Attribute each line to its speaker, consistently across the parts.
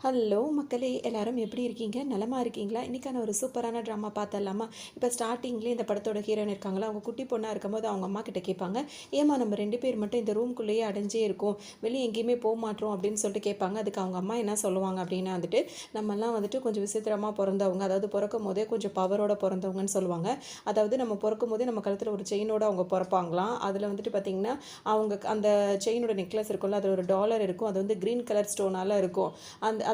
Speaker 1: Hello மக்களே எல்லாரும் எப்படி இருக்கீங்க? நலமா இருக்கீங்களா? இன்னைக்கான ஒரு சூப்பரான ட்ராமா பார்த்தரலாமா? இப்போ ஸ்டார்ட்டிங்லேயே இந்த படத்தோட ஹீரோயின் இருக்காங்களா, அவங்க குட்டி பொண்ணா இருக்கும்போது அவங்க அம்மா கிட்ட கேட்பாங்க, "ஏம்மா நம்ம 2 பேர் மட்டும் இந்த ரூம்குள்ளேயே அடைஞ்சே இருக்கோம். வெளிய எங்கேயுமே போமாட்றோம்" அப்படின்னு சொல்லிட்டு கேட்பாங்க. அதுக்கு அவங்க அம்மா என்ன சொல்லுவாங்க அப்படின்னா வந்துட்டு, "நம்மலாம் வந்துட்டு கொஞ்சம் விசித்திரமா பொறந்தவங்க. அதாவது பொறக்கும்போதே கொஞ்சம் பவரோட பொறந்தவங்கன்னு சொல்லுவாங்க. அதாவது நம்ம பொறக்கும்போதே நம்ம கழுத்துல ஒரு செயினோட அவங்க பொறப்பாங்களாம். அதில வந்துட்டு பார்த்தீங்கன்னா, அவங்க அந்த செயினோட நெக்லஸ் இருக்கும்ல, அதில ஒரு டாலர் இருக்கும். அது வந்து கிரீன் கலர் ஸ்டோனால இருக்கும்.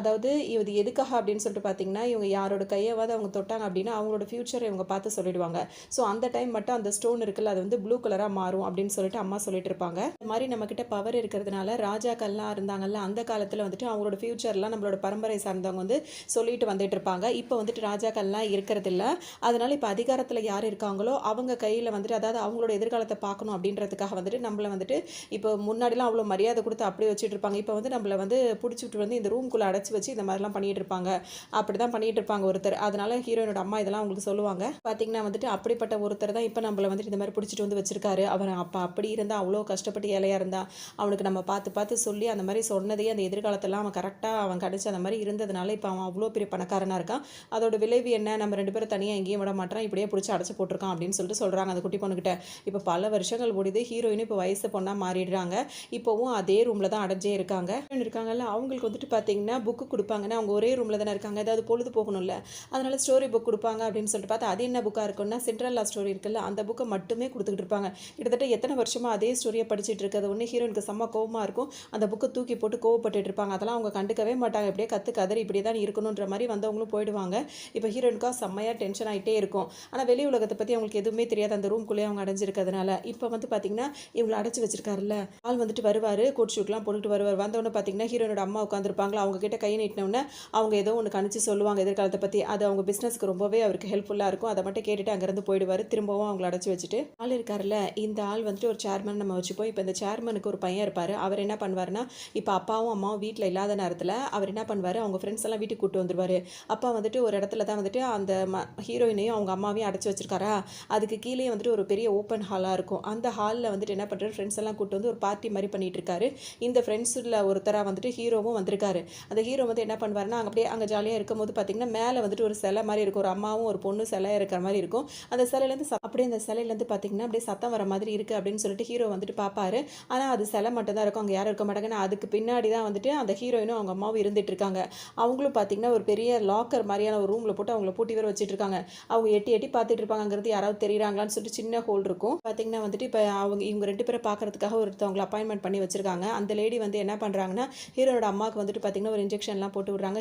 Speaker 1: அதாவது இது எதுக்காக அப்படின்னு சொல்லிட்டு பார்த்தீங்கன்னா, இவங்க யாரோட கையவாவது அவங்க தொட்டாங்க அப்படின்னா, அவங்களோட ஃப்யூச்சரை இவங்க பார்த்து சொல்லிடுவாங்க. ஸோ அந்த டைம் மட்டும் அந்த ஸ்டோன் இருக்குல்ல, அது வந்து ப்ளூ கலரா மாறும் அப்படின்னு சொல்லிட்டு அம்மா சொல்லிட்டு இருப்பாங்க. இந்த மாரி நம்மகிட்ட பவர் இருக்கிறதுனால ராஜாக்கள்லாம் இருந்தாங்கல்ல, அந்த காலத்தில வந்துட்டு அவங்களோட ஃப்யூச்சர்லாம் நம்மளோட பரம்பரை சார்ந்தவங்க வந்து சொல்லிட்டு வந்துட்டு இருப்பாங்க. இப்போ வந்துட்டு ராஜாக்கள்லாம் இருக்கிறதில்ல. அதனால இப்போ அதிகாரத்தில யார் இருக்காங்களோ, அவங்க கையில வந்துட்டு அதாவது அவங்களோட எதிர்காலத்த பார்க்கணும் அப்படின்றதுக்காக வந்துட்டு நம்மள வந்துட்டு இப்போ முன்னாடிலாம் அவ்வளோ மரியாதை குடுத்து அப்படியே வச்சுட்டு இருப்பாங்க. இப்போ வந்து நம்மள வந்து புடிச்சுட்டு வந்து இந்த ரூம்குள்ள அடைச்சு வச்சு இந்த மாதிரிலாம் பண்ணிட்டு இருப்பாங்க. அப்படிதான் பண்ணிட்டு இருப்பாங்க ஒருத்தர். அதனால ஹீரோயினோட அம்மா இதெல்லாம் அவங்களுக்கு சொல்லுவாங்க. பார்த்தீங்கன்னா வந்துட்டு அப்படிப்பட்ட ஒருத்தர் தான் இப்ப நம்மள வந்துட்டு இந்த மாரி புடிச்சிட்டு வந்து வச்சிருக்காரு. அவர் அப்ப அப்படி இருந்தா அவ்வளோ கஷ்டப்பட்டு ஏழையா இருந்தா, அவனுக்கு நம்ம பார்த்து பார்த்து சொல்லி அந்த மாரி சொன்னதையே அந்த எதிர்காலத்தெல்லாம் அவன் கரெக்ட்டா அவன் கணிச்சு அந்த மாரி இருந்ததுனால, இப்ப அவன் அவ்வளோ பெரிய பணக்காரனா இருக்கான். அதோட விளைவு என்ன? நம்ம 2 பேரும் தனியா எங்கேயும் விட மாட்றான். இப்படியே புடிச்சு அடைச்சு போட்டுருக்கான் அப்படின்னு சொல்லிட்டு சொல்றாங்க அந்த குட்டி பொண்ணுகிட்ட. இப்ப பல வருஷங்கள் ஓடிது. ஹீரோயின் இப்ப வயசு பொண்ணா மாறிடுறாங்க. இப்பவும் அதே ரூம்ல தான் அடைஞ்சே இருக்காங்க. ஹீரோயின் இருக்காங்கல்ல, அவங்களுக்கு வந்துட்டு பார்த்தீங்கன்னா, புக் குடுப்பாங்கன்னா, அவங்க ஒரே ரூம்ல தானே இருக்காங்க. ஏதாவது பொழுது போகணும்ல. அதனால ஸ்டோரி புக் குடுப்பாங்க அப்படின்னு சொல்லிட்டு பார்த்தா, அது என்ன புக்கா இருக்கும்னா, சிண்ட்ரெல்லா ஸ்டோரி இருக்குல்ல, அந்த புக்க மட்டுமே குடுத்துக்கிட்டு இருப்பாங்க. கிட்டத்தட்ட எத்தன வருஷமா அதே ஸ்டோரிய படிச்சுட்டு இருக்கிறது ஒண்ணு ஹீரோயினுக்கு செம்ம கோவமா இருக்கும். அந்த புக்க தூக்கி போட்டு கோவப்பட்டுட்டு இருப்பாங்க. அதெல்லாம் அவங்க கண்டுக்கவே மாட்டாங்க. இப்படியே கத்து கதறி இப்படியே தான் இருக்கணுன்ற மாரி வந்தவங்களும் போயிடுவாங்க. இப்ப ஹீரோயினுக்கா செம்மையா டென்ஷன் ஆயிட்டே இருக்கும். ஆனா வெளி உலகத்த பத்தி அவங்களுக்கு எதுவுமே தெரியாது. அந்த ரூம்குள்ளேயே அவங்க அடைஞ்சிருக்கிறதுனால. இப்ப வந்து பார்த்தீங்கன்னா, இவங்கள அடைச்சு வச்சிருக்காருல்ல, ஆள் வந்துட்டு வருவாரு. கோட் ஷூட்லாம் போட்டுட்டு வருவாரு. வந்தவுடனே பார்த்தீங்கன்னா, ஹீரோயினோட அம்மா உட்காந்துருப்பாங்களா, அவங்க கிட்ட கை நீட்டின அவங்க ஏதோ ஒன்று கணிச்சு சொல்லுவாங்க எதிர்காலத்தை பற்றி. அது அவங்க பிஸ்னஸ்க்கு ரொம்பவே அவருக்கு ஹெல்ப்ஃபுல்லாக இருக்கும். அதை மட்டும் கேட்டுட்டு அங்கேருந்து போயிடுவார். திரும்பவும் அவங்கள அடைச்சி வச்சுட்டு ஆள் இருக்காருல்ல, இந்த ஆள் வந்துட்டு ஒரு சேர்மன் நம்ம வச்சுப்போம். இப்போ இந்த சேர்மனுக்கு ஒரு பையன் இருப்பார். அவர் என்ன பண்ணுவார்னா, இப்போ அப்பாவும் அம்மாவும் வீட்டில் இல்லாத நேரத்தில் அவர் என்ன பண்ணுவார், அவங்க ஃப்ரெண்ட்ஸ் எல்லாம் வீட்டுக்கு கூட்டு வந்துருவார். அப்பா வந்துட்டு ஒரு இடத்துல தான் வந்துட்டு அந்த ஹீரோயினையும் அவங்க அம்மாவையும் அடைச்சி வச்சிருக்காரா, அதுக்கு கீழே வந்துட்டு ஒரு பெரிய ஓப்பன் ஹாலாக இருக்கும். அந்த ஹாலில் வந்துட்டு என்ன பண்ணுறாரு, ஃப்ரெண்ட்ஸ் எல்லாம் கூட்டு வந்து ஒரு பார்ட்டி மாதிரி பண்ணிட்டு இருக்காரு. இந்த ஃப்ரெண்ட்ஸில் ஒருத்தராக வந்துட்டு ஹீரோவும் வந்திருக்காரு. அந்த ஹீரோ வந்து என்ன பண்ணுவாருன்னா, அப்படியே அங்கே ஜாலியாக இருக்கும்போது பார்த்தீங்கன்னா, மேலே வந்துட்டு ஒரு சிலை மாதிரி இருக்கும். ஒரு அம்மாவும் ஒரு பொண்ணு சிலை இருக்கிற மாதிரி இருக்கும். அந்த சிலையிலேருந்து அப்படியே அந்த சிலையிலேருந்து பார்த்தீங்கன்னா, அப்படியே சத்தம் வர மாதிரி இருக்குது அப்படின்னு சொல்லிட்டு ஹீரோ வந்துட்டு பார்ப்பாரு. ஆனால் அது சிலை மட்டும் தான் இருக்கும். அங்கே யாரும் இருக்க மாட்டாங்கன்னா, அதுக்கு பின்னாடி தான் வந்துட்டு அந்த ஹீரோயினும் அவங்க அம்மாவும் இருந்துட்டு இருக்காங்க. அவங்களும் பார்த்தீங்கன்னா, ஒரு பெரிய லாக்கர் மாதிரியான ஒரு ரூமில் போட்டு அவங்கள பூட்டி வேற வச்சுட்டு இருக்காங்க. அவங்க எட்டி எட்டி பார்த்துட்டு இருப்பாங்க. அங்கிறது யாராவது தெரியுறாங்களான்னு சொல்லிட்டு சின்ன ஹோல் இருக்கும். பார்த்தீங்கன்னா வந்துட்டு இப்போ இவங்க 2 பேரை பார்க்கறதுக்காக ஒருத்தவங்களை அப்பாயின்மெண்ட் பண்ணி வச்சிருக்காங்க. அந்த லேடி வந்து என்ன பண்ணுறாங்கன்னா, ஹீரோனோட அம்மாவுக்கு வந்துட்டு பார்த்தீங்கன்னா, ஒரு இன்ஜெக்ஷன்லாம் போட்டு விடுறாங்க.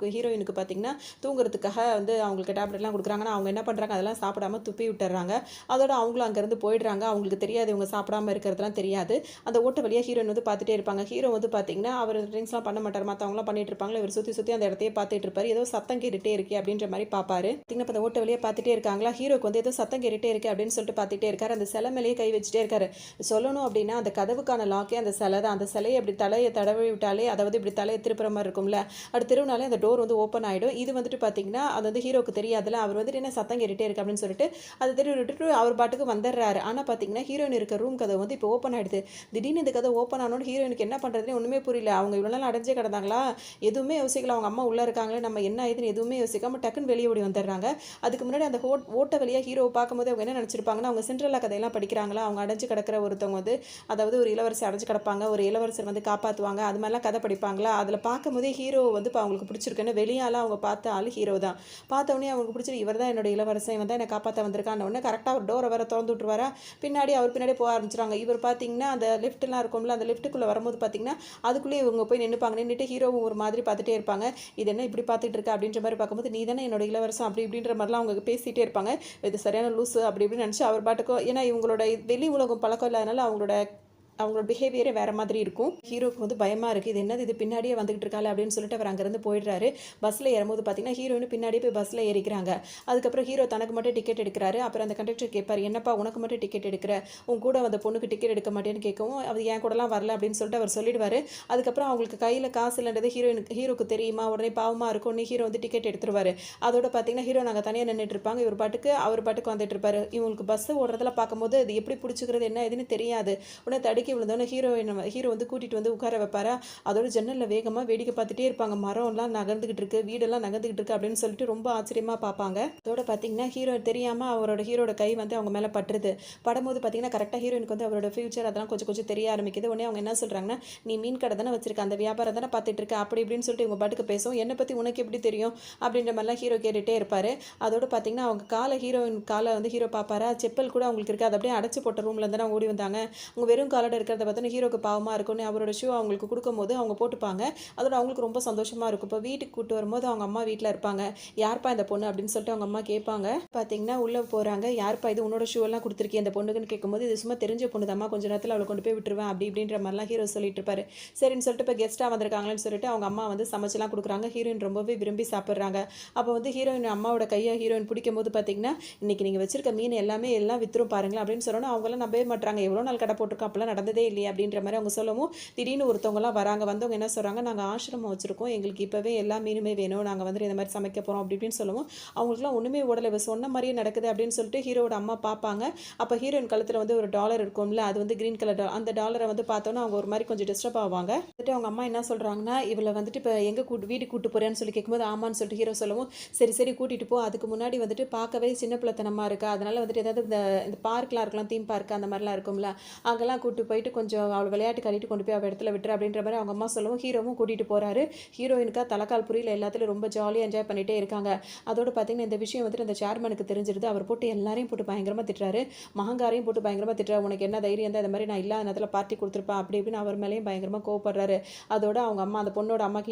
Speaker 1: ஹீரோயினுக்கு பார்த்தீங்கன்னா, தூங்குறதுக்காக வந்து அவங்களுக்கு டேப்லெட்லாம் குடுக்குறாங்கன்னா, அவங்க என்ன பண்ணுறாங்க, அதெல்லாம் சாப்பிடாம துப்பி விட்டுர்றாங்க. அதோட அவங்களும் அங்கேருந்து போயிடுறாங்க. அவங்களுக்கு தெரியாது, இவங்க சாப்பிடாம இருக்கிறதுலாம் தெரியாது. அந்த ஓட்ட வழியா ஹீரோயின் வந்து பார்த்துட்டே இருப்பாங்க. ஹீரோ வந்து பார்த்தீங்கன்னா, அவர் ட்ரிங்க்ஸ்லாம் பண்ண மாட்டார். மத்தவங்கலாம் பண்ணிட்டு இருப்பாங்களா, இவர் சுத்தி சுத்தி அந்த இடத்தையே பார்த்துட்டு இருப்பாரு. ஏதோ சத்தம் கேட்டுட்டே இருக்கே அப்படின்ற மாரி பார்ப்பாரு. பார்த்தீங்கன்னா, இப்ப அந்த ஓட்ட வழியா பார்த்துட்டே இருக்காங்களா, ஹீரோக்கு வந்து ஏதோ சத்தம் கேட்டுட்டே இருக்கே அப்படின்னு சொல்லிட்டு பார்த்துட்டே இருக்காரு. அந்த சிலை மேலேயே கை வச்சுட்டே இருக்காரு. சொல்லணும் அப்படின்னா, அந்த கதவுக்கான லாக்கே அந்த சிலை தான். அந்த சிலைய இப்படி தலைய தடவி விட்டாலே, அதாவது இப்படி தலைய திருப்புற மாரி இருக்கும்ல, அப்படி திருவினாலே அந்த டோர் வந்து ஓப்பன் ஆயிடும். இது வந்துட்டு பார்த்தீங்கன்னா, அது வந்து ஹீரோக்கு தெரியாதுல்ல. அவர் வந்துட்டு என்ன சத்தம் கேட்டுட்டே இருக்கு அப்படின்னு சொல்லிட்டு, அத திருப்பி விட்டுட்டு அவர் பாட்டுக்கு வந்துடுறாரு. ஆனா பார்த்தீங்கன்னா, ஹீரோயின் இருக்க ரூம் கதவு வந்து இப்போ ஓப்பன் ஆயிடுது. திடீர்னு இந்த கதவு ஓப்பன் ஆனோனே ஹீரோயினுக்கு என்ன பண்றதுன்னே ஒண்ணுமே புரியல. அவங்க இவ்வளவு நாள் அடைஞ்சே கிடந்தாங்களா? எதுவுமே யோசிக்கல. அவங்க அம்மா உள்ள இருக்காங்களே, நம்ம என்ன ஏதுன்னு எதுவுமே யோசிக்காம டக்குன்னு வெளிய ஓடி வந்துடுறாங்க. அதுக்கு முன்னாடி அந்த ஓட்ட வழியா ஹீரோவ பார்க்கும்போது அவங்க என்ன நினைச்சிருப்பாங்கன்னா, அவங்க சிண்ட்ரெல்லா கதையெல்லாம் படிக்கிறாங்களா, அவங்க அடைஞ்சு கிடக்கிற ஒருத்தவங்க வந்து, அதாவது ஒரு இளவரசி அடைஞ்சு கிடப்பாங்க. ஒரு இளவரசர் வந்து காப்பாத்துவாங்க. அது மாதிரிலாம் கதை படிப்பாங்களா, அதுல பார்க்கும்போதே ஹீரோ வந்து இப்போ அவங்களுக்கு பிடிச்சிருக்குன்னு வெளியால அவங்க பார்த்த ஆள் ஹீரோ தான். பார்த்தோன்னே அவங்களுக்கு பிடிச்சது, இவர் தான் என்னோட இளவரசன், இவன் தான் என்னை காப்பாற்ற வந்திருக்கான உடனே கரெக்டாக ஒரு டோரை வேற திறந்து விட்டுருவாரா. பின்னாடி அவர் பின்னாடி போக ஆரம்பிச்சிருவாங்க. இவர் பார்த்தீங்கன்னா, அந்த லிஃப்ட்லாம் இருக்கும்ல, அந்த லிஃப்ட்டுக்குள்ளே வரும்போது பார்த்தீங்கன்னா, அதுக்குள்ளேயே இவங்க போய் நின்றுப்பாங்க. நின்றுட்டு ஹீரோவும் ஒரு மாதிரி பார்த்துட்டே இருப்பாங்க. இது என்ன இப்படி பார்த்துட்டு இருக்க அப்படின்ற மாதிரி பார்க்கும்போது, நீ தானே என்னோட இளவரசன் அப்படி இப்படின்ற மாதிரிலாம் அவங்க பேசிகிட்டே இருப்பாங்க. இது சரியான லூஸு அப்படி இப்படின்னு நினச்சி அவர் பாட்டுக்கும், ஏன்னா இவங்களோட வெளி உலகம் பழக்கம் இல்லாதனால அவங்களோட பிஹேவியரே வேறு மாதிரி இருக்கும். ஹீரோக்கு வந்து பயமாக இருக்குது. இது என்னது இது பின்னாடியே வந்துகிட்டு இருக்காள் அப்படின்னு சொல்லிட்டு அவர் அங்கேருந்து போயிடுறாரு. பஸ்ஸில் ஏறும்போது பார்த்தீங்கன்னா, ஹீரோயின் பின்னாடியே போய் பஸ்ஸில் ஏறிக்கிறாங்க. அதுக்கப்புறம் ஹீரோ தனக்கு மட்டும் டிக்கெட் எடுக்கிறாரு. அப்புறம் அந்த கண்டக்டர் கேட்பார், என்னப்பா உனக்கு மட்டும் டிக்கெட் எடுக்கிற, உன் கூட அந்த பொண்ணுக்கு டிக்கெட் எடுக்க மாட்டேன்னு கேட்கவும், அது என் கூடலாம் வரல அப்படின்னு சொல்லிட்டு அவர் சொல்லிடுவார். அதுக்கப்புறம் அவங்களுக்கு கையில் காசு இல்லைன்றது ஹீரோக்கு தெரியுமா, உடனே பாவமாக இருக்கும்னு ஹீரோ வந்து டிக்கெட் எடுத்துருவார். அதோட பார்த்தீங்கன்னா, ஹீரோ நாங்கள் தனியாக நின்றுட்டு இருப்பாங்க. அவர் பாட்டுக்கு வந்துட்டு இருப்பாரு. இவங்களுக்கு பஸ் ஓடுறதுல பார்க்கும்போது அது எப்படி பிடிச்சிக்கிறது என்ன ஏதுன்னு தெரியாது. உடனே தடுக்கி மயக்கி விழுந்தோடனே ஹீரோ வந்து கூட்டிகிட்டு வந்து உட்கார வைப்பாரா. அதோட ஜன்னலில் வேகமாக வேடிக்கை பார்த்துட்டே இருப்பாங்க. மரம்லாம் நகர்ந்துக்கிட்டு இருக்கு, வீடெல்லாம் நகர்ந்துக்கிட்டு இருக்கு அப்படின்னு சொல்லிட்டு ரொம்ப ஆச்சரியமாக பார்ப்பாங்க. அதோட பார்த்தீங்கன்னா ஹீரோ தெரியாமல் ஹீரோட கை வந்து அவங்க மேலே பட்டுருது. படும்போது பார்த்தீங்கன்னா கரெக்டாக ஹீரோயினுக்கு வந்து அவரோட ஃபியூச்சர் அதெல்லாம் கொஞ்சம் கொஞ்சம் தெரிய ஆரம்பிக்குது. உடனே அவங்க என்ன சொல்கிறாங்கன்னா, நீ மீன் கடை தானே வச்சிருக்க, அந்த வியாபாரம் தானே பார்த்துட்டு இருக்க, அப்படி இப்படின்னு சொல்லிட்டு இவங்க பாட்டுக்கு பேசும். என்னை பற்றி உனக்கு எப்படி தெரியும் அப்படின்ற மாதிரிலாம் ஹீரோ கேட்டுகிட்டே இருப்பார். அதோட பார்த்தீங்கன்னா அவங்க ஹீரோயின் காலை வந்து ஹீரோ பார்ப்பாரா. செப்பல் கூட அவங்களுக்கு இருக்குது, அதை அப்படியே அடைச்சி போட்ட ரூமில் இருந்து ஓடி வந்தாங்க. அவங்க வெறும் காலோட இருக்கிறத பார்த்தோன்னா ஹீரோக்கு பாவமாக இருக்கும்னு அவரோட ஷூ அவங்களுக்கு கொடுக்கும்போது அவங்க போட்டுப்பாங்க. அதோட அவங்களுக்கு ரொம்ப சந்தோஷமாக இருக்கும். இப்போ வீட்டுக்கு கூட்டு வரும்போது அவங்க அம்மா வீட்டில் இருப்பாங்க. யார்ப்பா இந்த பொண்ணு அப்படின்னு சொல்லிட்டு அவங்க அம்மா கேட்பாங்க. பார்த்தீங்கன்னா உள்ளே போகிறாங்க. யார்ப்பா இது, உன்னோட ஷூ எல்லாம் கொடுத்துருக்கேன் இந்த பொண்ணுக்குன்னு கேட்கும்போது, இது சும்மா தெரிஞ்ச பொண்ணு தாம்மா, கொஞ்சம் நேரத்தில் அவளை கொண்டு போய் விட்டுருவேன் அப்படி இப்படின்ற மாதிரிலாம் ஹீரோ சொல்லிட்டு இருப்பாரு. சரின்னு சொல்லிட்டு இப்போ கெஸ்ட்டாக வந்திருக்காங்களேன்னு சொல்லிட்டு அவங்க அம்மா வந்து சமைச்செல்லாம் கொடுக்குறாங்க. ஹீரோயின் ரொம்பவே விரும்பி சாப்பிட்றாங்க. அப்போ வந்து ஹீரோயின் அம்மாவோட கையை ஹீரோயின் பிடிக்கும் போது பார்த்தீங்கன்னா, இன்னைக்கு நீங்கள் வச்சிருக்க மீன் எல்லாம் வித்துரும் பாருங்களேன் அப்படின்னு சொல்லணும். அவங்களாம் நம்பவே மாட்டாங்க. எவ்வளோ நாள் கடை போட்டிருக்கோம், அப்பெல்லாம் நடந்ததே இல்லையே அப்படின்ற மாதிரி அவங்க சொல்லவும், திடீர்னு ஒருத்தவங்கலாம் வராங்க. வந்தவங்க என்ன சொல்கிறாங்க, நாங்கள் ஆசிரமம் வச்சுருக்கோம், எங்களுக்கு இப்போவே எல்லா மீனுமே வேணும், நாங்கள் வந்து இந்த மாதிரி சமைக்க போகிறோம் அப்படி இப்படின்னு சொல்லவும், அவங்களுக்குலாம் ஒன்றுமே ஓடலை, இவ சொன்ன மாதிரியே நடக்குது அப்படின்னு சொல்லிட்டு ஹீரோட அம்மா பார்ப்பாங்க. அப்போ ஹீரோயின் கழுத்தில் வந்து ஒரு டாலர் இருக்கும்ல, அது வந்து கிரீன் கலர் டாலர். அந்த டாலரை வந்து பார்த்தோன்னா அவங்க ஒரு மாதிரி கொஞ்சம் டிஸ்டர்ப் ஆவாங்க. வந்துட்டு அவங்க அம்மா என்ன சொல்கிறாங்கன்னா, இவளை வந்துட்டு இப்போ எங்கள் வீட்டுக்கு கூட்டு போகிறேன்னு சொல்லி கேட்கும்போது ஆமான்னு சொல்லிட்டு ஹீரோ சொல்லவும், சரி சரி கூட்டிகிட்டு போ, அதுக்கு முன்னாடி வந்துட்டு பார்க்கவே சின்ன பிள்ளைத்தனமாக இருக்கா, அதனால் வந்துட்டு ஏதாவது இந்த பார்க்லாம் இருக்கலாம், தீம் பார்க் அந்த மாதிரிலாம் இருக்கும்ல, அங்கெல்லாம் கூட்டு போயிட்டு கொஞ்சம் அவள் விளையாட்டு கட்டிட்டு கொண்டு போய் அவள் இடத்துல விட்டுரு அப்படின்ற மாதிரி அவங்க அம்மா சொல்லவும் ஹீரோவும் கூட்டிகிட்டு போகிறாரு. ஹீரோயினுக்கா தலைக்கால் புரியல, எல்லாத்துலையும் ரொம்ப ஜாலியாக என்ஜாய் பண்ணிகிட்டே இருக்காங்க. அதோடு பார்த்தீங்கன்னா இந்த விஷயம் வந்துட்டு அந்த சேர்மனுக்கு தெரிஞ்சிருது. அவர் போட்டு எல்லாரையும் போட்டு பயங்கரமாக திட்டுறாரு. மகங்காரையும் போட்டு பயங்கரமாக திட்டுறாரு. உனக்கு என்ன தைரியம் தான் இந்த மாதிரி நான் இல்லாத நேரத்தில் பார்ட்டி கொடுத்துருப்பேன் அப்படி இப்படின்னு அவர் மேலேயும் பயங்கரமாக கோவப்படுறாரு. அதோட அவங்க அம்மா, அந்த பொண்ணோட அம்மா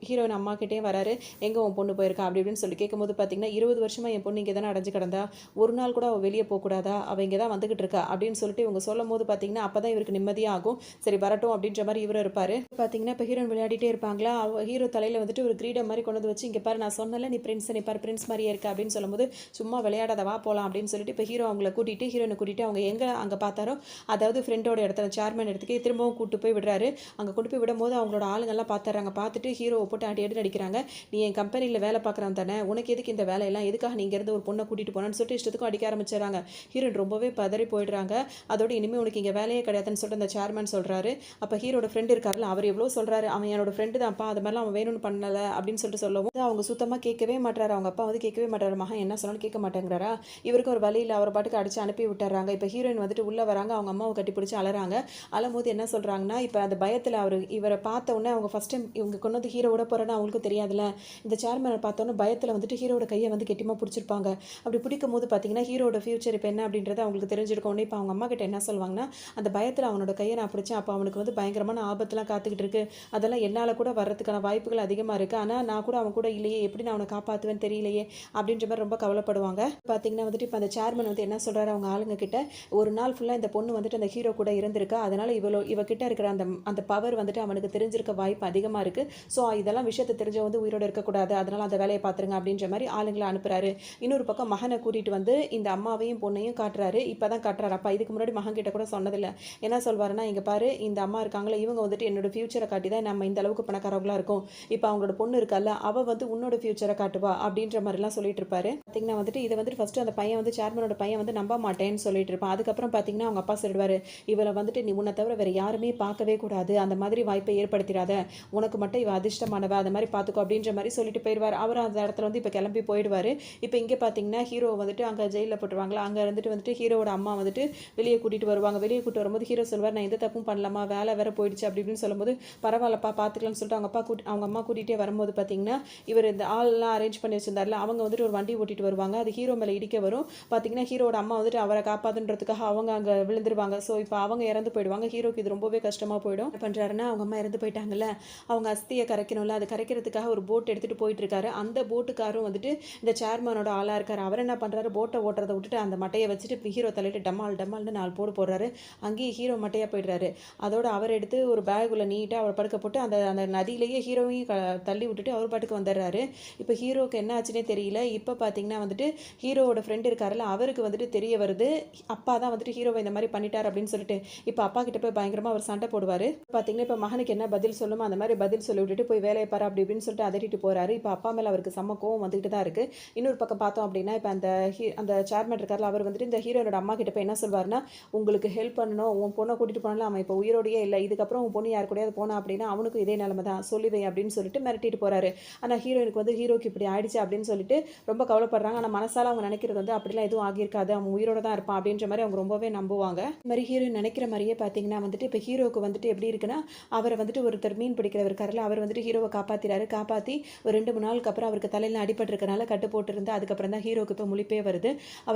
Speaker 1: ஹீரோயின் அம்மா கிட்டே வராரு. எங்கே உன் பொண்ணு போயிருக்கா அப்படி இப்படின்னு சொல்லி கேட்கும்போது பார்த்தீங்கன்னா, 20 வருஷமாக என் பொண்ணு இங்கே தானே அடைஞ்சு கிடந்தா, ஒரு நாள் கூட அவள் வெளியே போகக்கூடாதா, அவள் இங்கே தான் வந்துகிட்டு இருக்கா அப்படின்னு சொல்லிட்டு இவங்க சொல்லும் போது பார்த்தீங்கன்னா அப்போ தான் இவருக்கு நிம்மதியாக ஆகும். சரி வரட்டும் அப்படின்ற மாதிரி இவரும் இருப்பார். பார்த்தீங்கன்னா இப்போ ஹீரோயின் விளையாடிட்டே இருப்பாங்களா. ஹீரோ தலையில் வந்துட்டு ஒரு கிரீடம் மாதிரி கொண்டு வந்து வச்சு, இங்கே பாரு நான் சொன்னல நீ பிரின்ஸ், நீ பாரு பிரின்ஸ் மாதிரியே இருக்க அப்படின்னு சொல்லும்போது, சும்மா விளையாடாத வா போகலாம் அப்படின்னு சொல்லிட்டு இப்போ ஹீரோ அவங்கள கூட்டிகிட்டு ஹீரோயினை கூட்டிகிட்டு அவங்க எங்கே அங்கே பார்த்தாரோ, அதாவது ஃப்ரெண்டோட இடத்துல சேர்மன் இடத்துக்கு திரும்பவும் கூட்டு போய் விடுறாரு. அங்கே கொண்டு போய் விடும்போது அவங்களோட ஆளுங்கள்லாம் பார்த்துறாங்க. பார்த்துட்டு ஹீரோவை போட்டு அடி அடிக்கிறாங்க. நீ என் கம்பெனியில் வேலை பார்க்குறான் தானே, உனக்கு எதுக்கு இந்த வேலையெல்லாம், எதுக்காக நீ இங்கேருந்து ஒரு பொண்ணை கூட்டிகிட்டு போனான்னு சொல்லிட்டு இஷ்டத்துக்கும் அடிக்க ஆரம்பிச்சிடறாங்க. ஹீரோயின் ரொம்பவே பதறி போயிடுறாங்க. அதோடு இனிமேல் உனக்கு இங்கே வேலையே கிடையாதுன்னு சொல்லிட்டு அந்த சேர்மன் சொல்கிறாரு. அப்போ ஹீரோட ஃப்ரெண்டு இருக்காருல்ல, அவர் எவ்வளோ சொல்கிறாரு, அவன் என்னோட ஃப்ரெண்டு தான்ப்பா, அது மாதிரிலாம் அவன் வேணும்னு பண்ணலை அப்படின்னு சொல்லிட்டு சொல்லவும் அவங்க சுத்தமாக கேட்கவே மாட்டாரு. அவங்க அப்பா வந்து கேட்கவே மாட்டாரு. மகன் என்ன சொன்னாலும் கேட்க மாட்டேங்கிறாரா. இவருக்கு ஒரு வழியில் அவர் பாட்டுக்கு அடிச்சு அனுப்பி விட்டுறாங்க. இப்போ ஹீரோயின் வந்துட்டு உள்ளே வராங்க. அவங்க அம்மாவை கட்டி பிடிச்சி அலறாங்க. அழும்போது என்ன சொல்கிறாங்கன்னா, இப்போ அந்த பயத்தில் இவரை பார்த்த உடனே அவங்க ஃபஸ்ட் டைம் இவங்க கொண்டு வந்து ஹீரோட போகிறேன்னு அவங்களுக்கு தெரியாதுல்ல. இந்த சேர்மனை பார்த்தோன்னே பயத்தில் வந்துட்டு ஹீரோட கையை வந்து கெட்டியமாக பிடிச்சிருப்பாங்க. அப்படி பிடிக்கும் போது பார்த்தீங்கன்னா ஹீரோட ஃபியூச்சர் இப்போ என்ன அப்படின்றது அவங்களுக்கு தெரிஞ்சிருக்கும். இப்போ அவங்க அம்மா கிட்ட என்ன சொல்லுவாங்கன்னா, அந்த பயத்தில் அவனோட கையை நான் பிடிச்சேன், அப்போ அவனுக்கு வந்து பயங்கரமான ஆபத்துலாம் காத்துக்கிட்டு இருக்கு, அதெல்லாம் என்னால் கூட வர்றதுக்கான வாய்ப்புகள் அதிகமாக இருக்குது, ஆனால் நான் கூட அவன் கூட இல்லையே, எப்படி நான் அவனை காப்பாற்றுவேன்னு தெரியலையே அப்படின்ற மாதிரி ரொம்ப கவலைப்படுவாங்க. பார்த்தீங்கன்னா வந்துட்டு இப்போ அந்த சேர்மன் வந்து என்ன சொல்கிறாரு அவங்க ஆளுங்க கிட்ட, ஒரு நாள் ஃபுல்லாக இந்த பொண்ணு வந்துட்டு அந்த ஹீரோ கூட இருந்திருக்கா, அதனால் இவகிட்ட இருக்கிற அந்த பவர் வந்துட்டு அவனுக்கு தெரிஞ்சிருக்க வாய்ப்பு அதிகமாக இருக்குது. ஸோ இதெல்லாம் விஷயத்தை தெரிஞ்ச வந்து உயிரோடு இருக்கக்கூடாது, அதனால் அந்த வேலையை பார்த்துருங்க அப்படின்ற மாதிரி ஆளுங்களை அனுப்புகிறாரு. இன்னொரு பக்கம் மகனை கூட்டிகிட்டு வந்து இந்த அம்மாவையும் பொண்ணையும் காட்டுறாரு. இப்போ தான் காட்டுறாரு. அப்பா இதுக்கு முன்னாடி மகன் கிட்ட கூட சொன்னதில்லை. என்ன சொல்வாருன்னா, இங்கே பாரு இந்த அம்மா இருக்காங்களே, இவங்க வந்துட்டு என்னோட ஃபியூச்சரை காட்டி தான் நம்ம இந்த அளவுக்கு பணக்காரவங்களாக இருக்கும், இப்போ அவங்களோட பொண்ணு இருக்கால, அவள் வந்து உன்னோட ஃபியூச்சரை காட்டுவா அப்படின்ற மாதிரிலாம் சொல்லிட்டு இருப்பாரு. பார்த்தீங்கன்னா வந்துட்டு இதை வந்துட்டு ஃபஸ்ட்டு அந்த பையன் வந்து சேர்மனோட பையன் வந்து நம்ப மாட்டேன்னு சொல்லிட்டு இருப்பான். அதுக்கப்புறம் பார்த்தீங்கன்னா அவங்க அப்பா சொல்லிடுவார், இவளை வந்துட்டு நீ உன்னை தவிர வேறு யாருமே பார்க்கவே கூடாது, அந்த மாதிரி வாய்ப்பை ஏற்படுத்திடாத, உனக்கு மட்டும் இவ அதிர்ஷ்டமானவ, அந்த மாதிரி பார்த்துக்கோ அப்படின்ற மாதிரி சொல்லிட்டு போயிடுவார். அவர் அந்த இடத்துல வந்து இப்போ கிளம்பி போயிடுவார். இப்போ இங்கே பார்த்தீங்கன்னா ஹீரோ வந்துட்டு அங்கே ஜெயிலில் போட்டுருவாங்களா, அங்கே இருந்துட்டு வந்துட்டு ஹீரோட அம்மா வந்துட்டு வெளியே கூட்டிகிட்டு வருவாங்க. வெளியே கூட்டிட்டு வரும்போது ஹீரோ சொல்வார், நான் எந்த தப்பும் பண்ணலாமா, வேலை வேற போயிடுச்சு அப்படி இப்படின்னு சொல்லும்போது, பரவாயில்லப்பா பார்த்துக்கலாம்னு சொல்லிட்டு அவங்க அம்மா கூட்டிகிட்டே வரும்போது பார்த்தீங்கன்னா இவர் இந்த ஆள்லாம் அரேஞ்ச் பண்ணி வச்சிருந்தாருல, அவங்க வந்துட்டு ஒரு வண்டி ஓட்டிட்டு வருவாங்க. அது ஹீரோ மேலே இடிக்க வரும். பார்த்தீங்கன்னா ஹீரோட அம்மா வந்துட்டு அவரை காப்பாற்றுன்றதுக்காக அவங்க அங்கே விழுந்துருவாங்க. ஸோ இப்போ அவங்க இறந்து போயிடுவாங்க. ஹீரோக்கு இது ரொம்பவே கஷ்டமாக போயிடும். என்ன பண்ணுறாருன்னா, அவங்க அம்மா இறந்து போயிட்டாங்கல்ல, அவங்க அஸ்தியை கரைக்கணும்ல, அது கரைக்கிறதுக்காக ஒரு போட் எடுத்துகிட்டு போயிட்டு இருக்காரு. அந்த போட்டுக்காரும் வந்துட்டு இந்த சேர்மனோட ஆளாக இருக்கார். அவர் என்ன பண்ணுறாரு, போட்டை ஓட்டுறதை விட்டுட்டு அந்த மட்டையை வச்சுட்டு ஹீரோ தலையிட்டு டம்மால்னு 4 போடு போடுறாரு. அங்கேயே ஹீரோ மட்டையாக போயிடுறாரு. அதோட அவர் எடுத்து ஒரு பேக்குள்ளே நீட்டாக அவர் படுக்க போட்டு அந்த நதியிலேயே ஹீரோவையும் தள்ளி விட்டுட்டு அவர் பாட்டுக்கு வந்துடுறாரு. இப்போ ஹீரோக்கு என்ன ஆச்சுன்னே தெரியல. இப்போ பார்த்தீங்கன்னா வந்துட்டு ஹீரோவோட ஃப்ரெண்ட் இருக்காருல்ல, அவருக்கு வந்துட்டு தெரிய வருது, அப்பா தான் வந்துட்டு ஹீரோவை இந்த மாதிரி பண்ணிட்டார் அப்படின்னு சொல்லிட்டு. இப்போ அப்பா கிட்ட போய் பயங்கரமாக அவர் சண்டை போடுவார். பார்த்தீங்கன்னா இப்போ மகனுக்கு என்ன பதில் சொல்லுமோ அந்த மாதிரி பதில் சொல்லி விட்டுட்டு போய் வேலையை பாரு அப்படி இப்படின்னு சொல்லிட்டு அதட்டிட்டு போகிறாரு. இப்போ அப்பா மேலே அவருக்கு செம்ம கோவம் வந்துட்டு தான் இருக்குது. இன்னொரு பக்கம் பார்த்தோம் அப்படின்னா, இப்போ அந்த சேர்மன் இருக்கார்ல, அவர் வந்துட்டு இந்த ஹீரோனோட அம்மா கிட்ட போய் என்ன சொல்வார்னா, உங்களுக்கு ஹெல்ப் பண்ணணும், உன் பொண்ணை கூட்டிகிட்டு போனாலும் அவன் இப்போ உயிரோடையே இல்லை, இதுக்கப்புறம் உன் பொண்ணு யார் கூடயாவது போனா அப்படின்னா அவனுக்கும் இதே நிலைமை தான் சொல்லுவேன் அப்படின்னு சொல்லிட்டு மிரட்டிட்டு போறாரு. ஆனால் ஹீரோயினுக்கு வந்து ஹீரோக்கு இப்படி ஆயிடுச்சு அப்படின்னு சொல்லிட்டு ரொம்ப கவலைப்படுறாங்க. ஆனால் மனசால அவங்க நினைக்கிறது வந்து அப்படிலாம் எதுவும் ஆகியிருக்காது, அவன் உயிரோட தான் இருப்பான் அப்படின்ற மாதிரி அவங்க ரொம்பவே நம்புவாங்க. இந்த மாதிரி ஹீரோயின் நினைக்கிற மாதிரியே பார்த்தீங்கன்னா வந்துட்டு இப்போ ஹீரோவுக்கு வந்துட்டு எப்படி இருக்குன்னா, அவரை வந்துட்டு ஒருத்தர் மீன் பிடிக்கிறவர் இருக்காருல்ல, அவர் வந்துட்டு ஹீரோவை காப்பாத்திறாரு. காப்பாற்றி ஒரு 2-3 நாளுக்கு அப்புறம் அவருக்கு தலையில் அடிபட்டிருக்கனால கட்டு போட்டிருந்து அதுக்கப்புறம் தான் ஹீரோவுக்கு இப்போ முழிப்பே வருது.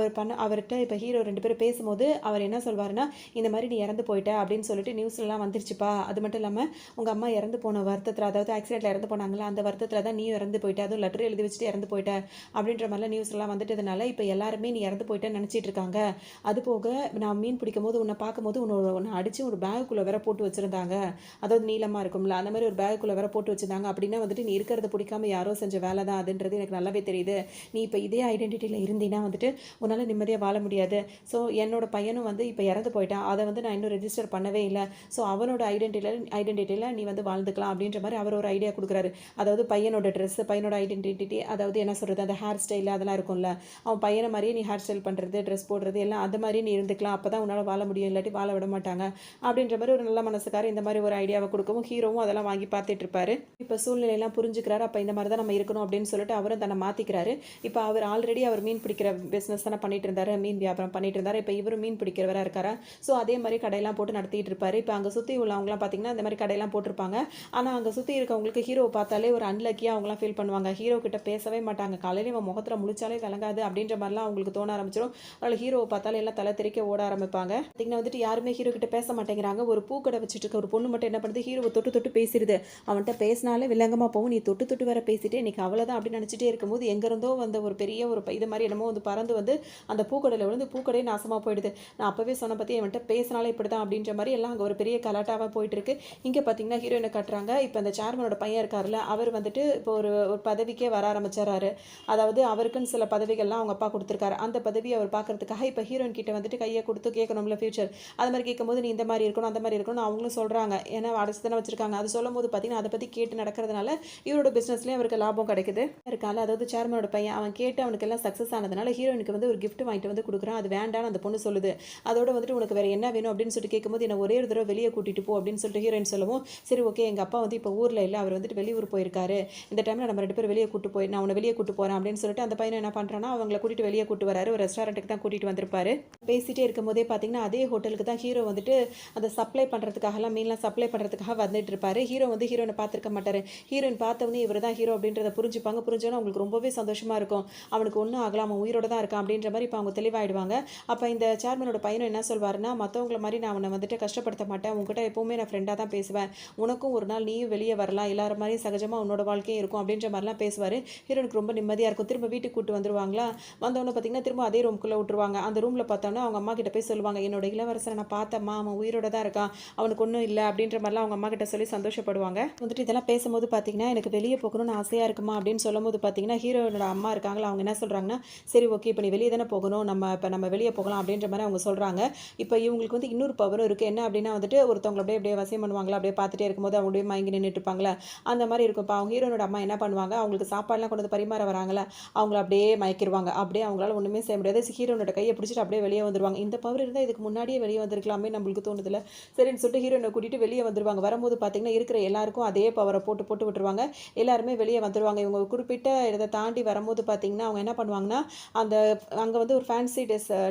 Speaker 1: அவர்கிட்ட இப்போ ஹீரோ 2 பேரும் பேசும்போது அவர் என்ன சொல்வாருன்னா, இந்த மாதிரி நீ இறந்து போயிட்ட அப்படின்னு சொல்லிட்டு நியூஸ்லலாம் வந்துருச்சுப்பா. அது மட்டும் இல்லாமல் உங்கள் அம்மா இறந்து போன வருத்தத்தில், அதாவது ஆக்சிடென்ட்டில் இறந்து போனாங்களா அந்த வருத்தத்தில் தான் நீயும் இறந்து போயிட்ட, அதுவும் லெட்டர் எழுதி வச்சுட்டு இறந்து போயிட்ட அப்படின்ற மாதிரிலாம் நியூஸ்லாம் வந்துட்டதுனால இப்போ எல்லாருமே நீ இறந்து போயிட்டேன்னு நினச்சிட்டு இருக்காங்க. அது போக நான் மீன் பிடிக்கும் போது உன்னை பார்க்கும்போது உன்னை அடித்து ஒரு பேகுக்குள்ளே வேற போட்டு வச்சுருந்தாங்க, அதாவது நீளமாக இருக்கும்ல அந்த மாதிரி ஒரு பேகுக்குள்ளே வேற போட்டு வச்சுருந்தாங்க. அப்படின்னா வந்துட்டு நீ இருக்கிறத பிடிக்காம யாரோ செஞ்ச வேலை தான் அதுன்றது எனக்கு நல்லாவே தெரியுது. நீ இப்போ இதே ஐடென்டிட்டியில் இருந்தீங்கன்னா வந்துட்டு உன்னால் நிம்மதியாக வாழ முடியாது. ஸோ என்னோட பையனும் வந்து இப்போ இறந்து போயிட்டான், அதை வந்து நான் இன்னும் ரெஜிஸ்டர் பண்ணவே இல்லை. ஸோ அவனோட ஐடென்டிட்டியில் நீ வந்து வாழ்ந்துக்கலாம் அப்படின்ற மாதிரி அவர் ஒரு ஐடியா கொடுக்குறாரு. அதாவது பையனோட ட்ரெஸ்ஸு, பையனோட ஐடென்டிட்டி, அதாவது என்ன சொல்கிறது, அந்த ஹேர் ஸ்டைல் அதெல்லாம் இருக்கும்ல, அவன் பையனை மாதிரியே நீ ஹேர் ஸ்டைல் பண்ணுறது, ட்ரெஸ் போடுறது எல்லாம் அந்த மாதிரி நீ இருந்துக்கலாம், அப்போ தான் உன்னால் வாழ முடியும், இல்லாட்டி வாழ விட மாட்டாங்க அப்படின்ற மாதிரி ஒரு நல்ல மனசுக்கார இந்த மாதிரி ஒரு ஐடியாவை கொடுக்கவும் ஹீரோவும் அதெல்லாம் வாங்கி பார்த்துட்டு இருப்பாரு. இப்போ சூழ்நிலையெல்லாம் புரிஞ்சுக்கிறாரு. அப்போ இந்த மாதிரி தான் நம்ம இருக்கணும் அப்படின்னு சொல்லிட்டு அவரும் தன்னை மாற்றிக்கிறாரு. இப்போ அவர் ஆல்ரெடி அவர் மீன் பிடிக்கிற பிஸ்னஸ் தானே பண்ணிட்டு இருந்தாரு, மீன் வியாபாரம் பண்ணிட்டு இருந்தாரு. இப்போ இவரும் மீன் பிடிக்கிறவராக இருக்காரா. ஸோ அதே மாதிரி கடையெல்லாம் போட்டு நடத்திட்டு இருப்பாரு. இப்போ அங்கே சுற்றி உள்ளவங்களாம் பார்த்தீங்கன்னா இந்த மாதிரி கடையெல்லாம் போட்டிருப்பாங்க. ஆனால் அங்கே சுற்றி இருக்கவங்களுக்கு ஹீரோவை பார்த்தாலே ஒரு அன்லக்கியாக அவங்களாம் ஃபீல் பண்ணுவாங்க. ஹீரோ கிட்ட பேசவே மாட்டாங்க. காலையில் இவன் முகத்தில் முழிச்சாலே விளங்காது அப்படின்ற மாதிரிலாம் அவங்களுக்கு தோண ஆரம்பிச்சிடும். அதனால் ஹீரோவை பார்த்தாலே எல்லாம் தலை தெறிக்க ஓட ஆரம்பிப்பாங்க. பார்த்தீங்கன்னா வந்துட்டு யாருமே ஹீரோ கிட்ட பேச மாட்டேங்கிறாங்க. ஒரு பூக்கடை வச்சுட்டு இருக்க ஒரு பொண்ணு மட்டும் என்ன பண்ணுது, ஹீரோவை தொட்டு தொட்டு பேசிடுது. அவன்கிட்ட பேசினாலே வில்லங்கமாக போகும், நீ தொட்டு தொட்டு வேற பேசிட்டே இன்னைக்கு அவ்வளோதான் அப்படின்னு நினச்சிட்டே இருக்கும்போது எங்கேருந்தோ வந்த ஒரு பெரிய ஒரு இது மாதிரி என்னமோ வந்து பறந்து வந்து அந்த பூக்கடையில் விழுந்து பூக்கடையே நாசமாக போயிடுது. நான் அப்போவே சொன்ன பற்றி அவன்கிட்ட பேசினாலே இப்படி தான் அப்படின்ற மாதிரி எல்லாம் அங்கே ஒரு பெரிய கலாட்டாவாக போயிட்டு இருக்கு. இங்கே பார்த்தீங்கன்னா ஹீரோயினை கட்டுறாங்க. இப்போ அந்த சேர்மனோட பையன் இருக்காருல்ல, அவர் வந்துட்டு இப்போ ஒரு பதவிக்கே வர ஆரம்பிச்சாரு. அதாவது அவருக்குன்னு சில பதவிகள்லாம் அவங்க அப்பா கொடுத்துருக்காரு. அந்த பதவியை அவர் பார்க்கறதுக்காக இப்போ ஹீரோயின் கிட்ட வந்துட்டு கையை கொடுத்து கேட்கணும்ல ஃபியூச்சர். அது மாதிரி கேட்கும்போது நீ இந்த மாதிரி இருக்கணும் அந்த மாதிரி இருக்கணும் அவங்களும் சொல்கிறாங்க. ஏன்னா அடைச்சு தானே வச்சிருக்காங்க. அது சொல்லும் போது பார்த்தீங்கன்னா அதை பற்றி கேட்டு நடக்கிறதுனால இவரோட பிஸ்னஸ்லேயும் அவருக்கு லாபம் கிடைக்குது இருக்கால. அதாவது சேர்மனோட பையன் அவன் கேட்டு அவனுக்கு எல்லாம் சக்ஸஸ் ஆனதுனால ஹீரோயினுக்கு வந்து ஒரு கிஃப்ட் வாங்கிட்டு வந்து கொடுக்குறான். அது வேண்டான்னு அந்த பொண்ணு சொல்லுது. அதோட வந்துட்டு உனக்கு வேறு என்ன வேணும் அப்படின்னு சொல்லிட்டு கேட்கும்போது என்ன ஒரே ஒரு தடவை வெளியே கூட்டிகிட்டு போ அப்படின்னு சொல்லிட்டு ஹீரோயின் சொல்லவும், சரி ஓகே எங்கள் அப்பா வந்து இப்போ ஊரில் இல்லை, அவர் வந்துட்டு வெளியூர் போயிருக்காரு, இந்த டைமில் நம்ம 2 பேர் வெளியே கூட்டு போய் நான் உன்னை வெளியே கூட்டு போகிறேன் அப்படின்னு சொல்லிட்டு அந்த பையனை என்ன பண்ணுறான்னா அவங்களை கூட்டிகிட்டு வெளியே கூட்டு வராரு. ஒரு ரெஸ்டாரண்ட்டுக்கு தான் கூட்டிகிட்டு வந்திருப்பாரு. பேசிகிட்டே இருக்கும் போதே பார்த்தீங்கன்னா அதே ஹோட்டலுக்கு தான் ஹீரோ வந்துட்டு அந்த சப்ளை பண்ணுறதுக்காகலாம் மீன்லாம் சப்ளை பண்ணுறதுக்காக வந்துட்டு இருப்பாரு. ஹீரோ வந்து ஹீரோனை பார்த்துருக்க மாட்டார். ஹீரோயின் பார்த்தவொன்னே இவர் தான் ஹீரோ அப்படின்றத புரிஞ்சுப்பாங்க. புரிஞ்சோன்னா அவங்களுக்கு ரொம்பவே சந்தோஷமாக இருக்கும். அவனுக்கு ஒன்றும் ஆகலாம், அவன் உயிரோட தான் இருக்கான் அப்படின்ற மாதிரி இப்போ அவங்க தெளிவாயிடுவாங்க. அப்போ இந்த சேர்மனோட பையனும் என்ன சொல்வாருன்னா, மற்றவங்கள மாதிரி நான் அவனை வந்துட்டு கஷ்டப்படுத்த மாட்டேன், உங்ககிட்ட எப்போவுமே நான் ஃப்ரெண்டாக தான் பேசுவேன், உனக்கும் ஒரு நாள் நீயும் வெளியே வரலாம், எல்லாரும் மாதிரியும் சகஜமாக உன்னோட வாழ்க்கையும் இருக்கும் அப்படின்ற மாதிரிலாம் பேசுவார். ஹீரோனுக்கு ரொம்ப நிம்மதியாக இருக்கும். திரும்ப வீட்டுக்கு கூட்டு வந்துருவாங்களா, வந்தவொன்னே பார்த்தீங்கன்னா திரும்ப அதே ரூம்குள்ளே விட்டுருவாங்க. அந்த ரூமில் பார்த்தோன்னா அவங்க அம்மா கிட்ட போய் சொல்லுவாங்க, என்னோட இளவரசரை நான் பார்த்தம்மா, அவன் உயிரோட தான் இருக்கான், அவனுக்கு ஒன்றும் இல்லை அப்படின்ற மாதிரிலாம் அவங்க அம்மா கிட்ட சொல்லி சந்தோஷப்படுவாங்க. வந்துட்டு இதெல்லாம் பேசும்போது பார்த்தீங்கன்னா எனக்கு வெளியே போகணும்னு ஆசையாக இருக்குமா அப்படின்னு சொல்லும்போது பார்த்தீங்கன்னா ஹீரோனோட அம்மா இருக்காங்களா, அவங்க என்ன சொல்கிறாங்கன்னா, சரி ஓகே இப்போ நீ வெளியே தானே போகணும், நம்ம வெளியே போகலாம் அப்படின்ற மாதிரி அவங்க சொல்கிறாங்க. இப்போ இவங்களுக்கு வந்து இன்னொரு பவரும் இருக்குது. என்ன அப்படின்னா வந்துட்டு ஒருத்தவங்களை அப்படியே அப்படியே வசியம் பண்ணுவாங்களா, அப்படியே பார்த்துட்டே இருக்கும்போது அவங்க அப்படியே மயங்கி நின்றுட்டு இருப்பாங்களா, அந்த மாதிரி இருக்கும். இப்போ அவங்க ஹீரோனோட அம்மா என்ன பண்ணுவாங்க, அவங்களுக்கு சாப்பாடுலாம் கொண்டு வந்து பரிமாற வராங்களா, அவங்கள அப்படியே மயக்கிடுவாங்க. அப்படியே அவங்களால ஒன்றுமே செய்ய முடியாது. ஹீரோனோட கையை பிடிச்சிட்டு அப்படியே வெளியே வந்துருவாங்க. இந்த பவர் இருந்தால் இதுக்கு முன்னாடியே வெளியே வந்திருக்கலாமே நம்மளுக்கு தோணுதில்ல. சரின்னு சொல்லிட்டு ஹீரோனை கூட்டிகிட்டு வெளியே வந்துருவாங்க. வரும்போது பார்த்தீங்கன்னா இருக்கிற எல்லாருக்கும் அதே பவரை போட்டு போட்டு விட்டுருவாங்க. எல்லாருமே வெளியே வந்துடுவாங்க. இவங்க குறிப்பிட்ட இடத்தை தாண்டி வரும்போது பார்த்தீங்கன்னா அவங்க என்ன பண்ணுவாங்கன்னா, அங்கே வந்து ஒரு ஃபேன்சி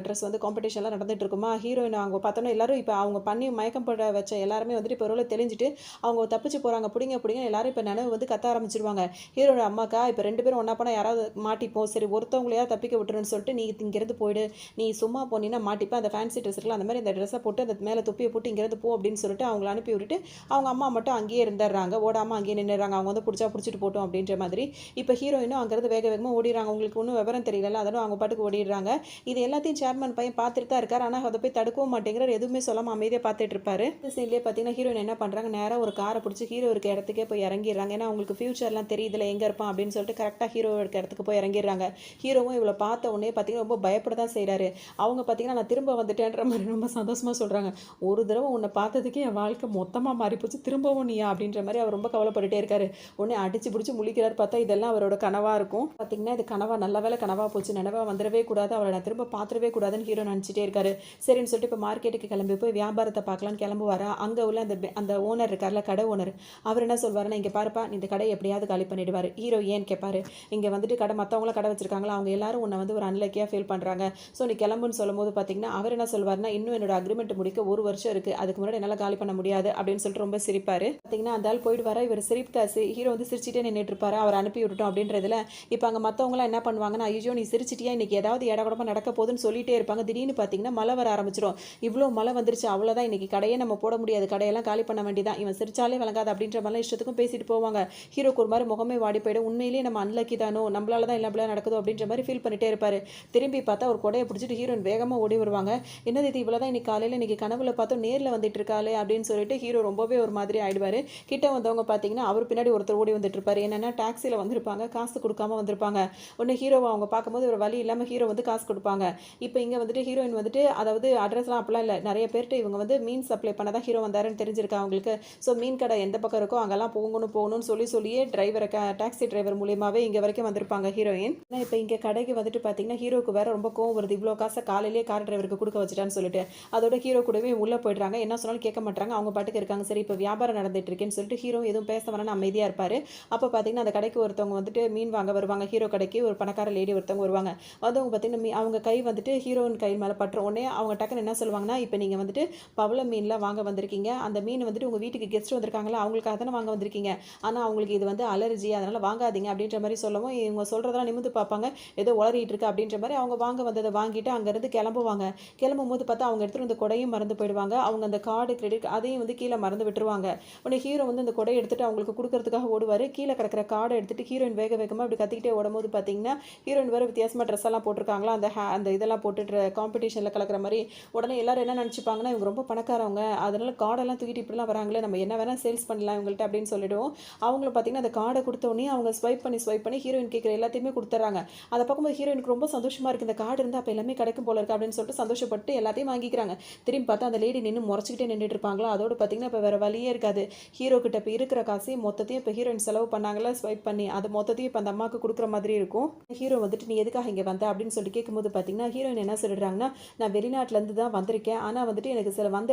Speaker 1: ட்ரெஸ் வந்து காம்படிஷன்லாம் நடந்துட்டு இருக்குமா. ஹீரோயின் அவங்க பார்த்தோன்னா எல்லாரும் இப்போ அவங்க பண்ணி மயக்கம் போட வச்ச எல்லாருமே வந்துட்டு இப்போ ரோல தெளிஞ்சிட்டு அவங்க தப்பிச்சு போகிறாங்க. பிடிங்க பிடிங்க எல்லாரும் இப்போ நினைவு வந்து கத்த ஆரம்பிச்சிருவாங்க. ஹீரோட அம்மாக்கா இப்போ 2 பேரும் ஒன்றா போனால் யாராவது மாட்டிப்போம், சரி ஒருத்தவங்களையாவது தப்பிக்க விட்டுருன்னு சொல்லிட்டு நீ இங்கேருந்து போயிடு, நீ சும்மா போனீங்கன்னா மாட்டிப்பேன், அந்த ஃபேன்சி ட்ரெஸ் இருக்கலாம் அந்த மாதிரி இந்த ட்ரெஸ்ஸை போட்டு அந்த மேலே தொப்பியை போட்டு இங்கேருந்து போ அப்படின்னு சொல்லிட்டு அவங்கள அனுப்பி விட்டுட்டு அவங்க அம்மா மட்டும் அங்கேயே இருந்துடுறாங்க. ஓடாமல் அங்கேயே நின்றுறாங்க. அவங்க வந்து பிடிச்சா பிடிச்சிட்டு போட்டோம் அப்படின்ற மாதிரி. இப்போ ஹீரோயினும் அங்கேருந்து வேக வேகமாக ஓடிடுறாங்க. உங்களுக்கு ஒன்றும் விவரம் தெரியல, அதனால அவங்க பாட்டுக்கு ஓடிடுறாங்க. இது எல்லாத்தையும் சேர்மன் பையன் பார்த்துட்டு தான் இருக்கார். ஆனால் அதை போய் தடுக்கவும் மாட்டேங்கிறார், எதுவுமே சொல்லாமல் அமைதியாக பார்த்துட்டு இருப்பாரு. இந்த சீன்லேயே பார்த்தீங்கன்னா ஹீரோயின் என்ன பண்ணுறாங்க, நேராக ஒரு காரை பிடிச்சி ஹீரோ இருக்க இடத்துக்கே போய் இறங்கிடுறாங்க. ஏன்னா அவங்களுக்கு ஃபியூச்சர்லாம் தெரியுதுல எங்கே இருப்பான் அப்படின்னு சொல்லிட்டு கரெக்டாக ஹீரோ இருக்க இடத்துக்கு போய் இறங்கிடுறாங்க. ஹீரோவும் இவ்வளோ பார்த்த உடனே பார்த்தீங்கன்னா ரொம்ப பயப்பட தான் செய்கிறாரு. அவங்க பார்த்தீங்கன்னா நான் திரும்ப வந்துட்டேன்ற மாதிரி ரொம்ப சந்தோஷமாக சொல்கிறாங்க. ஒரு தடவை உன்னை பார்த்ததுக்கே என் வாழ்க்கை மொத்தமாக மாறி போச்சு, திரும்பவும் நீயா அப்படின்ற மாதிரி அவர் ரொம்ப கவலைப்பட்டுட்டே இருக்காரு. உடனே அடிச்சு பிடிச்சி முழிக்கிறார். பார்த்தா இதெல்லாம் அவரோட கனவாக இருக்கும். பார்த்தீங்கன்னா இது கனவா, நல்ல வேலை கனவாக போச்சு, நினைவாக வந்துடவே கூடாது, அவளை நான் திரும்ப பார்த்துடவே கூடாதுன்னு ஹீரோ நினச்சிட்டே இருக்காரு. சரின்னு சொல்லிட்டு இப்போ மார்க்கெட்டுக்கு கிளம்பி கிளம்பி போய் வியாபாரத்தை பார்க்கலான்னு கிளம்புவாரா, அங்கே உள்ள அந்த ஓனர் இருக்கார்ல, கடை ஓனர், அவர் என்ன சொல்வாருன்னா, இங்கே பாருப்பா நீ இந்த கடை எப்படியாவது காலி பண்ணிடுவார். ஹீரோ ஏன்னு கேட்பாரு. இங்கே வந்துட்டு கடை மற்றவங்களாம் கடை வச்சிருக்காங்களா, அவங்க எல்லாரும் உன்னை வந்து ஒரு அன்லக்கியாக ஃபீல் பண்ணுறாங்க, ஸோ நீ கிளம்புன்னு சொல்லும்போது பார்த்தீங்கன்னா அவர் என்ன சொல்வார்னா, இன்னும் என்னோட அக்ரிமெண்ட் முடிக்க 1 வருஷம் இருக்குது, அதுக்கு முன்னாடி என்னால் காலி பண்ண முடியாது அப்படின்னு சொல்லிட்டு ரொம்ப சிரிப்பார். பார்த்தீங்கன்னா அந்த ஆள் போயிடுவாரா, இவர் சிரிப்பு ஹீரோ வந்து சிரிச்சிட்டே நின்றுட்டு இருப்பாரு. அவர் அனுப்பி விட்டுட்டோம் அப்படின்றதுல இப்போ அங்கே மற்றவங்களாம் என்ன பண்ணுவாங்கன்னா, ஐயோ நீ சிரிச்சிட்டியா, இன்னைக்கு ஏதாவது இடகுடமாக நடக்க போகுதுன்னு சொல்லிட்டே இருப்பாங்க. திடீர்னு பார்த்தீங்கன்னா மழை வர ஆரம்பிச்சிடும். இவ்வளோ மழை வந்துருச்சு, அவ்வளோதான், இன்னைக்கு கடையே நம்ம போட முடியாது, கடையெல்லாம் காலி பண்ண வேண்டியதான், இவன் சிரிச்சாலே விளங்காது அப்படின்ற மாதிரிலாம் இஷ்டத்துக்கும் பேசிட்டு போவாங்க. ஹீரோக்கு ஒரு மாதிரி முகமே வாடி போயிடும். உண்மையிலேயே நம்ம அன்லக்கி தானோ, நம்மளால தான் எல்லாம் நடக்குதோ அப்படின்ற மாதிரி ஃபீல் பண்ணிட்டே இருப்பாரு. திரும்பி பார்த்தா ஒரு கொடையை பிடிச்சிட்டு ஹீரோயின் வேகமாக ஓடி வருவாங்க. என்னது இது, இவ்வளோதான் இன்னைக்கு காலையில் இன்னைக்கு கனவுல பார்த்தோம் நேரில் வந்துட்டு இருக்காளே அப்படின்னு சொல்லிட்டு ஹீரோ ரொம்பவே ஒரு மாதிரி ஆயிடுவார். கிட்ட வந்தவங்க பார்த்தீங்கன்னா அவர் பின்னாடி ஒருத்தர் ஓடி வந்துட்டு இருப்பாரு. என்னன்னா டாக்ஸியில் வந்திருப்பாங்க, காசு கொடுக்காம வந்திருப்பாங்க. ஒன்று ஹீரோவை அவங்க பார்க்கும்போது ஒரு வழி இல்லாமல் ஹீரோ வந்து காசு கொடுப்பாங்க. இப்போ இங்கே வந்துட்டு ஹீரோயின் வந்துட்டு அதாவது அட்ரஸ்லாம் அப்படிலாம் இல்லை, நிறைய பேர்கிட்ட இவங்க வந்து மீன் சப்ளை பண்ண தான் ஹீரோ வந்தாருன்னு தெரிஞ்சிருக்கா அவங்களுக்கு. ஸோ மீன் கடை எந்த பக்கம் இருக்கோ அங்கெல்லாம் போகணும்னு சொல்லியே டிரைவரை டாக்ஸி டிரைவர் மூலியமாகவே இங்கே வரைக்கும் வந்திருப்பாங்க ஹீரோயின். இப்போ இங்கே கடைக்கு வந்துட்டு பார்த்தீங்கன்னா ஹீரோக்கு வேற ரொம்ப கோவம் வருது, இவ்வளோ காசை காலையிலேயே கார் டிரைவருக்கு கொடுக்க வச்சுட்டான்னு சொல்லிட்டு. அதோட ஹீரோ கூடவே உள்ளே போயிடுறாங்க. என்ன சொன்னாலும் கேட்க மாட்டாங்க, அவங்க பாட்டுக்கு இருக்காங்க. சரி இப்போ வியாபாரம் நடந்துட்டு இருக்கேன்னு சொல்லிட்டு ஹீரோ எதுவும் பேச வேணான்னு அமைதியாக இருப்பார். அப்போ பார்த்தீங்கன்னா அந்த கடைக்கு ஒருத்தவங்க வந்துட்டு மீன் வாங்க வருவாங்க. ஹீரோ கடைக்கு ஒரு பணக்கார லேடி ஒருத்தவங்க வருவாங்க. வந்தவங்க பார்த்தீங்கன்னா அவங்க கை வந்துட்டு ஹீரோயின் கை மேலே பட்டுற உடனே அவங்க டக்குன்னு என்ன சொல்லுவாங்கன்னா, இப்போ நீங்கள் வந்துட்டு பவள மீன்லாம் வாங்க வந்திருக்கீங்க, அந்த மீன் வந்துட்டு உங்கள் வீட்டுக்கு கெஸ்ட் வந்திருக்காங்களா, அவங்களுக்காக தானே வாங்க வந்திருக்கீங்க, ஆனால் அவங்களுக்கு இது வந்து அலர்ஜி, அதனால் வாங்காதீங்க அப்படின்ற மாதிரி சொல்லவும் இவங்க சொல்கிறதெல்லாம் நிமிந்து பார்ப்பாங்க, ஏதோ உளறிட்டு இருக்கு அப்படின்ற மாதிரி அவங்க வாங்க வந்ததை வாங்கிட்டு அங்கேருந்து கிளம்புவாங்க. கிளம்பும் போது பார்த்தா அவங்க எடுத்துகிட்டு அந்த கொடையும் மறந்து போயிடுவாங்க. அவங்க அந்த கார்டு கிரெடிட் அதையும் வந்து கீழே மறந்து விட்டுருவாங்க. உடனே ஹீரோ வந்து அந்த கொடையை எடுத்துகிட்டு அவங்களுக்கு கொடுக்கறதுக்காக ஓடுவார். கீழே கிடக்கிற கார்டை எடுத்துகிட்டு ஹீரோயின் வேகமாக அப்படி கத்திக்கிட்டே ஓடும்போது பார்த்தீங்கன்னா ஹீரோயின் வேறு வித்தியாசமாக ட்ரெஸ் எல்லாம் போட்டிருக்காங்களா, அந்த இதெல்லாம் போட்டுட்டு காம்படிஷனில் கலக்கிற மாதிரி. உடனே எல்லாரும் என்ன நினச்சிப்பாங்கன்னா, இவங்க ரொம்ப பணக்காரவங்க, அதனால கார்டெல்லாம் தூக்கிட்டு இப்படிலாம் வராங்களே, நம்ம என்ன வேணால் சேல்ஸ் பண்ணலாம் இவங்கள்ட்ட அப்படின்னு சொல்லிடுவோம். அவங்களும் பார்த்தீங்கன்னா அந்த கார்டை கொடுத்தோடனே அவங்க ஸ்வைப் பண்ணி ஹீரோயின் கேட்குற எல்லாத்தையுமே கொடுத்துட்றாங்க. அதை பார்க்கும்போது ஹீரோயினுக்கு ரொம்ப சந்தோஷமாக இருக்குது, இந்த கார்டு இருந்தால் அப்போ எல்லாமே கிடைக்கும் போல இருக்குது அப்படின்னு சொல்லிட்டு சந்தோஷப்பட்டு எல்லாத்தையும் வாங்கிக்கிறாங்க. திரும்பி பார்த்தா அந்த லேடி நின்று முறைச்சிக்கிட்டே நின்றுட்டு இருப்பாங்களா. அதோடு பார்த்தீங்கன்னா இப்போ வேறு வழியே இருக்காது. ஹீரோ கிட்ட இப்போ இருக்கிற காசையும் மொத்தத்தையும் இப்போ ஹீரோயின் செலவு பண்ணாங்களா ஸ்வைப் பண்ணி, அது மொத்தத்தையும் இப்போ அந்த அம்மாவுக்கு கொடுக்குற மாதிரி இருக்கும். ஹீரோ வந்துட்டு நீ எதுக்காக இங்கே வந்த அப்படின்னு சொல்லி கேட்கும்போது பார்த்தீங்கன்னா ஹீரோயின் என்ன சொல்லிடுறாங்கன்னா, நான் வெளிநாட்டிலேருந்து தான் வந்திருக்கேன், ஆனால் வந்துட்டு எனக்கு சில வந்த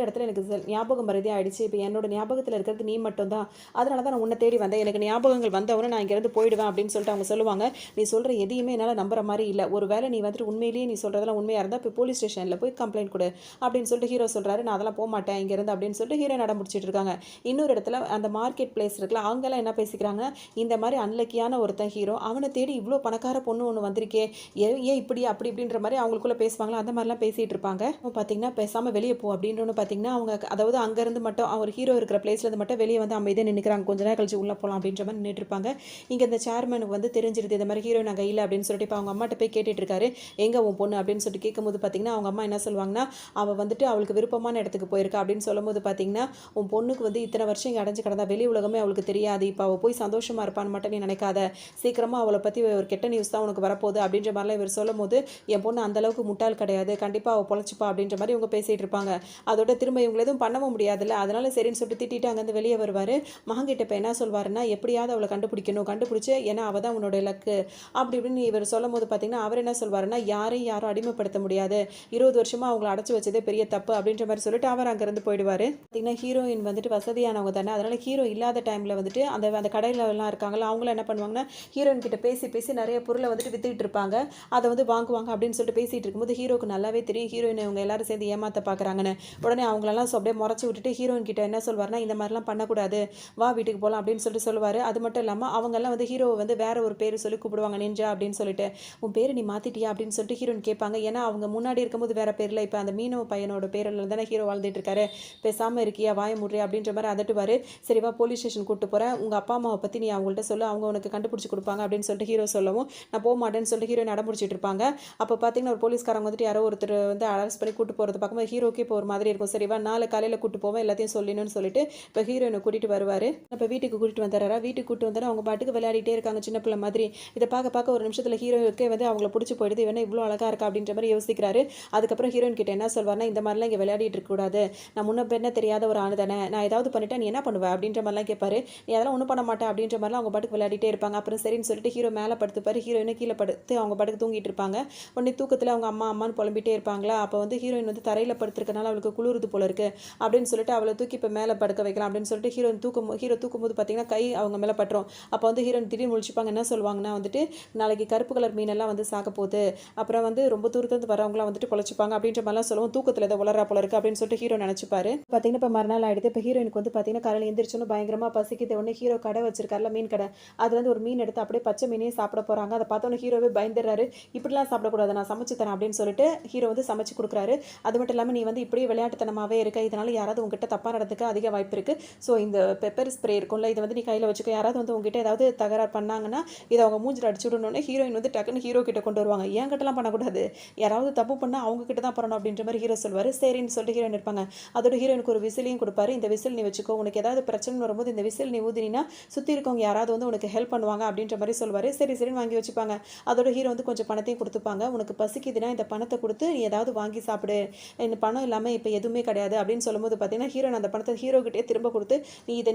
Speaker 1: இடத்துல எனக்கு சில ஞாபகம் மறதியாக ஆயிடுச்சு, இப்போ என்னோட ஞாபகத்தில் இருக்கிறது நீ மட்டும் தான், அதனால தான் நான் உன்னை தேடி வந்தேன், எனக்கு ஞாபகங்கள் வந்தவொடனே நான் இங்கேருந்து போயிடுவேன் அப்படின்னு சொல்லிட்டு அவங்க சொல்லுவாங்க. நீ சொல்கிற எதையுமே என்னால் நம்புற மாதிரி இல்லை, ஒரு வேளை நீ வந்துட்டு உண்மையிலேயே நீ சொல்கிறதெல்லாம் உண்மையாக இருந்தால் இப்போ போலீஸ் ஸ்டேஷனில் போய் கம்ப்ளைண்ட் கொடு அப்படின்னு சொல்லிட்டு ஹீரோ சொல்கிறாரு. நான் அதெல்லாம் போக மாட்டேன் இங்கேருந்து அப்படின்னு சொல்லிட்டு ஹீரோ நடம் முடிச்சிட்டு இருக்காங்க. இன்னொரு இடத்துல அந்த மார்க்கெட் பிளேஸ் இருக்குல்ல, அவங்கெல்லாம் என்ன பேசிக்கிறாங்க, இந்த மாதிரி அன்லக்கியான ஒருத்தன் ஹீரோ, அவனை தேடி இவ்வளோ பணக்கார பொண்ணு ஒன்று வந்திருக்கே, ஏன் இப்படி அப்படி இப்படின்ற மாதிரி அவங்களுக்குள்ள பேசுவாங்களா, அந்த மாதிரிலாம் பேசிகிட்டு இருப்பாங்க. பார்த்தீங்கன்னா பேசாமல் வெளியே போ அப்படின்றன்னு பார்த்தீங்கன்னா அவங்க அதாவது அங்கேருந்து மட்டும் அவர் ஹீரோ இருக்கிற பிளேஸ்லேருந்து மட்டும் வெளியே வந்து அமைதியாக நின்றுக்கிறாங்க. கொஞ்ச நேரம் கழிச்சு உள்ளே போகலாம் அப்படின்ற மாதிரி நின்றுட்டு இருப்பாங்க. இங்கே இந்த சேர்மனுக்கு வந்து தெரிஞ்சிருது இந்த மாதிரி ஹீரோ நாங்கள் இல்லை அப்படின்னு சொல்லிட்டு இப்போ அவங்க அம்மாட்ட போய் கேட்டுட்டு இருக்காரு, எங்கே உன் பொண்ணு அப்படின்னு சொல்லிட்டு கேட்கும்போது பார்த்தீங்கன்னா அவங்க அம்மா என்ன சொல்லுவாங்கன்னா, அவள் வந்துட்டு அவளுக்கு விருப்பமான இடத்துக்கு போயிருக்கா அப்படின்னு சொல்லும்போது பார்த்தீங்கன்னா, உன் பொண்ணுக்கு வந்து இத்தனை வருஷம் இங்கே அடைஞ்சு கிடந்தா, வெளி உலகமே அவளுக்கு தெரியாது, இப்போ அவள் போய் சந்தோஷமாக இருப்பான்னு மட்டும் நீ நினைக்காத, சீக்கிரமாக அவளை பற்றி ஒரு கெட்ட நியூஸ் தான் உனக்கு வரப்போகுது அப்படின்ற மாதிரிலாம் இவர் சொல்லும் போது, என் பொண்ணு அந்தளவுக்கு முட்டாள் கிடையாது, கண்டிப்பாக அவள் பொழைச்சிப்பா அப்படின்ற மாதிரி இவங்க பேசிகிட்டு இருப்பாங்க. அதோட திரும்ப இவங்க எதுவும் பண்ணவும் முடியாதுல்ல, அதனால சரின்னு சொல்லிட்டு திட்டிட்டு அங்கேருந்து வெளியே வருவார். மகன்கிட்ட இப்போ என்ன சொல்வாருன்னா, எப்படியாவது அவளை கண்டுபிடிச்சு ஏன்னா அவள் தான் உன்னோட இலக்கு அப்படி இப்படின்னு இவர் சொல்லும் போது பார்த்தீங்கன்னா அவர் என்ன சொல்வாருன்னா, யாரும் அடிமைப்படுத்த முடியாது, 20 வருஷமாக அவங்கள அடைச்சி வச்சதே பெரிய தப்பு அப்படின்ற மாதிரி சொல்லிட்டு அவர் அங்கேருந்து போயிடுவார். பார்த்தீங்கன்னா ஹீரோயின் வந்துட்டு வசதியானவங்க தானே, அதனால் ஹீரோ இல்லாத டைமில் வந்துட்டு அந்த கடையிலலாம் இருக்காங்களா, அவங்களும் என்ன பண்ணுவாங்கன்னா ஹீரோயின் கிட்ட பேசி நிறைய பொருளை வந்துட்டு வித்துக்கிட்டு இருப்பாங்க. அதை வந்து வாங்குவாங்க அப்படின்னு சொல்லிட்டு பேசிகிட்டு இருக்கும்போது ஹீரோக்கு நல்லாவே தெரியும் ஹீரோயின் இவங்க எல்லாரும் சேர்ந்து ஏமாற்ற பார்க்குறாங்கன்னு. உடனே அவங்களெல்லாம் அப்படியே முறைச்சி விட்டுட்டு ஹீரோயின் கிட்ட என்ன சொல்வார்னா, இந்த மாதிரிலாம் பண்ணக்கூடாது, வா வீட்டுக்கு போகலாம் அப்படின்னு சொல்லிட்டு சொல்லுவார். அது மட்டும் இல்லாமல் அவங்கெல்லாம் வந்து ஹீரோவை வந்து வேற ஒரு பேர் சொல்லி கூப்பிடுவாங்க, நிஞ்சா அப்படின்னு சொல்லிட்டு. உன் பேர் நீ மாற்றிட்டியா அப்படின்னு சொல்லிட்டு ஹீரோயின் கேட்பாங்க. ஏன்னா அவங்க முன்னாடி இருக்கும்போது வேற பேரில், இப்போ அந்த மீனவ பையனோட பேரில் தானே ஹீரோ வாழ்ந்துட்டு இருக்காரு. பேசாமல் இருக்கியா, வாய முறியா அப்படின்ற மாதிரி அதட்டுவார். சரிவா போலீஸ் ஸ்டேஷன் கூப்பிட்டு போகிறேன், உங்கள் அப்பா அம்மாவை பற்றி நீ அவங்கள்ட்ட சொல்லு, அவங்க உனக்கு கண்டுபிடிச்சி கொடுப்பாங்க அப்படின்னு சொல்லிட்டு ஹீரோ சொல்லவும், நான் போக மாட்டேன்னு சொல்லிட்டு ஹீரோ நடமுடிச்சிட்டு இருப்பாங்க. அப்போ பார்த்தீங்கன்னா ஒரு போலீஸ்காரங்க வந்துட்டு யாரோ ஒருத்தர் வந்து அரெஸ்ட் பண்ணி கூட்டு போகிறது பார்க்கும்போது ஹீரோக்கு இப்போ ஒரு மாதிரி இருக்கும். சரிவா நாளை காலையில் கூட்டு போவேன், எல்லாத்தையும் சொல்லணும்னு சொல்லிட்டு இப்போ ஹீரோயினை கூட்டிகிட்டு வருவார். இப்போ வீட்டுக்கு கூட்டிகிட்டு வந்துடுறாரா, வீட்டுக்கு கூட்டு வந்தாரு. அவங்க பாட்டுக்கு விளையாடிட்டே இருக்காங்க சின்ன பிள்ளை மாதிரி. இதை பார்க்க ஒரு நிமிஷத்தில் ஹீரோவுக்கே வந்து அவங்கள பிடிச்சி போயிடுது, இவனா இவ்வளோ அழகாக இருக்கா அப்படின்ற மாதிரி யோசிக்கிறாரு. அதுக்கப்புறம் ஹீரோயின் கிட்ட என்ன சொல்வார்னா, இந்த மாதிரிலாம் இங்கே விளையாடிட்டு இருக்கக்கூடாது, நான் முன்ன பெண்ண தெரியாத ஒரு ஆணு தானே, நான் ஏதாவது பண்ணிட்டேன் நீ என்ன பண்ணுவ அப்படின்ற மாதிரிலாம் கேட்பாரு. நீ அதெல்லாம் ஒன்றும் பண்ண மாட்டேன் அப்படின்ற மாதிரிலாம் அவங்க பாட்டுக்கு விளையாடிட்டே இருப்பாங்க. அப்புறம் சரின்னு சொல்லிட்டு ஹீரோ மேலே படுத்துப்பாரு, ஹீரோயினை கீழே படுத்து அவங்க பாட்டுக்கு தூங்கிட்டு இருப்பாங்க. உடனே தூக்கத்தில் அவங்க அம்மான்னு புலம்பிட்டே இருப்பாங்களா. அப்போ வந்து ஹீரோயின் வந்து தரையில் படுத்துருக்க பார்த்துருக்கனால அவளுக்கு குளிருது போல இருக்கு அப்படின்னு சொல்லிட்டு அவளை தூக்கி இப்போ மேலே படுக்க வைக்கலாம் அப்படின்னு சொல்லிட்டு ஹீரோ தூக்கும்போது பார்த்தீங்கன்னா கை அவங்க மேலே பட்டுரும். அப்போ வந்து ஹீரோயின் திடீர்னு முழிச்சுப்பாங்க. என்ன சொல்லுவாங்கன்னா வந்துட்டு நாளைக்கு கருப்பு கலர் மீனெல்லாம் வந்து சாக்க போகுது, அப்புறம் வந்து ரொம்ப தூரத்துலேருந்து வரவங்களாம் வந்துட்டு பொழைச்சிப்பாங்க அப்படின்ற மாதிரிலாம் சொல்லுவோம். தூக்கத்தில் ஏதோ உளறா போல இருக்கு அப்படின்னு சொல்லிட்டு ஹீரோ நினச்சிப்பாரு. பார்த்தீங்கன்னா இப்போ மறுநாள் ஆகிடுது. இப்போ ஹீரோயினுக்கு வந்து பார்த்தீங்கன்னா காலையில் எந்திரிச்சோன்னு பயங்கரமாக பசிக்குது. உடனே ஹீரோ கடை வச்சிருக்காருல மீன் கடை, அதுலேருந்து ஒரு மீன் எடுத்து அப்படியே பச்சை மீனே சாப்பிட போகிறாங்க. அதை பார்த்தோன்னே ஹீரோவே பயந்துடுறாரு. இப்படிலாம் சாப்பிடக்கூடாது, நான் சமைச்சு தரேன் அப்படின்னு சொல்லிட்டு ஹீரோ வந்து சமைச்சு கொடுக்குறாரு. அது மட்டும் இல்லாமல் நீ வந்து இப்படியே விளையாட்டுத்தனமாகவே இருக்க, இதனால யாராவது உங்ககிட்ட தப்பாக நடந்துக்க அதிக வாய்ப்பு இருக்குது. ஸோ இந்த பெப்பர் ஸ்ப்ரே இருக்கும்ல, இதை வந்து நீ கையில் வச்சுக்க, யாராவது வந்து உங்ககிட்ட ஏதாவது தகராறு பண்ணாங்கன்னா இதை அவங்க மூஞ்சில் அடிச்சு விடணுன்னே ஹீரோயின் வந்து டக்குன்னு ஹீரோ கிட்ட கொண்டு வருவாங்க. ஏன் கிட்டலாம் பண்ணக்கூடாது, யாராவது தப்பு பண்ணால் அவங்க கிட்ட தான் பண்ணணும் அப்படின்ற மாதிரி ஹீரோ சொல்வார். சரின்னு சொல்லிட்டு ஹீரோயின் இருப்பாங்க. அதோட ஹீரோயினுக்கு ஒரு விசிலையும் கொடுப்பாரு. இந்த விசில் நீ வச்சுக்கோ, உனக்கு ஏதாவது பிரச்சனை வரும்போது இந்த விசில் நீ ஊதினா சுற்றி இருக்கவங்க யாராவது வந்து உனக்கு ஹெல்ப் பண்ணுவாங்க அப்படின்ற மாதிரி சொல்வார். சரி சரின்னு வாங்கி வச்சுப்பாங்க. அதோட ஹீரோ வந்து கொஞ்சம் பணத்தையும் கொடுத்துப்பாங்க. உனக்கு பசிக்குதுன்னா இந்த பணத்தை கொடுத்து நீ ஏதாவது வாங்கி சாப்பிடு, இந்த பணம் இல்லாமல் இப்போ எதுவுமே கிடையாது அப்படின்னு சொல்லும்போது பார்த்தீங்கன்னா ஹீரோயின் அந்த பணத்தை ஹீரோகிட்டே திரும்ப கொடுத்து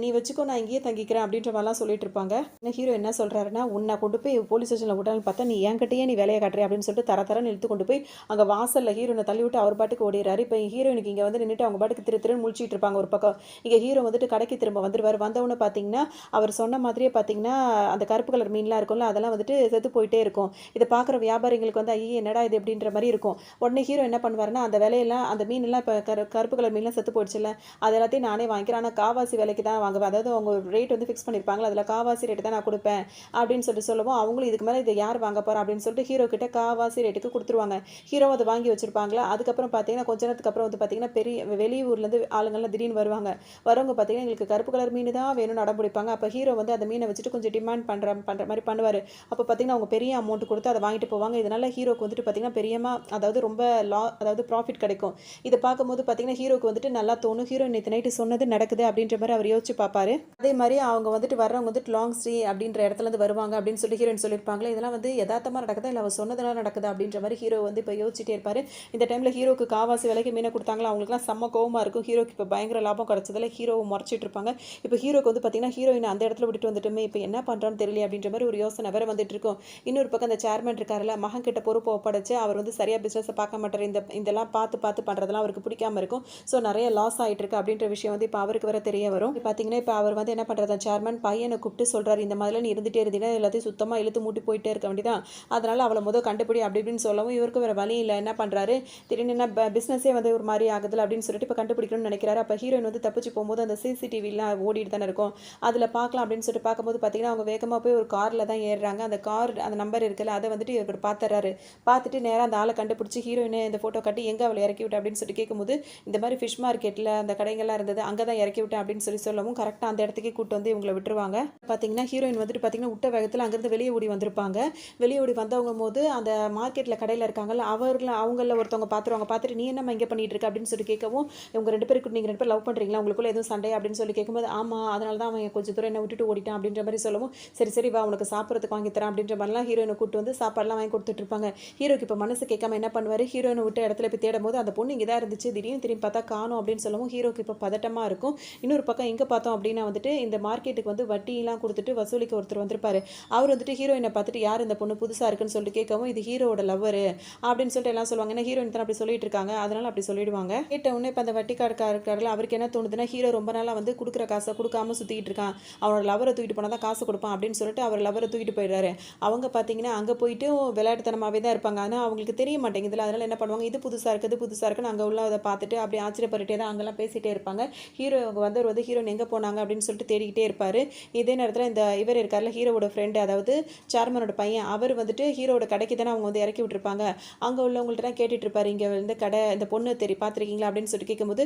Speaker 1: நீ வச்சுக்கோ, நான் இங்கேயே தங்கிக்கிறேன் அப்படின்ற மாதிரிலாம் சொல்லிட்டு இருப்பாங்க. ஹீரோ என்ன சொல்கிறாருன்னா, உன்னை கொண்டு போய் போலீஸ் ஸ்டேஷனில் விட்டாலும் பார்த்தா நீ என்கிட்டயே நீ வேலையை காட்டுறே அப்படின்னு சொல்லிட்டு தரன்னு இழுத்து கொண்டு போய் அங்கே வாசலில் ஹீரோனை தள்ளி விட்டு அவர் பாட்டுக்கு ஓடிறாரு. இப்போ ஹீரோயினுக்கு இங்கே வந்து நின்றுட்டு அவங்க பாட்டுக்கு திருன்னு முழிச்சிட்டு இருப்பாங்க ஒரு பக்கம். இங்கே ஹீரோ வந்துட்டு கடைக்கு திரும்ப வந்துடுவார். வந்தவொன்னு பார்த்தீங்கன்னா அவர் சொன்ன மாதிரியே பார்த்தீங்கன்னா அந்த கருப்பு கலர் மீன்லாம் இருக்கும்ல, அதெல்லாம் வந்துட்டு செத்து போயிட்டே இருக்கும். இதை பார்க்குற வியாபாரிகளுக்கு வந்து ஐயே என்னடா இது அப்படின்ற மாதிரி இருக்கும். உடனே ஹீரோ என்ன பண்ணுவாருன்னா, அந்த வேலையெல்லாம் அந்த மீனெல்லாம் இப்போ கருப்பு கலர் மீன்லாம் செத்து போயிடுச்சுல்ல, அது எல்லாத்தையும் நானே வாங்கிக்கிறேன், ஆனால் காவாசி விலைக்கு தான் வாங்குவேன், அதாவது அவங்க ரேட் வந்து ஃபிக்ஸ் பண்ணியிருப்பாங்களா, அதில் காவாசி ரேட்டு தான் நான் கொடுப்பேன் அப்படின்னு சொல்லிட்டு சொல்லவும் அவங்களும் இதுக்கு மேலே இதை யார் வாங்க போகிறா அப்படின்னு சொல்லிட்டு ஹீரோ கிட்ட காவாசி ரேட்டுக்கு கொடுத்துருவாங்க. ஹீரோ அதை வாங்கி வச்சிருப்பாங்களா. அதுக்கப்புறம் பார்த்தீங்கன்னா கொஞ்ச நேரத்துக்கு அப்புறம் வந்து பார்த்தீங்கன்னா பெரிய வெளியூர்லேருந்து ஆளுங்கள்லாம் திடீர்னு வருவாங்க. வரவங்க பார்த்தீங்கன்னா எங்களுக்கு கருப்பு கலர் மீன் தான் வேணும்னு அடம்பிடிப்பாங்க. அப்போ ஹீரோ வந்து அந்த மீனை வச்சுட்டு கொஞ்சம் டிமாண்ட் பண்ணுற மாதிரி பண்ணுவார். அப்போ பார்த்தீங்கன்னா அவங்க பெரிய அமௌண்ட் கொடுத்து அதை வாங்கிட்டு போவாங்க. இதனால் ஹீரோக்கு வந்துட்டு பார்த்தீங்கன்னா அதாவது ரொம்ப அதாவது ப்ராஃபிட் கிடைக்கும். இதை பார்க்கும்போது பார்த்தீங்கன்னா ஹீரோக்கு வந்துட்டு நல்லா தோணும். ஹீரோ நேற்று நைட்டு சொன்னது நடக்குது அப்படின்ற மாதிரி அவர் யோசிச்சு பார்ப்பாரு. அதே மாதிரி அவங்க வந்துட்டு வர்றவங்க வந்துட்டு லாங் ஸ்ட்ரீ அப்படின்ற இடத்துலேருந்து வருவாங்க அப்படின்னு சொல்லி ஹீரோயின் சொல்லியிருப்பாங்களே, இதெல்லாம் வந்து யதார்த்தமாக நடக்குதா இல்லை அவர் சொன்னதெல்லாம் நடக்குதா அப்படின்ற மாதிரி ஹீரோ வந்து இப்போ யோசிச்சுட்டே இருப்பார். இந்த டைமில் ஹீரோக்கு காவாசி விலைக்கு மீனை கொடுத்தாங்களா, அவங்களுக்குலாம் செம்ம கோவமாக இருக்கும். ஹீரோக்கு இப்போ பயங்கர லாபம் கிடச்சதில் ஹீரோவை முறைச்சிட்டு இருப்பாங்க. இப்போ ஹீரோக்கு வந்து பார்த்தீங்கன்னா ஹீரோயின் அந்த இடத்துல விட்டுட்டு வந்துட்டுமே இப்போ என்ன பண்ணுறான்னு தெரியல அப்படின்ற மாதிரி ஒரு யோசனை வேறு வந்துட்டு இருக்கும். இன்னொரு பக்கம் அந்த சேர்மன் இருக்காருல்ல, மகன் கிட்ட பொறுப்பு ஒப்படைச்சு அவர் வந்து சரியாக பிஸ்னஸை பார்க்க மாட்டார். இதெல்லாம் பார்த்து பண்ணுறதெல்லாம் அவருக்கு பிடிக்காம இருக்கும். ஸோ நிறைய லாஸ் ஆகிட்டு இருக்கு அப்படின்ற விஷயம் வந்து இப்போ அவருக்கு வேற தெரிய வரும். பார்த்தீங்கன்னா இப்போ அவர் வந்து என்ன பண்ணுறது, சேர்மன் பையனை கூப்பிட்டு சொல்கிறார், இந்த மாதிரிலாம் நீ இருந்துகிட்டே இருந்தீங்கன்னா எல்லாத்தையும் சுத்தமாக இழுத்து மூட்டி போயிட்டே இருக்க வேண்டியதான், அதனால் அவளை கண்டுபிடி அப்படி இப்படின்னு சொல்லவும் இவருக்கு வேறு வழி இல்லை. என்ன பண்ணுறாரு, திடீர்னு என்ன பிஸ்னஸே வந்து ஒரு மாதிரி ஆகுதுல அப்படின்னு சொல்லிட்டு இப்போ கண்டுபிடிக்கணும்னு நினைக்கிறாரு. அப்போ ஹீரோயின் வந்து தப்பிச்சு போகும்போது அந்த சிசிடிவிலாம் ஓடிட்டு தானே இருக்கும், அதில் பார்க்கலாம் அப்படின்னு சொல்லிட்டு பார்க்கும்போது பார்த்தீங்கன்னா அவங்க வேகமாக போய் ஒரு காரில் தான் ஏறுறாங்க. அந்த கார் அந்த நம்பர் இருக்குல்ல, அதை வந்துட்டு இவர் பார்த்துறாரு. பார்த்துட்டு நேராக அந்த ஆளை கண்டுபிடிச்சி ஹீரோயினை இந்த ஃபோட்டோ காட்டி எங்கே அவளை இறக்கி விட்டு அப்படின்னு சொல்லிட்டு கேட்கும்போது இந்த மாதிரி ஃபிஷ் மார்க்கெட்டில் அந்த கடைகள்லாம் இருந்தது, அங்கே தான் இறக்கி விட்டேன் அப்படின்னு சொல்லவும் கரெக்டாக அந்த இடத்துக்கே கூட்டு வந்து இவங்களை விட்டுருவாங்க. பார்த்தீங்கன்னா ஹீரோயின் வந்துட்டு பார்த்தீங்கன்னா விட்ட வேகத்தில் அங்கேருந்து வெளியே ஓடி வந்திருப்பாங்க. வெளியே ஓடி வந்தவங்க போது அந்த மார்க்கெட்டில் கடையில் இருக்காங்கல்ல, அவங்கள ஒருத்தவங்க பார்த்துட்டு நீ என்னம்மா இங்கே பண்ணிட்டு இருக்க அப்படின்னு சொல்லி கேட்கவும் இவங்க நீங்கள் 2 பேர் லவ் பண்ணுறீங்களா, உங்களுக்குள்ள எதுவும் சண்டை அப்படின்னு சொல்லி கேட்கும்போது ஆமாம், அதனால தான் அவன் கொஞ்சம் தூரம் என்ன விட்டுட்டு ஓடிட்டான் அப்படின்ற மாதிரி சொல்லவும் சரி வா உனக்கு சாப்பிட்றதுக்கு வாங்கி தரேன் அப்படின்ற மாதிரிலாம் ஹீரோயினை கூட்டு வந்து சாப்பாடுலாம் வாங்கி கொடுத்துட்டு இருப்பாங்க. ஹீரோக்கு இப்போ மனசு கேட்காம என்ன பண்ணுவார், ஹீரோயினை விட்டு இடத்துல போய் தேடும் போது அந்த பொண்ணு இங்கே தான் இருந்துச்சு, திடீர்னு திரும்பி பார்த்தா காணும் அப்படின்னு சொல்லவும் ஹீரோக்கு இப்போ பதட்டமாக இருக்கும். இன்னொரு பக்கம் எங்கே பார்த்தோம் அப்படின்னா வந்துட்டு இந்த மார்க்கெட்டுக்கு வந்து வட்டியெல்லாம் கொடுத்துட்டு வசூலிக்க ஒருத்தர் வந்திருப்பாரு. அவர் வந்துட்டு ஹீரோயினை பார்த்துட்டு யார் இந்த பொண்ணு புதுசாக இருக்குன்னு சொல்லிட்டு கேட்கவும் இது ஹீரோட லவ்வர் அப்படின்னு சொல்லிட்டு எல்லாம் சொல்லுவாங்க. ஏன்னா ஹீரோயின் தான் அப்படி சொல்லிட்டு இருக்காங்க, அதனால அப்படி சொல்லிடுவாங்க. கேட்ட உடனே இப்போ அந்த வட்டிக்காரக்காரர்கள் அவருக்கு என்ன தோணுதுன்னா, ஹீரோ ரொம்ப நாளாக வந்து கொடுக்குற காசை கொடுக்காம சுற்றிக்கிட்டு இருக்கான், அவனோட லவரை தூக்கிட்டு போனால் தான் காசு கொடுப்பான் அப்படின்னு சொல்லிட்டு அவர் லவரை தூக்கிட்டு போயிடுறாரு. அவங்க பார்த்தீங்கன்னா அங்கே போயிட்டு விளையாட்டுத்தனமாகவே தான் இருப்பாங்க, ஆனால் அவங்களுக்கு தெரிய மாட்டேங்குதுல, அதனால என்ன பண்ணுவாங்க, இது புதுசாக இருக்குன்னு அங்கே உள்ள அதை பார்த்துட்டு அப்படி ஆச்சரியப்பட்டுட்டே தான் அங்கெல்லாம் பேசிகிட்டே இருப்பாங்க. ஹீரோ வந்தவர் வந்து ஹீரோயின் எங்கே போனாங்க அப்படின்னு சொல்லிட்டு தேடிக்கிட்டே இருப்பார். இதே நேரத்தில் இந்த இவர் இருக்கார்ல ஹீரோவோட ஃப்ரெண்டு, அதாவது சேர்மனோட பையன், அவர் வந்துட்டு ஹீரோட கடைக்கு தானே அவங்க வந்து இறக்கி விட்டுருப்பாங்க. அங்கே உள்ளவங்கள்ட்ட தான் கேட்டுட்டு இருப்பாரு, இங்கே வந்து கடை இந்த பொண்ணு பார்த்துருக்கீங்களா அப்படின்னு சொல்லிட்டு கேட்கும்போது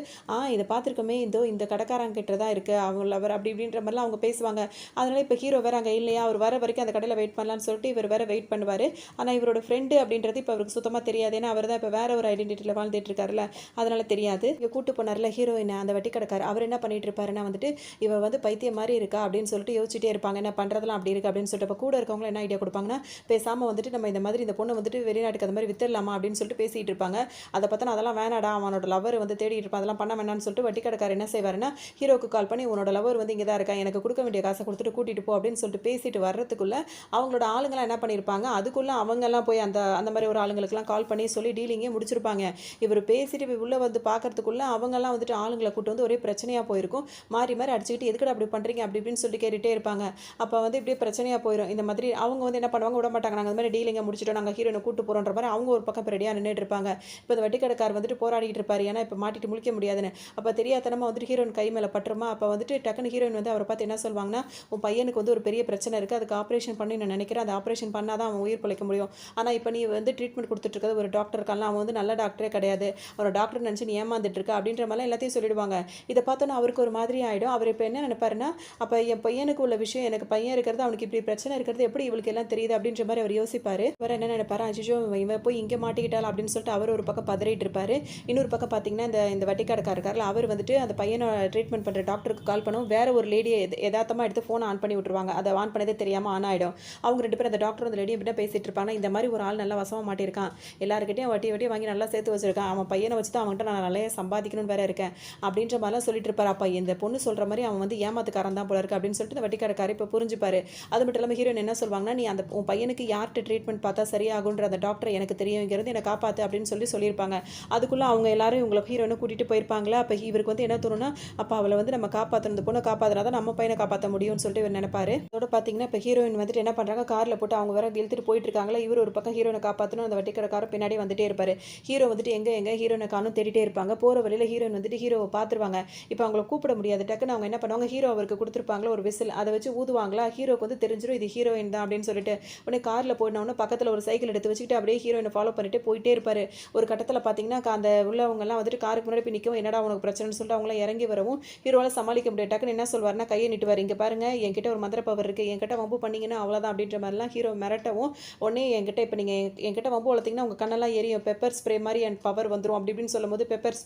Speaker 1: இதை பார்த்துருக்கோமே, இந்த கடைக்காரங்க கிட்ட தான் இருக்குது அவங்க அவர் அப்படி இப்படின்ற மாதிரிலாம் அவங்க பேசுவாங்க. அதனால இப்போ ஹீரோ வேறு அங்கே இல்லையா, அவர் வர வரைக்கும் அந்த கடையில் வெயிட் பண்ணலான்னு சொல்லிட்டு இவர் வேறு வெயிட் பண்ணுவார். ஆனால் இவரோட ஃப்ரெண்டு அப்படின்றது இப்போ அவருக்கு சுத்தமாக தெரியாது, ஏன்னா அவர் தான் இப்போ வேற ஒரு ஐடென்டிட்டியில் வாழ்ந்துட்டு இருக்காருல்ல, அதனால தெரியாது. இங்கே கூட்டு போனார்ல ஹீரோயினை அந்த வட்டி கடைக்காரர், அவர் என்ன பண்ணிட்டு இருப்பாருன்னா வந்துட்டு இவ வந்து பைத்தியம் மாதிரி இருக்கா அப்படின்னு சொல்லிட்டு யோசிச்சுட்டே இருப்பாங்க, என்ன பண்ணுறதுலாம் அப்படி இருக்குது அப்படின்னு சொல்லிட்டு. இப்போ கூட இருக்கவங்க என்ன ஐடியா கொடுப்பாங்கன்னா, பேசாமல் வந்துட்டு நம்ம இந்த மாதிரி இந்த பொண்ணை வந்துட்டு வெளிநாட்டுக்கு அந்த மாதிரி வித்துடலாமா அப்படின்னு சொல்லிட்டு பேசிகிட்டு இருப்பாங்க. அதை பார்த்தா அதெல்லாம் வேணாடா, அவனோட லவர் வந்து தேடிட்டு இருப்பான், அதெல்லாம் பண்ண வேணான்னு சொல்லிட்டு வட்டி கடைக்காரர் என்ன செய்வாருன்னா ஹீரோக்கு கால் பண்ணி உன்னோட லவர் வந்து இங்கே தான் இருக்கா, எனக்கு கொடுக்க வேண்டிய காசை கொடுத்துட்டு கூட்டிகிட்டு போ அப்படின்னு சொல்லிட்டு பேசிட்டு வர்றதுக்குள்ளே அவங்களோட ஆளுங்களாம் என்ன பண்ணியிருப்பாங்க, அதுக்குள்ளே அவங்கெல்லாம் போய் அந்த மாதிரி ஒரு ஆளுங்களுக்குலாம் கால் பண்ணி சொல்லி டீலிங்கே முடிச்சிருப்பாங்க. இவர் பேசி சிசிடிவி உள்ளே வந்து பார்க்கறதுக்குள்ள அவங்கெல்லாம் வந்துட்டு ஆளுங்களை கூட்டு வந்து ஒரே பிரச்சனையாக போயிருக்கும். மாறி மாறி அடிச்சுக்கிட்டு எதுக்குடா அப்படி பண்ணுறீங்க அப்படி இப்படின்னு சொல்லி கேட்டுகிட்டே இருப்பாங்க. அப்போ வந்து இப்படியே பிரச்சனையாக போயிடும். இந்த மாதிரி அவங்க வந்து என்ன பண்ணுவாங்க, விட மாட்டாங்க. நாங்கள் அந்த மாதிரி டீலிங்கை முடிச்சுட்டோம், நாங்கள் ஹீரோனை கூட்டு போகிறோன்ற மாதிரி அவங்க ஒரு பக்கம் இப்போ ரெடியாக நின்றுட்டு இருப்பாங்க. இப்போ இந்த வட்டிக்கடைக்கார் வந்துட்டு போராடிட்டு இருப்பாரு. ஏன்னா இப்போ மாட்டிட்டு முழிக்க முடியாதுன்னு. அப்போ தெரியாதனமா வந்துட்டு ஹீரோயின் கை மேலே பட்டுருமா. அப்போ வந்துட்டு டக்குன்னு ஹீரோயின் வந்து அவரை பார்த்து என்ன சொல்லுவாங்கன்னா, உன் பையனுக்கு வந்து ஒரு பெரிய பிரச்சனை இருக்குது, அதுக்கு ஆப்ரேஷன் பண்ணி நான் நினைக்கிறேன், அந்த ஆப்ரேஷன் பண்ணால் தான் அவன் உயிர் பிழைக்க முடியும். ஆனால் இப்போ நீ வந்து ட்ரீட்மெண்ட் கொடுத்துட்டு இருக்கிறது ஒரு டாக்டர் இருக்காங்க, அவன் வந்து நல்ல டாக்டரே கிடையாது, அவரோட டாக்டர் நினச்சி நீ ஏமாந்துட்டு இருக்க அப்படின்ற மாதிரிலாம் எல்லாத்தையும் சொல்லிடுவாங்க. இதை பார்த்தோன்னா அவருக்கு ஒரு மாதிரி ஆகிடும். அவர் இப்போ என்ன நினைப்பாருன்னா, அப்போ என் பையனுக்கு உள்ள விஷயம், எனக்கு பையன் இருக்கிறது, அவனுக்கு இப்படி பிரச்சனை இருக்கிறது எப்படி இவளுக்கு எல்லாம் தெரியுது அப்படின்ற மாதிரி அவர் யோசிப்பார். அவர் என்ன நினைப்பாரு, அஜிஜோ இவன் போய் இங்கே மாட்டிக்கிட்டாள் அப்படின்னு சொல்லிட்டு அவர் ஒரு பக்கம் பதறிட்டு இருப்பாரு. இன்னொரு பக்கம் பார்த்தீங்கன்னா இந்த வட்டிக்காரக்கார் இருக்கார்ல, அவர் வந்துட்டு அந்த பையனை ட்ரீட்மெண்ட் பண்ணுற டாக்டருக்கு கால் பண்ணுவோம். வேற ஒரு லேடியை எதார்த்தமாக எடுத்து ஃபோனை ஆன் பண்ணி விட்டுருவாங்க. அதை ஆன் பண்ணதே தெரியாமல் ஆன் ஆகிடும். அவங்க 2 பேரும் அந்த டாக்டர் அந்த லேடியை எப்படின்னா பேசிட்டு இருப்பாங்க. இந்த மாதிரி ஒரு ஆள் நல்லா வசமாக மாட்டியிருக்கான், எல்லாருக்கிட்டையும் வட்டி வட்டி வாங்கி நல்லா சேர்த்து வச்சிருக்கான், அவன் பையனை வச்சு தான் அவன்கிட்ட நான் நல்லா சம்பாதிக்கணும்னு வேற இருக்கேன் அப்படின்ற மாதிரிலாம் சொல்லிட்டு இருப்பாரு. அப்போ இந்த பொண்ணு சொல்கிற மாதிரி அவன் வந்து ஏமாத்துக்காரன் தான் போல இருக்கு அப்படின்னு சொல்லிட்டு இந்த வட்டிக்காரக்காரர் இப்போ புரிஞ்சுப்பாரு. அது மட்டும் இல்லாமல் ஹீரோயின் என்ன சொல்லுவாங்கன்னா, நீ அந்த உன் பையனுக்கு யார்கிட்ட ட்ரீட்மெண்ட் பார்த்தா சரியாகுன்ற அந்த டாக்டர் எனக்கு தெரியுங்கிறது, என்னை காப்பாற்று அப்படின்னு சொல்லியிருப்பாங்க. அதுக்குள்ளே அவங்க எல்லாரும் இவங்களை ஹீரோயினை கூட்டிகிட்டு போயிருப்பாங்களா. அப்போ இவருக்கு வந்து என்ன தோணுன்னா, அப்போ அவளை வந்து நம்ம காப்பாற்றணும், இந்த பொண்ணை காப்பாற்றினா தான் நம்ம பையனை காப்பாற்ற முடியும்னு சொல்லிட்டு இவர் நினைப்பாரு. அதோட பார்த்தீங்கன்னா இப்போ ஹீரோயின் வந்துட்டு என்ன பண்ணுறாங்க, காரில் போட்டு அவங்க வேற இழுத்துட்டு போயிட்டு இருக்காங்களா. இவர் ஒரு பக்கம் ஹீரோனை காப்பாற்றணும், அந்த வட்டிக்கடைக்காரர் பின்னாடி வந்துட்டே இருப்பாரு. ஹீரோ வந்துட்டு எங்கே ஹீரோனை காணும் தேடிட்டே இருப்பாங்க. போகிற வழியில் ஹீரோயின் வந்துட்டு ஹீரோவை பார்த்துருவாங்க. இப்போ அவங்கள கூப்பிட முடியாது. டக்குன்னு அவங்க என்ன பண்ணுவாங்க, ஹீரோ அவருக்கு கொடுத்துருப்பாங்களா ஒரு விசில், அதை வச்சு ஊதுவாங்களா. ஹீரோக்கு வந்து தெரிஞ்சிடும் இது ஹீரோயின் தான் அப்படின்னு சொல்லிட்டு உடனே காரில் போயிடனோன்னு பக்கத்தில் ஒரு சைக்கிள் எடுத்து வச்சுக்கிட்டு அப்படியே ஹீரோயினை ஃபாலோ பண்ணிட்டு போயிட்டே இருப்பாரு. ஒரு கட்டத்தில் பார்த்தீங்கன்னா அந்த உள்ளவங்கலாம் வந்துட்டு காருக்கு முன்னாடி போய் நிற்கவும், என்னடா உனக்கு பிரச்சனைன்னு சொல்லிட்டு அவங்களாம் இறங்கி வரவும் ஹீரோவால் சமாளிக்க முடியாது. டக்குன்னு என்ன சொல்வார்னா, கையை நீட்டுவார். இங்கே பாருங்க, என்கிட்ட ஒரு மந்திர பவர் இருக்குது, என்கிட்ட வம்பு பண்ணிங்கன்னா அவ்வளோதான் அப்படின்ற மாதிரிலாம் ஹீரோ மிரட்டவும், உடனே என்கிட்ட இப்போ நீங்கள் என்கிட்ட வம்பு வளர்த்திங்கன்னா உங்கள் கண்ணெல்லாம் எரியும், பெப்பர் ஸ்ப்ரே மாதிரி என் பவர் வந்துடும் அப்படி இப்படின்னு சொல்லும்போது பெப்பர்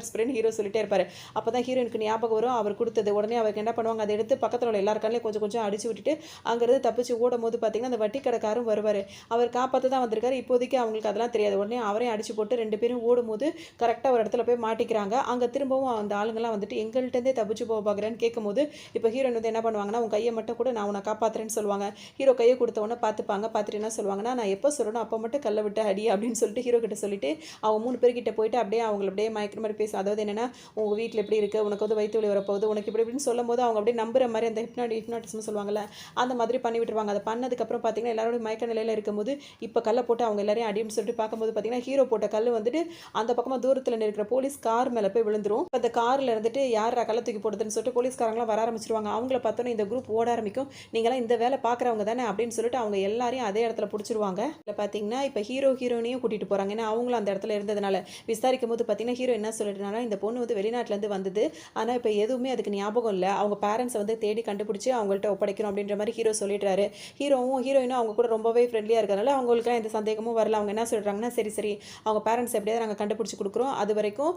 Speaker 1: ஸ்ப்ரேன்னு ஹீரோ சொல்லிட்டே இருப்பார். அப்போ தான் ஹீரோனுக்கு ஞாபகம் வரும் அவர் கொடுத்தது. உடனே அவருக்கு என்ன பண்ணுவாங்க, அதை எடுத்து பக்கத்தில் உள்ள எல்லார் கண்ணிலையும் கொஞ்சம் கொஞ்சம் அடிச்சு விட்டுட்டு அங்கேருந்து தப்பிச்சு ஓடும் போது பார்த்தீங்கன்னா அந்த வட்டி கடைக்காரும் வருவார். அவர் காப்பாற்ற தான் வந்திருக்காரு. இப்போதைக்கு அவங்களுக்கு அதெல்லாம் தெரியாது. உடனே அவரையும் அடிச்சு போட்டு 2 பேரும் ஓடும்போது கரெக்டாக ஒரு இடத்துல போய் மாட்டிக்கிறாங்க. அங்கே திரும்பவும் அந்த ஆளுங்கெல்லாம் வந்துட்டு எங்கள்கிட்டருந்தே தப்பிச்சு போக பார்க்குறேன்னு கேட்கும்போது இப்போ ஹீரோயின் வந்து என்ன பண்ணுவாங்கன்னா, உன் கையை மட்டும் கூட நான் உன்னை காப்பாற்றுறேன்னு சொல்லுவாங்க. ஹீரோ கையை கொடுத்த உடனே பார்த்துட்டு என்ன சொல்லுவாங்கன்னா, நான் எப்போ சொல்லணும் அப்போ மட்டும் கல்லை விட்டு அடி அப்படின்னு சொல்லிட்டு ஹீரோ கிட்ட சொல்லிட்டு அவங்க 3 பேர்கிட்ட போயிட்டு அப்படியே அவங்கள அப்படியே மயக்கிற மாதிரி பேச, அதாவது என்னன்னா, உங்கள் வீட்டில் எப்படி இருக்குது, உனக்கு வந்து வயிற்று வலி வரப்போகுது, உனக்கு இப்படி இப்படின்னு சொல்லும் போது அவங்க அப்படியே நம்புற மாதிரி அந்த ஹிப்னாட்டிசம் சொல்லுவாங்கல்ல, அந்த மாதிரி பண்ணி விட்டுருவாங்க. அதை பண்ணதுக்கப்புறம் பார்த்தீங்கன்னா எல்லாரோட மயக்க நிலையில் இருக்கும்போது இப்போ கல்லை போட்டு அவங்க எல்லாரையும் அடின்னு சொல்லிட்டு பார்க்கும்போது பார்த்தீங்கன்னா ஹீரோ போட்ட கல் வந்துட்டு அந்த பக்கமாக தூரத்தில் இருக்கிற போலீஸ் கார் மேலே போய் விழுந்துரும். அந்த காரில் இருந்துட்டு யாரா கல்லை தூக்கி போடுதுன்னு சொல்லிட்டு போலீஸ்காரங்களாம் வர ஆரம்பிச்சிருவாங்க. அவங்கள பார்த்தோன்னே இந்த குரூப் ஓட ஆரம்பிக்கும். நீங்களாம் இந்த வேலை பார்க்குறவங்க தானே அப்படின்னு சொல்லிட்டு அவங்க எல்லாரையும் அதே இடத்துல பிடிச்சிருவாங்க. இல்லை பார்த்தீங்கன்னா இப்போ ஹீரோயினையும் கூட்டிகிட்டு போகிறாங்க. ஏன்னா அவங்களும் அந்த இடத்துல இருந்ததுனால விசாரிக்கும் போது பார்த்தீங்கன்னா ஹீரோ என்ன சொல்லிட்டுனா, இந்த பொண்ணு வந்து வெளிநாட்டிலேருந்து வந்தது, ஆனால் இப்போ எதுவுமே அதுக்கு ஞாபகம் இல்லை, அவங்க பேரண்ட்ஸை வந்து தேடி கண்டுபிடிச்சி அவங்கள்ட்ட ஒப்படைக்கணும் அப்படின்ற மாதிரி ஹீரோ சொல்லிடுறாரு. ஹீரோயினும் அவங்க கூட ரொம்பவே ஃப்ரெண்ட்லியாக இருக்கிறதுனால அவங்களுக்கு எந்த சந்தேகமும் வரல. அவங்க என்ன சொல்கிறாங்கன்னா, சரி அவங்க பேரண்ட்ஸ் எப்படியாவது நாங்கள் கண்டுபிடிச்சி கொடுக்குறோம், அது வரைக்கும்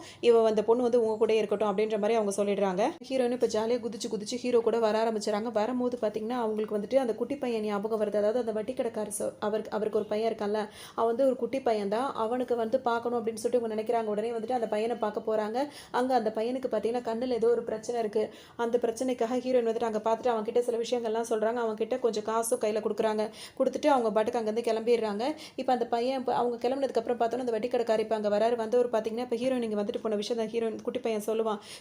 Speaker 1: அந்த பொண்ணு வந்து உங்கள் கூட இருக்கட்டும் அப்படின்ற மாதிரி அவங்க சொல்லிடுறாங்க. ஹீரோயின் இப்போ ஜாலியாக குதிச்சு ஹீரோ கூட வர ஆரம்பிச்சுறாங்க. வரும்போது பார்த்தீங்கன்னா அவங்களுக்கு வந்துட்டு அந்த குட்டி பையன் ஞாபகம் வருது. அதாவது அந்த வட்டி கடைக்காரர் அவருக்கு ஒரு பையன் இருக்கான்ல, அவன் வந்து ஒரு குட்டி பையன் தான், அவனுக்கு வந்து பார்க்கணும் அப்படின்னு சொல்லிட்டு இவங்க நினைக்கிறாங்க. உடனே வந்துட்டு அந்த பையனை பார்க்க போகிறாங்க. அங்கே அந்த பையனுக்கு பார்த்தீங்கன்னா கண்ணில் ஏதோ ஒரு பிரச்சனை இருக்குது. அந்த பிரச்சனைக்காக ஹீரோயின் வந்துட்டு அங்கே பார்த்துட்டு அவங்க கிட்ட சில விஷயங்கள்லாம் சொல்கிறாங்க. அவங்க கிட்ட கொஞ்சம் காசும் கையில் கொடுத்துட்டு அவங்க பாட்டுக்கு அங்கேருந்து கிளம்பிடுறாங்க. இப்போ அந்த பையன் அவங்க கிளம்புனதுக்கப்புறம் பார்த்தோன்னா அந்த வட்டி கடைக்காரர் இப்போ அங்கே வராரு. வந்து ஒரு பார்த்தீங்கன்னா இப்போ ஹீரோயின் இங்கே வந்துட்டு போன விஷயம் தான் ஹீரோயின் குட்டி பையன்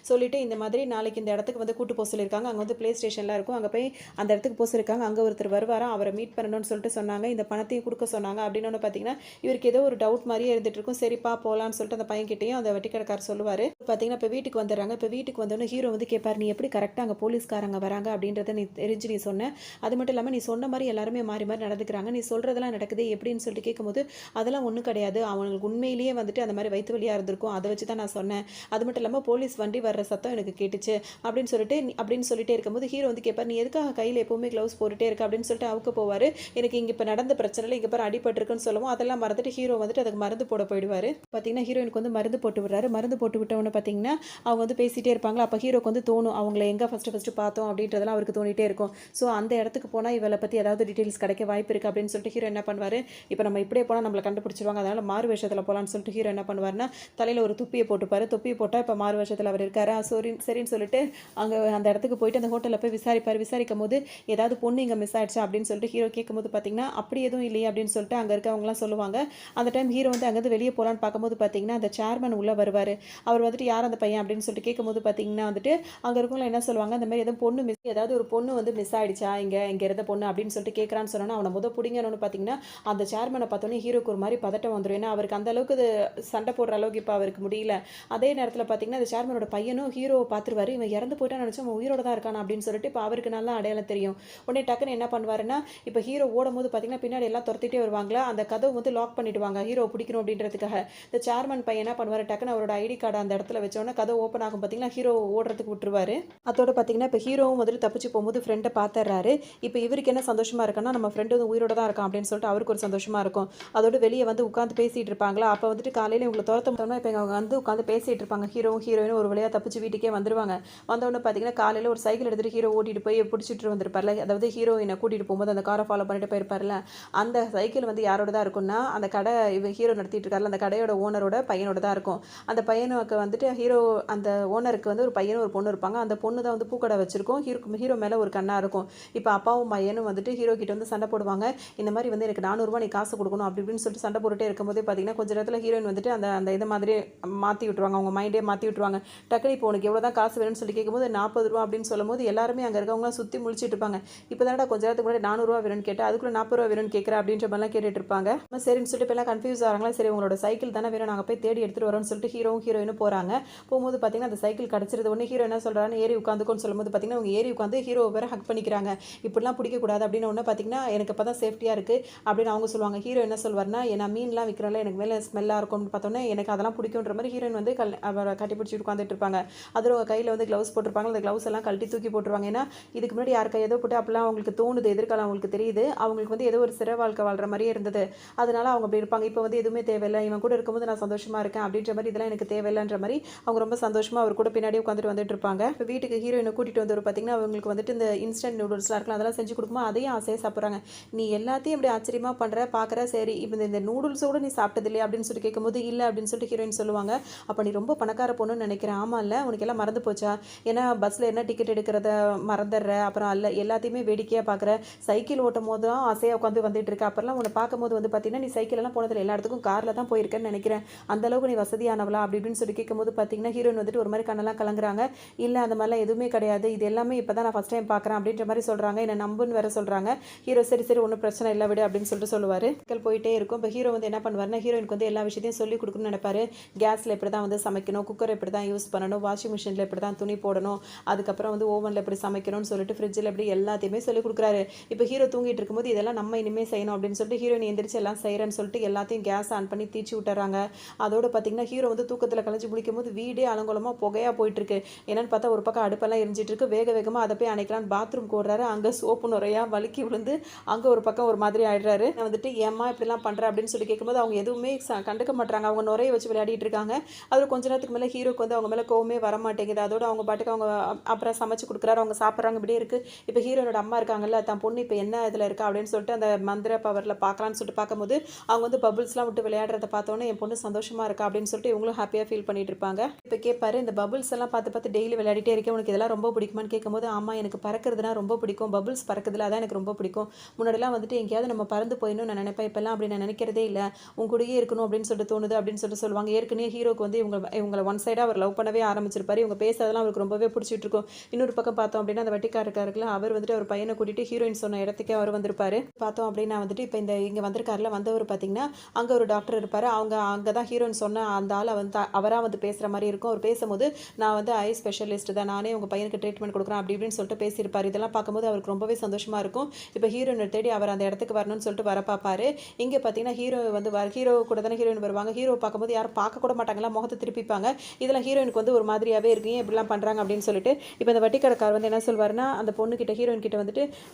Speaker 1: சொல்லிட்டு இந்த மாதிரி நாளைக்கு இந்த இடத்துக்கு வந்து கூட்டு போக சொல்லியிருக்காங்க. அங்கே வந்து ப்ளே ஸ்டேஷன்லாம் இருக்கும், அங்கே போய் அந்த இடத்துக்கு போக சொல்லியிருக்காங்க. அங்கே ஒருத்தர் வருவாராம், அவரை மீட் பண்ணணும்னு சொல்லிட்டு சொன்னாங்க. இந்த பணத்தையும் கொடுக்க சொன்னாங்க. அப்படின்னு பார்த்தீங்கன்னா இவருக்கு ஏதோ ஒரு டவுட் மாதிரியே இருந்துட்டு இருக்கும். சரிப்பா போகலான்னு சொல்லிட்டு அந்த பையன் கிட்டேயும் அந்த வட்டி கடைக்காரர் சொல்லுவார். பார்த்தீங்கன்னா இப்போ வீட்டுக்கு வந்துடுறாங்க. இப்போ வீட்டுக்கு வந்தோடனே ஹீரோ வந்து கேட்பார், நீ எப்படி கரெக்டாக அங்கே போலீஸ்காரங்க வராங்க அப்படின்றத நீ தெரிஞ்சு நீ சொன்ன, அது மட்டும் இல்லாமல் நீ சொன்ன மாதிரி எல்லாருமே மாறி மாறி நடந்துக்கிறாங்க, நீ சொல்கிறதெல்லாம் நடக்குது எப்படின்னு சொல்லிட்டு கேட்கும்போது அதெல்லாம் ஒன்றும் கிடையாது, அவங்களுக்கு உண்மையிலேயே வந்துட்டு அந்த மாதிரி வயிற்று வலியாக இருந்திருக்கும், அதை வச்சு தான் நான் சொன்னேன், அது மட்டும் இல்லாமல் போலீஸ் வண்டி வர்ற சத்தம் எனக்கு கேட்டுச்சு அப்படின்னு சொல்லிட்டே இருக்கும்போது ஹீரோ வந்து கேட்பார், நீ எதுக்காக கையில் எப்போவுமே க்ளவுஸ் போட்டுட்டே இருக்க அப்படின்னு சொல்லிட்டு அவுக்க போவார். எனக்கு இங்கே இப்போ நடந்த பிரச்சனையில் இங்கே பாரு அடிபட்டிருக்குன்னு சொல்லுவோம். அதெல்லாம் மறந்துட்டு ஹீரோ வந்துட்டு அதுக்கு மருந்து போட போயிடுவார். பார்த்தீங்கன்னா ஹீரோயினுக்கு வந்து மருந்து போட்டு விடுறாரு. மருந்து போட்டு விட்டவொன்னு பார்த்தீங்கன்னா அவங்க வந்து பேசிகிட்டே இருப்பாங்களா. அப்போ ஹீரோக்கு வந்து தோணும், அவங்கள எங்கே ஃபஸ்ட்டு பார்த்தோம் அப்படின்றதெல்லாம் அவருக்கு தோணிகிட்டே இருக்கும். ஸோ அந்த இடத்துக்கு போனால் இவளை பற்றி ஏதாவது டீட்டெயில்ஸ் கிடைக்க வாய்ப்பு இருக்குது அப்படின்னு சொல்லிட்டு ஹீரோ என்ன பண்ணுவார், இப்போ நம்ம இப்படியே போனால் நம்மளை கண்டுபிடிச்சிருவாங்க, அதனால் மாறு வேஷத்தில் போகலான்னு சொல்லிட்டு ஹீரோ என்ன பண்ணுவார்னா தலையில் ஒரு துப்பியை போட்டுப்பார். தொப்பியை போட்டால் இப்போ மாறு வேஷத்தில் அவர் இருக்காரு. சரின்னு சொல்லிட்டு அங்கே அந்த இடத்துக்கு போயிட்டு அந்த ஹோட்டலில் போய் விசாரிக்கும் போது ஏதாவது பொண்ணு இங்கே மிஸ் ஆயிடுச்சா அப்படின்னு சொல்லிட்டு ஹீரோ கேட்கும்போது பார்த்தீங்கன்னா அப்படி எதுவும் இல்லையே அப்படின்னு சொல்லிட்டு அங்கே இருக்கவங்களாம் சொல்லுவாங்க. அந்த டைம் ஹீரோ வந்து அங்கேருந்து வெளியே போகலான்னு பார்க்கும்போது பார்த்தீங்கன்னா பார்த்தீங்கன்னா அந்த சேர்மன் உள்ளே வருவார். அவர் வந்துட்டு யார் அந்த பையன் அப்படின்னு சொல்லிட்டு கேட்கும்போது பார்த்தீங்கன்னா வந்துட்டு அங்கே இருக்கவங்க என்ன சொல்லுவாங்க, இந்த மாதிரி எதுவும் பொண்ணு மிஸ் ஏதாவது ஒரு பொண்ணு வந்து மிஸ் ஆயிடுச்சா இங்கே இருந்த பொண்ணு அப்படின்னு சொல்லிட்டு கேட்குறான்னு சொன்னோன்னா அவனை பிடிங்கணும்னு பார்த்தீங்கன்னா அந்த சேர்மனை பார்த்தோன்னே ஹீரோக்கு ஒரு மாதிரி பதட்டம் வந்துடும். ஏன்னா அவருக்கு அந்த அளவுக்கு இது சண்டை போடுற அளவுக்கு இப்போ அவருக்கு முடியல. அதே நேரத்தில் பார்த்தீங்கன்னா அந்த சேர்மனோட பையனும் ஹீரோவை பார்த்துருவாரு. இவன் இறந்து போயிட்டான்னு நினச்சா அவன் உயிரோட தான் இருக்கான் அப்படின்னு சொல்லிட்டு இப்போ அவருக்கு நல்லா அடையாளம் தெரியும். உடனே டக்குன்னு என்ன பண்ணுவாருன்னா இப்போ ஹீரோ ஓடும் போது பார்த்தீங்கன்னா பின்னாடி எல்லாம் துரத்திட்டே வருவாங்களா, அந்த கதவை வந்து லாக் பண்ணிடுவாங்க ஹீரோ பிடிக்கணும் அப்படின்றதுக்காக. இந்த சேர்மன் பையன் என்ன பண்ணுவார், டக்குன்னு அவரோட ஐடி கார்டு அந்த இடத்துல வச்சோன்னா கதவு ஓப்பன் ஆகும். பார்த்தீங்கன்னா ஹீரோ ஓடுறதுக்கு விட்டுருவாரு. அதோட பார்த்தீங்கன்னா இப்போ ஹீரோவும் வந்துட்டு தப்பிச்சு போகும்போது ஃப்ரெண்டை பார்த்துறாரு. இப்போ இவருக்கு என்ன சந்தோஷமா இருக்குன்னா நம்ம ஃப்ரெண்டு வந்து உயிரோட தான் இருக்கான் அப்படின்னு சொல்லிட்டு அவருக்கு ஒரு சந்தோஷமா இருக்கும். அதோட வெளியே வந்து உட்காந்து பேசிட்டு இருப்பாங்களா, அப்போ வந்துட்டு காலையில் இவங்களை துரத்தோம்னா இப்போ அவங்க வந்து உட்காந்து பேசிட்டு இருப்பாங்க. ஹீரோவும் ஹீரோயினும் ஒரு வழியாக தப்பிச்சு வீட்டுக்கே வந்துருவாங்க. வந்தோடனே பார்த்தீங்கன்னா காலையில் ஒரு சைக்கிள் எடுத்துகிட்டு ஹீரோ ஓட்டிட்டு போய் பிடிச்சிட்டு வந்திருப்பார்ல, அதாவது ஹீரோயினை கூட்டிகிட்டு போகும்போது அந்த காரை ஃபாலோ பண்ணிட்டு போயிருப்பார்ல, அந்த சைக்கிள் வந்து யாரோட தான் இருக்கும்னா அந்த கடை இவன் ஹீரோ நடத்திட்டு இருக்காருல அந்த கடையோட ஓனரோட பையனோட தான் இருக்கும். அந்த பையனுக்கு வந்துட்டு அந்த ஓனருக்கு வந்து ஒரு பையனும் ஒரு பொண்ணு இருப்பாங்க. அந்த பொண்ணு தான் வந்து பூக்கடை வச்சிருக்கும். ஹீரோ மேலே ஒரு கண்ணா இருக்கும். இப்போ அப்பாவும் பையனும் வந்துட்டு ஹீரோ கிட்ட வந்து சண்டை போடுவாங்க. இந்த மாதிரி வந்து எனக்கு 400 ரூபாய் நீ காசு கொடுக்கணும் அப்படி இப்படின்னு சொல்லிட்டு சண்டை போட்டுட்டே இருக்கும்போதே பார்த்தீங்கன்னா கொஞ்ச நேரத்தில் ஹீரோயின் வந்துட்டு அந்த இதை மாதிரி மாற்றி விட்டுருவாங்க. அவங்க மைண்டே மாற்றி விட்டுருவாங்க. டக்குனு இப்போ உனக்கு எவ்வளோ தான் காசு வேணும்னு சொல்லி கேட்கும்போது 40 ரூபா அப்படின்னு சொல்லும்போது எல்லாருமே அங்கே இருக்கவங்களாம் சுற்றி முழிச்சிட்டு இருப்பாங்க. இப்போ தானடா கொஞ்ச நேரத்துக்கு முன்னாடி 400 ரூபா வேணும்னு கேட்டால் அதுக்குள்ள 40 ரூபா வேணும்னு கேட்குறா அப்படின்ற மாதிரிலாம் கேட்டுட்டு இருப்பாங்க. சரின்னு சொல்லிட்டு இப்போ எல்லாம் கன்ஃபியூஸ் ஆகிறாங்களா, சரி உங்களோட சைக்கிள் தானே வேணும் நாங்கள் போய் தேடி எடுத்துகிட்டு வரோம்னு சொல்லிட்டு ஹீரோவும் ஹீரோயினும் போகிறாங்க. போகும்போது பார்த்தீங்கன்னா அந்த சைக்கிள் கிடச்சிருது. உடனே ஹீரோ என்ன சொல்கிறான்னு ஏறி உட்காந்துக்கோன்னு சொல்லும்போது பார்த்தீங்கன்னா அவங்க ஏறி உட்காந்து ஹீரோ வேறு ஹக் பண்ணிக்கிறாங்க. இப்படிலாம் பிடிக்கக்கூடாது அப்படின்னு ஒன்று பார்த்தீங்கன்னா எனக்கு இப்போ தான் சேஃப்டியாக இருக்குது அப்படின்னு அவங்க சொல்லுவாங்க. ஹீரோ என்ன சொல்வார்னா, நான் மீன்லாம் விற்கிறல எனக்கு மேலே ஸ்மெல்லாக இருக்கும்னு பார்த்தோன்னே எனக்கு அதெல்லாம் பிடிக்குன்ற மாதிரி ஹீரோயின் வந்து அவரை கட்டி பிடிச்சிட்டு உட்காந்துட்டு இருப்பாங்க. அதில் கையில் வந்து க்ளவுஸ் போட்டிருப்பாங்க. அந்த க்ளவுஸ் எல்லாம் கழட்டி தூக்கி போட்டுருவாங்க. ஏன்னா இதுக்கு முன்னாடி யாருக்கு ஏதோ போட்டு அப்பெல்லாம் அவங்களுக்கு தோணுது, எதிர்காலம் அவங்களுக்கு தெரியுது, அவங்களுக்கு வந்து ஏதோ ஒரு சிறை வாழ்க்கை வாழ்கிற மாதிரியே இருந்தது. அதனால அவங்க அப்படி இருப்பாங்க. இப்போ வந்து எதுவுமே தேவையில்லை, இவன் கூட இருக்கும்போது நான் சந்தோஷமாக இருக்கேன் அப்படின்ற மாதிரி இதெல்லாம் எனக்கு தேவையில்லைன்ற மாதிரி அவங்க ரொம்ப சந்தோஷமாக அவர் கூட பின்னாடி உட்காந்துட்டு வந்துட்டு இருப்பாங்க. இப்போ வீட்டுக்கு ஹீரோயினை கூட்டிகிட்டு வந்து பார்த்தீங்கன்னா அவங்களுக்கு வந்துட்டு இந்த இன்ஸ்டன்ட் நூடுல்ஸ்லாம் இருக்கலாம் அதெல்லாம் செஞ்சு கொடுக்கும்போது அதையும் ஆசையாக சாப்பிட்றாங்க. நீ எல்லாத்தையும் இப்படி ஆச்சரியமாக பண்ணுற பார்க்குற, சரி இப்போ இந்த நூடுல்ஸோடு நீ சாப்பிட்டது இல்லையா அப்படின்னு சொல்லி கேட்கும்போது இல்லை அப்படின்னு சொல்லிட்டு ஹீரோயின் சொல்லுவாங்க. அப்போ நீ ரொம்ப பணக்கார பொண்ணுன்னு நினைக்கிறேன். ஆமாம் இல்லை உனக்கு எல்லாம் மறந்து போச்சா, ஏன்னா பஸ்ஸில் என்ன டிக்கெட் எடுக்கிறத மறந்துடுற, அப்புறம் அல்ல எல்லாத்தையுமே வேடிக்கையாக பார்க்குற, சைக்கிள் ஓட்டும் போது தான் ஆசையாக உட்காந்து வந்துட்டு இருக்க, அப்புறம்லாம் உன்னை பார்க்கும்போது வந்து பார்த்தீங்கன்னா நீ சைக்கிள் எல்லாம் போனதில்லை, எல்லா இடத்துக்கும் காரில் தான் போயிருக்கேன்னு நினைக்கிறேன், அந்த அளவுக்கு நீ வசதியானவளா அப்படி இப்படின்னு சொல்லி கேட்கும்போது பார்த்தீங்கன்னா ஹீரோயின் வந்துட்டு ஒரு மாதிரி கண்ணெல்லாம் கலங்குறாங்க. இல்லை அந்த மாதிரிலாம் எதுவுமே கிடையாது, இது எல்லாமே இப்போ தான் நான் ஃபஸ்ட் டைம் பார்க்குறேன் அப்படின்ற மாதிரி சொல்கிறாங்க. என்னை நம்புன்னு வேறு சொல்கிறாங்க. ஹீரோ சரி சரி ஒன்றும் பிரச்சனை இல்லை விடு அப்படின்னு சொல்லிட்டு சொல்லுவார். போயிட்டே இருக்கும். இப்போ ஹீரோ வந்து என்ன பண்ணுவார்னா ஹீரோயினுக்கு வந்து எல்லா விஷயத்தையும் சொல்லி கொடுக்கணும்னு நினைப்பாரு. கேஸில் எப்படி தான் வந்து சமைக்கணும், குக்கர் எப்படி தான் யூஸ் பண்ணணும், வாஷிங் மிஷினில் எப்படி தான் துணி போடணும், அதுக்கப்புறம் வந்து ஓவனில் எப்படி சமைக்கணும்னு சொல்லிட்டு ஃப்ரிட்ஜில் எப்படி எல்லாத்தையுமே சொல்லிக் கொடுக்குறாரு. இப்போ ஹீரோ தூங்கிட்டு இருக்கும்போது இதெல்லாம் நம்ம இனிமேல் செய்யணும் அப்படின்னு சொல்லிட்டு ஹீரோயின் எந்திரிச்சு எல்லாம் செய்கிறேன்னு சொல்லிட்டு எல்லாத்தையும் கேஸ் ஆன் பண்ணி தீச்சு விட்டுறாங்க. அதோட பார்த்தீங்கன்னா ஹீரோ வந்து தூக்கத்தில் கலைஞ்சு முடிக்கும் போது வீடே அலங்கோலமாக புகையாக போயிட்டுருக்கு. என்னென்னு பார்த்தா ஒரு பக்கம் அடுப்பெல்லாம் எரிஞ்சிட்டு இருக்கு. வேக வேகமாக அதை போய் அணைக்கலான்னு பாத்ரூம் ஓடுறாரு. அங்கே சோப்பு நுறையா வலிக்கி விழுந்து அங்கே ஒரு பக்கம் ஒரு மாதிரி ஆயிடுறாரு. வந்துட்டு ஏம்மா இப்படிலாம் பண்ணுற அப்படின்னு சொல்லி கேட்கும்போது அவங்க எதுவுமே கண்டுக்க மாட்டாங்க. அவங்க நுரைய வச்சு விளையாடிட்டு இருக்காங்க. அது கொஞ்ச நேரத்துக்கு மேலே ஹீரோக்கு வந்து அவங்க மேலே கோவமே வர மாட்டேங்குது. அதோட அவங்க பாட்டுக்கு அவங்க அப்புறம் சமைச்சு கொடுக்குறாரு, அவங்க சாப்பிட்றாங்க, இப்படியே இருக்குது. இப்போ ஹீரோனோட அம்மா இருக்காங்கல்ல, தான் பொண்ணு இப்போ என்ன இதில் இருக்கா அப்படின்னு சொல்லிட்டு அந்த மந்திர பவரில் பார்க்கலான்னு சொல்லிட்டு பார்க்கும்போது அவங்க வந்து பபுள்ஸ்லாம் விட்டு விளையாடுறத பார்த்தோன்னே என் பொண்ணு சந்தோஷமாக இருக்கா அப்படின்னு சொல்லிட்டு இவங்களும் ஹாப்பியாக ஃபீல் பண்ணிட்டு இருப்பாங்க. இப்போ கேட்பாரு, இந்த பபுள்ஸ் எல்லாம் பார்த்து பார்த்து டெய்லி விளையாடிட்டே இருக்கேன், உனக்கு இதெல்லாம் ரொம்ப பிடிக்குமான்னு கேட்கும்போது ஆமாம் எனக்கு பறக்கிறதுனா ரொம்ப பிடிக்கும், பபுள்ஸ் பறக்கிறதுல அதான் எனக்கு ரொம்ப பிடிக்கும். முன்னாடிலாம் வந்துட்டு எங்கேயாவது நம்ம பறந்து போயிடணும் நான் நினைப்பேன், இப்போல்லாம் அப்படி நான் நினைக்கிறதே இல்லை, உங்க கூடயே இருக்கணும் அப்படின்னு சொல்லிட்டு தோணுது அப்படின்னு சொல்லிட்டு சொல்லுவாங்க. ஏற்கனவே ஹீரோக்கு வந்து இவங்களை ஒன் சைடாக அவர் லவ் பண்ணவே ஆரம்பிச்சிருப்பாரு. இவங்க பேசுறதெல்லாம் அவருக்கு ரொம்பவே பிடிச்சிட்டு இருக்கும். இன்னொரு பக்கம் பார்த்தோம் அப்படின்னா அந்த வட்டிக்காரர் இருக்காருல, அவர் வந்துட்டு அவர் பையனை கூட்டிட்டு ஹீரோயின் சொன்ன இடத்துக்கே அவர் வந்திருப்பாரு. பார்த்தோம் அப்படின்னா வந்துட்டு இப்போ இங்கே வந்திருக்காருல, வந்தவர் பார்த்தீங்கன்னா அங்கே ஒரு டாக்டர் இருப்பார். அங்கே தான் ஹீரோயின் சொன்ன அந்த ஆளை வந்து அவராக வந்து பேசுகிற மாதிரி இருக்கும். அவர் பேசும்போது நான் வந்து ஐ ஸ்பெஷலிஸ்ட் தான், நானே உங்கள் பையனுக்கு ட்ரீட்மெண்ட் கொடுக்குறேன் அப்படி இப்படின்னு சொல்லிட்டு பேசியிருப்பார். இதெல்லாம் பார்க்கும்போது அவருக்கு ரொம்பவே சந்தோஷமாக இருக்கும். இப்போ ஹீரோயினை தேடி அவர் அந்த இடத்துக்கு வரணும்னு சொல்லிட்டு வர பார்ப்பாரு. இங்கே பார்த்தீங்கன்னா ஹீரோ கூட தானே ஹீரோயின் வருவாங்க. ஹீரோ பார்க்கும்போது யாரும் பார்க்க கூட மாட்டாங்களா, முகத்தை திருப்பிப்பாங்க. இதெல்லாம் ஹீரோயினுக்கு வந்து ஒரு மாதிரியாகவே இருக்கு, இப்படிலாம் பண்ணுறாங்க அப்படின்னு சொல்லிட்டு இப்போ இந்த வட்டிக்கடைக்கார் வந்து என்ன சொல்வாருன்னா அந்த பொண்ணுக்கிட்ட ஹீரோயின் கிட்ட வந்துட்டு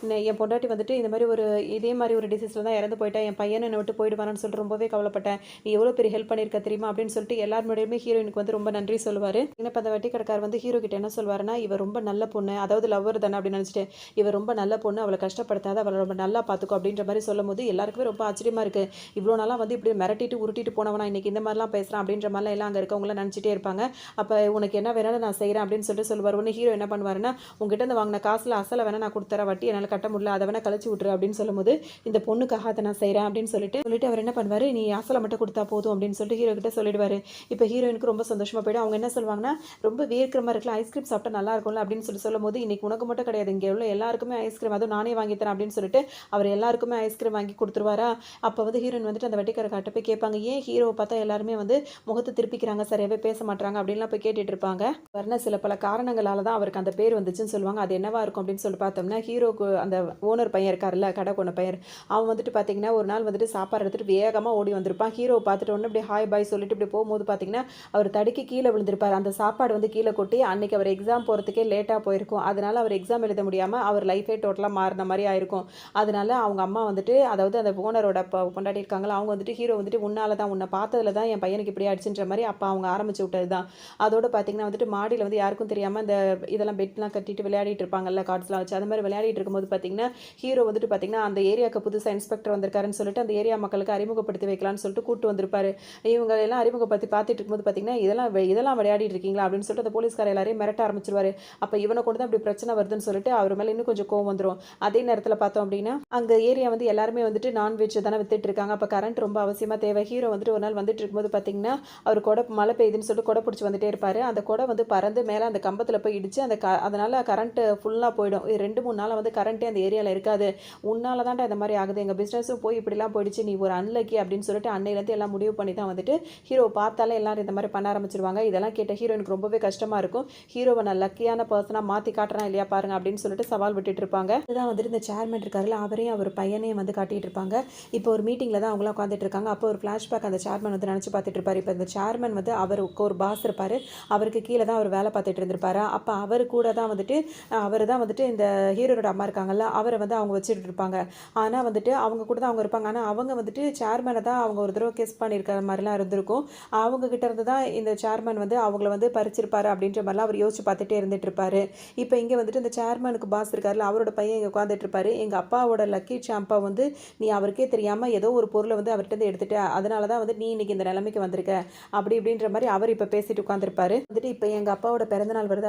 Speaker 1: என் பொண்டாட்டி வந்துட்டு இந்த மாதிரி இதே மாதிரி ஒரு டிசீஸில் தான் இறந்து போயிட்டேன், என் பையனை என்னை விட்டு போயிடுவானு சொல்லிட்டு ரொம்பவே கவலைப்பட்டேன், நீ எவ்வளோ பெரிய ஹெல்ப் பண்ணியிருக்க தெரியுமா அப்படின்னு சொல்லிட்டு எல்லார் முன்னாடியுமே ஹீரோயினுக்கு வந்து ரொம்ப நன்றி சொல்லுவார். இப்போ அந்த வட்டிக்கடைக்கார் வந்து ஹீரோ கிட்ட என்ன சொல்வாருன்னா, இவ ரொம்ப நல்ல பொண்ணு, அதாவது லவ்வர் தானே அப்படின்னு நினச்சிட்டு, இவ ரொம்ப நல்ல பொண்ணு, அவளை கஷ்டப்படுத்தாத, அவளை ரொம்ப நல்லா பார்த்துக்கோ அப்படின்ற மாதிரி சொல்லும் போது எல்லாருக்குமே ரொம்ப ஆச்சரியமாக இருக்குது. இவ்வளோ நாளாக வந்து இப்படி மிரட்டிட்டு உருட்டிட்டு போனவனா இன்னைக்கு இந்த மாதிரிலாம் பேசுகிறான் அப்படின்ற மாதிரிலாம் எல்லாம் அங்கே இருக்கவங்களாம் நினச்சிட்டே இருப்பாங்க. அப்போ உனக்கு என்ன வேணாலும் நான் செய்கிறேன் அப்படின்னு சொல்லிட்டு சொல்லுவார். ஒன்று ஹீரோ என்ன பண்ணுவாருன்னா, உங்ககிட்ட இந்த வாங்கின காசில் அசலை வேணா நான் கொடுத்துறேன், வட்டி என்னால் கட்ட முடியல, அதை வேணா கழிச்சு விட்ரு அப்படின்னு சொல்லும்போது இந்த பொண்ணுக்காக அதை நான் செய்கிறேன் அப்படின்னு சொல்லிட்டு அவர் என்ன பண்ணுவார், நீ அசலை மட்டும் கொடுத்தா போதும் அப்படின்னு சொல்லிட்டு ஹீரோ கிட்ட சொல்லிடுவாரு. இப்போ ஹீரோயினுக்கு ரொம்ப சந்தோஷமா போயிடும். அவங்க என்ன சொல்லுவாங்கன்னா, ரொம்ப வேர்க்கிற மாதிரி இருக்கலாம், ஐஸ்கிரீம் சாப்பிட்டா நல்லா இருக்கும்ல அப்படின்னு சொல்லும்போது, இன்னைக்கு உனக்கு மட்டும் கிடையாது, இங்கே உள்ள எல்லாருக்குமே ஐஸ்கிரீம், அதுவும் நானே வாங்கி தரேன் அப்படின்னு சொல்லிட்டு அவர் எல்லாருக்குமே ஐஸ்கிரீம் வாங்கி கொடுத்துருவாரா. அப்போ வந்து ஹீரோயின் வந்துட்டு அந்த வட்டிக்காரர்கிட்ட போய் கேட்பாங்க, ஏன் ஹீரோவை பார்த்தா எல்லாருமே வந்து முகத்தை திருப்பிக்கிறாங்க, சரியாவே பேச மாட்டாங்க அப்படின்லாம் போய் கேட்டுட்டு இருப்பாங்க. வரண சில பல காரணங்களால தான் அவருக்கு அந்த பேர் வந்துச்சுன்னு சொல்லுவாங்க. அது என்னவா இருக்கும் அப்படின்னு சொல்லி பார்த்தோம்னா, ஹீரோக்கு அந்த ஓனர் பையன் இருக்காருல்ல, கடை கொண்ட பையன், அவன் வந்துட்டு பார்த்தீங்கன்னா ஒரு நாள் வந்துட்டு சாப்பாடு எடுத்துட்டு வேகமாக ஓடி வந்திருப்பான். ஹீரோவை பார்த்துட்டு உடனே இப்படி ஹாய் பாய் சொல்லிட்டு இப்படி போகும்போது பார்த்தீங்கன்னா அவர் தடுக்கி கீழே விழுந்திருப்பார். அந்த சாப்பாடு வந்து கீழே கொட்டி அன்னைக்கு அவர் எக்ஸாம் போகிறதுக்கே லேட்டாக போயிருக்கும். அதனால அவர் எக்ஸாம் எழுத முடியாமல் அவர் லைஃபே டோட்டலாக மாறின மாதிரி ஆயிருக்கும். அதனால அவங்க அம்மா வந்துட்டு, அதாவது அந்த ஓனரோட பொண்டாட்டி இருக்காங்களா, அவங்க வந்துட்டு ஹீரோ வந்துட்டு உன்னால தான், உன்னை பார்த்ததுல தான் என் பையனுக்கு இப்படி ஆயிடுச்சுன்ற மாதிரி அப்போ அவங்க ஆரம்பிச்சு விட்டது தான். அதோட பார்த்தீங்கன்னா வந்துட்டு மாடியில் வந்து யாருக்கும் தெரியாமல் இந்த இதெல்லாம் பெட்லாம் கட்டிட்டு விளையாடிட்டு இருப்பாங்கல்ல, கார்ட்ஸ்லாம் வச்சு, அது மாதிரி விளையாடிட்டு இருக்கும்போது பார்த்தீங்கன்னா ஹீரோ வந்துட்டு பார்த்தீங்கன்னா அந்த ஏரியாவுக்கு புதுசாக இன்ஸ்பெக்டர் வந்திருக்காருன்னு சொல்லிட்டு அந்த ஏரியா மக்களுக்கு அறிமுகப்படுத்தி வைக்கலாம்னு சொல்லிட்டு கூப்பிட்டு வந்திருப்பாரு. இவங்க எல்லாம் அறிமுகப்படுத்தி பார்த்துட்டு இருக்கும்போது பார்த்தீங்கன்னா இதெல்லாம் விளையாடிட்டு இருக்கீங்களா அப்படின்னு சொல்லிட்டு அந்த போலீஸ்கார எல்லாரையும் மிரட்ட ஆரம்பிச்சிருவாரு. அப்போ இவனை கொண்டு தான் இப்படி பிரச்சனை வருதுன்னு சொல்லிட்டு அவர் மேலே இன்னும் கொஞ்சம் கோவம் வந்துடும். அதே நேரத்தில் பார்த்தோம் அப்படின்னா அங்கே ஏரியா வந்து எல்லாருமே வந்துட்டு நான்வெஜ் தானே வித்துட்டு இருக்காங்க. அப்போ கரண்ட் ரொம்ப அவசியமாக தேவை. ஹீரோ வந்துட்டு ஒரு நாள் வந்துட்டு இருக்கும்போது பார்த்தீங்கன்னா அவர் கொடை மழை பெய்யுதுன்னு சொல்லிட்டு கொடை பிடிச்சி வந்துட்டே இருப்பார். அந்த கொடை வந்து பறந்து மேலே அந்த கம்பத்தில் போய் இடிச்சு அதனால கரண்ட் ஃபுல்லாக போயிடும். 2-3 நாள் வந்து கரண்ட்டே அந்த ஏரியாவில் இருக்காது. உன்னால தான்டா இந்த மாதிரி ஆகுது, எங்கள் பிஸ்னஸும் போய் இப்படிலாம் போயிடுச்சு, நீ ஒரு அன்லக்கி அப்படின்னு சொல்லிட்டு அன்னையிலேருந்து எல்லாம் முடிவு பண்ணி தான் வந்துட்டு ஹீரோ பார்த்தாலே எல்லாரும் இந்த மாதிரி பண்ண ஆரம்பிச்சிருவாங்க. இதெல்லாம் கேட்ட ஹீரோனுக்கு ரொம்பவே கஷ்டமாக இருக்கும். ஹீரோவை நான் லக்கியான பர்சனாக மாற்றி காட்டுறேன் இல்லையா பாருங்க அப்படின்னு சொல்லிட்டு சவால் விட்டுட்டு இருப்பாங்க. இதுதான் வந்துட்டு இந்த சேர்மன் இருக்காருல்ல, அவரையும் அவர் பையனையும் வந்து காட்டிட்டு இருப்பாங்க. இப்போ ஒரு மீட்டிங்கில் தான் அவங்களாம் உட்காந்துட்டு இருக்காங்க. அப்போ ஒரு ஃப்ளாஷ்பேக் அந்த சேர்மன் வந்து நினச்சி பார்த்துட்டு இருப்பார். இப்போ இந்த சேர்மன் வந்து அவருக்கு ஒரு பாஸ் இருப்பார், அவருக்கு கீழே தான் அவர் வேலை பார்த்துட்டு இருந்திருப்பாரு. அப்போ அவர் கூட தான் வந்துட்டு இந்த ஹீரோட அம்மா இருக்காங்கல்ல, அவரை வந்து அவங்க வச்சுட்டு இருப்பாங்க. ஆனால் வந்துட்டு அவங்க கூட தான் அவங்க இருப்பாங்க. ஆனால் அவங்க வந்துட்டு சேர்மனை தான் அவங்க ஒரு தடவை கெஸ் பண்ணியிருக்கிற மாதிரிலாம் இருந்திருக்கும். அவங்க கிட்ட இருந்து தான் இந்த சேர்மன் வந்து அவங்கள வந்து பறிச்சிருப்பாரு அப்படின்ற மாதிரிலாம் அவர் யோசிச்சு பார்த்துட்டே இருந்துட்டு இருப்பாரு. இப்போ இங்கே வந்துட்டு இந்த சேர்மனுக்கு பாஸ் இருக்காருல்ல, அவரோட பையன் இங்கே உட்காந்துட்டு இருப்பாரு. எங்கள் அப்பாவோட லக்கி சாம்பா வந்து நீ அவருக்கே தெரியாமல் ஏதோ ஒரு பொருளை வந்து அவர்கிட்ட எடுத்துட்ட, அதனால தான் வந்து நீ இன்னைக்கு இந்த நிலைமைக்கு வந்திருக்க அப்படி இப்படின்ற மாதிரி அவர் இப்போ பேசிட்டு உட்காந்துருப்பாரு. வந்துட்டு இப்போ எங்கள் அப்பாவோட பிறந்தநாள் வருது,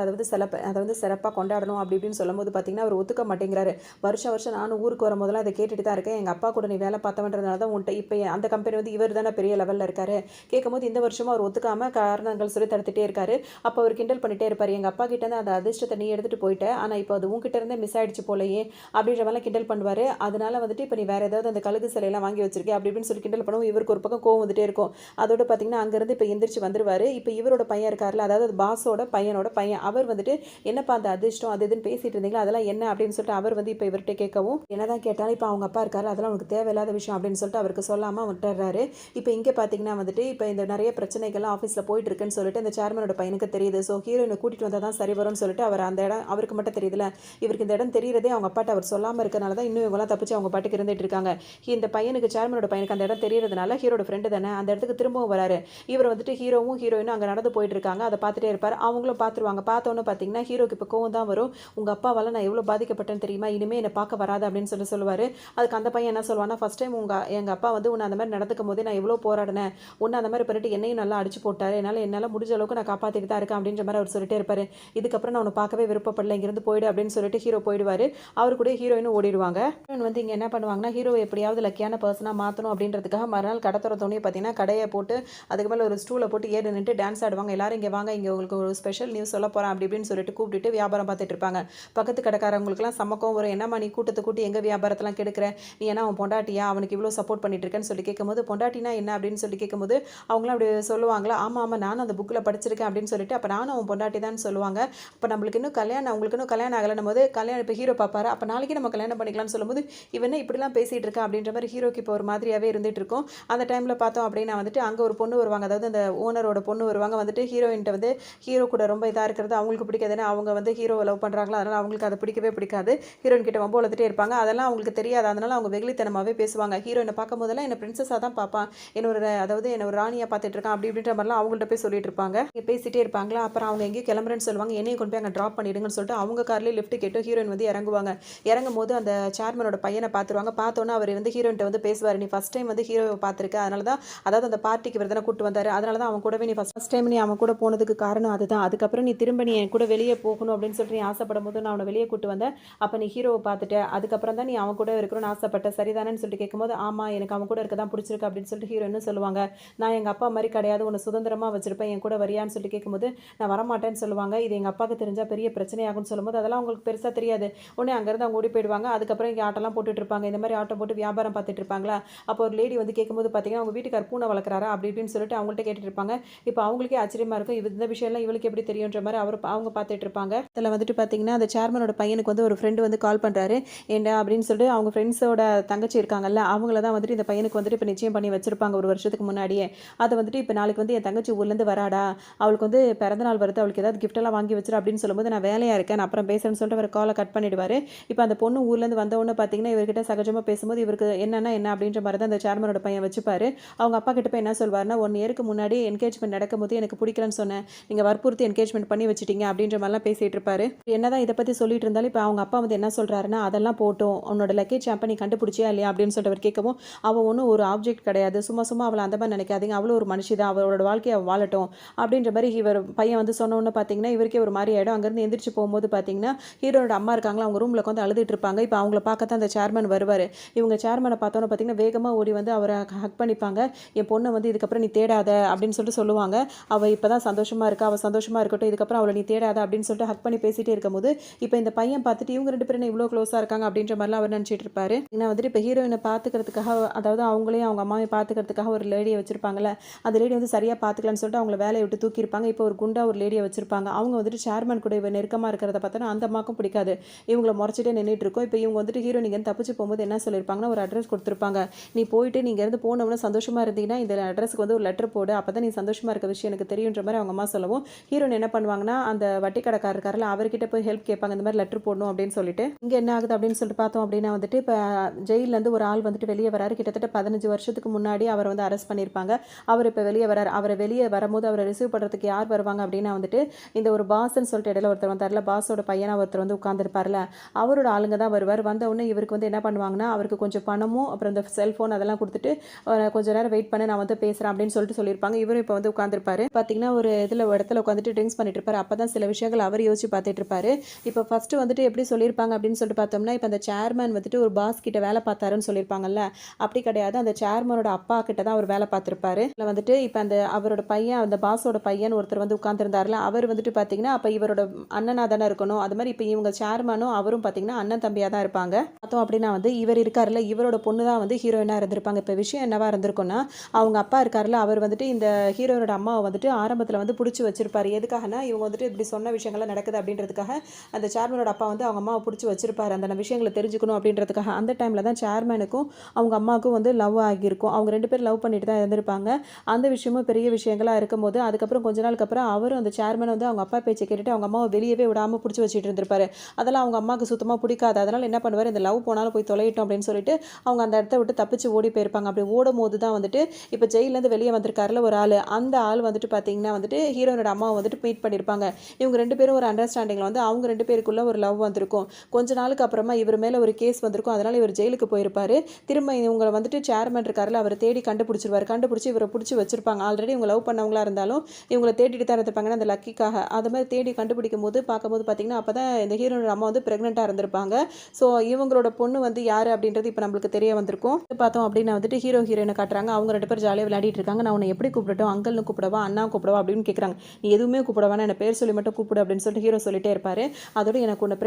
Speaker 1: அதை வந்து சிறப்பாக கொண்டாடணும் அப்படி இப்படின்னு சொல்லும்போது பார்த்தீங்கன்னா அவர் ஒத்துக்க மாட்டேங்கிறாரு. வருஷம் நானும் ஊருக்கு வரும்போதெல்லாம் அதை கேட்டுட்டு தான் இருக்கேன். எங்கள் அப்பா கூட நீ வேலை பார்த்தவன்றதுனால தான் உன்ட்ட இப்போ அந்த கம்பெனி வந்து இவர் தானே பெரிய லெவலில் இருக்காரு. கேட்கும்போது இந்த வருஷமும் அவர் ஒத்துக்காமல் காரணங்கள் சொல்லி தடுத்துட்டே இருக்காரு. அப்போ அவர் கிண்டல் பண்ணிட்டே இருப்பார், எங்கள் அப்பா கிட்ட இருந்து அந்த அதிர்ஷ்டத்தை நீ எடுத்துகிட்டு போயிட்ட, ஆனால் இப்போ அது உங்ககிட்ட இருந்தே மிஸ் ஆயிடுச்சு போலையே அப்படின்ற மாதிரிலாம் கிண்டல் பண்ணுவார். அதனால வந்துட்டு இப்போ நீ வேறு ஏதாவது அந்த கழுகு சிலையெல்லாம் வாங்கி வச்சிருக்கே அப்படி இப்படின்னு சொல்லி கிண்டல் பண்ணுவோம். இவருக்கு ஒரு பக்கம் கோவம் வந்துட்டே இருக்கும். அதோட பார்த்தீங்கன்னா அங்கேருந்து இப்போ எந்திரிச்சு வந்துருவார். இப்போ இவரோட பையன் இருக்காருல்ல, அதாவது பாஸோட பையனோட பையன், அவர் வந்துட்டு என்னப்பா அந்த அதிர்ஷ்டம் அது இதுன்னு பேசிட்டு இருந்தீங்களா, அதெல்லாம் என்ன அப்படின்னு சொல்லிட்டு அவர் வந்து இப்போ இவர்கிட்ட கேட்கவும், என்னதான் கேட்டாலும் இப்போ அவங்க அப்பா இருக்காரு, அதெல்லாம் உனக்கு தேவையில்லாத விஷயம் அப்படின்னு சொல்லிட்டு அவருக்கு சொல்லாமல் விட்டுறாரு. இப்போ இங்கே பார்த்தீங்கன்னா வந்துட்டு இப்போ இந்த நிறைய பிரச்சனைகள்லாம் ஆஃபீஸில் போயிட்டு இருக்குன்னு சொல்லிட்டு இந்த சேர்மனோட பையனுக்கு தெரியுது. ஸோ ஹீரோயினை கூட்டிகிட்டு வந்தால் தான் சரி வரும்னு சொல்லிட்டு அவர் அந்த இடம் அவருக்கு மட்டும் தெரியுதுல, இவருக்கு இந்த இடம் தெரியுறதே அவங்க அப்பாட்ட அவர் சொல்லாமல் இருக்கனால தான் இன்னும் இவங்களாம் தப்பிச்சு அவங்க பாட்டுக்கு இருந்துட்டு இருக்காங்க. இந்த பையனுக்கு சேர்மனோட பையனுக்கு அந்த இடம் தெரியறதுனால ஹீரோட ஃப்ரெண்டு தானே அந்த இடத்துக்கு திரும்பவும் வராரு. இவர் வந்துட்டு ஹீரோவும் ஹீரோயினும் அங்கே நடந்து போயிட்டு இருக்காங்க, அதை பார்த்துட்டே இருப்பார். அவங்களும் பார்த்துருவாங்க. பார்த்தோன்னு பார்த்தீங்கன்னா ஹீரோக்கு இப்போ கோவம் தான் வரும். உங்கள் அப்பாவால் நான் எவ்வளோ பாதிக்கப்பட்டேன்னு தெரியுமா, இனிமேல் என்னை பார்க்க வராது அப்படின்னு சொல்லுவார். அதுக்கு அந்த பையன் என்ன சொல்லுவானா, ஃபஸ்ட் டைம் எங்கள் அப்பா வந்து உன்னை அந்த மாதிரி நடந்துக்கும் போதே நான் எவ்வளோ போராடினேன், உன்னை அந்த மாதிரி பண்ணிட்டு என்னையும் நல்லா அடிச்சு போட்டார், என்னால் முடிஞ்ச அளவுக்கு நான் காப்பாற்றிட்டு தான் இருக்கேன் அப்படின்ற மாதிரி அவர் சொல்லிட்டே இருப்பார். இதுக்கப்புறம் நான் உன்னை பார்க்கவே விருப்பப்படல, இங்கிருந்து போயிடு அப்படின்னு சொல்லிட்டு ஹீரோ போயிடுவார். அவர் கூட ஹீரோயினும் ஓடிடுவாங்க. ஹீரோயின் வந்து இங்கே என்ன பண்ணுவாங்கன்னா, ஹீரோவை எப்படியாவது லக்கியான பர்சனாக மாற்றணும் அப்படின்றதுக்காக மறுநாள் கடை திறந்தோடனே பார்த்தீங்கன்னா கடையை போட்டு அதுக்கு மேலே ஒரு ஸ்டூலை போட்டு ஏறி நின்று டான்ஸ் ஆடுவாங்க. எல்லாரும் இங்கே வாங்க, இங்கே உங்களுக்கு ஒரு ஸ்பெஷல் நியூஸ் சொல்ல போகிறேன் அப்படி இப்படின்னு சொல்லிட்டு கூப்பிட்டுட்டு வியாபாரம் பார்த்துட்டு இருப்பாங்க. பக்கத்து கடைக்காரங்களுக்குலாம் சமக்கம் ஒரு என்னம்மா நீ கூட்டத்தை கூட்டி எங்கள் வியாபாரத்தெல்லாம் கெடுக்கிற, நீ ஏன்னா அவன் பொண்டாட்டியா, அவனுக்கு இவ்வளோ சப்போர்ட் பண்ணிட்டு இருக்கேன்னு சொல்லி கேட்கும்போது, பொண்டாட்டினா என்ன அப்படின்னு சொல்லி கேட்கும்போது அவங்களாம் அப்படி சொல்லுவாங்களா, ஆமாம் நானும் அந்த புக்கில் படிச்சிருக்கேன் அப்படின்னு சொல்லிட்டு, அப்போ நானும் அவன் பொண்டாட்டி தான் சொல்லுவாங்க. அப்போ நம்மளுக்கு இன்னும் உங்களுக்கு இன்னும் கல்யாணம் ஆகலைன்னும் போது கல்யாணம் இப்போ ஹீரோ பார்ப்பாரு, அப்போ நாளைக்கு நம்ம கல்யாணம் பண்ணிக்கலாம்னு சொல்லும்போது இவன் இப்படிலாம் பேசிகிட்டு இருக்கா அப்படின்ற மாதிரி ஹீரோக்கு இப்போ ஒரு மாதிரியாகவே இருந்துட்டு இருக்கும். அந்த டைமில் பார்த்தோம் அப்படின்னா வந்துட்டு அங்கே ஒரு பொண்ணு வருவாங்க, அதாவது அந்த ஓனரோட பொண்ணு வருவாங்க. வந்துட்டு ஹீரோயின்ட்ட வந்து ஹீரோ கூட ரொம்ப இதாக இருக்கிறது அவங்களுக்கு பிடிக்காதுன்னா, அவங்க வந்து ஹீரோவை லவ் பண்ணுறாங்களா, அதனால் அவங்களுக்கு அதை பிடிக்கவே பிடிக்காது. ஹீரோயின் கிட்ட வம்பு வளர்த்துட்டே இருப்பாங்க. அதெல்லாம் அவங்களுக்கு தெரியாது. அதனால் அவங்க வெகுளித்தனமாகவே பேசுவாங்க. ஹீரோயினை பார்க்கும் போதெல்லாம் என்ன பிரின்சஸாக தான் பார்ப்பான், என்ன ஒரு ராணியாக பார்த்துட்டு இருக்கான் அப்படி இப்படின்ற மாதிரிலாம் அவங்கள்ட்ட போய் சொல்லிட்டு இருப்பாங்க. பேசிட்டே இருப்பாங்களா. அப்புறம் அவங்க எங்கேயும் கிளம்புறேன்னு சொல்லுவாங்க. என்னையும் கொண்டு போய் அங்கே ட்ராப் பண்ணிடுங்கன்னு சொல்லிட்டு அவங்க கார்லேயே லிஃப்ட் கேட்டு ஹீரோயின் வந்து இறங்குவாங்க. இறங்கும் போது அந்த சேர்மனோட பையனை பார்த்துருவாங்க. பார்த்தோன்னா அவர் வந்து ஹீரோயின்ட்ட வந்து பேசுவார், நீ ஃபஸ்ட் டைம் வந்து ஹீரோவை பார்த்துருக்க, அதனால தான், அதாவது அந்த பார்ட்டிக்கு இவர் தானே கூட்டு வந்தார், அதனால தான் அவன் கூடவே நீ ஃபஸ்ட் டைம் நீ அவன் கூட போனதுக்கு காரணம் அதுதான். அதுக்கப்புறம் நீ திரும்ப நீ என் கூட வெளியே போகணும் அப்படின்னு சொல்லிட்டு நீ ஆசைப்படும் போது நான் அவனை வெளியே கூட்டு வந்தேன். அப்போ நீ ஹீரோவை பார்த்துட்ட, அதுக்கப்புறம் தான் நீ அவன் கூட இருக்கணும்னு ஆசைப்பட்ட, சரிதானேன்னு சொல்லிட்டு கேட்கும்போது, ஆமாம் எனக்கு அவன் கூட இருக்க தான் பிடிச்சிருக்கு அப்படின்னு சொல்லிட்டு ஹீரோயின்னு சொல்லுவாங்க. நான் எங்கள் அப்பா மாதிரி கிடையாது, உன்னை சுதந்திரமாக வச்சுருப்பேன், என் கூட வரியான்னு சொல்லிட்டு கேட்கும்போது நான் வரமாட்டேன்னு சொல்லுவாங்க. இது எங்கள் அப்பாவுக்கு தெரிஞ்சால் பெரிய பிரச்சனையாகும்னு சொல்லும்போது அதெல்லாம் அவங்களுக்கு பெருசாக தெரியாது. உடனே அங்கேருந்து அவங்க ஓடி போயிடுவாங்க. அதுக்கப்புறம் இங்கே ஆட்டோலாம் போட்டுட்டு இருப்பாங்க. இந்த மாதிரி ஆட்டோ போட்டு வியாபாரம் பார்த்துட்டு இருப்பாங்களா. அப்போ ஒரு லேடி வந்து கேட்கும்போது பார்த்தீங்கன்னா அவங்க வீட்டுக்கார் பூனை வளர்க்குறாரா அப்படி இப்படின்னு சொல்லிட்டு அவங்கள்ட்ட கேட்டுட்டு இருப்பாங்க. இப்போ அவங்களுக்கே ஆச்சரியமா இருக்கும். இந்த விஷயம்லாம் இவளுக்கு எப்படி தெரியுன்ற மாதிரி அவங்க பார்த்துட்டு இருப்பாங்க. அதில் வந்துட்டு பார்த்தீங்கன்னா அந்த சேர்மனோட பையனுக்கு வந்து ஒரு ஃப்ரெண்டு வந்து கால் பண்ணுறாரு. ஏண்டா அப்படின்னு சொல்லிட்டு அவங்க ஃப்ரெண்ட்ஸோட தங்கச்சி இருக்காங்கல்ல, அவங்கள தான் வந்துட்டு இந்த பையனுக்கு வந்துட்டு இப்போ நிச்சயம் பண்ணி வச்சிருப்பாங்க ஒரு வருஷத்துக்கு முன்னாடியே. அதை வந்துட்டு இப்போ நாளைக்கு வந்து என் தங்கச்சி ஊர்லேருந்து வராடா, அவளுக்கு வந்து பிறந்தநாள் வருது, அவளுக்கு ஏதாவது கிஃப்டெல்லாம் வாங்கி வச்சிரு அப்படின்னு சொல்லும்போது நான் வேலையாக இருக்கேன், நான் அப்புறம் பேசுறேன்னு சொல்லிட்டு அவர் காலை கட் பண்ணிடுவார். இப்போ அந்த பொண்ணு ஊர்லேருந்து வந்தவொடனே பார்த்தீங்கன்னா இவர்கிட்ட சகஜமாக பேசும்போது இவருக்கு என்னன்னா என்ன அப்படின்ற மாதிரி தான் அந்த சேர்மனோட பையன் வச்சுப்பாரு. அவங்க அப்பா கிட்ட போய் என்ன சொல்வார்னா, 1 இயருக்கு முன்னாடி என்கேஜ்மெண்ட் நடக்கும்போது எனக்கு பிடிக்கலன்னு சொன்னேன், நீங்கள் வற்புறுத்தி என்கேஜ்மெண்ட் பண்ணி வச்சிட்டீங்க அப்படின்ற மாதிரிலாம் பேசிகிட்டு இருப்பாரு. என்னதான் இதை பற்றி சொல்லிட்டு இருந்தாலும் இப்போ அவங்க அப்பா வந்து என்ன சொல்கிறாருன்னா, அதெல்லாம் போட்டோம், உன்னோட லக்கேஜ் சாம்பை நீ கண்டுபிடிச்சியா இல்லையா அப்படின்னு சொல்லிட்டு அவர் கேட்கவும், அவள் ஒன்றும் ஒரு ஆப்ஜெக்ட் கிடையாது, சும்மா சும்மா அவளை அந்த மாதிரி நினைக்காதீங்க, அவ்வளோ ஒரு மனுஷி தான், அவளோட வாழ்க்கையை அவள் வாழட்டும் அப்படின்ற மாதிரி இவர் பையன் வந்து சொன்னோன்னு பார்த்தீங்கன்னா இவருக்கே ஒரு மாதிரி ஆகிடும். அங்கேருந்து எந்திரிச்சு போகும்போது பார்த்தீங்கன்னா ஹீரோட அம்மா இருக்காங்களா, அவங்க ரூமில் வந்து அழுதுட்டு இருப்பாங்க. இப்போ அவங்கள பார்க்க தான் அந்த சேர்மன் வருவார். இவங்க சேர்மனை பார்த்தோன்னு பார்த்தீங்கன்னா வேகமாக ஓடி வந்து அவரை ஹக் பண்ணிப்பாங்க. என் பொண்ணை வந்து இதுக்கப்புறம் நீ தேடாத அப்படின்னு சொல்லிட்டு சொல்லுவாங்க. அவள் இப்போ தான் சந்தோஷமாக இருக்கா, அவள் சந்தோஷமாக இருக்கட்டும், இதுக்கப்புறம் அவளை நீ தேடாத அப்படின்னு சொல்லிட்டு ஹக் பண்ணி பேசிகிட்டே இருக்கும்போது இப்போ இந்த பையன் பார்த்துட்டு இவங்க 2 பேரும் இவ்வளோ க்ளோஸாக இருக்காங்க அப்படின்ற மாதிரிலாம் அவர் நினச்சிட்டு இருப்பாரு. ஏன்னா வந்துட்டு இப்போ ஹீரோயினை பார்த்துக்கிறதுக்காக, அதாவது அவங்களையும் அவங்க அம்மாவையும் பார்த்துக்கிறதுக்காக ஒரு லேடியை வச்சிருப்பாங்கல்ல, அந்த லேடி வந்து சரியாக பார்த்துக்கலான்னு சொல்லிட்டு அவங்கள வேலையை விட்டு தூக்கியிருப்பாங்க. இப்போ ஒரு குண்டா ஒரு லேடியை வச்சிருப்பாங்க. அவங்க வந்துட்டு சேர்மன் கூட இவ நெருக்கமாக இருக்கிறத பார்த்தோன்னா அந்த அம்மாக்கும் பிடிக்காது. இவங்களை முறைச்சிட்டே நின்றுட்டு இருக்கும். இப்போ இவங்க வந்துட்டு ஹீரோ நீங்கள் தப்பிச்சு போகும்போது என்ன சொல்லியிருப்பாங்கன்னா ஒரு அட்ரஸ் கொடுத்துருப்பாங்க. நீ போயிட்டு நீங்கள் இருந்து போனவொன்னே சந்தோஷமாக இருந்தீங்கன்னா இந்த அட்ரஸுக்கு வந்து ஒரு லெட்டர் போடு, அப்போ தான் நீ சந்தோஷமாக இருக்க விஷயம் எனக்கு தெரியுன்ற மாதிரி அவங்க அம்மா சொல்லவும் ஹீரோன் என்ன பண்ணுவாங்கன்னா அந்த வட்டி கடைக்காரர் இருக்காருல அவர்கிட்ட போய் ஹெல்ப் கேட்பாங்க, இந்த மாதிரி லெட்டர் போடணும் அப்படின்னு சொல்லிட்டு. இங்கே என்ன ஆகுது அப்படின்னு சொல்லிட்டு பார்த்தோம் அப்படின்னா வந்துட்டு இப்போ ஜெயிலேருந்து ஒரு ஆள் வந்துட்டு வெளியே வராரு. கிட்டத்தட்ட 15 வருஷத்துக்கு முன்னாடி அவர் வந்து அரெஸ்ட் பண்ணியிருப்பாங்க. அவர் இப்போ வெளியே வராரு. அவரை வெளியே வரும்போது அவரை ரிசீவ் பண்ணுறதுக்கு யார் வருவாங்க அப்படின்னா வந்துட்டு இந்த ஒரு பாஸ்ன்னு சொல்லிட்டு இடையில ஒருத்தர் வந்தார்ல, பாஸோட பையனா ஒருத்தர் வந்து உட்காந்துருப்பார்ல, அவரோட ஆளுங்க தான் வருவார். வந்த உடனே இவருக்கு வந்து என்ன பண்ணுவாங்கன்னா அவருக்கு கொஞ்சம் பணமும் அப்புறம் இந்த செல்ஃபோன் அதெல்லாம் கொடுத்துட்டு கொஞ்சம் நேரம் வெயிட் பண்ண, நான் வந்து பேசுகிறேன் அப்படின்னு சொல்லிட்டு சொல்லியிருப்பாங்க. இவரும் இப்போ வந்து உட்காந்துருப்பாரு. பார்த்தீங்கன்னா ஒரு இடத்துல உட்காந்துட்டு ட்ரிங்க்ஸ் பண்ணிட்டு இருப்பாரு. அப்போ தான் சில விஷயங்கள் அவர் யோசிச்சு பார்த்துட்டு இருப்பாரு. இப்போ ஃபர்ஸ்ட் வந்துட்டு எப்படி சொல்லியிருப்பாங்க அப்படின்னு சொல்லிட்டு பார்த்தோம்னா, இப்போ அந்த சேர்மன் வந்துட்டு ஒரு பாஸ் கிட்ட வேலை பார்த்தாருன்னு சொல்லியிருப்பாங்கல்ல, அப்படி கிடையாது. அந்த சேர்மனோட அப்பா கிட்ட தான் அவர் வேலை பார்த்துருப்பாரு. இல்லை வந்துட்டு இப்போ அந்த அவரோட பையன், அந்த பாஸோட பையன் ஒருத்தர் வந்து உட்காந்துருந்தாருல, அவர் வந்துட்டு பார்த்தீங்கன்னா அப்போ இவரோட அண்ணனாக தானே இருக்கணும். அது மாதிரி இப்போ இவங்க சேர்மனும் அவரும் பார்த்தீங்கன்னா அண்ணன் தம்பியாக தான் இருப்பாங்க. பார்த்தோம் அப்படின்னா வந்து இவர் இருக்காருல்ல, இவரோட பொண்ணு தான் வந்து ஹீரோயினாக இருந்திருப்பாங்க. இப்போ விஷயம் என்னவா இருந்திருக்கும்னா, அவங்க அப்பா இருக்காருல்ல, அவர் வந்துட்டு இந்த ஹீரோனோட அம்மாவை வந்துட்டு ஆரம்பத்தில் வந்து பிடிச்சி வச்சிருப்பாரு. எதுக்காகனா இவங்க வந்துட்டு இப்படி சொன்ன விஷயங்கள்லாம் நடக்குது அப்படின்றதுக்காக அந்த சேர்மனோட அப்பா வந்து அவங்க அம்மாவை பிடிச்சி வச்சிருப்பாரு, அந்த விஷயங்களை தெரிஞ்சுக்கணும் அப்படின்றதுக்காக. அந்த டைமில் தான் சேர்மனுக்கும் அவங்க அம்மாவுக்கும் வந்து லவ் ஆகியிருக்கும். அவங்க 2 பேரும் லவ் பண்ணிட்டு தான் இருந்திருப்பாங்க. அந்த விஷயமும் பெரிய விஷயங்களாக இருக்கும்போது அதுக்கப்புறம் கொஞ்ச நாளுக்கு அப்புறம் அவரும் அந்த சேர்மன் வந்து அவங்க அப்பா பேச்சை கேட்டுட்டு அவங்க அம்மாவை வெளியவே விடாமல் பிடிச்சி வச்சுட்டு இருந்திருப்பாரு. அதெல்லாம் அவங்க அம்மாவுக்கு சுத்தமாக பிடிக்காது. அதனால் என்ன பண்ணுவார், இந்த லவ் போனாலும் போய் தொலையிட்டோம் அப்படின்னு சொல்லிட்டு அவங்க அந்த இடத்த விட்டு தப்பிச்சு ஓடி போயிருப்பாங்க. அப்படி ஓடும் போது தான் வந்துட்டு இப்போ ஜெயிலேருந்து வெளியே வந்திருக்காருல ஒரு ஆள், அந்த ஆள் வந்துட்டு பார்த்தீங்கன்னா வந்துட்டு ஹீரோனோட அம்மாவை வந்துட்டு மீட் பண்ணியிருப்பாங்க. இவங்க 2 பேரும் ஒரு அண்டர்ஸ்டாண்டிங்கில் வந்து அவங்க 2 பேருக்குள்ள ஒரு லவ் வந்திருக்கும். கொஞ்ச நாளுக்கு அப்புறமா இவர் மேலே ஒரு கேஸ் வந்திருக்கும். அதனால் இவர் ஜெயிலுக்கு போயிருப்பாரு. திரும்ப இவங்களை வந்துட்டு சேர்மன் இருக்காருல, அவர் தேடி கண்டுபிடிச்சிருவார். கண்டுபிடிச்சி இவரை பிடிச்சி வச்சிருப்பாங்க. ஆல்ரெடி இவங்க லவ் பண்ணவங்களா இருந்தாலும் இவங்களை தேடிட்டு தான் இருந்திருப்பாங்கன்னா அந்த லக்கிக்காக. அது மாதிரி தேடி கண்டுபிடிக்கும் போது பார்க்கும்போது பார்த்தீங்கன்னா அப்போ தான் இந்த ஹீரோனோட அம்மா வந்து ப்ரெக்னெண்ட்டாக இருந்திருப்பாங்க. ஸோ இவங்களோட பொண்ணு வந்து யார் அப்படின்றது இப்போ நம்மளுக்கு தெரிய வந்திருக்கும். பார்த்தோம் அப்படின்னா வந்துட்டு ஹீரோ ஹீரோயினை காட்டுறாங்க. அவங்க 2 பேர் ஜாலியாக விளையாடிட்டு இருக்காங்க. நான் உன்னை எப்படி கூப்பிடட்டும், அங்கல்னு கூப்பிடவா, அண்ணா கூப்பிடவா அப்படின்னு கேட்குறாங்க. நீ எதுவுமே கூப்பிடவானா, என்ன பேர் சொல்லி மட்டும் கூப்பிடு அப்படின்னு சொல்லிட்டு ஹீரோ சொல்லிட்டே இருப்பாரு. அதோட எனக்கு உன்னை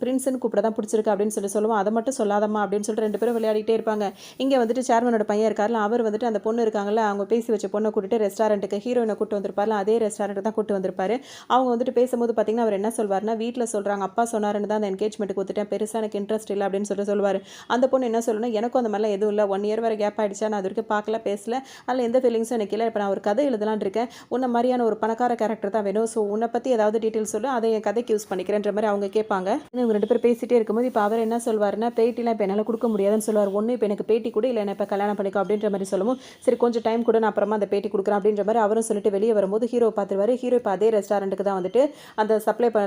Speaker 1: பிரின்ஸ்னு கூப்பிட தான் பிடிச்சிருக்கு அப்படின்னு சொல்லுவோம். அதை மட்டும் சொல்லாதம்மா அப்படின்னு சொல்லிட்டு 2 பேரும் விளையாடிட்டே இருப்பாங்க. இங்கே வந்துட்டு சேர்மனோட பையன் இருக்காருல, அவர் வந்துட்டு அந்த பொண்ணு இருக்காங்கல்ல, அவங்க பேசி வச்ச பொண்ணை கூட்டிட்டு ரெஸ்டாரண்ட்டுக்கு ஹீரோயினை கூட்டு வந்திருப்பாருல, அதே ரெஸ்டாரண்ட் தான் கூட்டு வந்திருப்பாரு. அவங்க வந்துட்டு பேசும்போது பார்த்தீங்கன்னா அவர் என்ன சொல்வார்னா, வீட்டில் சொல்கிறாங்க அப்பா சொன்னாருன்னு தான் அந்த என்கேஜ்மெண்ட்டுக்கு ஒத்துட்டேன், பெருசாக எனக்கு இன்ட்ரெஸ்ட் இல்லை அப்படின்னு சொல்லிட்டு சொல்லுவார். அந்த பொண்ணு என்ன சொல்லணும், எனக்கும் அந்த மாதிரிலாம் எதுவும் இல்லை, 1 இயர் வரை கேப் ஆகிடுச்சா, நான் அது வரைக்கும் பார்க்கல பேசல, அதில் எந்த ஃபீலிங்ஸும் எனக்கு இல்லை, இப்போ நான் ஒரு கதை எழுதலான் இருக்கேன், உன்ன மாதிரியான ஒரு பணக்கார கேரக்டர் தான் வேணும், ஸோ உன்னை பற்றி ஏதாவது டீட்டெயில்ஸ் சொல்லு, அதை என் கதைக்கு யூஸ் பண்ணிக்கிறேன்ற மாதிரி அவங்க கேட்பாங்க. இவங்க 2 பேர் பேசிகிட்டே இருக்கும்போது இப்போ அவர் என்ன சொல்வார்னா, பேட்டிலாம் இப்போ என்னால் கொடுக்க முடியாதுன்னு சொல்லுவார். ஒன்று இப்போ எனக்கு பேட்டி கூட இல்லை, என்ன இப்போ கல்யாணம் பண்ணிக்கோ அப்படின்ற மாதிரி சொல்லவும், சரி கொஞ்சம் டைம் கூட நான் அப்புறமா அந்த பேட்டி கொடுக்குறேன் அப்படின்ற மாதிரி அவரும் சொல்லிட்டு வெளியே வரும்போது ஹீரோ பார்த்துருவாரு. ஹீரோ இப்போ அதே ரெஸ்டாரண்ட்டுக்கு தான் வந்துட்டு அந்த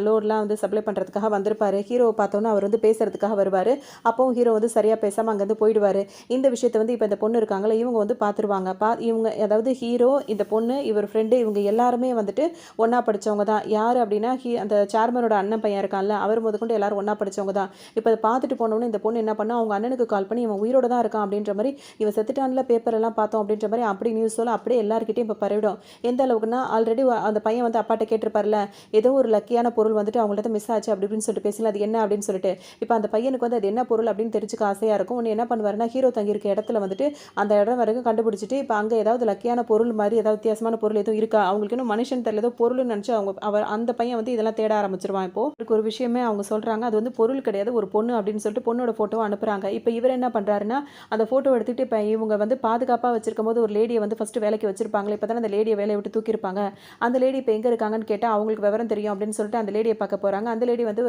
Speaker 1: லோட்லாம் வந்து சப்ளை பண்ணுறதுக்காக வந்திருப்பாரு. ஹீரோவை பார்த்தோன்னா அவர் வந்து பேசுறதுக்காக வருவார். அப்போவும் ஹீரோ வந்து சரியாக பேசாமல் அங்கேருந்து போயிடுவார். இந்த விஷயத்தை வந்து இப்போ இந்த பொண்ணு இருக்காங்களே இவங்க வந்து பார்த்துருவாங்க. இவங்க அதாவது ஹீரோ, இந்த பொண்ணு, இவர் ஃப்ரெண்டு, இவங்க எல்லாருமே வந்துட்டு ஒன்றா படித்தவங்க தான். யார் அப்படின்னா அந்த சேர்மனோட அண்ணன் பையன் இருக்கான்ல, அவர் முதற்கொண்டு எல்லாரும் ஒன்றா படித்தவங்க தான். இப்போ அதை பார்த்துட்டு போனோன்னு இந்த பொண்ணு என்ன பண்ணா, அவங்க அண்ணனுக்கு கால் பண்ணி இவன் உயிரோட தான் இருக்கான் அப்படின்ற மாதிரி, இவன் செத்துட்டான்ல பேப்பர் எல்லாம் பார்த்தோம் அப்படின்ற மாதிரி அப்படி நியூஸ் சொல்ல அப்படியே எல்லாருக்கிட்டையும் இப்போ பரவிடும். எந்த அளவுக்குன்னா ஆல்ரெடி அந்த பையன் வந்து அப்பாட்ட கேட்டிருப்பார்ல, ஏதோ ஒரு லக்கியான பொருள் வந்துட்டு அவங்கள்ட்ட மிஸ் ஆச்சு அப்படி இப்படின்னு சொல்லிட்டு பேசல, அது என்ன அப்படின்னு சொல்லிட்டு. இப்போ அந்த பையனுக்கு வந்து அது என்ன பொருள் அப்படின்னு தெரிஞ்சுக்க ஆசையாக இருக்கும். ஒன்று என்ன பண்ணுவாருன்னா, ஹீரோ தங்கியிருக்க இடத்துல வந்துட்டு அந்த இடம் வரைக்கும் கண்டுபிடிச்சிட்டு, இப்போ அங்கே ஏதாவது லக்கியான பொருள் மாதிரி ஏதாவது வித்தியாசமான பொருள் எதுவும் இருக்கா, அவங்களுக்கு இன்னும் மனுஷன் தெரியல ஏதோ பொருள்னு நினச்சி அவர் அந்த பையன் வந்து இதெல்லாம் தேட ஆரம்பிச்சிருவான். இப்போ இதுக்கு ஒரு விஷயமே அவங்க சொல்கிறாங்க, அது வந்து பொருள் கிடையாது ஒரு பொண்ணு அப்படின்னு சொல்லிட்டு பொண்ணோட ஃபோட்டோவை அனுப்புகிறாங்க. இப்போ இவர் என்ன பண்ணுறாருன்னா, அந்த ஃபோட்டோ எடுத்துகிட்டு இப்போ இவங்க வந்து பாதுகாப்பாக வச்சிருக்கும் போது ஒரு லேடியை வந்து ஃபஸ்ட்டு வேலைக்கு வச்சிருப்பாங்களே, இப்போ தானே அந்த லேடியை வேலையை விட்டு தூக்கியிருப்பாங்க. அந்த லேடி இப்போ எங்கே இருக்காங்கன்னு கேட்டால் அவங்களுக்கு விவரம் தெரியும் அப்படின்னு சொல்லிட்டு அந்த லேடியை பார்க்க போகிறாங்க. அந்த லேடி வந்து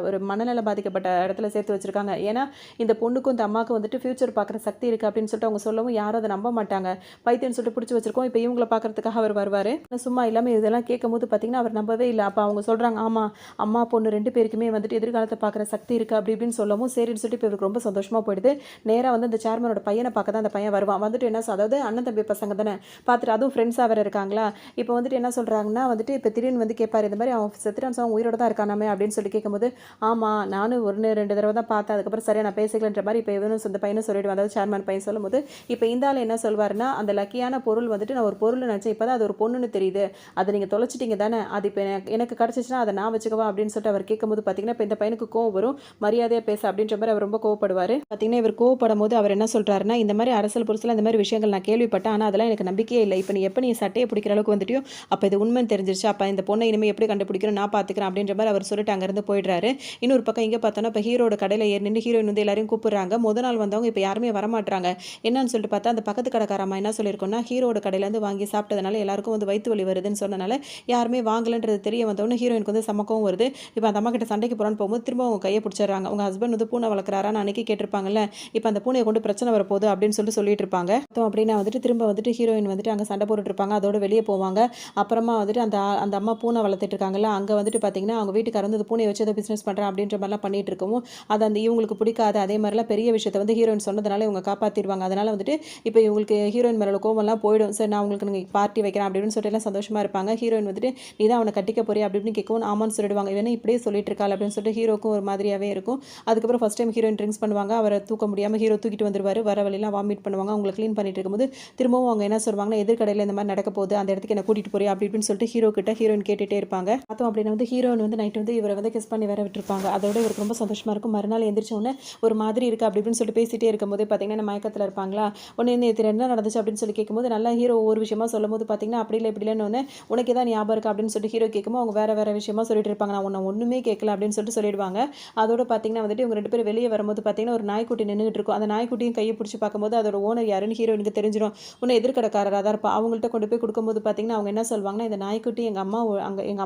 Speaker 1: ஒரு மனநலம் பாதிக்கப்பட்ட இடத்துல சேர்த்து வச்சிருக்காங்க. ஏன்னா இந்த பொண்ணுக்கும் இந்த அம்மாவுக்கும் வந்துட்டு ஃபியூச்சர் பார்க்குற சக்தி இருக்குது அப்படின்னு சொல்லிட்டு அவங்க சொல்லவும் யாரும் அதை நம்ப மாட்டாங்க. பைத்தியம்னு சொல்லிட்டு பிடிச்சி வச்சிருக்கோம். இப்போ இவங்களை பார்க்கறதுக்காக அவர் வருவார். சும்மா இல்லாமல் இதெல்லாம் கேட்கும்போது பார்த்தீங்கன்னா அவர் நம்பவே இல்லை. அப்போ அவங்க சொல்கிறாங்க, ஆமாம் அம்மா பொண்ணு 2 பேருக்குமே வந்துட்டு எதிர்காலத்தை பார்க்குற சக்தி இருக்குது அப்படி இப்படின்னு சொல்லவும் சரின்னு சொல்லிட்டு இப்போ இவருக்கு ரொம்ப சந்தோஷமாக போயிடுது. நேராக வந்து அந்த சேர்மனோட பையனை பார்க்க தான் அந்த பையன் வருவான். வந்துட்டு என்ன அதாவது அண்ணன் தம்பி பசங்க தானே பார்த்துட்டு அதுவும் ஃப்ரெண்ட்ஸாக வேறு இருக்காங்களா. இப்போ வந்துட்டு என்ன சொல்கிறாங்கன்னா வந்துட்டு இப்போ திடீர்னு வந்து கேட்பார், இந்த மாதிரி அவன் செத்துட்டான் அவன் உயிரோட தான் இருக்கானாமே அப்படின்னு சொல்லி கேட்கும்போது, ஆமாம் நானும் 1-2 தடவை தான் பார்த்தேன், அதுக்கப்புறம் சரியாக நான் பேசிக்கலன்ற மாதிரி இப்போ இவனும் சொந்த பையனும் சொல்லிவிடுவான். அதாவது சேர்மன் பையன் சொல்லும்போது இப்போ இந்த ஆள் என்ன சொல்வாருன்னா, அந்த லக்கியான பொருள் வந்துட்டு நான் ஒரு பொருள் நினச்சேன், இப்போ தான் அது ஒரு பொண்ணுன்னு தெரியுது, அதை நீங்கள் தொலைச்சிட்டிங்க தானே, அது இப்போ எனக்கு கிடச்சிச்சுன்னா அதை நான் வச்சுக்கவா அப்படின்னு சொல்லிட்டு அவர் கேட்கும்போது பார்த்தீங்கன்னா இப்போ இந்த பையனுக்கு கோவம் வரும். மரியாதையாக பேச அப்படின்ற மாதிரி அவர் ரொம்ப கோவப்படுவார். பார்த்தீங்கன்னா இவர் கோவப்படும் போது அவர் என்ன சொல்கிறாருன்னா, இந்த மாதிரி அரசியல் புரட்சியில் இந்த மாதிரி விஷயங்கள் நான் கேள்விப்பட்டேன், ஆனால் அதெல்லாம் எனக்கு நம்பிக்கையே இல்லை. இப்போ நீ சட்டையை பிடிக்கிற அளவுக்கு வந்துட்டியோ அப்போ இது உண்மைன்னு தெரிஞ்சிருச்சு, அப்போ இந்த பொண்ணை இனிமேல் எப்படி கண்டுபிடிக்கிறோம் நான் பார்த்துக்கிறேன் அப்படின்ற மாதிரி அவர் சொல்லிட்டு அங்கேருந்து போயிடுறாரு. இன்னொரு பக்கம் இங்கே பார்த்தோன்னா இப்போ ஹீரோட கடையில் ஏறி நின்று ஹீரோயின் வந்து எல்லாரையும் கூப்பிடுறாங்க. முதல் நாள் வந்தவங்க இப்போ யாருமே வரமாட்டாங்க. என்னன்னு சொல்லிட்டு பார்த்தா அந்த பக்கத்து கடைக்காரம்மா என்ன சொல்லியிருக்கோன்னா, ஹீரோட கடையிலேருந்து வாங்கி சாப்பிட்டதுனால எல்லாருக்கும் வந்து வயிற்று வலி வருதுன்னு சொன்னனால யாருமே வாங்கலன்றது தெரிய வந்தவொடனே ஹீரோயினுக்கு வந்து சமக்கவும் வருது. இப்போ அந்த அம்மா கிட்ட சண்டைக்கு போகிறான்னு போகும்போது திரும்ப அவங்க கையை பிடிச்சிடுறாங்க. உங்கள் ஹஸ்பண்ட் வந்து பூனை வளர்க்குறாரான்னு அன்றைக்கி கேட்டிருப்பாங்கல்ல, இப்போ அந்த பூனையை கொண்டு பிரச்சனை வரப்போகுது அப்படின்னு சொல்லிட்டு இருப்பாங்க. அப்படின்னா வந்துட்டு திரும்ப வந்துட்டு ஹீரோயின் வந்துட்டு அங்கே சண்டை போட்டுட்டு இருப்பாங்க. அதோட வெளியே போவாங்க. அப்புறமா வந்துட்டு அந்த அம்மா பூனை வளர்த்துட்டு இருக்காங்கல்ல, அங்கே வந்துட்டு பார்த்தீங்கன்னா அவங்க வீட்டுக்காரர் வந்து அந்த பூனையை வச்சு ஏதோ பிஸ்னஸ் பண்ணுறேன் அப்படின்ற மாதிரிலாம் பண்ணிட்டு இருக்கவும் அது அந்த இவங்களுக்கு பிடிக்காது. அதே மாதிரிலாம் பெரிய விஷயத்தை வந்து ஹீரோயின் சொன்னதுனால இவங்க காப்பாற்றிடுவாங்க. அதனால் வந்துட்டு இப்போ இவங்களுக்கு ஹீரோயின் மேலே கோவம்லாம் போயிடும். சரி நான் உங்களுக்கு நீங்கள் பார்ட்டி வைக்கிறேன் அப்படின்னு சொல்லிட்டு எல்லாம் சந்தோஷமாக இருப்பாங்க. ஹீரோயின் வந்துட்டு நீ தான் அவனை கட்டிக்க போறியா அப்படின்னு கேட்கவும் ஆமான்னு சொல்லிடுவாங்க. இவனே இப்படியே சொல்லிட்டு இருக்காள் அப்படின்னு சொல்லிட்டு ஹீரோக்கும் ஒரு மாதிரியாகவே இருக்கும். அதுக்கப்புறம் ஃபஸ்ட் டைம் ஹீரோயின் ட்ரிங்க்ஸ் பண்ணுவாங்க. அவரை தூக்க முடியாமல் ஹீரோ தூக்கிட்டு வந்துருவார். வர வழியெல்லாம் வாமிட் பண்ணுவாங்க. அவங்களை க்ளீன் பண்ணிட்டு இருக்கும்போது திரும்பவும் அவங்க என்ன சொல்லுவாங்கன்னா, எதிர்கடையில் இந்த மாதிரி நடக்க போகுது, அந்த இடத்துக்கு என்ன கூட்டிகிட்டு போறியா அப்படி இப்படின்னு சொல்லிட்டு ஹீரோ கிட்ட ஹீரோயின் கேட்டுகிட்டே இருப்பாங்க. பார்த்தோம் அப்படின்னா வந்து ஹீரோயின் வந்து நைட் வந்து இவரை வந்து கிஸ் பண்ணி வேற விட்டுருப்பாங்க. அதோட இவருக்கு ரொம்ப சந்தோஷமாக இருக்கும். மறுநாள் எந்திரிச்சோன்னே ஒரு மாதிரி இருக்குது அப்படி இப்படின்னு சொல்லிட்டு பேசிகிட்டே இருக்கும்போது பார்த்தீங்கன்னா மயக்கத்தில் இருப்பாங்களா. ஒன்று நேற்று என்ன நடந்துச்சு அப்படின்னு சொல்லி கேட்கும்போது நல்லா ஹீரோ ஒவ்வொரு விஷயமா சொல்லும் போது பார்த்தீங்கன்னா அப்படி இல்லை இப்படி இல்லைன்னு ஒன்று உனக்கு ஏதாவது ஞாபகம் இருக்கா அப்படின்னு சொல்லிட்டு ஹீரோ கேட்கும்போது அவங்க வேறு வேறு விஷயமா சொல்லிட்டு இருப்பாங்க. நான் உன்னை ஒன்றுமே கேட்கல அப்படின்னு சொல்லிட்டு சொல்லிடுவாங்க. அதோட பார்த்தீங்கன்னா வந்துட்டு இவங்க 2 பேரும் வெளியே வரும்போது பார்த்தீங்கன்னா ஒரு நாய்க்குட்டி நின்றுட்டு இருக்கும். அந்த நாய்க்குட்டியும் கையை பிடிச்சி பார்க்கும்போது அதோட ஓனர் யாருன்னு ஹீரோயினுக்கு தெரிஞ்சிடும். உன்னை எதிர்கடைக்காரராக தான் இருப்பா. அவங்கள்ட்ட கொண்டு போய் கொடுக்கும்போது பார்த்தீங்கன்னா அவங்க என்ன சொல்லுவாங்கன்னா, இந்த நாய்க்குட்டி எங்கள்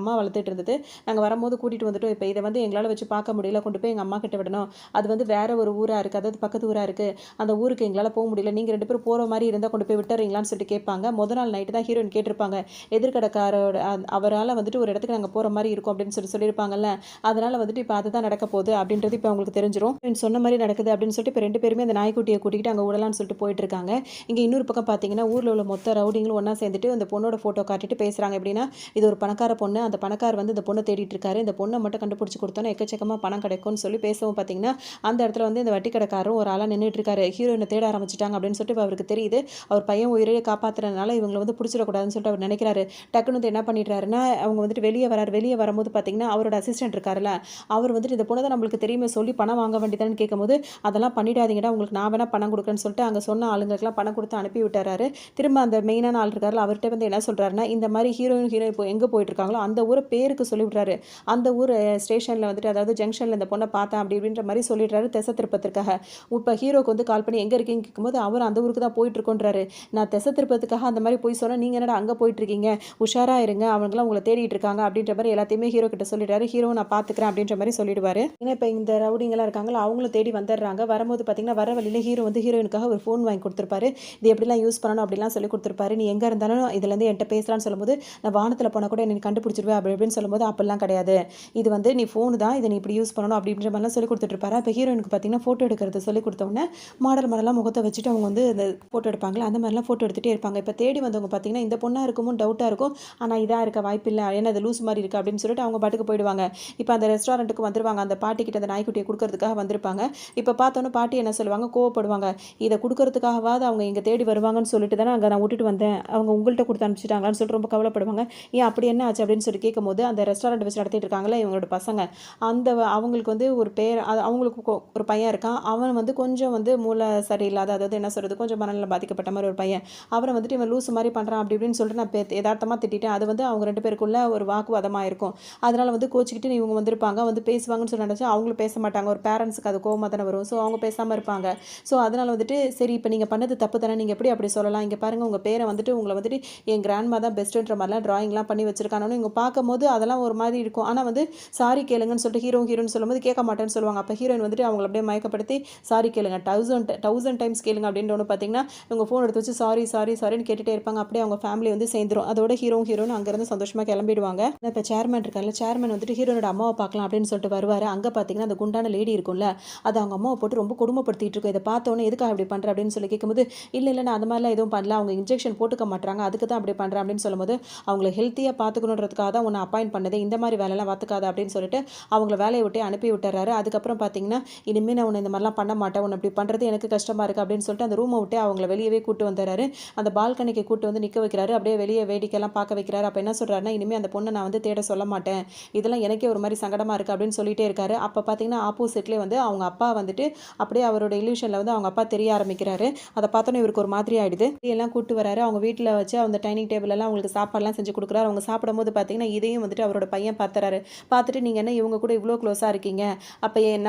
Speaker 1: அம்மா வளர்த்துட்டு இருந்தது, நாங்கள் வரும்போது கூட்டிகிட்டு வந்துட்டோம், இப்போ இதை வந்து எங்களால் வச்சு பார்க்க முடியல, கொண்டு போய் எங்கள் அம்மா கிட்ட விடணும், அது வந்து வேற ஒரு ஊராக இருக்குது, அதாவது பக்கத்து ஊராக இருக்குது, அந்த ஊருக்கு எங்களால் போக முடியல, நீங்கள் 2 பேரும் போகிற மாதிரி இருந்தால் கொண்டு போய் விட்டுறீங்களான்னு சொல்லிட்டு கேட்பாங்க. முதல் நாள் நைட்டு தான் ஹீரோயின் கேட்டிருப்பாங்க, எதிர்கடைக்காரோட அவரால் வந்துட்டு ஒரு இடத்துக்கு நாங்கள் போகிற மாதிரி இருக்கும் அப்படின்னு சொல்லியிருப்பாங்கல்ல, அதனால் வந்துட்டு இப்போ அதுதான் நடக்க போகுது அப்படின்றது இப்போ அவங்களுக்கு தெரிஞ்சிடும். சொன்ன மாதிரி நடக்குது அப்படின்னு சொல்லிட்டு இப்போ 2 பேருமே அந்த நாய்க்குட்டியை கூட்டிகிட்டு அங்கே விடலான்னு சொல்லிட்டு போயிட்டு இருக்காங்க. இங்கே இன்னொரு பக்கம் பார்த்தீங்கன்னா ஊரில் உள்ள மொத்த ரவுடிங்களும் ஒன்றா சேர்ந்துட்டு அந்த பொண்ணோட ஃபோட்டோ காட்டிட்டு பேசுகிறாங்க. எப்படின்னா இது ஒரு பணக்கார பொண்ணு, அந்த பணக்கார் வந்து இந்த பொண்ணை தேடிட்டு இருக்காரு, இந்த பொண்ணை மட்டும் கண்டுபிடிச்சி கொடுத்தோன்னா எக்கச்சக்கமாக பணம் கிடைக்கும்னு சொல்லி பேசவும் பார்த்தீங்கன்னா அந்த இடத்துல வந்து இந்த வட்டி கடைக்காரரும் ஒரு ஆளாக நின்றுட்டு இருக்காரு. ஹீரோயினை தேட ஆரம்பிச்சிட்டாங்க அப்படின்னு சொல்லிட்டு அவருக்கு தெரியுது. அவர் பையன் உயிரையே காப்பாற்றுறதுனால இவங்களை வந்து பிடிச்சிடக்கூடாதுன்னு சொல்லிட்டு அவர் நினைக்கிறாரு. டக்குன்னு வந்து என்ன பண்ணிடுறாருன்னா அவங்க வந்துட்டு வெளியே வராரு. வெளியே வரும்போது பார்த்தீங்கன்னா அவரோட அசிஸ்டன்ட் இருக்காருல்ல, அவர் வந்துட்டு இந்த பொண்ணை தான் நம்மளுக்கு தெரியுமே சொல்லி பணம் வாங்க வேண்டியதான்னு கேட்கும்போது அதெல்லாம் பண்ணிடாதீங்கடா, உங்களுக்கு நான் வேணா பணம் கொடுக்குறேன்னு சொல்லிட்டு அங்கே சொன்ன ஆளுங்களுக்குலாம் பணம் கொடுத்து அனுப்பி விட்டுறாரு. திரும்ப அந்த மெயினான ஆள் இருக்காருல அவர்கிட்ட வந்து என்ன சொல்கிறாருன்னா, இந்த மாதிரி ஹீரோ இப்போ எங்கே போயிட்டு இருக்காங்களோ அந்த ஊரை பேருக்கு சொல்லிவிட்றாரு. அந்த ஊர் ஸ்டேஷனில் வந்துட்டு அதாவது ஜங்ஷனில் இந்த பொண்ணை பார்த்தேன் அப்படி இப்படின்ற மாதிரி சொல்லிடுறாரு திசை திருப்பத்திற்காக. இப்போ ஹீரோக்கு வந்து கால் பண்ணி எங்கே இருக்கீங்க கேட்கும்போது அவர் அந்த ஊருக்கு தான் போயிட்டு இருக்கோன்றாரு. நான் திசை திருப்பத்துக்காக அந்த மாதிரி போய் சொன்னால் நீங்கள் என்னடா அங்கே போயிட்டு இருக்கீங்க, உஷாராக இருங்க, அவங்களாம் உங்களை தேடிட்டு இருக்காங்க அப்படின்ற மாதிரி எல்லாத்தையுமே ஹீரோ கிட்ட சொல்லிடுறாரு. ஹீரோ நான் பார்த்துக்கிறேன் அப்படின்ற மாதிரி சொல்லிடுவாரு. ஏன்னா இப்போ இந்த ரவுடிங்கெல்லாம் இருக்காங்களா அவங்களும் தேடி வந்துடுறாங்க. வரும்போது பார்த்தீங்கன்னா வர வழியில் ஹீரோ வந்து ஹீரோயினுக்காக ஒரு ஃபோன் வாங்கி கொடுத்துருப்பாரு. இது எப்படிலாம் யூஸ் பண்ணணும் அப்படிலாம் சொல்லி கொடுத்துருப்பாரு. நீ எங்கே இருந்தாலும் இதுலேருந்து என்கிட்ட பேசலான்னு சொல்லும்போது நான் வானத்தில் போனால் கூட என்னை கண்டுபிடிச்சிருவேன் அப்படி அப்படின்னு சொல்லும்போது அப்படிலாம் கிடையாது, இது வந்து நீ ஃபோனு தான், இதை நீ இப்படி யூஸ் பண்ணணும் அப்படின்ற மாதிரிலாம் சொல்லி கொடுத்துட்ருப்பாரு. அப்போ ஹீரோயினுக்கு பார்த்தீங்கன்னா ஃபோட்டோ எடுக்கிறது சொல்லி கொடுத்தோன்னே மாடலாக முகத்தை வச்சுட்டு அவங்க வந்து இந்த ஃபோட்டோ எடுப்பாங்களா அந்த மாதிரிலாம் ஃபோட்டோ எடுத்துகிட்டே இருப்பாங்க. இப்போ தேடி வந்தவங்க பார்த்தீங்கன்னா இந்த பொண்ணாக இருக்குமோ டவுட்டாக இருக்கும், ஆனால் இதாக இருக்க வாய்ப்பு இல்லை, ஏன்னா அது லூஸ் மாதிரி இருக்குது அப்படின்னு சொல்லிட்டு அவங்க பாட்டுக்கு போயிடுவாங்க. இப்போ அந்த ரெஸ்டாரண்ட்டுக்கு வந்துருவாங்க. அந்த பாட்டிக்கிட்ட அந்த நாய்க்குட்டியை கொடுக்கறதுக்காக வந்திருப்பாங்க. இப்போ பார்த்தோன்னே பாட்டி என்ன சொல்லுவாங்க, கோவப்படுவாங்க, இதை கொடுக்கறதுக்காகவாது அவங்க இங்கே தேடி வருவாங்க வருவாங்கன்னு சொல்லிட்டு தானே அங்கே நான் விட்டுட்டு வந்தேன், அவங்க உங்கள்கிட்ட கொடுத்து அனுப்பிச்சிட்டாங்களான்னு சொல்லிட்டு ரொம்ப கவலைப்படுவாங்க. ஏன் அப்படி என்ன ஆச்சு அப்படின்னு சொல்லி கேட்கும்போது, அந்த ரெஸ்டாரண்ட் வச்சு நடத்திட்டு இருக்காங்களே இவங்களோட பசங்க, அவங்களுக்கு வந்து ஒரு பேர் அவங்களுக்கு ஒரு பையன் இருக்கான். அவன் வந்து கொஞ்சம் வந்து மூளை சரியில்லாத, அதாவது என்ன சொல்கிறது, கொஞ்சம் மனநலம் பாதிக்கப்பட்ட மாதிரி ஒரு பையன். அவரை வந்துட்டு இவன் லூஸ் மாதிரி பண்ணுறான் அப்படி இப்படின்னு சொல்லிட்டு நான் யதார்த்தமாக திட்டிட்டேன். அது வந்து அவங்க 2 பேருக்குள்ள ஒரு வாக்குவாதமாக இருக்கும். அதனால் வந்து கோச்சிக்கிட்டு இவங்க வந்திருப்பாங்க, வந்து பேசுவாங்கன்னு சொல்லி நினச்சா அவங்களும் பேச மாட்டாங்க. ஒரு பேரண்ட்ஸுக்கு அது கோவமாக தானே வரும். ஸோ அவங்க பேசாமல் இருப்பாங்க. ஸோ அதனால் வந்துட்டு சரி இப்போ நீங்கள் பண்ணது தப்பு தானே, நீங்கள் எப்படி அப்படி சொல்லலாம், இங்கே பாருங்கள் உங்கள் பேரை வந்துட்டு உங்களை வந்துட்டு என் கிராண்ட்மா தான் பெஸ்ட்டுன்ற மாதிரிலாம் ட்ராயிங்லாம் பண்ணி வச்சிருக்கானு இவங்க பார்க்கும்போது அதெல்லாம் ஒரு மாதிரி இருக்கும். ஆனால் வந்து சாரி கேளுங்கன்னு சொல்லிட்டு ஹீரோன்னு சொல்லும்போது கேட்க மாட்டேன்னு சொல்லுவாங்க. அப்போ ஹீரோயின் வந்துட்டு அவங்கள அப்படியே மயக்கப்படுத்தி சாரி கேளுங்க, 1000 டைம்ஸ் கேளுங்க அப்படின்ற ஒன்று பார்த்தீங்கன்னா இவங்க ஃபோன் எடுத்து வச்சு சாரின்னு கேட்டுகிட்டே இருப்பாங்க. அப்படியே அவங்க ஃபேமிலி வந்து சேர்ந்துரும். அதோட ஹீரோயின் அங்கேருந்து சந்தோஷமாக கிளம்பிடுவாங்க. இப்போ சேர்மன் இருக்கார்ல, சேர்மன் வந்துட்டு ஹீரோனோட அம்மாவை பார்க்கலாம் அப்படின்னு சொல்லிட்டு வருவார். அங்கே பார்த்தீங்கன்னா அந்த குண்டான லேடி இருக்கும்ல, அது அவங்க அம்மாவை போட்டு ரொம்ப கொடுமைப்படுத்திட்டு இருக்கும். இதை பார்த்தோன்னே எதுக்காக அப்படி பண்ணுற அப்படின்னு சொல்லி கேட்கும்போது, இல்லை நான் அந்த மாதிரிலாம் எதுவும் பண்ணல, அவங்க இன்ஜெக்ஷன் போட்டுக்க மாட்டாங்க, அதுக்கு தான் அப்படி பண்ணுறேன் அப்படின்னு சொல்லும்போது, அவங்கள ஹெல்த்தியாக பார்த்துக்கணுன்றதுக்காக தான் உன்னை அப்பாயின்ட் பண்ணது, இந்த மாதிரி வேலையெல்லாம் பார்த்துக்காத அப்படின்னு சொல்லிட்டு அவங்கள வேலையை விட்டு அனுப்பி விட்டுறாரு. அதுக்கப்புறம் பார்த்தீங்கன்னா இனிமேல் நான் உன்னை இந்த மாதிரிலாம் பண்ண மாட்டேன், உன்னை அப்படி பண்ணுறது எனக்கு கஷ்டமாக இருக்குது அப்படின்னு சொல்லிட்டு அந்த ரூமை விட்டு அவங்கள வெளியவே கூட்டு வந்துடுறாரு. அந்த பால்கனிக்கு கூட்டு வந்து நிற்க வைக்கிறாரு. அப்படியே வெளியே வேடிக்கையெல்லாம் பார்க்க வைக்கிறாரு. அப்போ என்ன சொல்கிறாருன்னா, இனிமேல் அந்த பொண்ணை நான் வந்து தேட சொல்ல மாட்டேன், இதெல்லாம் எனக்கே ஒரு மாதிரி சங்கடமாக இருக்குது அப்படின்னு சொல்லிட்டே இருக்காரு. அப்போ பார்த்தீங்கன்னா ஆப்போசிட்லேயே வந்து அவங்க அப்பா வந்துட்டு அப்படியே அவரோட இல்யூஷனில் வந்து அவங்க அப்பா தெரிய ஆரம்பிக்கிறாரு. அதை பார்த்தோன்னே இவருக்கு ஒரு மாதிரி ஆகிடுது. எல்லாம் கூட்டு வராரு. அவங்க வீட்டில் வச்சு அந்த டைனிங் டேபிள் எல்லாம் அவங்களுக்கு சாப்பாடுலாம் செஞ்சு கொடுக்குறாரு. அவங்க சாப்பிடும்போது பார்த்தீங்கன்னா இதையும் வந்துட்டு அவரோட பையன் பார்த்துறாரு. பார்த்துட்டு நீங்கள் என்ன இவங்க கூட இவ்வளோ க்ளோஸாக இருக்கீங்க, அப்போ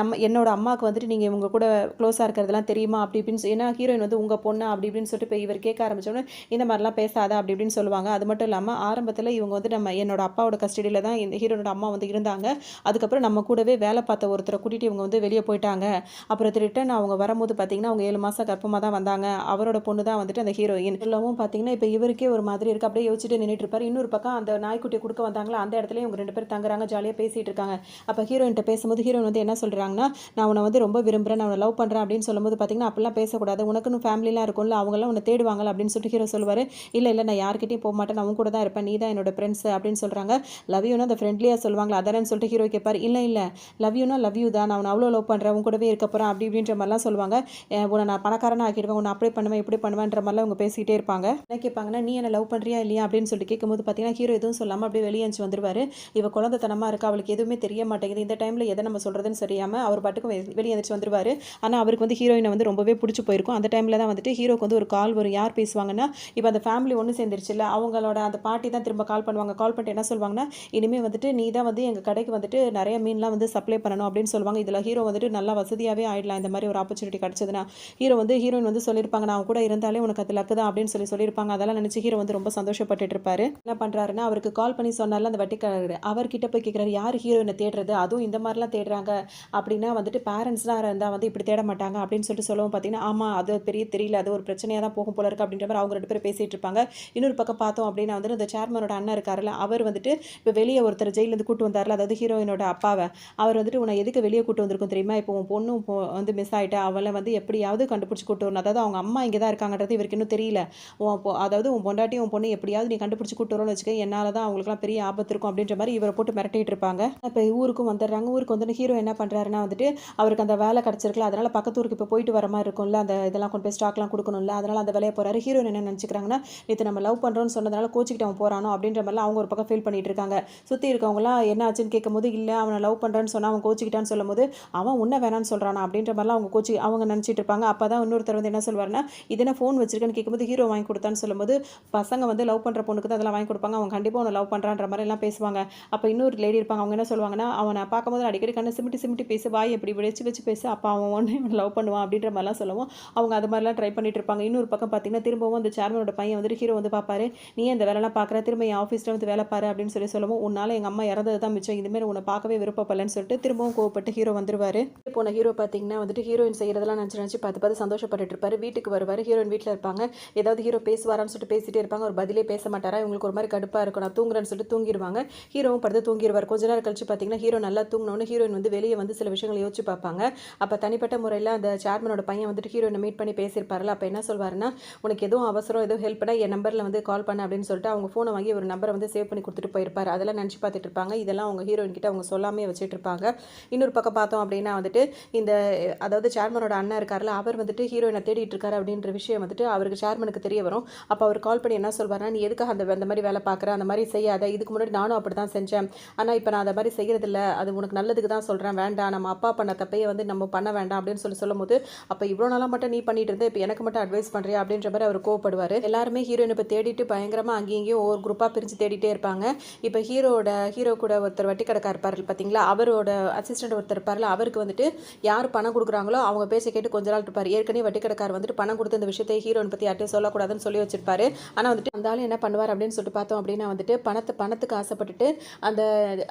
Speaker 1: என்னோட அம்மாவுக்கு வந்துட்டு நீங்கள் இவங்க கூட க்ளோஸாக இருக்கிறதுலாம் தெரியுமா அப்படி இப்படின்னு, ஏன்னா ஹீரோயின் வந்து உங்கள் பொண்ணு அப்படி இப்படின்னு சொல்லிட்டு இப்போ இவர் கேட்க ஆரம்பிச்சோன்னே இந்த மாதிரிலாம் பேசாத அப்படி இப்படின்னு சொல்லுவாங்க. அது மட்டும் இல்லாமல் ஆரம்பத்தில் இவங்க வந்து என்னோட அப்பாவோட கஸ்டடியில் தான் இந்த ஹீரோனோட அம்மா வந்து இருந்தாங்க. அதுக்கப்புறம் நம்ம கூடவே வேலை பார்த்த ஒருத்தரை கூட்டிகிட்டு இவங்க வந்து வெளியே போயிட்டாங்க. அப்புறம் ரிட்டன் அவங்க வரும்போது பார்த்தீங்கன்னா அவங்க 7 மாதம் கர்ப்பமாக தான் வந்தாங்க. அவரோட பொண்ணு தான் வந்துட்டு அந்த ஹீரோயின். எல்லாமும் பார்த்தீங்கன்னா இப்போ இவருக்கே ஒரு மாதிரி இருக்குது. அப்படியே யோசிச்சுட்டு நின்றுட்டு இருப்பார். இன்னொரு பக்கம் அந்த நாய்க்குட்டியை கொடுக்க வந்தாங்களா, அந்த இடத்துல இவங்க 2 பேர் தங்குறாங்க, ஜாலியாக பேசிகிட்டு இருக்காங்க. அப்போ ஹீரோயின்ட்ட பேசும்போது ஹீரோயின் வந்து என்ன சொல்கிறாங்கன்னா, நான் உன்னை வந்து ரொம்ப விரும்புகிறேன், நான் உன்னை லவ் பண்ணுறேன் அப்படின்னு சொல்லும்போது பார்த்தீங்கன்னா அப்படிலாம் பேசக்கூடாது, உனக்குன்னு ஃபேமிலிலாம் இருக்கும்ல, அவங்களாம் உன்னை தேடுவாங்கல்ல அப்படின்னு சொல்லிட்டு ஹீரோ சொல்லுவார். இல்லை நான் யார்கிட்டையும் போக மாட்டேன், நான் அவங்க கூட தான் இருப்பேன், நீ தான் என்னோட ஃப்ரெண்ட்ஸ் அப்படின்னு சொல்கிறாங்க. லவ் யூனா அந்த ஃப்ரெண்ட்லியாக சொல்லுவாங்களா அதானு சொல்லிட்டு ஹீரோ கேட்பார். இல்லை லவ் யூனா லவ் யூ தான், நான் உன்னை அவ்வளோ லவ் பண்ணுறேன், உன் கூடவே இருக்க போகிறேன் அப்படி இப்படின்ற மாதிரிலாம் சொல்லுவாங்க. உன்னை நான் பணக்காரனா ஆக்கிடுவேன், உன்னை அப்படி பண்ணுவேன் இப்படி பண்ணுவேன்ற மாதிரிலாம் அவங்க பேசிகிட்டே இருப்பாங்க. என்ன கேட்பாங்கன்னா, நீ என்ன லவ் பண்ணுறியா இல்லையா அப்படின்னு சொல்லிட்டு கேட்கும்போது பார்த்தீங்கன்னா ஹீரோ எதுவும் சொல்லாமல் அப்படியே வெளியே அனுப்பிச்சு வந்துருவார். இவ குழந்தைத்தனமாக இருக்கா, அவளுக்கு எதுவுமே தெரிய மாட்டேங்குது, இந்த டைமில் எதை நம்ம சொல்கிறதுன்னு தெரியாமல் அவர் பாட்டுக்கு வெளியே எழுந்திரிச்சு வந்துருவார். ஆனால் அவருக்கு வந்து ஹீரோயினை வந்து ரொம்பவே பிடிச்சி போயிருக்கும். அந்த டைமில் தான் வந்துட்டு ஹீரோக்கு வந்து ஒரு கால் வரும். யார் பேசுவாங்கன்னா, இப்போ அந்த ஃபேமிலி ஒன்று சேர்ந்துருச்சுல்ல, அவங்களோட அந்த பாட்டி தான் திரும்ப கால் பண்ணுவாங்க. கால் பண்ணிட்டு என்ன சொல்லுவாங்கன்னா, இனிமேல் வந்துட்டு நீ தான் வந்து எங்கள் கடைக்கு வந்துட்டு நிறைய மீன்லாம் வந்து சப்ளை பண்ணணும் அப்படின்னு சொல்லுவாங்க. இதில் ஹீரோ வந்துட்டு நல்லா வசதியாகவே ஆயிடலாம் இந்த மாதிரி ஒரு ஆப்பர்ச்சுனிட்டி கிடச்சதுன்னா. ஹீரோயின் வந்து சொல்லியிருப்பாங்க, நான் கூட இருந்தாலே உனக்கு அது லக்கு தான் அப்படின்னு சொல்லியிருப்பாங்க. அதெல்லாம் நினச்சி ஹீரோ வந்து ரொம்ப சந்தோஷப்பட்டு இருப்பாரு. என்ன பண்ணுறாருன்னா, அவருக்கு கால் பண்ணி சொன்னால அந்த வட்டிக்காரர், அவர்கிட்ட போய் கேட்குறாரு, யார் ஹீரோயினை தேடுறது, அதுவும் இந்த மாதிரிலாம் தேடுறாங்க அப்படின்னா வந்துட்டு பேரண்ட்ஸ்லாம் இருந்தால் வந்து இப்படி தேட மாட்டாங்க அப்படின்னு சொல்லிட்டு சொல்லவும் பார்த்தீங்கன்னா, ஆமாம் அது பெரிய தெரியல, அது ஒரு பிரச்சனையாக தான் போகும் போல இருக்குது அப்படின்ற மாதிரி அவங்க 2 பேரும் பேசிகிட்டு இருப்பாங்க. இன்னொரு பக்கம் பார்த்தோம் அப்படின்னா வந்துட்டு இந்த சேர்மனோட அண்ணன் இருக்காருல்ல, அவர் வந்துட்டு இப்போ வெளியே ஒருத்தர் ஜெயிலேருந்து கூட்டு வந்தார்ல, அதாவது ஹீரோயினோட அப்பாவை, அவர் வந்துட்டு உன்னை எதுக்கு வெளியே கூட்டு வந்திருக்கும் தெரியுமா, இப்போ உன் பொண்ணும் வந்து மிஸ் ஆகிட்டா, அவளை வந்து எப்படியாவது கண்டுபிடிச்சி கூட்டு வரணும், அதாவது அவங்க அம்மா இங்கே தான் இருக்காங்கன்றது இவருக்கு இன்னும் தெரியல, அதாவது உன் பொண்டாட்டி உன் பொண்ணு எப்படியாவது நீ கண்டுபிடிச்சி கூட்டு வரணும்னு வச்சுக்க, என்னால் தான் அவங்களுக்குலாம் பெரிய ஆபத்து இருக்கும் அப்படின்ற மாதிரி இவரை போட்டு மிரட்டிட்டு இருப்பாங்க. இப்போ ஊருக்கும் வந்துடுறாங்க. ஊருக்கு வந்து ஹீரோ என்ன பண்ணுறாருன்னா வந்துட்டு அவருக்கு அந்த வேலை கிடச்சிருக்கல, அதனால் பக்கத்து ஊருக்கு இப்போ போயிட்டு வர மாதிரி இருக்கும்ல, அந்த இதெல்லாம் கொண்டு போய் ஸ்டாக்லாம் கொடுக்கணும்ல, அதனால் அந்த வேலையை போகிறாரு. ஹீரோயின் என்ன நினச்சிக்கிறாங்கன்னா, இது நம்ம லவ் பண்ணுறோன்னு சொன்னதுனால கோச்சிக்கிட்டு அவன் போகிறானோ அப்படின்ற மாதிரிலாம் அவங்க ஒரு பக்கம் ஃபீல் பண்ணிட்டு இருக்காங்க. சுற்றி இருக்கவங்களாம் என்ன ஆச்சுன்னு கேட்கும்போது, இல்லை அவனை லவ் பண்ணுறேன்னு சொன்னால் அவன் கோச்சிக்கிட்டான்னு சொல்லும்போது, அவன் உன்னை வேணான்னு சொல்கிறானா அப்படின்ற மாதிரிலாம் அவங்க நினச்சிட்டு இருப்பாங்க. அப்போ தான் இன்னொருத்தர் வந்து என்ன சொல்வார்னா, இது என்ன ஃபோன் வச்சிருக்கேன்னு கேட்கும்போது ஹீரோ வாங்கி கொடுத்தான்னு சொல்லும்போது, பசங்க வந்து லவ் பண்ணுற பொண்ணுக்கு தான் அதெல்லாம் வாங்கி கொடுப்பாங்க, அவன் கண்டிப்பாக அவனை லவ் பண்ணுறான்ற மாதிரி எல்லாம் பேசுவாங்க. அப்போ இன்னொரு லேடி இருப்பாங்க, அவங்க என்ன சொல்லுவாங்கன்னா, அவனை பார்க்கும்போது அடிக்கடி கண்ணை சிமிட்டி பேசி வாய் எப்படி வச்சு பேசி, அப்போ அவன் ஒன்று லவ் பண்ணுவான் அப்படின்ற மாதிரிலாம் சொல்லுவோம். அவங்க அது மாதிரிலாம் ட்ரை பண்ணிட்டு இருப்பாங்க. இன்னொரு பக்கம் பார்த்தீங்கன்னா திரும்பவும் அந்த சேர்மனோட பையன் வந்துட்டு ஹீரோ வந்து பார்ப்பாரு, நீ இந்த வேலைலாம் பார்க்குற, திரும்ப என் ஆஃபீஸில் வந்து வேலை பாரு அப்படின்னு சொல்லுவோம். உன்னால் எங்கள் அம்மா இறந்தது தான் மிச்சம், இதுமாரி உன்னை பார்க்கவே விருப்பப்படலன்னு சொல்லிட்டு திரும்பவும் கோவப்பட்டு ஹீரோ வந்துருவார். போன ஹீரோ பார்த்தீங்கன்னா வந்துட்டு ஹீரோயின் செய்கிறதெல்லாம் நினச்சி பார்த்து சந்தோஷப்பட்டு இருப்பார். வீட்டுக்கு வருவார். ஹீரோயின் வீட்டில் இருப்பாங்க. ஏதாவது ஹீரோ பேசுவாரான்னு சொல்லிட்டு பேசிட்டே இருப்பாங்க. ஒரு பதிலே பேச மாட்டாரா, இவங்களுக்கு ஒரு மாதிரி கடுப்பாக இருக்கும். நான் தூங்குறேன்னு சொல்லிட்டு தூங்கிடுவாங்க. ஹீரோவும் படுத்து தூங்கிடுவார். கொஞ்ச நேரம் கழிச்சு பார்த்தீங்கன்னா ஹீரோ நல்லா தூங்கினோன்னு ஹீரோயின் வந்து வெளியே வந்து சில விஷயங்களை யோசிச்சு பார்ப்பாங்க. அப்போ தனிப்பட்ட முறையில் அந்த சேர்மனோட பையன் வந்துட்டு ஹீரோயினை மீட் பண்ணி பேசியிருப்பார்ல, அப்போ என்ன சொல்வாருன்னா, உனக்கு எதுவும் அவசரம் எதுவும் ஹெல்ப் பண்ணால் என் நம்பரில் வந்து கால் பண்ண அப்படின்னு சொல்லிட்டு அவங்க ஃபோனை வாங்கி ஒரு நம்பரை வந்து சேவ் பண்ணி கொடுத்துட்டு போயிருப்பார். அதெல்லாம் நினச்சி பார்த்துட்டு இருப்பாங்க. இதெல்லாம் அவங்க ஹீரோயின் கிட்ட அவங்க சொல்லாமே வச்சுட்டு இருப்பாங்க. இன்னொரு பக்கம் பார்த்தோம் அப்படின்னா வந்துட்டு அதாவது சேர்மனோட அண்ணன் இருக்கார்ல, அவர் வந்துட்டு ஹீரோயினை தேடிட்டு இருக்காரு அப்படின்ற விஷயம் வந்துட்டு அவருக்கு சேர்மனுக்கு தெரிய வரும். அப்போ அவர் கால் பண்ணி என்ன சொல்வார்னா, நீ எதுக்காக அந்த மாதிரி வேலை பார்க்குற, அந்த மாதிரி செய்யாத, இதுக்கு முன்னாடி நானும் அப்படி தான் செஞ்சேன், ஆனால் இப்போ நான் அந்த மாதிரி செய்கிறதில்ல, அது உனக்கு நல்லதுக்கு தான் சொல்கிறேன், வேண்டாம் நம்ம அப்பா பண்ண தப்பையே வந்து நம்ம பண்ண வேண்டாம் அப்படின்னு சொல்லும்போது, அப்போ இவ்வளோ நாளாக மட்டும் நீ பண்ணிட்டு இருந்த, இப்போ எனக்கு மட்டும் அட்வைஸ் பண்ணுறியா அப்படின்ற மாதிரி அவர் கோவப்படுவார். எல்லாருமே ஹீரோயின் இப்போ தேடிட்டு பயங்கரமாக அங்கேயும் இங்கேயும் ஒவ்வொரு குரூப்பாக பிரித்து தேடிட்டே இருப்பாங்க. இப்போ ஹீரோ கூட ஒருத்தர் வட்டி கடைக்காரர் இருப்பார் பார்த்தீங்களா, அவரோட அசிஸ்டன்ட் ஒருத்தர் இருப்பார்ல, அவருக்கு வந்துட்டு யார் பணம் கொடுக்குறாங்களோ அவங்க பேச்சை கேட்டு கொஞ்ச நாள் இருப்பார். ஏற்கனவே வட்டி கடைக்காரர் வந்துட்டு பணம் கொடுத்து இந்த விஷயத்தை ஹீரோயின் பற்றி யார்ட்டையும் சொல்லக்கூடாதுன்னு சொல்லி வச்சிருப்பாரு. ஆனால் வந்துட்டு அந்த ஆள் என்ன பண்ணுவார் அப்படின்னு சொல்லிட்டு பார்த்தோம் அப்படின்னா வந்துட்டு பணத்துக்கு ஆசைப்பட்டுட்டு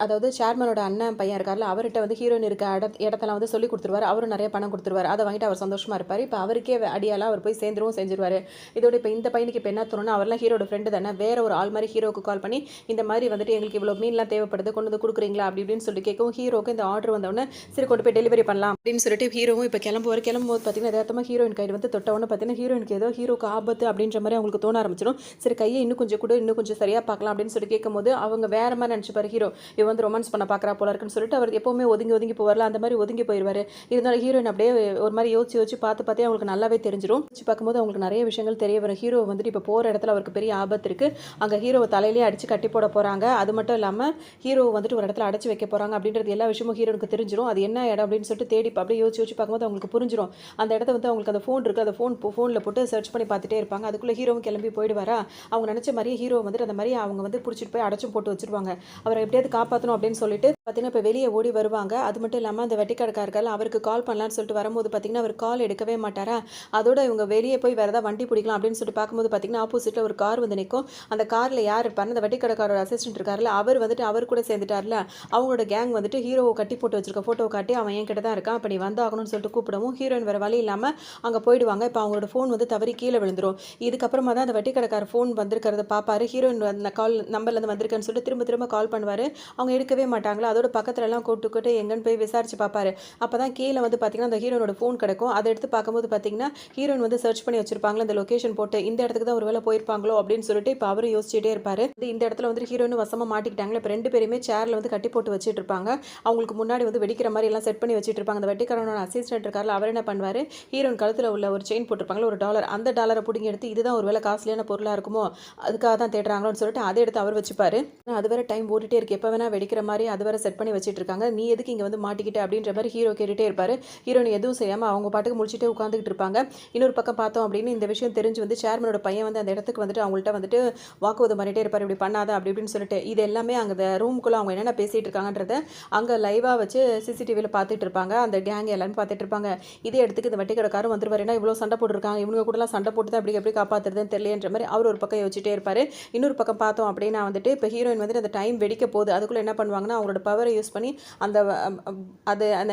Speaker 1: அதாவது சேர்மனோட அண்ணன் பையன் இருக்கார்ல, அவர்கிட்ட வந்து ஹீரோயின் இருக்க இடத்தெல்லாம் வந்து சொல்லி கொடுத்துருவார். அவரும் நிறைய பணம் கொடுத்துருவார். அதை வாங்கிட்டு அவர் சந்தோஷமாக இருப்பார். இப்போ அவருக்கே அடியாலாம் அவர் போய் சேர்ந்துருவும் செஞ்சிருவார். இதோட இப்போ இந்த பையனுக்கு இப்போ என்ன தோணுன்னா, அவர்லாம் ஹீரோட ஃப்ரெண்டு தானே, வேற ஒரு ஆள் மாதிரி ஹீரோக்கு கால் பண்ணி இந்த மாதிரி வந்துட்டு எங்களுக்கு இவ்வளோ மீன்லாம் தேவைப்படுது, கொண்டு வந்து கொடுக்குறீங்களா அப்படி இப்படின்னு சொல்லி கேட்கும். ஹீரோக்கு இந்த ஆர்டர் வந்தவொடனே சரி கொண்டு போய் டெலிவரி பண்ணலாம் அப்படின்னு சொல்லிட்டு ஹீரோவும் இப்போ கிளம்பும்போது பார்த்தீங்கன்னா யதார்த்தமாக ஹீரோயின் கையில் வந்து தொட்டவொடனே பார்த்தீங்கன்னா ஹீரோயினுக்கு ஏதோ ஹீரோக்கு ஆபத்து அப்படின்ற மாதிரி அவங்களுக்கு தோண ஆரம்பிச்சிடும். சரி கையை இன்னும் கொஞ்சம் சரியாக பார்க்கலாம் அப்படின்னு சொல்லி கேட்கும்போது அவங்க வேற மாதிரி நினச்சிப்பாரு. ஹீரோ இவன் வந்து ரொமான்ஸ் பண்ண பார்க்குறா போல இருக்குன்னு சொல்லிட்டு அவர் எப்போவுமே ஒதுங்கி போவார்ல, அந்த மாதிரி ஒதுங்கி போயிடுவார். இருந்தாலும் ஹீரோயின் அப்படியே ஒரு மாதிரி யோசிச்சு பார்த்தே அவங்களுக்கு நல்லாவே தெரிஞ்சிடும். பார்க்கும்போது அவங்களுக்கு நிறைய விஷயங்கள் தெரிய வரும். ஹீரோ வந்துட்டு இப்போ போகிற இடத்துல அவருக்கு பெரிய ஆபத்து இருக்குது, அங்கே ஹீரோவை தலையிலேயே அடித்து கட்டி போட போகிறாங்க. அது மட்டும் இல்லாமல் ஹீரோவை வந்துட்டு ஒரு இடத்துல அடைச்சி வைக்க போகிறாங்க அப்படின்றது எல்லா விஷயமும் ஹீரோனுக்கு தெரிஞ்சிடும். அது என்ன இடம் அப்படின்னு சொல்லிட்டு தேடி அப்படியே யோசிச்சு பார்க்கும்போது அவங்களுக்கு புரிஞ்சிடும். அந்த இடத்த வந்து அவங்களுக்கு அந்த ஃபோன் இருக்குது, அந்த ஃபோனில் போட்டு சர்ச் பண்ணி பார்த்துட்டே இருப்பாங்க. அதுக்குள்ளே ஹீரோவும் கிளம்பி போயிடுவாரா. அவங்க நினச்ச மாதிரியே ஹீரோ வந்துட்டு அந்த மாதிரி அவங்க வந்து பிடிச்சிட்டு போய் அடைச்சும் போட்டு வச்சிருவாங்க. அவரை எப்படியாவது காப்பாற்றணும் அப்படின்னு சொல்லிட்டு பார்த்தீங்கன்னா இப்போ வெளியே ஓடி வருவாங்க. அது மட்டும் இல்லாமல் அந்த வெட்டிக்கடைக்காரர்கள் அவருக்கு கால் பண்ணலான்னு சொல்லிட்டு வரும்போது பார்த்தீங்கன்னா அவர் கால் எடுக்கவே மாட்டாரா. அதோட இவங்க வெளியே போய் வேறு ஏதாவது வண்டி பிடிக்கலாம் அப்படின்னு சொல்லிட்டு பார்க்கும்போது பார்த்தீங்கன்னா ஆப்போசிட்டில் ஒரு கார் வந்து நிற்கும். அந்த காரில் யார் இருப்பார், அந்த வெட்டிக்கடைக்காரோட அசிஸ்டன்ட் இருக்கார்ல, அவர் வந்துட்டு அவர் கூட சேர்ந்துட்டார்ல, அவங்களோட கேங் வந்துட்டு ஹீரோவை கட்டி போட்டு வச்சிருக்க ஃபோட்டோ காட்டி அவன் என் கிட்ட தான் இருக்கான், இப்போ நீ வந்தாகணும்னு சொல்லிட்டு கூப்பிடவும் ஹீரோயின் வேறு வழி இல்லாமல் அங்கே போயிடுவாங்க. இப்போ அவங்களோட ஃபோன் வந்து தவறி கீழே விழுந்துடும். இதுக்கப்புறமா தான் அந்த வெட்டிக்கடைக்கார ஃபோன் வந்திருக்கிறத பார்ப்பாரு. ஹீரோயின் அந்த கால் நம்பர்லேருந்து வந்திருக்கேன்னு சொல்லிட்டு திரும்ப கால் பண்ணுவார். அவங்க எடுக்கவே மாட்டாங்களா. அதோட பக்கத்துலலாம் கூட்டு எங்கன்னு போய் விசாரிச்சு பார்ப்பாரு. அப்போ தான் கீழே வந்து பார்த்தீங்கன்னா அந்த ஹீரோனோட ஃபோன் கிடைக்கும். அதை எடுத்து பார்க்கும்போது பார்த்தீங்கன்னா ஹீரோயின் வந்து சர்ச் பண்ணி வச்சிருப்பாங்களா அந்த லொக்கேஷன் போட்டு, இந்த இடத்துக்கு தான் ஒரு வேளை போயிருப்பாங்களோ அப்படின்னு சொல்லிட்டு இப்போ அவரும் யோசிச்சுட்டே இருப்பாரு. இந்த இடத்துல வந்து ஹீரோயின் வசமாக மாட்டிக்கிட்டாங்களே. இப்போ 2 பேருமே சேர்ல வந்து கட்டி போட்டு வச்சுட்டு இருப்பாங்க. அவங்களுக்கு முன்னாடி வந்து வெடிக்கிற மாதிரி எல்லாம் செட் பண்ணி வச்சுட்டு இருப்பாங்க. அந்த வெட்டிக்காரனோட அசிஸ்டன்ட் இருக்கார்ல, அவர் என்ன பண்ணுவார், ஹீரோயின் கழுத்தில் உள்ள ஒரு செயின் போட்டிருப்பாங்களா $1, அந்த டாலரை பிடிங்கி எடுத்து இதுதான் ஒரு வேளை காஸ்ட்லியான பொருளாக இருக்குமோ அதுக்காக தான் தேடுறாங்களோன்னு சொல்லிட்டு அதை எடுத்து அவர் வச்சுப்பாரு. அது வேற டைம் ஓடிட்டே இருக்கு, எப்போ வேணா வெடிக்கிற மாதிரி அது வேற செட் பண்ணி வச்சுட்டு இருக்காங்க. நீ எதுக்கு இங்கே வந்து மாட்டிக்கிட்ட அப்படின்ற மாதிரி ஹீரோ கேட்டுட்டே இருப்பாரு. ஹீரோயின் எதுவும் செய்யாமல் அவங்க பாட்டுக்கு முடிச்சுட்டே உட்காந்துக்கிட்டு இருப்பாங்க. இன்னொரு பக்கம் பார்த்தோம் அப்படின்னு இந்த விஷயம் தெரிஞ்சு வந்து சேர்மனோட பையன் வந்து அந்த இடத்துக்கு வந்துட்டு அவங்கள்ட்ட வந்துட்டு வாக்குவாதம் பண்ணிட்டே இருப்பார், இப்படி பண்ணாத அப்படி இப்படின்னு சொல்லிட்டு. இது எல்லாமே அங்கே ரூமுக்குள்ளே அவங்க என்னென்ன பேசிகிட்டு இருக்காங்கன்றத அங்கே லைவாக வச்சு சிசிடிவியில் பார்த்துட்டு இருப்பாங்க. அந்த கேங் எல்லாமே பார்த்துட்டு இருப்பாங்க. இதே இடத்துக்கு இந்த வட்டிக்கடைக்காரரும் வந்துருவார். ஏன்னா இவ்வளோ சண்டை போட்டுருக்காங்க, இவங்க கூடலாம் சண்டை போட்டு தான் எப்படி காப்பாற்றுறதுன்னு தெரியலன்ற மாதிரி அவர் ஒரு பக்கம் யோசிச்சுட்டே இருப்பார். இன்னொரு பக்கம் பார்த்தோம் அப்படின்னா வந்துட்டு இப்போ ஹீரோயின் வந்துட்டு அந்த டைம் வெடிக்க போகுது. அதுக்குள்ளே என்ன பண்ணுவாங்கன்னா அவங்களோட பவரை யூஸ் பண்ணி அந்த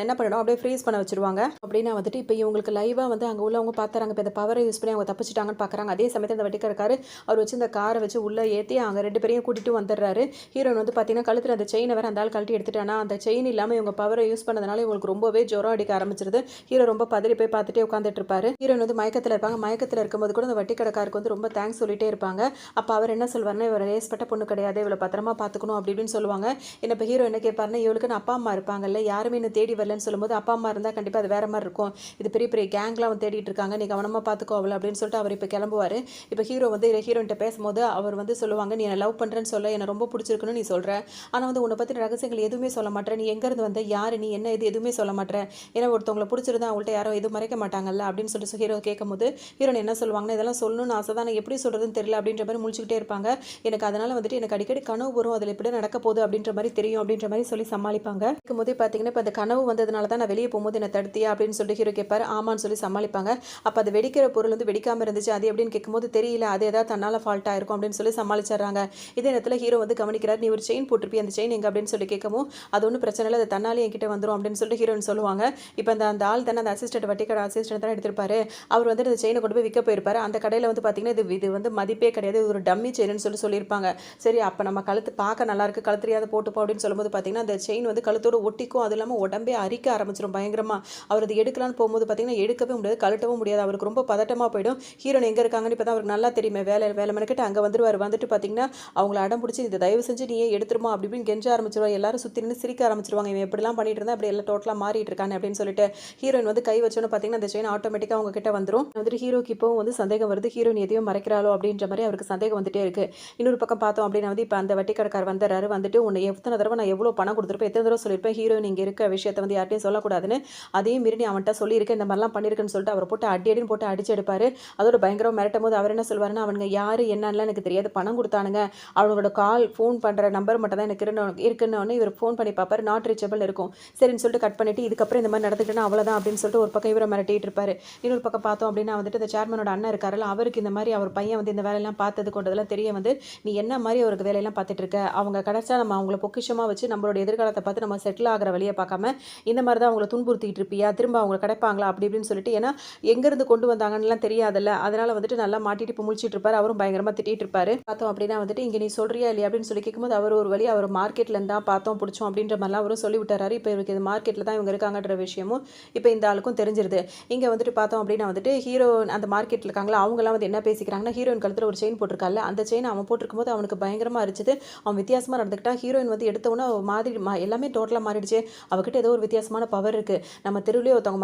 Speaker 1: என்ன பண்ணணும் அப்படியே ஃப்ரீஸ் பண்ண வச்சிருவாங்க. அப்படின்னா வந்துட்டு இப்போ இவங்களுக்கு லைவாக வந்து அங்கே உள்ளவங்க பார்த்துறாங்க. இப்போ இந்த பவரை யூஸ் பண்ணி அவங்க தப்பிச்சிட்டாங்கன்னு பார்க்குறாங்க. அதே சமயத்தில் அந்த வட்டிக்கடைக்காரர் அவர் வச்சு இந்த காரை வச்சு உள்ளே ஏற்றி அங்கே 2 பேரையும் கூட்டிட்டு வந்துடுறாரு. ஹீரோயின் வந்து பார்த்தீங்கன்னா கழுத்தில் அந்த செயினை வேறு அந்த ஆள் கழட்டி எடுத்துட்டானா, அந்த செயின் இல்லாமல் இவங்க பவரை யூஸ் பண்ணதுனால இவங்களுக்கு ரொம்பவே ஜுரம் அடிக்க ஆரம்பிச்சிருது. ஹீரோ ரொம்ப பதறி போய் பார்த்துட்டே உட்காந்துட்டு இருப்பாரு. ஹீரோயின் வந்து மயக்கத்தில் இருப்பாங்க. மயக்கத்தில் இருக்கும்போது கூட அந்த வட்டிக்கடைக்காருக்கு வந்து ரொம்ப தேங்க்ஸ் சொல்லிட்டே இருப்பாங்க. அப்போ அவர் என்ன சொல்வார்னா, இவர் ரேஸ்பட்ட பொண்ணு கிடையாது, இவளை பத்திரமா பார்த்துக்கணும் அப்படி இப்படின்னு சொல்லுவாங்க. என்ன இப்போ ஹீரோ என்ன கேட்பாருன்னா, இவளுக்குன்னு அப்பா அம்மா இருப்பாங்கல்ல, யாருமே இன்னும் தேடி வரலன்னு சொல்லும்போது அப்பா அம்மா இருந்தால் கண்டிப்பாக அது வேற மாதிரி இருக்கும், இது பெரிய பெரிய கேங்லாம் வந்து தேடிட்டு இருக்காங்க, நீ கவனமாக பார்த்துக்கோ அவளை அப்படின்னு சொல்லிட்டு அவர் இப்போ கிளம்புவார். இப்போ ஹீரோ வந்து ஹீரோயின்ட்ட பேசும்போது அவர் வந்து சொல்லுவாங்க, நீ என்ன லவ் பண்ணுறேன்னு சொல்ல, என்ன ரொம்ப பிடிச்சிருக்குன்னு நீ சொல்கிற, ஆனால் வந்து உன்னை பற்றி ரகசியங்கள் எதுவுமே சொல்ல மாட்டேன், நீ எங்கேருந்து வந்த, யார் நீ, என்ன இது எதுவுமே சொல்ல மாட்டேன், ஏன்னா ஒருத்தவங்களை பிடிச்சிருந்தா அவங்கள்ட்ட யாரும் எதுவும் மறைக்க மாட்டாங்கல்ல அப்படின்னு சொல்லிட்டு ஹீரோ கேட்கும்போது ஹீரோன் என்ன சொல்லுவாங்கன்னா, இதெல்லாம் சொல்லணும்னு ஆசை தான், நான் எப்படி சொல்கிறதுன்னு தெரியல அப்படின்ற மாதிரி முழிச்சுக்கிட்டே இருப்பாங்க. எனக்கு அதனால் வந்துட்டு எனக்கு அடிக்கடி கனவு வரும், அதில் எப்படி நடக்க போகுது அப்படின்ற மாதிரி தெரியும் அப்படின்ற மாதிரி சொல்லி சமாளிப்பாங்க. இருக்கும்போது பார்த்தீங்கன்னா இப்போ அந்த கனவு வந்ததுனால தான் நான் வெளியே போகும்போது என்ன தடுத்தியா அப்படின்னு சொல்லிட்டு ஹீரோ கேட்பாரு. ஆமான்னு சொல்லி சமாளிப்பாங்க. அப்போ அது வெடிக்கிற பொருள் வந்து வெடிக்காமல் இருந்துச்சு, அது எப்படின்னு கேட்கும்போது தெரியல, அது ஏதாவது தன்னால் ஃபால்ட்டாக இருக்கும் அப்படின்னு சொல்லி சமாளிச்சிடுறாங்க. இதே நேரத்தில் ஹீரோ வந்து கவனிக்கிறார், நீ ஒரு செயின் போட்டிருப்பி, அந்த செயின் எங்கே அப்படின்னு சொல்லி கேட்கவும் அது ஒன்றும் பிரச்சனை இல்லை, அது தன்னாலே என்கிட்ட வந்துடும் அப்படின்னு சொல்லிட்டு ஹீரோன்னு சொல்லுவாங்க. இப்போ அந்த ஆள் தானே அந்த அசிஸ்டன்ட் வட்டிக்கடை அசிஸ்டன்ட் தானே எடுத்திருப்பாரு, அவர் வந்து அந்த செயினை கொண்டு போய் விற்க போயிருப்பாரு. அந்த கடையில் வந்து பார்த்தீங்கன்னா இது வந்து மதிப்பே கிடையாது, இது ஒரு டம்மி செயின்னு சொல்லியிருப்பாங்க. சரி அப்போ நம்ம கழுத்து பார்க்க நல்லா இருக்கு, கழுத்துறியாவது போட்டுப்போம் அப்படின்னு சொல்லும்போது பார்த்தீங்கன்னா அந்த செயின் வந்து கழுத்தோடு ஒட்டிக்கும், அது இல்லாமல் உடம்பே அரிக்க ஆரம்பிச்சிடும் பயங்கரமாக. அவர் அது எடுக்கலான்னு போகும்போது பார்த்தீங்கன்னா எடுக்கவே முடியாது, கழட்டவும் முடியாது, அவருக்கு ரொம்ப பதட்டமாக போயிடும். ஹீரோன் எங்கே இருக்காங்கன்னு இப்போ தான் அவருக்கு நல்லா தெரியுமே, வேலை மெனக்கிட்டு அங்கே வந்துருவார். வந்துட்டு பார்த்தீங்கன்னா அவங்கள அடம் பிடிச்சி இதை தயவு செஞ்சு நீயே எடுத்துருமா அப்படி இப்படின்னு கெஞ்ச ஆரம்பிச்சிருவாங்க. எல்லாரும் சுற்றி நின்று சிரிக்க ஆரம்பிச்சிருவாங்க, இவன் எப்படிலாம் பண்ணிட்டு இருந்தா அப்படி எல்லாம் டோட்டலாக மாறிட்டு இருக்காங்க அப்படின்னு சொல்லிட்டு. ஹீரோயின் வந்து கை வச்சோன்னு பார்த்தீங்கன்னா அந்த செயின் ஆட்டோமேட்டிக்காக அவங்க கிட்ட வந்துடும். வந்துட்டு ஹீரோக்கு இப்போவும் வந்து சந்தேகம் வருது. ஹீரோயின் எதையும் மறைக்கிறாளோ அப்படின்ற மாரி அவருக்கு சந்தேகம் வந்துட்டே இருக்கு. இன்னொரு பக்கம் பார்த்தோம் அப்படின்னா வந்து இப்ப அந்த வட்டி கடைக்காரர் வந்துடுறாரு. வந்துட்டு உன்னை எத்தன தடவ நான் எவ்வளோ பணம் குடுத்துருப்பேன், எத்தன தடவ சொல்லியிருப்பேன் ஹீரோயின் இங்க இருக்க விஷயத்த வந்து யார்ட்டயும் சொல்லக்கூடாதுன்னு. அதையும் மீறி நீ அவன்ட்ட சொல்லியிருக்க, இந்த மாரிலாம் பண்ணியிருக்கேன்னு சொல்லிட்டு அவர போட்டு அடி அடின்னு போட்டு அடிச்சு எடுப்பாரு. அதோட பயங்கரமா மிரட்டும்போது அவர் என்ன சொல்வாருன்னா, அவனுங்க யாரு என்னன்னுலாம் எனக்கு தெரியாது. பணம் குடுத்தானுங்க. அவனுங்களோட ஃபோன் பண்ற நம்பர் மட்டும் தான் எனக்கு இருக்குன்னோனே இவரு ஃபோன் பண்ணி பார்ப்பாரு. நாட் ரீச்சபிள்னு இருக்கும். சரின்னு சொல்லிட்டு கட் பண்ணிட்டு, இதுக்கப்புறம் இந்த மாரி நடந்துக்கிட்டேன்னா அவ்வளோதான் அப்படின்னு சொல்லிட்டு ஒரு பக்கம் இவர மிரட்டிட்டு இருப்பாரு. இன்னொரு பக்கம் பார்த்தோம் அப்படின்னா வந்துட்டு இந்த சேர்மனோட அண்ணன் இருக்காருல்ல, அவருக்கு இந்த மாரி அவர் பையன் வந்து இந்த வேலையெல்லாம் பார்த்தது கொண்டதெல்லாம் தெரிய வந்து, நீ என்ன மாரி அவருக்கு வேலையெல்லாம் பார்த்துட்டு இருக்க? அவங்க கிடைச்சா நம்ம அவங்கள பொக்கிஷமா வச்சு நம்மளோட எதிர்காலத்த பார்த்து நம்ம செட்டில் ஆகுற வழிய பார்க்காம, இந்த மாரி தான் அவங்கள துன்புறுத்திட்டு இருப்பியா? திரும்ப அவங்க கிடைப்பாங்களா? அப்படி இப்படின்னு சொல்லிட்டு ஏன்னா எங்கேருந்து கொண்டு வந்தாங்கன்னுலாம் தெரியாதுல்ல. அதனால வந்துட்டு நல்லா மாட்டிட்டு இப்போ முழிச்சிட்டு இருப்பாரு. அவரும் பயங்கரமா திட்டிட்டு இருப்பாரு. பார்த்தோம் அப்படின்னா வந்துட்டு, இங்க நீ சொல்றியா இல்லையா அப்படின்னு சொல்லி கேட்கும்போது, அவர் ஒரு வழி அவர் மார்க்கெட்ல இருந்தா பார்த்தோம், புடிச்சோம் அப்படின்ற மாரிலாம் அவரும் சொல்லி விட்டுறாரு. இப்போ இவருக்கு இது மார்க்கெட்ல தான் இவங்க இருக்காங்கன்ற விஷயமும் இப்போ இந்த ஆளுக்கும் தெரிஞ்சிருது. இங்க வந்துட்டு பார்த்தோம் அப்படின்னா வந்துட்டு, ஹீரோ அந்த மார்க்கெட்ல இருக்காங்களா, அவங்கலாம் வந்து என்ன பேசிக்கிறாங்கன்னா, ஹீரோயின் கழுத்துல ஒரு செயின் போட்டிருக்கால்ல, அந்த செயின் அவன் போட்டிருக்கும்போது அவனுக்கு பயங்கரமா அரிச்சது. அவன் வித்தியாசமா நடந்துக்கிட்டான். ஹீரோயின் வந்து எடுத்த உடனே ஒரு மாதிரி எல்லாமே டோட்டலா மாறிடுச்சு. அவகிட்ட ஏதோ ஒரு வித்தியாசமான பவர் இருக்கு. நம்ம தெருவுலயே ஒருத்தவங்க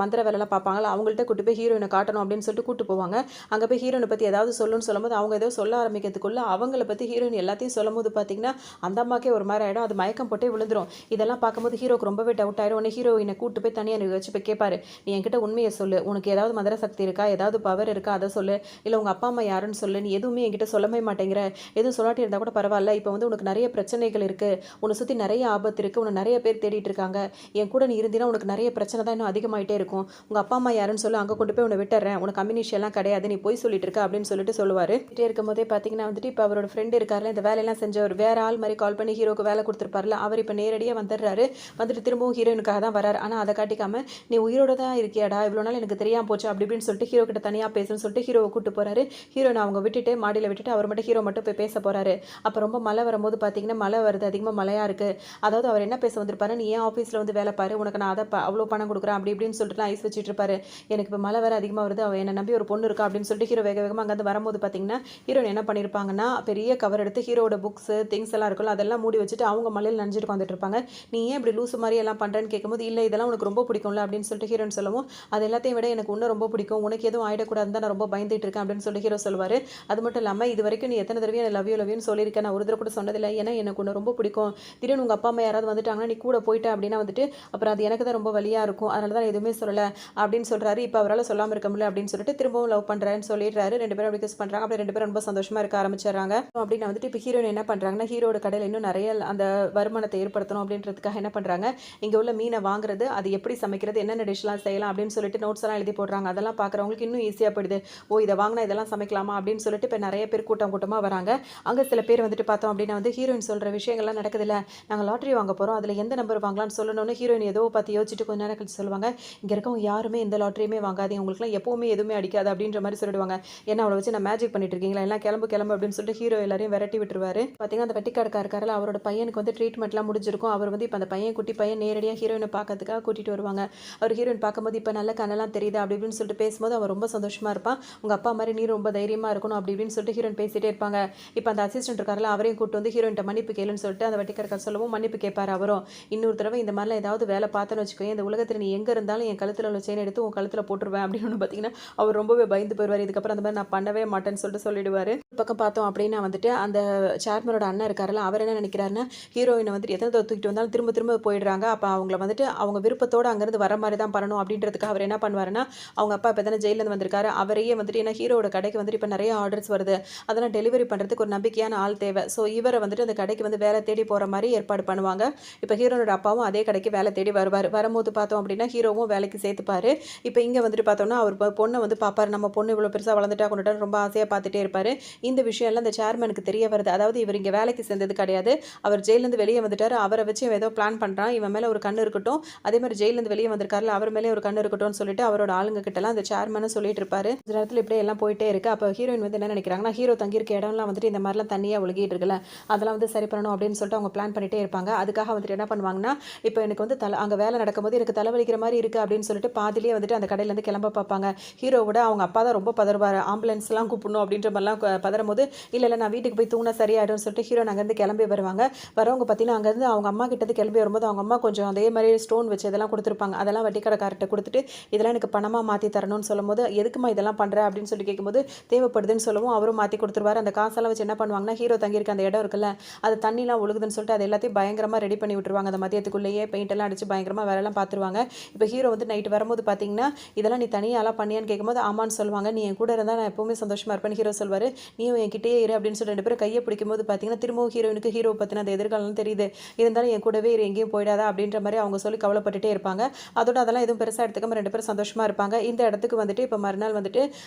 Speaker 1: மந்திர வேலைலாம் பார்ப்பாங்கல்ல, அவங்கள்ட்ட கூட்டு போய் ஹீரோயின காட்டணும் அப்படின்னு சொல்லிட்டு கூட்டு போவாங்க. அங்க போய் ஹீரோயின பத்தி ஏதாவது சொல்லுன்னு சொல்லும்போது, அவங்க ஏதோ சொல்ல ஆரம்பிக்கிறதுக்குள்ள அவங்கள பத்தி ஹீரோயின் எல்லாத்தையும் சொல்லும்போது பார்த்தீங்கன்னா, அந்த அம்மாக்கே ஒரு மாரி ஆயிடும். அது மயக்கம் போட்டே விழுந்துரும். இதெல்லாம் பார்க்கும்போது ஹீரோக்கு ரொம்பவே டவுட் ஆயிரும். உடனே ஹீரோயின கூட்டு போய் தனியா வச்சு போய் கேட்பாரு. நீ என்கிட்ட உண்மைய சொல்லு. உனக்கு ஏதாவது மந்திர சக்தி இருக்கா? ஏதாவது பவர் இருக்கா? அத சொல்லு. இல்ல உங்க அப்பா, அம்மா யாருன்னு சொல்லு. நீ எதுவுமே என்கிட்ட சொல்லவே மாட்டேங்கிற. எதுவும் சொல்லாட்டி இருந்தா கூட பரவால்ல. இப்போ வந்து உனக்கு நெறைய பிரச்சனைகள் இருக்கு. உன்ன சுத்தி நெறைய ஆபத்து இருக்கு. உன்ன நெறைய பேர் தேடிட்டு இருக்காங்க. என் கூட நீ இருந்தீனா உனக்கு நெறைய பிரச்சனை தான் இன்னும் அதிகமாயிட்டே இருக்கும். உங்க அப்பா, அம்மா யாருன்னு சொல்லு. அங்க கொண்டு போய் உன்ன விட்டுர்றேன். உனக்கு அம்னிஷியாலாம் கிடையாது. நீ பொய் சொல்லிட்டு இருக்க அப்படின்னு சொல்லிட்டு சொல்லுவாரு. கிட்டே இருக்கும்போதே பார்த்தீங்கன்னா வந்துட்டு, இப்ப அவரோட ஃப்ரெண்ட் இருக்கார்ல, இந்த வேலையெல்லாம் செஞ்சவர் வேற ஆள் மாரி கால் பண்ணி ஹீரோக்கு வேலை குடுத்துருப்பார்ல, அவர் இப்ப நேரடியா வந்துடுறாரு. வந்துட்டு திரும்பவும் ஹீரோயினுக்காக தான் வராரு. ஆனா அத காட்டிக்காம, நீ உயிரோட தான் இருக்கியாடா? இவ்வளோ நாள் எனக்கு தெரியாம போச்சு அப்படி இப்படின்னு சொல்லிட்டு ஹீரோ கிட்ட தனியா பேசுன்னு சொல்லிட்டு ஹீரோவ கூட்டு போறாரு. ஹீரோயின அவங்க விட்டுட்டு மாடியில விட்டுட்டு அவர் மட்டும் ஹீரோ மட்டும் போய் பேச போறாரு. அப்ப ரொம்ப மழை வரும்போது பார்த்தீங்கன்னா, மழை வருது. அதிகமா மழையா இருக்கு. அதாவது அவர் என்ன பேச வந்திருப்பாரு, நீ ஏன் ஆஃபீஸ்ல வந்து வேலை பாரு. உனக்கு நான் அவ்வளோ பணம் குடுக்குறேன் அப்படி இப்படின்னு சொல்லிட்டுலாம் ஐஸ் வச்சுட்டு இருப்பாரு. எனக்கு இப்ப மழை வேற அதிகமா வருது. அவ என்ன நம்பி ஒரு பொண்ணு இருக்கா அப்படின்னு சொல்லிட்டு ஹீரோ வேக வேகமா அங்கருந்து வரும்போது பார்த்தீங்கன்னா, ஹீரோயின் என்ன பண்ணியிருப்பாங்கன்னா, பெரிய கவர் எடுத்து ஹீரோவோட புக்ஸ், திங்ஸ் எல்லாம் இருக்குல்ல, அதெல்லாம் மூடி வச்சுட்டு அவங்க மழையில நனைஞ்சிட்டு உட்காந்துட்டு இருப்பாங்க. நீ ஏன் இப்படி லூசு மாரி எல்லாம் பண்றேன்னு கேட்கும்போது, இல்ல இதெல்லாம் உனக்கு ரொம்ப பிடிக்கும்ல அப்படின்னு சொல்லிட்டு ஹீரோயின் சொல்லவும், அது எல்லாத்தையும் விட எனக்கு உன்ன ரொம்ப பிடிக்கும். உனக்கு எதுவும் ஆயிடக்கூடாதுன்னு தான் நான் ரொம்ப பயந்துட்டு இருக்கேன் அப்படின்னு சொல்லி ஹீரோ சொல்லுவாரு. அது மட்டும் இல்லாம இதுவரைக்கும் நீ எத்தனை தடவையும் லவ் யூ லவ்யூன்னு சொல்லியிருக்கேன். நான் ஒரு தடவை கூட சொன்னதில்ல. ஏன்னா எனக்கு உன்ன ரொம்ப பிடிக்கும். திடீர்னு உங்க அப்பா, அம்மா யாராவது வந்துட்டாங்கன்னா, நீ கூட போயிட்ட அப்படின்னா வந்துட்டு, அப்புறம் அது எனக்கு தான் ரொம்ப வலியா இருக்கும். அதனால தான் நான் எதுவுமே சொல்லல அப்படின்னு சொல்றாரு. இப்ப அவரால சொல்லாம இருக்க முடியல அப்படின்னு சொல்லிட்டு திரும்பவும் லவ் பண்றேன்னு சொல்லிடுறாரு. 2 பேரும் அப்படி கிஸ் பண்றாங்க. அப்படி 2 பேரும் ரொம்ப சந்தோஷமா இருக்க ஆரம்பிச்சிடுறாங்க. அப்படின்னு வந்துட்டு இப்ப ஹீரோயின் என்ன பண்றாங்கன்னா, ஹீரோட கடையில இன்னும் நிறைய அந்த வருமானத்தை ஏற்படுத்தணும் அப்படின்றதுக்காக என்ன பண்றாங்க, இங்க உள்ள மீனை வாங்குறது, அது எப்படி சமைக்கிறது, என்னென்ன டிஷ்லாம் செய்யலாம் அப்படின்னு சொல்லிட்டு நோட்ஸ் எல்லாம் எழுதி போடுறாங்க. அதெல்லாம் பார்க்குறவங்களுக்கு இன்னும் ஈஸியா போயிடுது. ஓ இதை வாங்கினா இதெல்லாம் சமைக்கலாமா அப்படின்னு சொல்லிட்டு இப்போ நிறைய பேர் கூட்டம் கூட்டமா வராங்க. அங்க சில பேர் வந்துட்டு பார்த்தோம் அப்படின்னா வந்து ஹீரோயின் சொல்ற விஷயங்கள்லாம் நடக்குதுல்ல, நாங்க லாட்டரி வாங்க போறோம், அதுல எந்த நம்பர் வாங்கலாம்னு சொல்லணும்னு ஹீரோயின் ஏதோ பார்த்து யோசிச்சுட்டு கொஞ்ச நேரம் கழிச்சு சொல்லுவாங்க, இங்க இருக்கவங்க யாருமே எந்த லாட்டரியுமே வாங்காதீங்க, உங்களுக்குலாம் எப்பவுமே எதுவுமே அடிக்காது அப்படின்ற மாதிரி சொல்லிடுவாங்க. ஏன்னா அவளை வச்சு நான் மேஜிக் பண்ணிட்டு இருக்கீங்களா, எல்லாம் கிளம்பு கிளம்பு அப்படின்னு சொல்லிட்டு ஹீரோ எல்லாரையும் விரட்டி விட்டுருவாரு. பார்த்தீங்கன்னா அந்த வெட்டிக்காரக்கா இருக்காருல, அவரோட பையனுக்கு வந்து ட்ரீட்மெண்ட்லாம் முடிஞ்சிருக்கும். அவர் வந்து இப்போ அந்த பையன் குட்டி பையன் நேரடியாக ஹீரோயினை பார்க்கறதுக்காக கூட்டிட்டு வருவாங்க. அவர் ஹீரோயின் பார்க்கும்போது இப்போ நல்ல கண்ணெல்லாம் தெரியுது அப்படி இப்படின்னு சொல்லிட்டு பேசும்போது அவன் ரொம்ப சந்தோஷமா இருப்பான். உங்க அப்பா மாதிரி நீ ரொம்ப தைரியமா இருக்கணும் அப்படி இப்படின்னு சொல்லிட்டு ஹீரோயின் பேசிட்டே இருப்பாங்க. இப்போ அந்த அசிஸ்டன்ட் இருக்காருல, அவரையும் கூட்டு வந்து ஹீரோயின்ட்ட மன்னிப்பு கேளுன்னு சொல்லிட்டு அந்த வெட்டிக்காரக்கா சொல்லவும் மன்னிப்பு கேட்பாரு அவரும். இன்னொரு தடவை இந்த மாதிரிலாம் ஏதாவது வேலை பார்த்தேன்னு வச்சுக்கோங்க, இந்த உலகத்தில் நீ எங்க இருந்தாலும் என் கழுத்துல உள்ள செயின் எடுத்து உன் கழுத்துல போட்டுருவேன் அப்படின்னு பார்த்தீங்கன்னா அவர் ரொம்பவே பயந்து போயிடுவார். இதுக்கப்புறம் அந்த மாதிரி நான் பண்ணவே மாட்டேன்னு சொல்லிட்டு சொல்லிடுவாரு. பக்கம் பார்த்தோம் அப்படின்னா வந்துட்டு அந்த சேர்மனோட அண்ணன் இருக்காருல்ல, அவர் என்ன நினைக்கிறாருன்னா, ஹீரோயினை வந்துட்டு எத்தனை தடவை தூக்கிட்டு வந்தாலும் திரும்ப திரும்ப போயிடுறாங்க. அப்போ அவங்கள வந்துட்டு அவங்க விருப்பத்தோடு அங்கேருந்து வர மாதிரி தான் பண்ணணும் அப்படின்றதுக்கு அவர் என்ன பண்ணுவாருன்னா, அவங்க அப்பா இப்போ தானே ஜெயிலேருந்து வந்திருக்காரு, அவரையே வந்துட்டு ஏன்னா ஹீரோட கடைக்கு வந்துட்டு இப்போ நிறைய ஆர்டர்ஸ் வருது, அதெல்லாம் டெலிவரி பண்ணுறதுக்கு ஒரு நம்பிக்கையான ஆள் தேவை. ஸோ இவரை வந்துட்டு அந்த கடைக்கு வந்து வேலை தேடி போகிற மாதிரி ஏற்பாடு பண்ணுவாங்க. இப்போ ஹீரோனோட அப்பாவும் அதே கடைக்கு வேலை தேடி வருவார். வரும்போது பார்த்தோம் அப்படின்னா ஹீரோவும் வேலைக்கு சேர்த்துப்பாரு. இப்போ இங்கே வந்துட்டு பார்த்தோம்னா அவர் பொண்ணை வந்து பார்ப்பாரு. நம்ம பொண்ணு இவ்வளோ பெருசாக வளர்ந்துட்டா கொண்டுட்டா ரொம்ப ஆசையாக பார்த்துட்டே இருப்பாரு. இந்த விஷயம்லாம் அந்த சேர்மனுக்கு தெரிய வருது. அதாவது இவர் இங்கே வேலைக்கு சேர்ந்தது கிடையாது, அவர் ஜெயிலேருந்து வெளியே வந்துட்டார். அவரை வச்சு இவன் ஏதோ பிளான் பண்ணுறான், இவன் மேலே ஒரு கண்ணு இருக்கட்டும், அதே மாதிரி ஜெயிலேருந்து வெளியே வந்திருக்காருல அவர் மேலே ஒரு கண்ணு இருக்கட்டும்னு சொல்லிட்டு அவரோட ஆளுங்க கிட்டலாம் அந்த சேர்மனு சொல்லிட்டு இருப்பாரு. இந்த நேரத்தில் இப்படியே எல்லாம் போயிட்டே இருக்கு. அப்போ ஹீரோயின் வந்து என்ன நினைக்கிறாங்கன்னா, ஹீரோ தங்கியிருக்க இடம்லாம் வந்துட்டு இந்த மாதிரிலாம் தண்ணியாக ஒழுகிட்டு இருக்குல்ல, அதெல்லாம் வந்து சரி பண்ணணும் அப்படின்னு சொல்லிட்டு அவங்க பிளான் பண்ணிட்டே இருப்பாங்க. அதுக்காக வந்துட்டு என்ன பண்ணுவாங்கன்னா, இப்போ எனக்கு வந்து அங்கே வேலை நடக்கும்போது எனக்கு தலைவலிக்கிற மாதிரி இருக்குது அப்படின்னு சொல்லிட்டு பாதிலேயே வந்துட்டு அந்த கடையிலேருந்து கிளம்ப பார்ப்பாங்க. ஹீரோவோட அவங்க அப்பா தான் ரொம்ப பதறுவார், ஆம்புலன்ஸ்லாம் கூப்பிடணும் அப்படின்ற மாதிரிலாம் பதறும் போது, இல்லை நான் வீட்டுக்கு போய் தூங்கினா சரியாயிடும்னு சொல்லிட்டு ஹீரோ அங்கேருந்து கிளம்பி வருவாங்க. வரவங்க பார்த்தீங்கன்னா அங்கேருந்து அவங்க அம்மா கிட்டேருந்து கிளம்பி வரும்போது அவங்க அம்மா கொஞ்சம் அதே மாதிரி ஸ்டோன் வச்சு இதெல்லாம் கொடுத்துருப்பாங்க. அதெல்லாம் வட்டி கடைக்காரர்கிட்ட கொடுத்துட்டு இதெல்லாம் எனக்கு பணமாக மாற்றி தரணும்னு சொல்லும்போது எதுக்குமா இதெல்லாம் பண்ணுற அப்படின்னு சொல்லி கேட்கும்போது தேவைப்படுதுன்னு சொல்லவும் அவரும் மாற்றி கொடுத்துருவாரு. அந்த காசெல்லாம் வச்சு என்ன பண்ணுவாங்கன்னா ஹீரோ தங்கியிருக்க அந்த இடம் இருக்குல்ல அது தண்ணிலாம் ஒழுகுதுன்னு சொல்லிட்டு அது எல்லாத்தையும் பயங்கரமாக ரெடி பண்ணி விட்டுருவாங்க. அந்த மதியத்துக்குள்ளேயே பெயிண்ட் எல்லாம் அடிச்சு பயங்கரமாக வேலைலாம் பார்த்துருவாங்க. இப்போ ஹீரோ வந்து நைட்டு வரும்போது பார்த்தீங்கன்னா இதெல்லாம் நீ தனியாலாம் பண்ணியான்னு கேட்கும்போது ஆமான்னு சொல்லுவாங்க. நீ என் கூட இருந்தால் நான் எப்பவுமே சந்தோஷமா இருப்பேன்னு ஹீரோ சொல்வார். நீயும் என்கிட்டயே இரு அப்படின்னு சொல்லி 2 பேரும் கையை பிடிக்கும்போது பார்த்தீங்கன்னா திரும்பவும் ஹீரோயினுக்கு ஹீரோ பற்றின அந்த எதிர்காலம் தெரியுது. இருந்தாலும் என் கூடவே இரு எங்கேயும் போயிடாதா அப்படின்ற மாதிரி அவங்க சொல்லி கவலைப்பட்டுட்டே இருப்பாங்க. அதோட அதெல்லாம் எதுவும் பெருசாக எடுத்துக்காம 2 பேரும் சந்தோஷமா இருப்பாங்க. இந்த இடத்துக்கு வந்துட்டு இப்போ மறுநாள் வந்துட்டு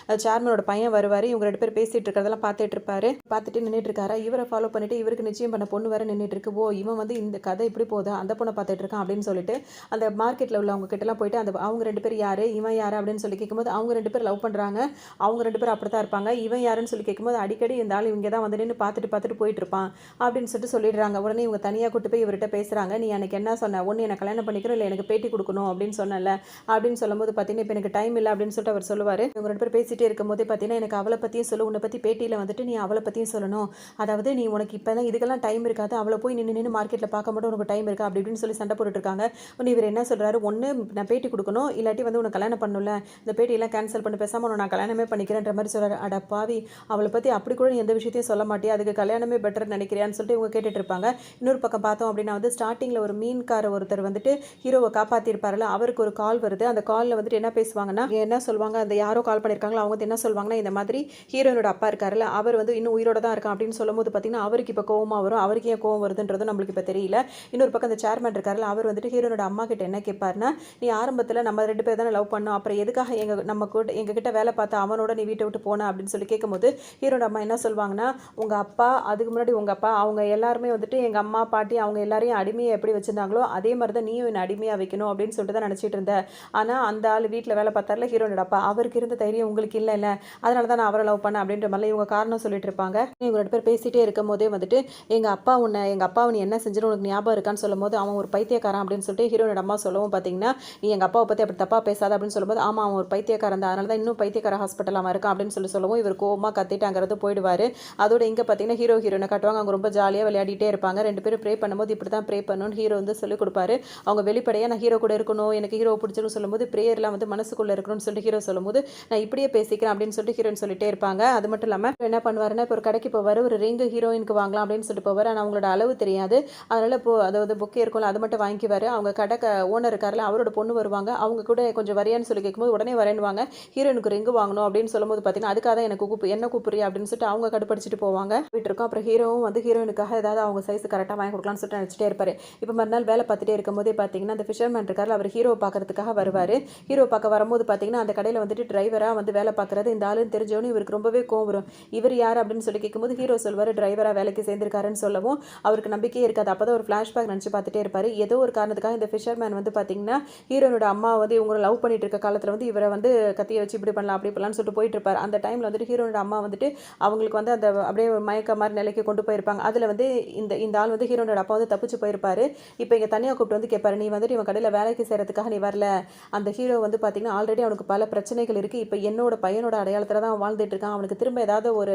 Speaker 1: சேர்மனோட பையன் வருவார். இவங்க 2 பேர் பேசிட்டு இருக்கிறதெல்லாம் பார்த்துட்டு இருப்பாரு. பார்த்துட்டு நின்றுட்டு இருக்காரா இவரை ஃபாலோ பண்ணிட்டு இவருக்கு நிச்சயம் பண்ண பொண்ணு வேற நின்றுட்டு இருக்கு. ஓ இவன் வந்து இந்த கதை இப்படி போதா அந்த பொண்ணை பார்த்துட்டு இருக்கான் அப்படின்னு சொல்லிட்டு அந்த மார்க்கெட்டில் உள்ளவங்க கிட்டலாம் போயிட்டு அந்த அவங்க 2 பேர் யாரு இவன் யாரு அப்படின்னு சொல்லி கேட்கும்போது அவங்க 2 பேர் லவ் பண்ணுறாங்க. அவங்க 2 பேர் அப்படி தான் இருப்பாங்க. இவன் யாருன்னு சொல்லி கேட்கும்போது அடிக்கடி இந்த ஆள் இங்கே தான் வந்து நின்று பார்த்துட்டு போயிட்டு இருப்பான் அப்படின்னு சொல்லிட்டு சொல்லிடுறாங்க. உடனே இவங்க தனியாக கூட்டு போய் இவர்கிட்ட பேசுகிறாங்க. நீ எனக்கு என்ன சொன்ன ஒன்று எனக்கு கல்யாணம் பண்ணிக்கிறோம் இல்லை எனக்கு பேட்டி கொடுக்கணும் அப்படின்னு சொன்னல அப்படின்னு சொல்லும்போது பார்த்தீங்கன்னா இப்போ எனக்கு டைம் இல்லை அப்படின்னு சொல்லிட்டு அவர் சொல்லுவார். இவங்க 2 பேர் பேசிகிட்டே இருக்கும்போதே பார்த்தீங்கன்னா எனக்கு அவளை பற்றியும் சொல்லு உன்னை பற்றி பேட்டியில் வந்துட்டு நீ அவளை பற்றியும் சொல்லணும். அதாவது நீ உனக்கு இப்போ தான் இதுக்கெல்லாம் டைம் இருக்காது அவளை போய் நின்று மார்க்கெட்டில் பார்க்க மட்டும் உனக்கு டைம் இருக்கா அப்படி இப்படின்னு சொல்லி சண்டை போட்டுருக்காங்க. ஒன்று இவர் என்ன சொல்கிறாரு ஒன்று நான் பேட்டி கொடுக்கணும் இல்லாட்டி வந்து உனக்கு கல்யாணம் பண்ணல இந்த பேட்டியெல்லாம் கேன்சல் பண்ணி பேசாமல் நான் கல்யாணமே பண்ணிக்கிறேன்ற மாதிரி சொல்கிறாரு. அட பாவி அவளை பற்றி அப்படி கூட நீ எந்த விஷயத்தையும் சொல்ல மாட்டியா அதுக்கு கல்யாணமே பெட்டர் நினைக்கிறியான்னு சொல்லிட்டு இவங்க கேட்டுட்டு இருப்பாங்க. இன்னொரு பக்கம் பார்த்தோம் அப்படின்னா வந்து ஸ்டார்டிங்கில் ஒரு மீன்கார ஒருத்தர் வந்துட்டு ஹீரோவை காப்பாற்றிருப்பார்ல அவருக்கு ஒரு கால் வருது. அந்த காலில் வந்துட்டு என்ன பேசுவாங்கன்னா என்ன சொல்லுவாங்க அந்த யாரோ கால் பண்ணியிருக்காங்களோ அவங்க என்ன சொல்லுவாங்கன்னா இந்த மாதிரி ஹீரோனோட அப்பா இருக்காருல்ல அவர் வந்து இன்னும் உயிரோட தான் இருக்கான் அப்படின்னு சொல்லும்போது பார்த்தீங்கன்னா அவருக்கு இப்போ கோவமாக வரும். அவருக்கு ஏன் கோவம் வருதுன்றது நம்மளுக்கு இப்போ தெரியல. இன்னொரு பக்கம் அந்த சேர்மன் இருக்காருல்ல அவர் வந்துட்டு ஹீரோனோட அம்மா கிட்ட என்ன கேட்பாருன்னா நீ ஆரம்பத்தில் நம்ம 2 பேர் தானே லவ் பண்ணோம் அப்புறம் எதுக்காக நம்ம கூட எங்ககிட்ட வேலை பார்த்து அவனோட நீ வீட்டை விட்டு போன அப்படின்னு சொல்லி கேட்கும்போது ஹீரோட அம்மா என்ன சொல்லுவாங்கன்னா உங்கள் அப்பா அதுக்கு முன்னாடி உங்கள் அப்பா அவங்க எல்லாருமே வந்துட்டு எங்கள் அம்மா பாட்டி அவங்க எல்லாரையும் அடிமையை எப்படி வச்சிருந்தாங்களோ அதே மாதிரி தான் நீயும் என்னை அடிமையாக வைக்கணும் அப்படின்னு சொல்லிட்டு தான் நினச்சிட்டு இருந்தேன். ஆனால் அந்த ஆள் வீட்டில் வேலை பார்த்தாருல ஹீரோனோட அப்பா அவருக்கு இருந்த தைரியம் உங்களுக்கு இல்லை அதனால தான் நான் அவரை லவ் பண்ணேன் அப்படின்ற மாதிரி இவங்க காரணம் சொல்லிட்டு இருப்பாங்க. இவங்க 2 பேர் பேசிகிட்டே இருக்கும் போதே வந்துட்டு எங்கள் அப்பாவை நீ என்ன செஞ்சிடும் உனக்கு ஞாபகம் இருக்கான்னு சொல்லும் போது அவன் ஒரு பைத்தியக்காரன் அப்படின்னு சொல்லிட்டு ஹீரோனோட அம்மா சொல்லவும் பார்த்தீங்கன்னா நீ எங்கள் அப்பாவை பற்றி அப்படி தப்பாக பேசாத அப்படின்னு சொல்லும்போது ஆமாம் அவன் ஒரு பைத்தியக்காரன் தான் அதனால தான் இன்னும் பைத்தியக்கார ஹாஸ்பிட்டல் அவன் இருக்கான் அப்படின்னு சொல்லவும் இவர் கோவமாக கத்திட்டு அங்கிறது போயிடுவார். அதோட இங்கே பார்த்தீங்கன்னா ஹீரோனை காட்டுவாங்க. அவங்க ரொம்ப ஜாலியாக விளையாடிட்டே இருப்பாங்க. 2 பேரும் ப்ரே பண்ணும்போது இப்படி தான் ப்ரே பண்ணணும்னு ஹீரோ வந்து சொல்லிக் கொடுப்பாரு. அவங்க வெளிப்படையாக நான் ஹீரோ கூட இருக்கணும் எனக்கு ஹீரோ பிடிச்சிருன்னு சொல்லும்போது ப்ரேயர்லாம் வந்து மனசுக்குள்ளே இருக்கணும்னு சொல்லிட்டு ஹீரோ சொல்லும்போது நான் இப்படியே பேசிக்கிறேன் அப்படின்னு சொல்லிட்டு ஹீரோயின் சொல்லிட்டே இருப்பாங்க. அது மட்டும் இல்லாமல் என்ன பண்ணுவாருன்னா இப்போ ஒரு கடைக்கு போவார் ஒரு ரிங்கு ஹீரோயினுக்கு வாங்கலாம் அப்படின்னு சொல்லிட்டு போவார். ஆனால் அவங்களோட அளவு தெரியாது. அதனால் இப்போ அதாவது புக்கே இருக்கும்ல அது மட்டும் வாங்கிக்குவார். அவங்க கடை ஓனர் இருக்கார்ல அவரோட பொண்ணு வருவாங்க. அவங்க கூட கொஞ்சம் வரையான்னு சொல்லி கேட்கும்போது உடனே வரேன்னுவாங்க. ஹீரோயினுக்கு ரிங்கு வாங்கணும் அப்படின்னு சொல்லும்போது பார்த்தீங்கன்னா அதுக்காக தான் எனக்கு என்ன கூப்பிடுறியா அப்படின்னு சொல்லிட்டு அவங்க கடுப்படிச்சிட்டு போவாங்க. போயிட்டு இருக்கோம். அப்புறம் ஹீரோவும் வந்து ஹீரோயினுக்காக ஏதாவது அவங்க சைஸ் கரெக்டாக வாங்கி கொடுக்கலாம்னு சொல்லிட்டு நினச்சிட்டே இருப்பார். இப்போ மறுநாள் வேலை பார்த்துட்டே இருக்கும் போதே பார்த்தீங்கன்னா அந்த ஃபிஷர்மேன் இருக்கார் அவர் ஹீரோ பார்க்கறதுக்காக வருவார். ஹீரோ பார்க்க வரும்போது பார்த்தீங்கன்னா அந்த கடையில் வந்துட்டு டிரைவராக வந்து வேலை பார்க்குறது இந்த ஆளுன்னு தெரிஞ்சவனு இவருக்கு ரொம்பவே கோவம் வரும். இவர் யார் அப்படின்னு சொல்லி கேட்கும்போது ஹீரோ சொல்வார் டிரைவராக வேலைக்கு சேர்ந்திருக்காருன்னு சொல்லவும் அவருக்கு நம்பிக்கையே இருக்காது. அப்போ தான் ஒரு ஃப்ளாஷ்பேக் நினச்சி பார்த்துட்டே இருப்பார். ஏதோ ஒரு காரணத்துக்காக இந்த ஃபிஷர்மேன் வந்து பார்த்தீங்கன்னா ஹீரோனோட அம்மா வந்து இவங்க லவ் பண்ணிட்டு இருக்க காலத்தில் வந்து இவரை வந்து கத்தியை வச்சு இப்படி பண்ணலாம் அப்படி பண்ணலாம்னு சொல்லிட்டு போயிட்டு இருப்பார். அந்த டைமில் வந்துட்டு ஹீரோனோட அம்மா வந்துட்டு அவங்களுக்கு வந்து அந்த அப்படியே மயக்க மாதிரி நிலைக்கு கொண்டு போயிருப்பாங்க. அதில் வந்து இந்த ஆள் வந்து ஹீரோனோட அப்பா வந்து தப்பிச்சு போயிருப்பாரு. இப்போ இங்கே தனியாக கூப்பிட்டு வந்து கேட்பாரு நீ வந்துட்டு இவன் கடையில் வேலைக்கு செய்கிறதுக்காக நீ வரல. அந்த ஹீரோ வந்து பார்த்தீங்கன்னா ஆல்ரெடி அவனுக்கு பல பிரச்சனைகள் இருக்குது. இப்போ என்னோட பையனோட அடையாளத்தில் தான் வாழ்ந்துட்டு இருக்கான். அவனுக்கு திரும்ப ஏதாவது ஒரு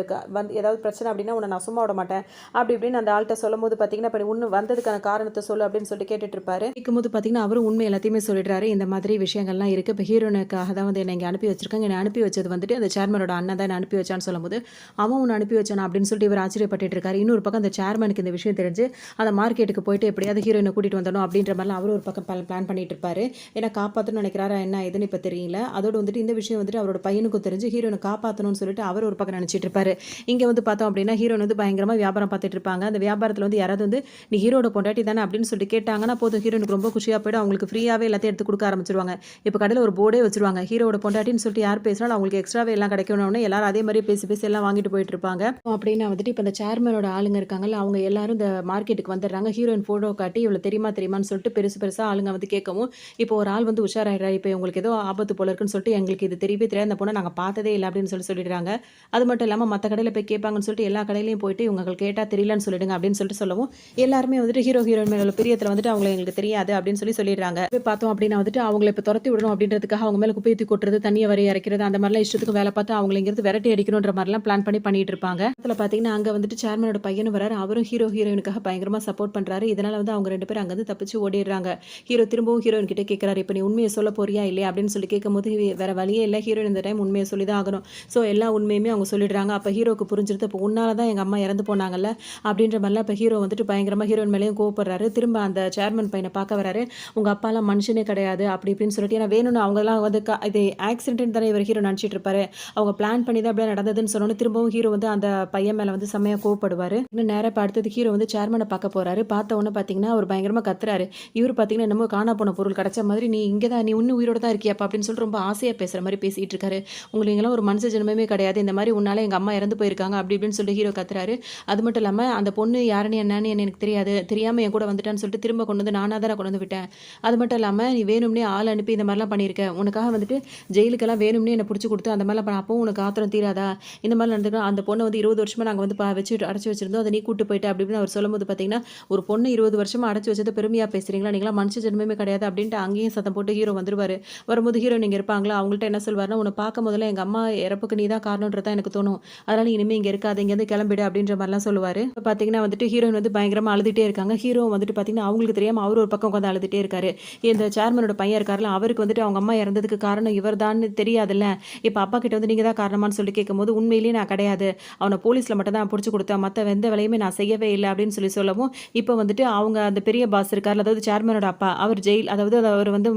Speaker 1: ஏதாவது பிரச்சனை அப்படின்னா உன்னை நான் சும்மா விட மாட்டேன் அப்படி இப்படின்னு அந்த ஆள்கிட்ட சொல்லும் போது பார்த்தீங்கன்னா இப்போ ஒன்று வந்ததுக்கான காரணத்தை சொல்லு அப்படின்னு சொல்லிட்டு கேட்டுட்டு இருப்பாரு. கேட்கும்போது பார்த்தீங்கன்னா அவரும் உண்மை எல்லாத்தையுமே சொல்லிடுறாரு. இந்த மாதிரி விஷயங்கள்லாம் இருக்குது. இப்போ ஹீரோனுக்காக தான் வந்து என்னை இங்கே அனுப்பி வச்சிருக்காங்க. என்னை அனுப்பி வச்சது வந்துட்டு அந்த சேர்மனோட அண்ணன் தான் அனுப்பி வச்சான்னு சொல்லும்போது அவன் ஒன்று அனுப்பி வச்சான் அப்படின்னு சொல்லிட்டு இவர் ஆச்சரியப்பட்டு இருக்காரு. இன்னொரு பக்கம் அந்த சேர்மனுக்கு இந்த விஷயம் தெரிஞ்சு அந்த மார்க்கெட்டுக்கு போயிட்டு எப்படியாவது ஹீரோயினை கூட்டிட்டு வந்தணும் அப்படின்ற மாதிரிலாம் அவர் ஒரு பக்கம் பிளான் பண்ணிட்டு இருப்பாரு. ஏன்னா காப்பாற்றணும்னு நினைக்கிறாரா என்ன இதுன்னு இப்போ தெரியல. அதோட வந்துட்டு இந்த விஷயம் வந்துட்டு அவரோட பையனுக்கும் தெரிஞ்சு ஹீரோனை காப்பாற்றணும்னு சொல்லிட்டு அவர் ஒரு பக்கம் நினச்சிட்டு இருப்பாரு. இங்கே வந்து பார்த்தோம் அப்படின்னா ஹீரோன் வந்து பயங்கரமாக வியாபாரம் பார்த்துட்டு இருப்பாங்க. அந்த வியாபாரத்தில் வந்து யாராவது வந்து நீ ஹீரோட பொண்டாட்டி தானே அப்படின்னு சொல்லிட்டு கேட்டாங்கன்னா போதும் ஹீரோனுக்கு ரொம்ப குஷியாக போய்ட்டு அவங்களுக்கு ஃப்ரீயாகவே எல்லாத்தையும் எடுத்து கொடுக்க ஆரம்பிச்சிருவாங்க. இப்போ கடையில் ஒரு போர்டே வச்சிருவாங்க ஹீரோட பொண்டாட்டின்னு சொல்லிட்டு யார் பேசினாலும் அவங்களுக்கு எக்ஸ்ட்ராவே எல்லாம் கிடைக்கணும்னு எல்லாரும் அதே மாதிரி பேசி எல்லாம் வாங்கிட்டு போயிட்டு இருப்பாங்க. அப்படின்னா வந்துட்டு இப்போ இந்த சேர்மனோட ஆளுங்க இருக்காங்கல்ல அவங்க எல்லாரும் இந்த மார்க்கெட்டுக்கு வந்துடுறாங்க. ஹீரோயின் ஃபோட்டோ காட்டி இவ்வளோ தெரியுமான்னு சொல்லிட்டு பெருசாக ஆளுங்க வந்து கேட்கவும் இப்போ ஒரு ஆள் வந்து உஷாராயிடுறாரு. இப்போ உங்களுக்கு ஏதோ ஆபத்து போல இருக்குன்னு சொல்லிட்டு எங்களுக்கு இது தெரியவே தெரியாது அந்த பொண்ணை நாங்கள் பார்த்ததே இல்லை அப்படின்னு சொல்லிடுறாங்க. அது மட்டும் இல்லாமல் மற்ற கடையில் போய் கேட்பாங்கன்னு சொல்லிட்டு எல்லா கடையிலையும் போயிட்டு உங்களுக்கு கேட்டால் தெரியலன்னு சொல்லிடுங்க அப்படின்னு சொல்லிட்டு சொல்லவும் எல்லாருமே வந்துட்டு ஹீரோயின் மேலே பிரியத்தில் வந்துட்டு அவங்களை எங்களுக்கு தெரியாது அப்படின்னு சொல்லிடுறாங்க. போய் பார்த்தோம் அப்படின்னா வந்துட்டு அவங்களை இப்போ துரத்தி விடணும் அப்படின்றதுக்காக அவங்க மேலே குப்பையை தூக்கி கொட்டுறது தண்ணியை வரைய இறக்கிறது அந்த மாதிரிலாம் இஷ்டத்துக்கு வேலை பார்த்து அவங்களை இங்கிருந்து விரட்டி அடிக்கணுன்ற மாதிரிலாம் பிளான் பண்ணிட்டு இருப்பாங்க. அதில் பார்த்தீங்கன்னா அங்கே வந்துட்டு சேர்மனோட பையனும் வராரு. அவரும் ஹீரோயினுக்காக பயங்கரமாக சப்போர்ட் பண்ணுறாரு. இதனால வந்து அவங்க 2 பேரும் அங்கேருந்து தப்பிச்சு ஓடிடுறாங்க. ஹீரோ திரும்பவும் ஹீரோயின் கிட்டே கேட்குறாரு இப்போ நீ உண்மையை சொல்ல போறியா இல்லையா அப்படின்னு சொல்லி கேட்கும்போது வேறு வழியே இல்லை, ஹீரோயின் இந்த டைம் உண்மையை சொல்லி தான் ஆகணும். ஸோ எல்லா உண்மையுமே அவங்க சொல்லிடுறாங்க. அப்போ ஹீரோக்கு புரிஞ்சிருது, இப்போ உன்னால தான் எங்கள் அம்மா இறந்து போனாங்கல்ல அப்படின்ற மாதிரிலாம் இப்போ ஹீரோ வந்துட்டு பயங்கரமாக ஹீரோயின் மேலேயும் கோவப்படுறாரு. திரும்ப அந்த சேர்மன் பையனை பார்க்க வராரு. உங்கள் அப்பாலாம் மனுஷனே கிடையாது அப்படி இப்படின்னு சொல்லிட்டு, ஏன்னா வேணும்னு அவங்கலாம் வந்து இது ஆக்சிடென்ட் தானே இவர் ஹீரோ நினச்சிட்டு இருப்பாரு. அவங்க பிளான் பண்ணி தான் அப்படியே நடந்ததுன்னு சொன்னோன்னு திரும்பவும் ஹீரோ வந்து அந்த பையன் மேலே வந்து செம்மையாக கோவப்படுவார். இன்னும் நேராக இப்போ அடுத்தது ஹீரோ வந்து சேர்மனை பார்க்க போகிறாரு. பார்த்த உடனே பார்த்தீங்கன்னா அவர் பயங்கரமாக கத்துறாரு. இவர் பார்த்தீங்கன்னா என்னமோ காணா போன பொருள் கிடச்ச மாதிரி, நீ இங்கே தான், நீ இன்னும் உயிரோட தான் இருக்கியாப்பா அப்படின்னு சொல்லிட்டு ரொம்ப ஆசையாக பேசுகிற மாதிரி பேசிகிட்டு இருக்காரு. உங்களுக்கெல்லாம் ஒரு மனுஷ ஜென்மமே கிடையாது, இந்த மாதிரி உன்னால எங்கள் அம்மா இறந்து போயிருக்காங்க அப்படி இப்படின்னு சொல்லிட்டு ஹீரோ கத்துறாரு. அது மட்டும் இல்லாமல் அந்த பொண்ணு யாருன்னு என்னன்னு எனக்கு தெரியாது, தெரியாமல் என் கூட வந்துட்டான்னு சொல்லிட்டு திரும்ப கொண்டு வந்து நானாக தான் கொண்டு வந்து விட்டேன். அது மட்டும் இல்லாமல் நீ வேணும்னே ஆள் அனுப்பி இந்த மாதிரிலாம் பண்ணியிருக்க, உனக்காக வந்துட்டு ஜெயிலுக்கெல்லாம் வேணும்னே என்னை பிடிச்சி கொடுத்து அந்த மாதிரிலாம் பண்ண, அப்பவும் உனக்கு ஆத்திரம் தீராதா? இந்த மாதிரி நடந்துக்கலாம். அந்த பொண்ணை வந்து 20 வருஷமாக நாங்கள் வந்து வச்சு அடைச்சி வச்சிருந்தோம், அதை நீ கூட்டு போயிட்டு அப்படி இப்படின்னு அவர் சொல்லும்போது பார்த்தீங்கன்னா, ஒரு பொண்ணு 20 வருஷமாக அடைச்சி வச்சது பெருமையாக பேசுகிறீங்களா, நீங்களாம் மனுஷ ஜென்மமே கிடையாது அப்படின்ட்டு அங்கேயும் சத்தம் போட்டு ஹீரோ வந்துருவார். வரும்போது ஹீரோ நீங்கள் இருப்பாங்களா, அவங்கள்ட்ட என்ன சொல்வார்னா, உன்னை பார்க்க முதல்ல எங்கள் அம்மா இறப்புக்கு நீ தான் காரணன்றதான் எனக்கு தோணும், அதனால் இனிமேல் இங்கே இருக்காது, இங்கேருந்து கிளம்பிடு அப்படின்ற மாதிரிலாம் சொல்லுவார். இப்போ பார்த்தீங்கன்னா வந்துட்டு ஹீரோயின் வந்து பயங்கரமாக அழுதுகிட்டே இருக்காங்க. ஹீரோ வந்துட்டு பார்த்தீங்கன்னா அவங்களுக்கு தெரியாமல் அவர் ஒரு பக்கம் உட்காந்து அழுதுகிட்டே இருக்காரு. இந்த சேர்மனோட பையன் இருக்காருல, அவருக்கு வந்துட்டு அவங்க அம்மா இறந்ததுக்கு காரணம் இவர் தான் தெரியாதுல்ல. இப்போ அப்பா கிட்ட வந்து நீங்கள் தான் காரணமானு சொல்லி கேட்கும்போது, உண்மையிலேயே நான் கிடையாது, அவனை போலீஸில் மட்டும் தான் பிடிச்சி கொடுத்தேன், மற்ற எந்த வேலையுமே நான் செய்யவே இல்லை அப்படின்னு சொல்லவும், இப்போ வந்துட்டு அவங்க அந்த பெரிய பாஸ் இருக்கார், அதாவது சேர்மனோட அப்பா, அவர் ஜெயில், அதாவது அவர் வந்து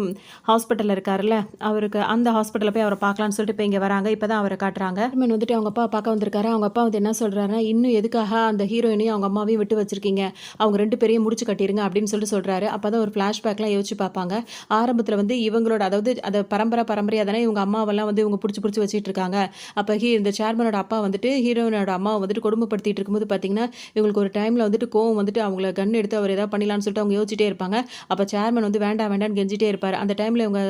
Speaker 1: ஹாஸ்பிட்டலில் இருக்காருல்ல, அவருக்கு அந்த ஹாஸ்பிட்டலில் போய் அவரை பார்க்கலான்னு சொல்லிட்டு இப்போ இங்கே வராங்க. இப்போ தான் அவரை காட்டுறாங்க. சேர்மன் வந்துட்டு அவங்க அப்பா பார்க்க வந்திருக்காரு. அவங்க அப்பா வந்து என்ன சொல்கிறாருன்னா, இன்னும் எதுக்காக அந்த ஹீரோயினையும் அவங்க அம்மாவையும் விட்டு வச்சிருக்கீங்க, அவங்க 2 பேரையும் முடிச்சு கட்டிருங்க அப்படின்னு சொல்லிட்டு சொல்கிறாரு. அப்போ தான் ஒரு ஃப்ளாஷ்பேக்லாம் யோசிச்சு பார்ப்பாங்க. ஆரம்பத்தில் வந்து இவங்களோட, அதாவது அதை பரம்பரையாக தானே இவங்க அம்மாவெல்லாம் வந்து இவங்க பிடிச்சி வச்சுட்டு இருக்காங்க. அப்போ இந்த சேர்மனோட அப்பா வந்துட்டு ஹீரோயினோட அம்மாவை வந்துட்டு கொடுமைப்படுத்திட்டு இருக்கும்போது பார்த்தீங்கன்னா, இவங்களுக்கு ஒரு டைமில் வந்துட்டு கோவம் வந்துட்டு அவங்கள கன் எடுத்து அவர் ஏதாவது பண்ணிடலான்னு சொல்லிட்டு அவங்க யோசிச்சுட்டே இருப்பாங்க. அப்போ சேர்மன் வந்து வேண்டாம் வேண்டான்னு கெஞ்சிட்டே இருப்பார். அந்த டைமில் இவங்க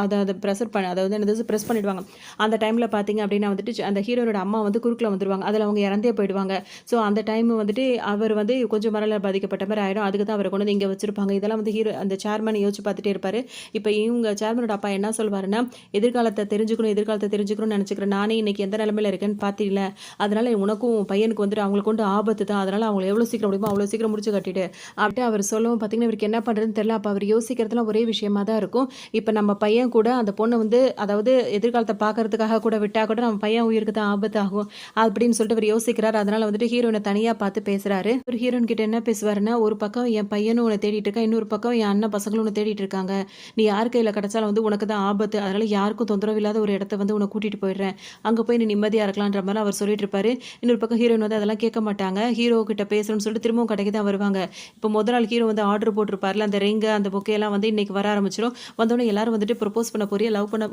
Speaker 1: அதை ப்ரெஷர் பண்ணி, அதாவது என்னது ப்ரெஸ் பண்ணிடுவாங்க. அந்த டைமில் பார்த்தீங்க அப்படின்னா வந்துட்டு அந்த ஹீரோனோட அம்மா வந்து குறுக்கில் வந்துடுவாங்க. அதில் அவங்க இறந்தே போயிடுவாங்க. ஸோ அந்த டைம் வந்துட்டு அவர் வந்து கொஞ்சம் மரல பாதிக்கப்பட்ட மாதிரி ஆயிடும். அதுக்கு தான் அவரை கொண்டு வந்து இங்கே வச்சிருப்பாங்க. இதெல்லாம் வந்து அந்த சேர்மன் யோசிச்சு பார்த்துட்டே இருப்பார். இப்போ இவங்க சேர்மனோட அப்பா என்ன சொல்வாருன்னா, எதிர்காலத்தை தெரிஞ்சுக்கணும்னு நினச்சிக்கிறேன், நானே இன்னைக்கு எந்த நிலமையில இருக்கேன்னு பார்த்தில, அதனால உனக்கும் பையனுக்கு வந்துட்டு அவங்களுக்கு கொண்டு ஆபத்து தான், அதனால் அவங்களை எவ்வளோ சீக்கிரம் முடியுமோ அவ்வளோ சீக்கிரம் முடிச்சு கட்டிட்டு அப்படின்ட்டு அவர் சொல்லவும் பார்த்தீங்கன்னா இவருக்கு என்ன பண்ணுறதுன்னு தெரியல. அப்போ அவர் யோசிக்கிறதுலாம் ஒரே விஷயமா தான் இருக்கும். இப்போ நம்ம பையன் கூட அந்த பொண்ணை வந்து, அதாவது எதிர்காலத்தை பார்க்கறதுக்காக கூட விட்டால் கூட நம்ம பையன் உயிருக்கு தான் ஆபத்தாகும் அப்படின்னு சொல்லிட்டு அவர் யோசிக்கிறார். அதனால் வந்துட்டு ஹீரோனை தனியாக பார்த்து பேசுகிறாரு. ஒரு ஹீரோயின் கிட்ட என்ன பேசுவாருன்னா, ஒரு பக்கம் என் பையனும் உன்னை தேடிட்டு இருக்கா, இன்னொரு பக்கம் என் அண்ணன் பசங்களும் உன்னை தேடிட்டு இருக்காங்க, நீ யார் கையில் கிடச்சாலும் வந்து உனக்கு தான் ஆபத்து, அதனால் யாருக்கும் தொந்தரவு இல்லாத ஒரு இடத்த வந்து உன்னை கூட்டிகிட்டு போயிடுறேன், அங்கே போய் நீ நிம்மதியாக இருக்கலான்ற மாதிரி அவர் சொல்லிட்டு இருப்பாரு. இன்னொரு பக்கம் ஹீரோயின் வந்து அதெல்லாம் கேட்க மாட்டாங்க. ஹீரோ கிட்ட பேசணும்னு சொல்லிட்டு திரும்பவும் கடைக்கு தான் வருவாங்க. இப்போ முதல் நாள் ஹீரோ வந்து ஆர்டர் போட்டிருப்பார்ல, அந்த ரிங்கு அந்த பொக்கையெல்லாம் வந்து இன்னைக்கு வர ஆரம்பிச்சிடும். வந்தோடனே எல்லாரும் வந்துட்டு ப்ரொப்போஸ் பண்ண போறியா,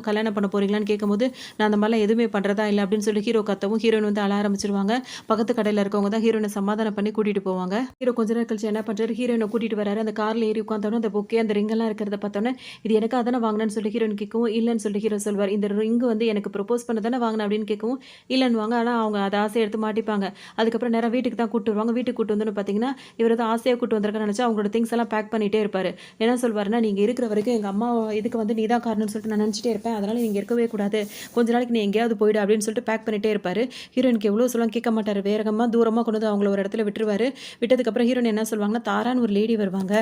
Speaker 1: கல்யாணம் பண்ண போறீங்களான்னு கேட்கும்போது, நான் அந்த மாதிரிலாம் எதுவுமே பண்ணுறதா இல்லை அப்படின்னு சொல்லி ஹீரோ கத்தவும் ஹீரோயின் வந்து அழ ஆரம்பிச்சிருவாங்க. பக்கத்து கடையில் இருக்கவங்க தான் ஹீரோயினை சமாதானம் பண்ணி கூட்டிகிட்டு போவாங்க. ஹீரோ கொஞ்ச நேரம் கழிச்சு என்ன பண்ணுறாரு, ஹீரோயினை கூட்டிகிட்டு வராரு. அந்த காரில் ஏறி உட்காந்தோன்னே அந்த பொக்கே அந்த ரிங்கெல்லாம் இருக்கிறத பார்த்தோன்னே, இது எனக்காக தானே வாங்கினேன்னு சொல்லி ஹீரோயின் கேட்கவும், இல்லைன்னு சொல்லி ஹீரோ சொல்வார். இந்த ரிங்கு வந்து எனக்கு ப்ரொப்போஸ் பண்ண தானே வாங்கினேன் அப்படின்னு கேட்கவும், இல்லைன்னு வாங்க. ஆனால் அவங்க அதை ஆசையை எடுத்து மாட்டிப்பாங்க. அதுக்கப்புறம் நேரம் வீட்டுக்கு தான் கூட்டு வருவாங்க. வீட்டுக்கு கூட்டு வந்து பார்த்தீங்கன்னா, இவர் தான் ஆசையாக கூட்டு வந்திருக்கான்னு நினச்சா அவங்களோட திங்ஸ் எல்லாம் பேக் பண்ணிகிட்டே இருப்பார். என்ன சொல்வாருன்னா, நீங்கள் இருக்கிற வரைக்கும் எங்கள் அம்மா இதுக்கு வந்து நீ தான் காரணம்னு சொல்லிட்டு நான் நினச்சிட்டே இருப்பேன், அதனால் நீங்கள் இருக்கவே கூடாது, கொஞ்ச நாளைக்கு நீ எங்கேயாவது போயிடு அப்படின்னு சொல்லிட்டு பேக் பண்ணிகிட்டே இருப்பார். ஹீரோயினுக்கு எவ்வளோ சொல்லுவாங்க கேட்க மாட்டார். வேகமாக தூரமாக கொண்டு வந்து அவங்கள ஒரு இடத்துல விட்டுருவார். விட்டதுக்கப்புறம் ஹீரோயின் என்ன சொல்லுவாங்கன்னா, தாரான்னு ஒரு லேடி வருவாங்க,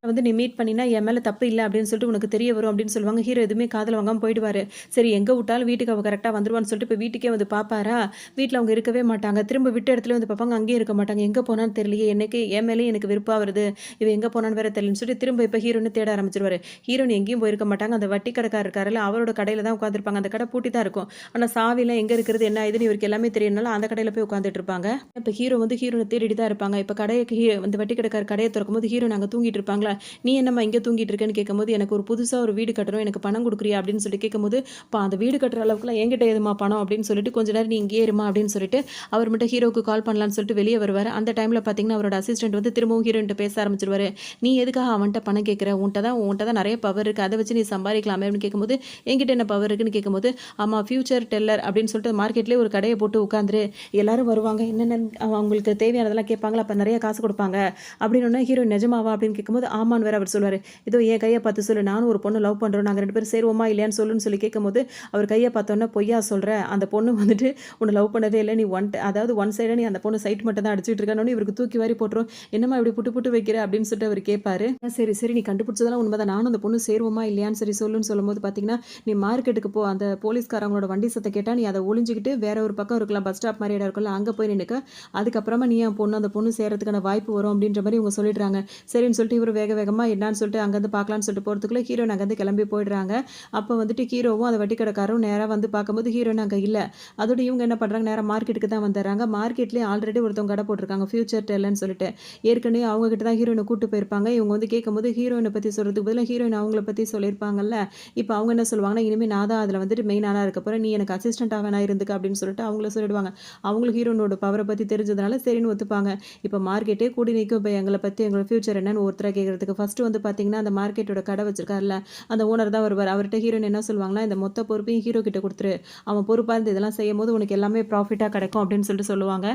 Speaker 1: வந்து நீ மீட் பண்ணினா என் மேலே தப்பு இல்லை அப்படின்னு சொல்லிட்டு உனக்கு தெரிய வரும் அப்படின்னு சொல்லுவாங்க. ஹீரோ எதுவுமே காதில் வாங்காமல் போயிடுவார். சரி எங்கே விட்டாலும் வீட்டுக்கு அவள் கரெக்டாக வந்துருவான்னு சொல்லிட்டு இப்போ வீட்டுக்கே வந்து பார்ப்பாரா, வீட்டில் அவங்க இருக்கவே மாட்டாங்க. திரும்ப விட்ட இடத்துல வந்து பார்ப்பாங்க, அங்கேயும் இருக்க மாட்டாங்க. எங்கே போனான்னு தெரியலையே, என்னைக்கு என் மேலேயும் எனக்கு விருப்பம் வருது, இவன் எங்கே போனான்னு வேற தெரியலன்னு சொல்லிட்டு திரும்ப இப்போ ஹீரோன்னு தேட ஆரம்பிச்சிருவாரு. ஹீரோயின் எங்கேயும் போயிருக்க மாட்டாங்க. அந்த வட்டி கடைக்காரர் இருக்காருல்ல, அவரோட கடையில் தான் உட்காந்துருப்பாங்க. அந்த கடை பூட்டி தான் இருக்கும். ஆனால் சாவிலாம் எங்கே இருக்கிறது என்ன இதுன்னு இவருக்கு எல்லாமே தெரியறனால அந்த கடையில் போய் உட்காந்துட்டு இருப்பாங்க. இப்போ ஹீரோ வந்து ஹீரோனை தேடிட்டு தான் இருப்பாங்க. இப்போ கடைக்கு வந்து வட்டி கடைக்காரர் கடையை திறக்கும் போது ஹீரோ நாங்கள் தூங்கிட்டு இருப்பாங்களா, நீ என்னம்மா இங்கே தூங்கிட்டு இருக்கேன்னு கேட்கும்போது, எனக்கு ஒரு புதுசாக ஒரு வீடு கட்டணும், எனக்கு பணம் கொடுக்குறியா அப்படின்னு சொல்லி கேட்கும்போது, இப்போ அந்த வீடு கட்டுற அளவுக்குலாம் என்கிட்ட எதுமா பணம் அப்படின்னு சொல்லிட்டு கொஞ்ச நேரம் நீ இங்கே இருமா அப்படின்னு சொல்லிட்டு அவர் மட்டும் ஹீரோக்கு கால் பண்ணலான்னு சொல்லிட்டு வெளியே வருவார். அந்த டைமில் பார்த்தீங்கன்னா அவரோட அசிஸ்டன்ட் வந்து திரும்பவும் ஹீரோன்ட்டு பேச ஆரம்பிச்சிருவாரு. நீ எதுக்காக அவன்கிட்ட பணம் கேட்குற, உன்கிட்ட தான் நிறைய பவர் இருக்குது, அதை வச்சு நீ சம்பாதிக்கலாமே அப்படின்னு கேட்கும்போது, என்கிட்ட என்ன பவர் இருக்குன்னு கேட்கும்போது, ஆமாம் ஃபியூச்சர் டெல்லர் அப்படின்னு சொல்லிட்டு மார்க்கெட்லேயே ஒரு கடையை போட்டு உட்காந்துரு, எல்லாரும் வருவாங்க, என்னென்ன அவங்களுக்கு தேவையானதெல்லாம் கேட்பாங்களா, அப்போ நிறைய காசு கொடுப்பாங்க அப்படின்னு. ஹீரோ நிஜமாவா அப்படின்னு கேட்கும்போது, ஆமான்னு வேற அவர் சொல்லுவார். இதோ என் கையை பார்த்து சொல்லு, நானும் ஒரு பொண்ணு லவ் பண்ணுறோம், நாங்கள் 2 பேரும் சேருவோமா இல்லையான்னு சொல்லுன்னு சொல்லி கேட்கும்போது, அவர் கையை பார்த்தோன்னா பொய்யா சொல்கிற, அந்த பொண்ணு வந்துட்டு உன்னை லவ் பண்ணதே இல்லை, நீ ஒன் சைடாக நீ அந்த பொண்ணு சைட் மட்டும் தான் அடிச்சுட்டு இருக்கானு இவருக்கு தூக்கி வாரி போட்டுரும். என்னம்மா இப்படி புட்டு வைக்கிற அப்படின்னு சொல்லிட்டு அவர் கேட்பாரு. சரி சரி நீ கண்டுபிடிச்சதெல்லாம் உண்மைதான், நானும் அந்த பொண்ணு சேருவோமா இல்லையான்னு சரி சொல்லுன்னு சொல்லும்போது பார்த்தீங்கன்னா, நீ மார்க்கெட்டுக்கு போ, அந்த போலீஸ்காரங்களோட வண்டி சத்தம் கேட்டால் நீ அதை ஒளிஞ்சிக்கிட்டு வேற ஒரு பக்கம் இருக்கலாம், பஸ் ஸ்டாப் மாதிரி இடம் இருக்குல்ல, அங்கே போய் நின்றுக்க. அதுக்கப்புறமா நீ என் பொண்ணு, அந்த பொண்ணு சேர்றதுக்கான வாய்ப்பு வரும் அப்படின்ற மாதிரி இவங்க சொல்லிடுறாங்க. சரின்னு சொல்லிட்டு இவர் வேக வேகமாக என்னன்னு சொல்லிட்டு அங்கேருந்து பார்க்கலான்னு சொல்லிட்டு போகிறதுக்குள்ளே ஹீரோயின் அங்கேருந்து கிளம்பி போயிடுறாங்க. அப்போ வந்துட்டு ஹீரோவும் அந்த வட்டி கடைக்காரரும் நேராக வந்து பார்க்கும்போது ஹீரோயின் அங்கே இல்லை. அதோட இவங்க என்ன பண்ணுறாங்க, நேராக மார்க்கெட்டுக்கு தான் வந்துடுறாங்க. மார்க்கெட்லேயே ஆல்ரெடி ஒருத்தவங்க கடை போட்டிருக்காங்க, ஃபியூச்சர் டெல்லன்னு சொல்லிட்டு. ஏற்கனவே அவங்க கிட்ட தான் ஹீரோயினை கூட்டு போயிருப்பாங்க. இவங்க வந்து கேட்கும்போது ஹீரோயினை பற்றி சொல்கிறதுக்கு பதிலாக ஹீரோயின் அவங்கள பற்றி சொல்லியிருப்பாங்கல்ல. இப்போ அவங்க என்ன சொல்லுவாங்கன்னா, இனிமேல் நான் தான் அதில் வந்துட்டு மெயின் ஆளாக இருக்க போகிறேன், நீ எனக்கு அசிஸ்டண்ட்டாக வேணா இருந்துக்க அப்படின்னு சொல்லிட்டு அவங்கள சொல்லிடுவாங்க. அவங்களுக்கு ஹீரோனோட பவரை பற்றி தெரிஞ்சதுனால சரின்னு ஒத்துப்பாங்க. இப்போ மார்க்கெட்டே கூடி நிற்கும். இப்போ எங்களை பற்றி எங்களோட ஃபியூச்சர் என்னன்னு ஒருத்தராக கேட்குறதுக்கு ஃபஸ்ட்டு வந்து பார்த்தீங்கன்னா, அந்த மார்க்கெட்டோட கடை வச்சிருக்காருல்ல, அந்த ஓனர் தான் வருவார். அவர்கிட்ட ஹீரோயின் என்ன சொல்லுவாங்கன்னா, இந்த மொத்த பொறுப்பையும் ஹீரோ கிட்ட கொடுத்துரு, அவன் பொறுப்பாக இருந்து இதெல்லாம் செய்யும் போது உனக்கு எல்லாமே ப்ராஃபிட்டாக கிடைக்கும் அப்படின்னு சொல்லிட்டு சொல்லுவாங்க.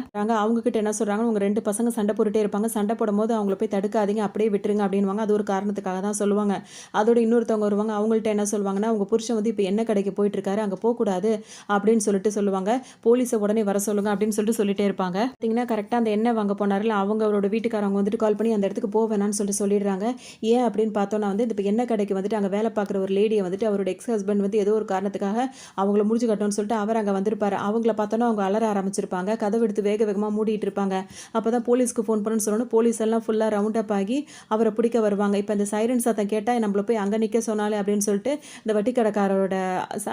Speaker 1: அவங்க கிட்ட என்ன சொல்கிறாங்க, உங்கள் 2 பசங்க சண்டை போட்டுட்டே இருப்பாங்க, சண்டை போடும்போது அவங்கள போய் தடுக்காதீங்க, அப்படியே விட்டுருங்க அப்படின்வாங்க. அது ஒரு காரணத்துக்காக தான் சொல்லுவாங்க. அதோட இன்னொருத்தவங்க வருவாங்க. அவங்கள்ட்ட என்ன சொல்லுவாங்கன்னா, உங்கள் புருஷன் வந்து இப்போ என்ன கடைக்கு போயிட்டு இருக்காரு, அங்கே போகக்கூடாது அப்படின்னு சொல்லிட்டு சொல்லுவாங்க. போலீஸை உடனே வர சொல்லுங்க அப்படின்னு சொல்லிட்டு சொல்லிட்டே இருப்பாங்க. பார்த்தீங்கன்னா கரெக்டாக அந்த எண்ணெய் வாங்க போனார்ல, அவங்களோட வீட்டுக்காரங்க வந்துட்டு கால் பண்ணி அந்த இடத்துக்கு போவேணான்னு சொல்லிட்டு சொல்லிடுறாங்க. ஏன் அப்படின்னு பார்த்தோன்னா வந்து இப்போ எண்ணெய் கடைக்கு வந்துட்டு அங்கே வேலை பார்க்குற ஒரு லேடியை வந்துட்டு அவரோட எக்ஸ் ஹஸ்பண்ட் வந்து ஏதோ ஒரு காரணத்துக்காக அவங்கள முடிச்சு கட்டணும்னு சொல்லிட்டு அவர் அங்கே வந்திருப்பாரு. அவங்கள பார்த்தோன்னா அவங்க அலற ஆரம்பிச்சிருப்பாங்க, கதவு எடுத்து வேக வேகமாக மூடிட்டு இருப்பாங்க. அப்போ தான் போலீஸ்க்கு ஃபோன் பண்ணுன்னு சொல்லணும். போலீஸ் எல்லாம் ஃபுல்லாக ரவுண்ட் அப் ஆகி அவரை பிடிக்க வருவாங்க. இப்போ இந்த சைரன் சத்தம் கேட்டால் நம்மள போய் அங்கே நிற்க சொன்னாலே அப்படின்னு சொல்லிட்டு இந்த வட்டி கடைக்காரோட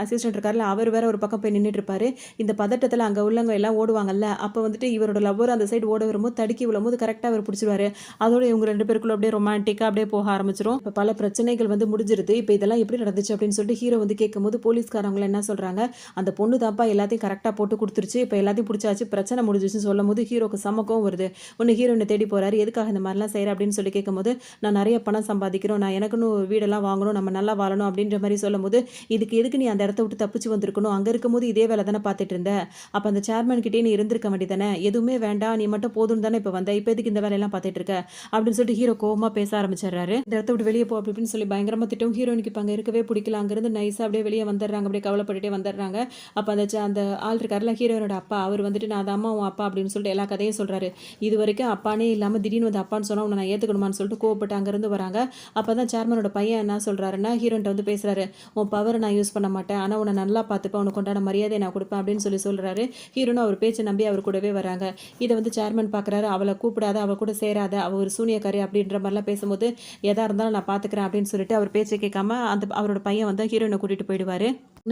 Speaker 1: அசிஸ்டன்ட் இருக்காருல, அவர் வேற ஒரு பக்கம் போய் நின்றுட்டு இருப்பாரு. இந்த பதட்டத்தில் அங்கே உள்ளவங்க எல்லாம் ஓடுவாங்கல்ல, அப்போ வந்துட்டு இவரோட லவ்வர் அந்த சைடு ஓட வரும்போது தடுக்கி விழும்போது கரெக்டாக அவர் பிடிச்சிருவாரு. அதோட இவங்க 2 பேருக்குள்ள அப்படியே ரொமான்டிக்காக அப்படியே போக ஆரம்பிச்சிடும். இப்போ பல பிரச்சனைகள் வந்து முடிஞ்சிருது. இப்போ இதெல்லாம் எப்படி நடந்துச்சு அப்படின்னு சொல்லிட்டு ஹீரோ வந்து கேட்கும்போது போலீஸ்காரவங்க என்ன சொல்கிறாங்க, அந்த பொண்ணு தாப்பா எல்லாத்தையும் கரெக்டாக போட்டு கொடுத்துருச்சு, இப்போ எல்லாத்தையும் பிடிச்சாச்சு, பிரச்சனை முடிஞ்சிச்சுன்னு சொல்லும் போது ஹீரோக்கு சமக்கம் வருது. ஒன்று ஹீரோயினை தேடி போகிறாரு, எதுக்காக இந்த மாதிரிலாம் செய்கிற அப்படின்னு சொல்லி கேட்கும்போது, நான் நிறைய பணம் சம்பாதிக்கிறோம், நான் எனக்குன்னு வீடெல்லாம் வாங்கணும், நம்ம நல்லா வாழணும் அப்படின்ற மாதிரி சொல்லும்போது, இதுக்கு எதுக்கு நீ அந்த இடத்த விட்டு தப்பிச்சு வந்திருக்கணும், அங்கே இருக்கும்போது இதே வேலை தானே பார்த்துட்டு இருந்த, அப்போ அந்த சேர்மன் கிட்டே நீ இருந்திருக்க வேண்டியதானே, எதுவுமே வேண்டாம் நீ மட்டும் போதும்னு தானே இப்போ வந்த, இப்போ எதுக்கு இந்த வேலையெல்லாம் பார்த்துட்டு இருக்க அப்படின்னு சொல்லிட்டு ஹீரோ கோவமாக பேச ஆரம்பிச்சிடுறாரு. இந்த இடத்த விட்டு வெளியே போ அப்படின்னு சொல்லி பயங்கரமாக திட்டம். ஹீரோயினுக்கு இப்போ அங்கே இருக்கவே பிடிக்கல. அங்கேருந்து நைஸாக அப்படியே வெளியே வந்துடுறாங்க, அப்படியே கவலைப்பட்டுட்டே வந்துடுறாங்க. அப்போ அந்த ஆள் இருக்காருல ஹீரோயினோட அப்பா, அவர் வந்துட்டு நான் அது அம்மா உன் அப்பா அப்படின்னு சொல்லிட்டு எல்லா கதையும் சொல்கிறாரு. இது வரைக்கும் அப்பானே இல்லாமல் திடீர்னு வந்து அப்பான்னு சொன்னால் உன்னை நான் ஏற்றுக்கணுமான்னு சொல்லிட்டு கோவப்பட்டு அங்கேருந்து வராங்க. அப்போ தான் சேர்மனோட பையன் என்ன சொல்கிறாருன்னா, ஹீரோன்ட்ட வந்து பேசுகிறாரு, உன் பவரை நான் யூஸ் பண்ண மாட்டேன், ஆனால் உன்னை நல்லா பார்த்துப்பேன், உனக்கு கொண்டாட மரியாதையை நான் கொடுப்பேன் அப்படின்னு சொல்கிறாரு. ஹீரோனும் அவர் பேச்சை நம்பி அவர் கூடவே வராங்க. இதை வந்து சேர்மன் பார்க்குறாரு, அவளை கூப்பிடாத, அவள் கூட சேராத, அவள் ஒரு சூனியக்காரி அப்படின்ற மாதிரிலாம் பேசும்போது எதாக இருந்தாலும் நான் பார்த்துக்கிறேன் அப்படின்னு சொல்லிட்டு அவர் பேச்சை கேட்காம அவரோட பையன் வந்து ஹீரோயினை கூட்டிகிட்டு போயிடுவார்.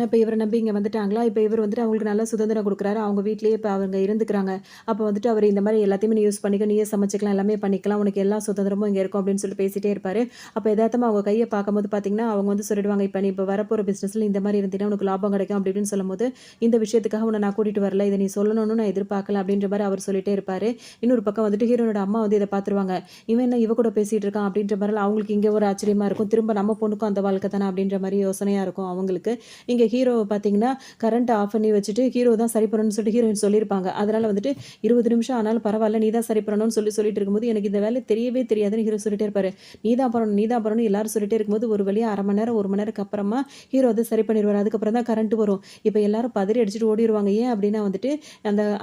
Speaker 1: இப்போ இவரை நம்பி இங்கே வந்துட்டாங்களா, இப்போ இவர் வந்துட்டு அவங்களுக்கு நல்ல சுதந்திரம் கொடுக்குறாரு, அவங்க வீட்லேயே இப்போ அவங்க இருந்துக்கிறாங்க. அப்போ வந்துட்டு அவர் இந்த மாதிரி எல்லாத்தையுமே நீ யூஸ் பண்ணிக்க, நீயே சமைச்சிக்கலாம், எல்லாமே பண்ணிக்கலாம், உனக்கு எல்லா சுதந்திரமும் இங்கே இருக்கும் அப்படின்னு சொல்லிட்டு பேசிகிட்டே இருப்பார். அப்போ எதார்த்தமாக அவங்க கையை பார்க்கும்போது பார்த்தீங்கன்னா அவங்க வந்து சொல்லிடுவாங்க, இப்போ நீ இப்போ வரப்போகிற பிஸ்னஸில் இந்த மாதிரி இருந்தீங்கன்னா உனக்கு லாபம் கிடைக்கும் அப்படி இப்படின்னு சொல்லும்போது, இந்த விஷயத்துக்காக உன்னை நான் கூட்டிகிட்டு வரல, இதை நீ சொல்லணும்னு நான் எதிர்பார்க்கல அப்படின்ற மாதிரி அவர் சொல்லிட்டே இருப்பார். இன்னொரு பக்கம் வந்துட்டு ஹீரோனோட அம்மா வந்து இதை பார்த்துருவாங்க, இவன் என்ன இவ கூட பேசிகிட்டு இருக்கான் அப்படின்ற மாதிரி அவங்களுக்கு இங்கே ஒரு ஆச்சரியமாக இருக்கும். திரும்ப நம்ம பொண்ணுக்கும் அந்த வாழ்க்கை தானே அப்படின்ற மாதிரி யோசனையாக இருக்கும் அவங்களுக்கு. இங்கே ஹீரோ பார்த்தீங்கன்னா கரண்ட் ஆஃப் பண்ணி வச்சுட்டு ஹீரோ தான் சரி பண்ணணும்னு சொல்லிட்டு ஹீரோயின் சொல்லியிருப்பாங்க. அதனால் வந்துட்டு 20 நிமிஷம் ஆனாலும் பரவாயில்ல, நீ தான் சரி பண்ணணும்னு சொல்லிட்டு இருக்கும்போது, எனக்கு இந்த வேலை தெரியவே தெரியாதுன்னு ஹீரோ சொல்லிட்டே இருப்பாரு. நீ தான் பண்ணணும் எல்லாரும் சொல்லிட்டே இருக்கும்போது ஒரு வழியாக 1/2 மணி நேரம் 1 மணி நேரத்துக்கு அப்புறமா ஹீரோ வந்து சரி பண்ணிடுவார். அதுக்கப்புறம் தான் கரண்ட் வரும். இப்போ எல்லாரும் பதறி அடிச்சுட்டு ஓடிடுவாங்க. ஏன் அப்படின்னா வந்துட்டு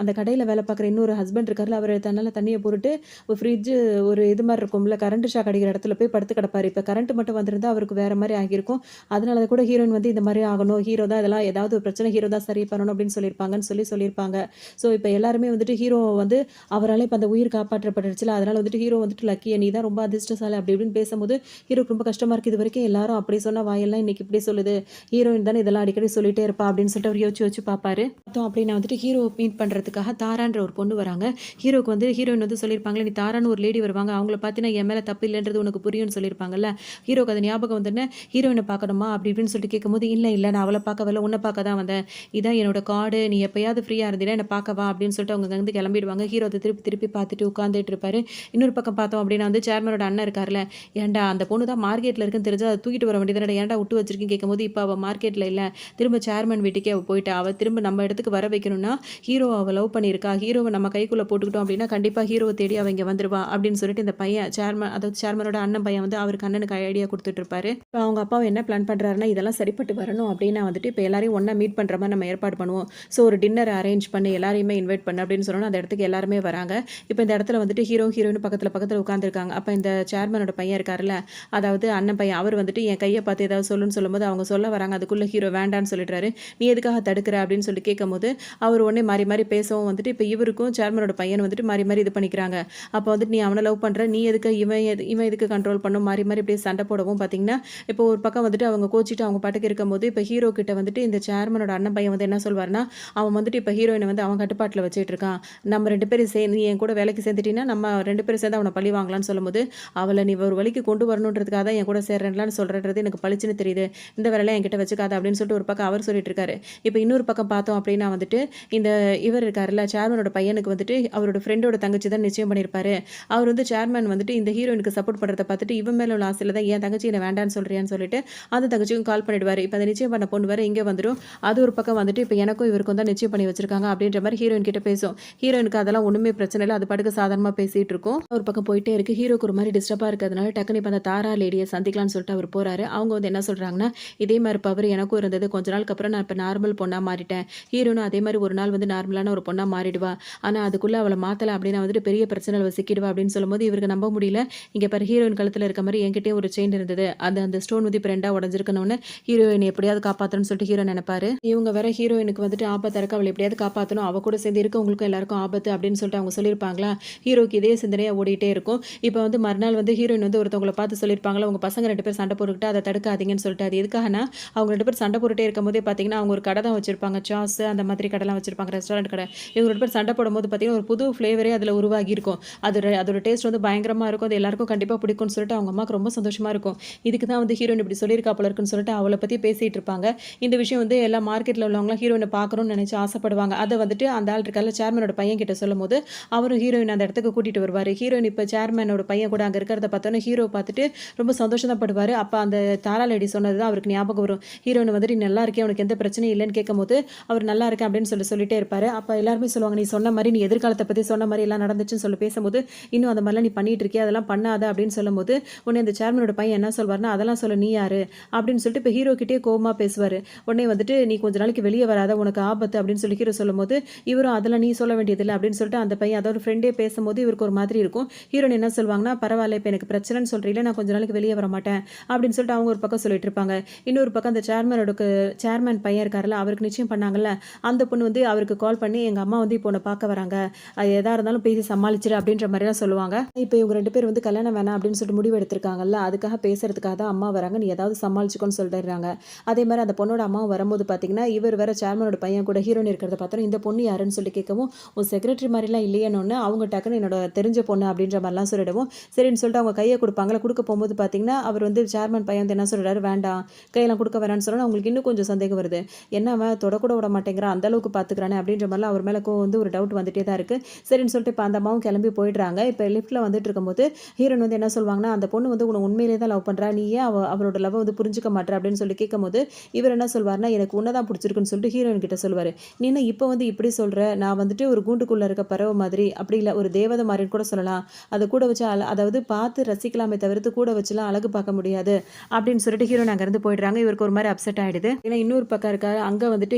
Speaker 1: அந்த கடையில் வேலை பார்க்குற இன்னொரு ஹஸ்பண்ட் இருக்காருல, அவர் தண்ணியை போட்டுட்டு ஒரு ஃப்ரிட்ஜு ஒரு இது மாதிரி இருக்கும்ல, கரண்ட் ஷாக் அடிக்கிற இடத்துல போய் படுத்து கிடப்பாரு. இப்போ கரண்ட் மட்டும் வந்திருந்தா அவருக்கு வேற மாதிரி ஆகியிருக்கும். அதனால கூட ஹீரோயின் வந்து இந்த மாதிரி ஆகணும், ஹீரோ தான் இதெல்லாம் ஏதாவது ஒரு பிரச்சனை ஹீரோ தான் சரி பண்ணணும் அப்படின்னு சொல்லியிருப்பாங்க. ஸோ இப்போ எல்லாருமே வந்துட்டு ஹீரோ வந்து அவரால் இப்போ அந்த உயிர் காப்பாற்றப்பட்டுருச்சுல, அதனால் வந்துட்டு ஹீரோ வந்துட்டு லக்கியை நீ தான் ரொம்ப அதிர்ஷ்டசாலி அப்படி இப்படின்னு பேசும்போது ஹீரோக்கு ரொம்ப கஷ்டமாக இருக்குது. இது வரைக்கும் எல்லாரும் அப்படி சொன்ன வாயெல்லாம் இன்னைக்கு இப்படி சொல்லுது, ஹீரோயின் தானே இதெல்லாம் அடிக்கடி சொல்லிட்டே இருப்பா அப்படின்னு சொல்லிட்டு அவர் யோசிச்சு பார்ப்பாரு. அப்படின்னு வந்துட்டு ஹீரோ மீட் பண்ணுறதுக்காக தாரான்ற ஒரு பொண்ணு வராங்க. ஹீரோக்கு வந்து ஹீரோயின் வந்து சொல்லியிருப்பாங்களே, நீ தாரான்னு ஒரு லேடி வருவாங்க, அவங்கள பார்த்தீங்கன்னா என் மேலே தப்பு இல்லைன்றது உனக்கு புரியும்னு சொல்லியிருப்பாங்கல்ல. ஹீரோக்கு அது ஞாபகம் வந்துன்னு ஹீரோயினை பார்க்கணுமா அப்படி இப்படின்னு சொல்லிட்டு கேட்கும்போது, இல்லை நான் அவளை பார்க்க வரல, உன்னை பார்க்க தான் வந்தேன், இதான் என்னோட கார்டு, நீ எப்பயாவது ஃப்ரீயாக இருந்தீங்கன்னா என்னை பார்க்கவா அப்படின்னு சொல்லிட்டு அவங்க வந்து கிளம்பிடுவாங்க. ஹீரோ அதை திருப்பி பார்த்துட்டு உட்காந்துட்டு இருப்பாரு. இன்னொரு பக்கம் பார்த்தோம் அப்படின்னா வந்து சேர்மனோட அண்ணன் இருக்கார்ல, ஏன்டா அந்த பொண்ணு தான் மார்க்கெட்டில் இருக்குன்னு தெரிஞ்சா அதை தூக்கிட்டு வர வேண்டியதானே, ஏன்டா விட்டு வச்சிருக்கேன்னு கேட்கும்போது, இப்போ அவள் மார்க்கெட்டில் இல்லை, திரும்ப சேர்மன் வீட்டுக்கே அவள் போயிட்டா, அவள் திரும்ப நம்ம இடத்துக்கு வர வைக்கணும்னா ஹீரோ அவள் லவ் பண்ணியிருக்கா, ஹீரோவை நம்ம கைக்குள்ளே போட்டுக்கிட்டோம் அப்படின்னா கண்டிப்பாக ஹீரோவை தேடி அவங்க வந்துருவா அப்படின்னு சொல்லிட்டு இந்த பையன் சேர்மனோட அண்ணன் பையன் வந்து அவருக்கு அண்ணனுக்கு ஐடியா கொடுத்துட்டு இருப்பாரு. இப்போ அவங்க அப்பாவை என்ன பிளான் பண்ணுறாருன்னா, இதெல்லாம் சரிப்பட்டு வரணும் அப்படின்னா வந்துட்டு இப்போ எல்லாரையும் ஒன்றா மீட் பண்ணுற மாதிரி நம்ம ஏற்பாடு பண்ணுவோம். ஸோ ஒரு டின்னர் அரேஞ்ச் பண்ணி எல்லாரையுமே இன்வைட் பண்ணு அப்படின்னு சொன்னோன்னா அந்த இடத்துக்கு எல்லாருமே வராங்க. இப்போ இந்த இடத்துல வந்துட்டு ஹீரோயின் பக்கத்தில் பக்கத்தில் உட்காந்துருக்காங்க. அப்போ இந்த சேர்மனோட பையன் இருக்காருல்ல, அதாவது அண்ணன் பையன், அவர் வந்துட்டு என் கையை பார்த்து ஏதாவது சொல்லுன்னு சொல்லும்போது அவங்க சொல்ல வராங்க. அதுக்குள்ளே ஹீரோ வேண்டான்னு சொல்லிடுறாரு. நீ எதுக்காக தடுக்கிற அப்படின்னு சொல்லி கேட்கும்போது அவர் உடனே மாறி மாறி பேசவும் வந்துட்டு இப்போ இவருக்கும் சேர்மனோட பையன் வந்துட்டு மாறி மாறி இது பண்ணிக்கிறாங்க. அப்போ வந்துட்டு நீ அவனை லவ் பண்ணுற, நீ எதுக்கு இவன் எதுக்கு கண்ட்ரோல் பண்ணும், மாறி மாறி இப்படியே சண்டை போடவும் பார்த்தீங்கன்னா இப்போ ஒரு பக்கம் வந்துட்டு அவங்க கோச்சிட்டு அவங்க பாட்டுக்கு இருக்கும்போது இப்போ ஹீரோ கிட்ட வந்துட்டு இந்த சேர்மனோட அண்ணன் பையன் வந்து என்ன சொல்வார்னா, அவன் வந்துட்டு இப்போ ஹீரோயினை வந்து அவன் கட்டுப்பாட்டில் வச்சுட்டு இருக்கான். நம்ம 2 பேரும் நீ என் கூட வேலைக்கு சேர்ந்துட்டீங்கன்னா நம்ம 2 பேரும் சேர்ந்து அவனை பழி வாங்கலாம்னு சொல்லும்போது, அவளை நீ ஒரு வழிக்கு கொண்டு வரணுன்றதுக்காக தான் என் கூட சேர்றேன்லான்னு சொல்கிறது எனக்கு பளிச்சுன்னு தெரியுது. இந்த வேலையெல்லாம் என்கிட்ட வச்சுக்காத அப்படின்னு சொல்லிட்டு ஒரு பக்கம் அவர் சொல்லிட்டு இருக்காரு. இப்போ இன்னொரு பக்கம் பார்த்தோம் அப்படின்னா வந்துட்டு இந்த இவர் இருக்காருல்ல, சேர்மனோட பையனுக்கு வந்துட்டு அவரோட ஃப்ரெண்டோட தங்கச்சி தான் நிச்சயம் பண்ணியிருப்பாரு. அவர் வந்து சேர்மன் வந்துட்டு இந்த ஹீரோயினுக்கு சப்போர்ட் பண்ணுறத பார்த்துட்டு இவன் மேலே உள்ள ஆசையில் தான் என் தங்கச்சி என்னை வேண்டான்னு சொல்றியான்னு சொல்லிட்டு அந்த தங்கச்சிக்கும் கால் பண்ணிடுவார். இப்போ அந்த நிச்சயம் பண்ண பொண்ணு வேறு இங்கே வந்துடும். அது ஒரு பக்கம் வந்துட்டு இப்போ எனக்கும் இவருக்கும் தான் நிச்சயம் பண்ணி வச்சிருக்காங்க அப்படின்ற மாதிரி ஹீரோயின் கிட்ட பேசும். ஹீரோயினுக்கு அதெல்லாம் ஒன்றுமே பிரச்சனை இல்லை, அது பாட்டுக்கு சாதாரணமாக பேசிகிட்டு இருக்கும். ஒரு பக்கம் போயிட்டே இருக்கு. ஹீரோக்கு ஒரு மாதிரி டிஸ்டர்பாக இருக்கிறதுனால டக்குனு இப்போ அந்த தாரா லேடியை சந்திக்கலாம்னு சொல்லிட்டு அவர் போகிறாரு. அவங்க வந்து என்ன சொல்கிறாங்கன்னா, இதே மாதிரி பவர் எனக்கும் இருந்தது, கொஞ்ச நாளுக்கு அப்புறம் நான் இப்போ நார்மல் பொண்ணாக மாறிட்டேன். ஹீரோனும் அதே மாதிரி ஒரு நாள் வந்து நார்மலான ஒரு பொண்ணாக மாறிடுவா, ஆனால் அதுக்குள்ளே அவளை மாற்றலை அப்படின்னா வந்துட்டு பெரிய பிரச்சனை சிக்கிடுவா அப்படின்னு சொல்லும்போது இவருக்கு நம்ப முடியல. இங்கே பாரு, ஹீரோயின் கழுத்தில் இருக்க மாதிரி என்கிட்டயும் ஒரு செயின் இருந்தது, அந்த ஸ்டோன் வந்து இப்போ 2ஆக உடஞ்சிருக்கணும்னு ஹீரோயின் எப்படியாவது காப்பாற்றணும்னு சொல்லிட்டு ஹீரோ நினைப்பாரு. இவங்க வேற ஹீரோயினுக்கு வந்துட்டு ஆபத்து இருக்கு, அவளை எப்படியாவது காப்பாற்றணும், அவ கூட சேர்ந்து இருக்க உங்களுக்கும் எல்லாருக்கும் ஆபத்து அப்படின்னு சொல்லிட்டு அவங்க சொல்லியிருப்பாங்களா. ஹீரோக்கு இதே சிந்தனையாக ஓடிட்டே இருக்கும். இப்போ வந்து மறுநாள் வந்து ஹீரோயின் வந்து ஒருத்தவங்களை பார்த்து சொல்லியிருப்பாங்களா, உங்கள் பசங்க 2 பேர் சண்டை போட்டுக்கிட்டு அதை தடுக்காதீங்கன்னு சொல்லிட்டு. அது எதுக்காகனா, அவங்க 2 பேர் சண்டை போட்டுட்டே இருக்கும் போதே பார்த்தீங்கன்னா அவங்க ஒரு கடை தான் வச்சிருப்பாங்க, சாஸ் அந்த மாதிரி கடைலாம் வச்சிருப்பாங்க, ரெஸ்டாரண்ட் கடை. இவங்க 2 பேர் சண்டை போடும்போது பார்த்தீங்கன்னா ஒரு புது ஃப்ளேவரே அதில் உருவாகி இருக்கும். அதோட டேஸ்ட் வந்து பயங்கரமாக இருக்கும், அது எல்லாருக்கும் கண்டிப்பாக பிடிக்கும்னு சொல்லிட்டு அவங்க அம்மாவுக்கு ரொம்ப சந்தோஷமாக இருக்கும். இதுக்கு தான் வந்து ஹீரோயின் இப்படி சொல்லியிருக்கா போல இருக்குன்னு சொல்லிட்டு அவளை பற்றி பேசிகிட்டு இருப்பாங்க. இந்த விஷயம் வந்து எல்லா மார்க்கெட்டில் உள்ளவங்களாம் ஹீரோயினை பார்க்கணும்னு நினச்சி ஆசைப்படுவாங்க. அதை வந்துட்டு அந்த ஆள் இருக்கால சேர்மனோட பையன் கிட்ட சொல்லும் போது அவரும் ஹீரோயின் அந்த இடத்துக்கு கூட்டிகிட்டு வருவார். ஹீரோயின் இப்போ சேர்மனோட பையன் கூட அங்கே இருக்கிறத பார்த்தோன்னே ஹீரோ பார்த்துட்டு ரொம்ப சந்தோஷம் தான் படுவார். அப்போ அந்த தாரா லேடி சொன்னது தான் அவருக்கு ஞாபகம் வரும். ஹீரோயின் வந்துட்டு நல்லா இருக்கேன், அவனுக்கு எந்த பிரச்சனையும் இல்லைன்னு கேட்கும்போது அவர் நல்லா இருக்கேன் அப்படின்னு சொல்லிட்டே இருப்பார். அப்போ எல்லாருமே சொல்லுவாங்க, நீ சொன்ன மாதிரி, நீ எதிர்காலத்தை பற்றி சொன்ன மாதிரி எல்லாம் நடந்துச்சுன்னு சொல்லி பேசும்போது, இன்னும் அந்த மாதிரிலாம் நீ பண்ணிட்டு இருக்கியா, அதெல்லாம் பண்ணாத அப்படின்னு சொல்லும்போது உடனே அந்த சேர்மனோட பையன் என்ன சொல்வார்னா, அதெல்லாம் சொல்ல நீ யாரு அப்படின்னு சொல்லிட்டு இப்போ ஹீரோ கிட்டே கோவமாக பேசுவார். உடனே வந்துட்டு நீ கொஞ்ச நாளைக்கு வெளியே வராத, உனக்கு ஆபத்து அப்படின்னு சொல்லி ஹீரோ சொல்லும்போது இவரும் அதெல்லாம் நீ சொல்ல வேண்டியதில்லை அப்படின்னு சொல்லிட்டு அந்த பையன் அதோட ஃப்ரெண்டே பேசும்போது இவருக்கு ஒரு மாதிரி இருக்கும். ஹீரோயின் என்ன சொல்லுவாங்கன்னா, பரவாயில்ல இப்போ எனக்கு பிரச்சனைன்னு சொல்கிறீங்களே, நான் கொஞ்ச நாளைக்கு வெளியே வர மாட்டேன் அப்படின்னு சொல்லிட்டு அவங்க ஒரு பக்கம் சொல்லிட்டு இருப்பாங்க. இன்னொரு பக்கம் அந்த சேர்மன் பையன் இருக்காருல்ல, அவருக்கு நிச்சயம் பண்ணாங்கல்ல, அந்த பொண்ணு வந்து அவருக்கு கால் பண்ணி எங்கள் அம்மா வந்து இப்போ உன்னை பார்க்க வராங்க, அது எதாக இருந்தாலும் பேசி சமாளிச்சிரு அப்படின்ற மாதிரி தான் சொல்லுவாங்க. இப்போ இவங்க 2 பேர் வந்து கல்யாணம் வேணாம் அப்படின்னு சொல்லிட்டு முடிவு எடுத்திருக்காங்கல்ல, அதுக்காக பேசுறதுக்காக தான் அம்மா வராங்க, நீ ஏதாவது சமாளிச்சுக்கோன்னு சொல்லிடுறாங்க. அதே மாதிரி அந்த பொண்ணோட அம்மாவும் வரும்போது பார்த்தீங்கன்னா இவர் வேற சேர்மனோட பையன் கூட ஹீரோயின் இருக்கிறத பார்த்தோம். இந்த பொண்ணு யாருன்னு சொல்லி கேட்கவும், உன் செக்ரட்டரி மாதிரிலாம் இல்லையேன்னு அவங்க டக்குன்னு என்னோட தெரிஞ்ச பொண்ணு அப்படின்ற மாதிரிலாம் சொல்லிடுவோம். சரின்னு சொல்லிட்டு அவங்க கையை கொடுப்பாங்களா, கொடுக்க போகும்போது பார்த்தீங்கன்னா அவர் வந்து சேர்மன் பையன் வந்து என்ன சொல்கிறாரு, வேண்டாம் கையெல்லாம் கொடுக்க வேணான்னு சொன்னால் அவங்களுக்கு இன்னும் கொஞ்சம் சந்தேகம் வருது. என்ன அவன் தொடக்கூட விட மாட்டேங்கிறான், அந்த அளவுக்கு பார்த்துக்கிறானே அப்படின்ற மாதிரிலாம் அவர் மேலே வந்து ஒரு டவுட் வந்துட்டே தான் இருக்குது. சரின்னு சொல்லிட்டு இப்போ அந்த அம்மாவும் கிளம்பி போயிடுறாங்க. இப்போ லிஃப்ட்டில் வந்துட்டு இருக்கும்போது ஹீரோயின் வந்து என்ன சொல்லுவாங்கன்னா, அந்த பொண்ணு வந்து உன்னை உண்மையிலே தான் லவ் பண்ணுறா, நீ ஏன் அவரோட லவ் வந்து புரிஞ்சுக்க மாட்டேற அப்படின்னு சொல்லி கேட்கும்போது இவர் என்ன சொல்வார்னா, எனக்கு உன்னதான் பிடிச்சிருக்குன்னு சொல்லிட்டு ஹீரோயின் கிட்ட சொல்லுவார். நீ என்ன இப்போ வந்து இப்படி சொல்கிற, நான் வந்துட்டு ஒரு கூண்டுக்குள்ளே இருக்க பறவை மாதிரி, அப்படி இல்லை ஒரு தேவதை மாதிரின்னு கூட சொல்லலாம், அதை கூட வச்சு அதாவது பார்த்து ரசிக்கலாமே தவிர்த்து கூட வச்சுலாம் அழகு பார்க்க முடியாது அப்படின்னு சொல்லிட்டு ஹீரோயின் அங்கேருந்து போயிடுறாங்க. இவருக்கு ஒரு மாதிரி அப்செட் ஆகிடுது. ஏன்னா இன்னொரு பக்கம் இருக்காரு, அங்கே வந்துட்டு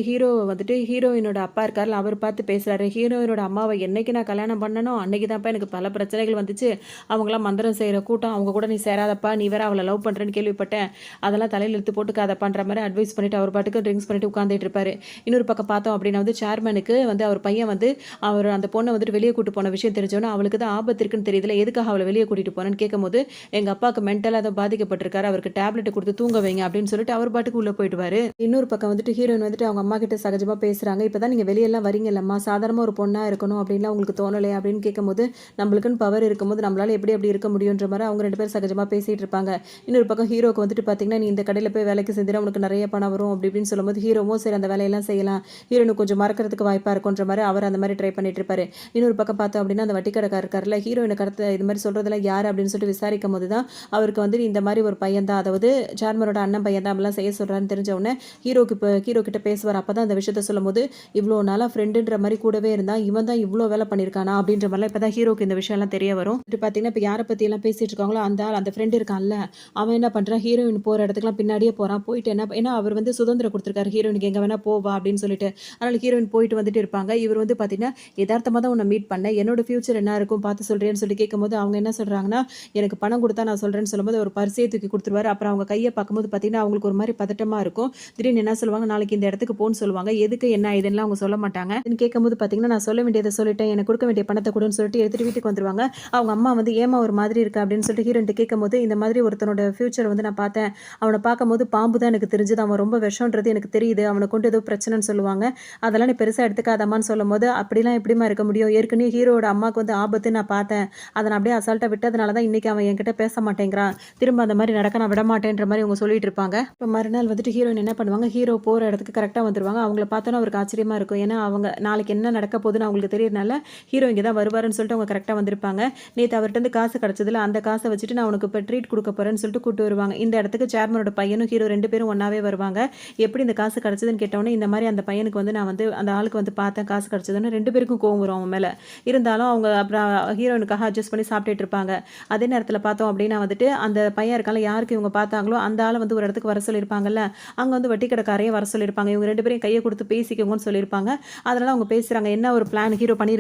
Speaker 1: ஹீரோயினோட அப்பா இருக்காரு, அவர் பார்த்து பேசுகிறாரு. ஹீரோயினோட அம்மாவை என்னைக்கு நான் கல்யாணம் பண்ணணும் அன்னைக்கு தான்ப்பா எனக்கு பல பிரச்சனைகள் வந்துச்சு, அவங்களாம் மந்திரம் செய்கிற கூட்டம், அவங்க கூட நீ சேராதப்பா, நீ வேற அவளை லவ் பண்ணுறேன்னு கேள்விப்பட்டேன், அதெல்லாம் தலையில் இழுத்து போட்டுக்காதப்பான்ற மாதிரி அட்வைஸ் பண்ணிட்டு அவர் பாட்டுக்கு ட்ரிங்க்ஸ் பண்ணிட்டு உட்காந்துட்டு இருப்பாரு. இன்னொரு பக்கம் பார்த்தோம் அப்படின்னா வந்து சேர்மனுக்கு வந்து அவர் பையன் வந்து அவர் அந்த பொண்ணை வந்துட்டு வெளியே கூட்டு போன விஷயம் தெரிஞ்சோன்னா அவளுக்கு தான் ஆபத்து இருக்குன்னு தெரியுதுல, எதுக்காக அவளை வெளியே கூட்டிட்டு போனேன்னு கேட்கும்போது எங்கள் அப்பாவுக்கு மென்டலாக அதை பாதிக்கப்பட்டிருக்காரு, அவருக்கு டேப்லெட் கொடுத்து தூங்க வைங்க அப்படின்னு சொல்லிட்டு அவர் பாட்டுக்கு உள்ளே போயிடுவார். இன்னொரு பக்கம் வந்துட்டு ஹீரோயின் வந்துட்டு அவங்க அம்மா கிட்ட சகஜமாக பேசுகிறாங்க. இப்போ தான் நீங்கள் வெளியெல்லாம் வரீங்கல்லம்மா, சாதாரணமாக ஒரு பொண்ணாக இருக்கணும் அப்படின்லாம் உங்களுக்கு தோணலை அப்படின்னு கேட்கும்போது, நம்மளுக்குன்னு பவர் இருக்கும்போது நம்மளால எப்படி இருக்க முடியுன்ற மாதிரி அவங்க 2 பேரும் சகஜமாக பேசிகிட்டு இருப்பாங்க. இன்னொரு பக்கம் ஹீரோக்கு வந்துட்டு பார்த்தீங்கன்னா, நீ இந்த கடையில் போய் வேலைக்கு செஞ்சுட்டு உனக்கு நிறைய பணம் வரும் அப்படி இப்படின்னு சொல்லும்போது ஹீரோவும் சரி அந்த வேலையெல்லாம் செய்யலாம், ஹீரோனுக்கு கொஞ்சம் மறக்கிறதுக்கு வாய்ப்பாக இருக்குன்ற மாதிரி அவர் அந்த மாதிரி ட்ரை பண்ணிட்டு இருப்பாரு. இன்னொரு பக்கம் பார்த்தோம் அப்படின்னா அந்த வட்டிக்கடைக்காரர் இருக்காருல்ல, ஹீரோயினுக்கு அடுத்து இது மாதிரி சொல்கிறதெல்லாம் யார் அப்படின்னு சொல்லிட்டு விசாரிக்கும் போது தான் அவருக்கு வந்து இந்த மாதிரி ஒரு பையன் தான், அதாவது சேர்மனோட அண்ணன் பையன் தான் அப்படிலாம் செய்ய சொல்கிறான்னு தெரிஞ்ச உடனே ஹீரோ கிட்ட பேசுவார். அப்போ தான் அந்த விஷயத்த சொல்லும் போது, இவ்வளோ நாளாக ஃப்ரெண்டுன்ற மாதிரி கூடவே இருந்தால் இவன் தான் இவ்வளோ வேலை பண்ணியிருக்கானா அப்படின்ற மாதிரிலாம் இப்போ தான் ஹீரோக்கு இந்த விஷயம்லாம் தெரிய வரும். இப்போ பார்த்தீங்கன்னா இப்போ யாரை பற்றியெல்லாம் பேசிகிட்டு இருக்காங்களோ அந்த ஃப்ரெண்டு இருக்கான்ல, அவன் என்ன பண்ணுறான், ஹீரோயின் போகிற இடத்துக்குலாம் பின்னாடியே போகிறான். போயிட்டு ஏன்னா அவர் வந்து சுதந்திரம் குடுத்துருக்காரு ஹீரோயினுக்கு எங்க வேணா போவா அப்படின்னு சொல்லிட்டு. அதனால ஹீரோயின் போயிட்டு வந்துட்டு இருப்பாங்க. இவர் வந்து பார்த்தீங்கன்னா, எதார்த்தமா தான் உன்ன மீட் பண்ணேன். என்னோட ஃபியூச்சர் என்ன இருக்கும் பார்த்து சொல்றியான்னு சொல்லி கேட்கும்போது, அவங்க என்ன சொல்றாங்கன்னா, எனக்கு பணம் குடுத்தா நான் சொல்றேன்னு சொல்லும்போது, ஒரு பர்ஸையே தூக்கி குடுத்துருவாரு. அப்புறம் அவங்க கைய பார்க்கும்போது பார்த்தீங்கன்னா, அவங்களுக்கு ஒரு மாரி பதட்டமா இருக்கும். திடீர்னு என்ன சொல்லுவாங்க, நாளைக்கு இந்த இடத்துக்கு போன்னு சொல்லுவாங்க. எதுக்கு என்ன ஏதுன்னுலாம் அவங்க சொல்ல மாட்டாங்க. கேட்கும்போது பார்த்தீங்கன்னா, நான் சொல்ல வேண்டியத சொல்லிட்டேன். எனக்கு குடுக்க வேண்டிய பணத்த குடுன்னு சொல்லிட்டு எடுத்துட்டு வீட்டுக்கு வந்துருவாங்க. அவங்க அம்மா வந்து ஏம்மா ஒரு மாதிரி இருக்க அப்படின்னு சொல்லிட்டு ஹீரோயின்ட்ட கேட்கும்போது, இந்த மாதிரி ஒருத்தனோட ஃபியூச்சர் வந்து நான் பார்த்தேன். அவன பார்க்கும்போது பாம்பு தான் எனக்கு தெரிஞ்சது. அவன் ரொம்ப விஷம்ன்றது எனக்கு தெரியுது. அவன கொண்டு ஏதோ பிரச்சனைன்னு சொல்லுவாங்க. அதெல்லாம் நீ பெருசா எடுத்துக்காதம்மான்னு சொல்லும்போது, அப்படிலாம் எப்படிம்மா இருக்க முடியும்? ஏற்கனவே ஹீரோவோட அம்மாக்கு வந்து ஆபத்து நான் பார்த்தேன். அத நான் அப்படியே அசால்ட்டா விட்டதுனால தான் இன்னைக்கு அவன் என்கிட்ட பேச மாட்டேங்கிறான். திரும்ப அந்த மாரி நடக்க நான் விடமாட்டேன்ற மாரி அவங்க சொல்லிட்டு இருப்பாங்க. இப்ப மறுநாள் வந்துட்டு ஹீரோயின் என்ன பண்ணுவாங்க, ஹீரோ போற இடத்துக்கு கரெக்ட்டா வந்துருவாங்க. அவங்கள பார்த்தோனே அவருக்கு ஆச்சரியமா இருக்கும். ஏன்னா, அவங்க நாளைக்கு என்ன நடக்க போகுதுன்னு அவங்களுக்கு தெரியறனால, ஹீரோ இங்க தான் வருவாருன்னு சொல்லிட்டு அவங்க கரெக்ட்டா வந்திருப்பாங்க. நேத்து அவர்ட்டருந்து காசு கிடைச்சதுல, அந்த காச வச்சுட்டு நான் உனக்கு இப்ப ட்ரீட் குடுக்க போறேன்னு சொல்லிட்டு கூட்டு வருவாங்க. இந்த இடத்துக்கு சேர்மனோட பையனும் ஹீரோ 2 பேரும் ஒண்ணாவே வருவாங்க. எப்படி இந்த காசு கிடைச்சதுன்னு கேட்டவுடனே, இந்த மாரி அந்த பையனுக்கு வந்து நான் வந்து அந்த ஆளுக்கு வந்து பார்த்தேன் காசு கிடைச்சதுன்னு 2 பேருக்கும் கோவம் வரும் அவன் மேல. இருந்தாலும் அவங்க அப்புறம் ஹீரோயினுக்காக அட்ஜஸ்ட் பண்ணி சாப்பிட்டுட்டு இருப்பாங்க. அதே நேரத்துல பார்த்தோம் அப்படின்னா வந்துட்டு, அந்த பையன் இருக்கான்ல யாருக்கு இவங்க பார்த்தாங்களோ, அந்த ஆள வந்து ஒரு இடத்துக்கு வர சொல்லியிருப்பாங்கல்ல. அங்க வந்து வட்டி கடைக்காரையும் வர சொல்லியிருப்பாங்க. இவங்க 2 பேரையும் கைய குடுத்து பேசிக்கோங்கன்னு சொல்லியிருப்பாங்க. அதனால அவங்க பேசுறாங்க. என்ன ஒரு பிளான்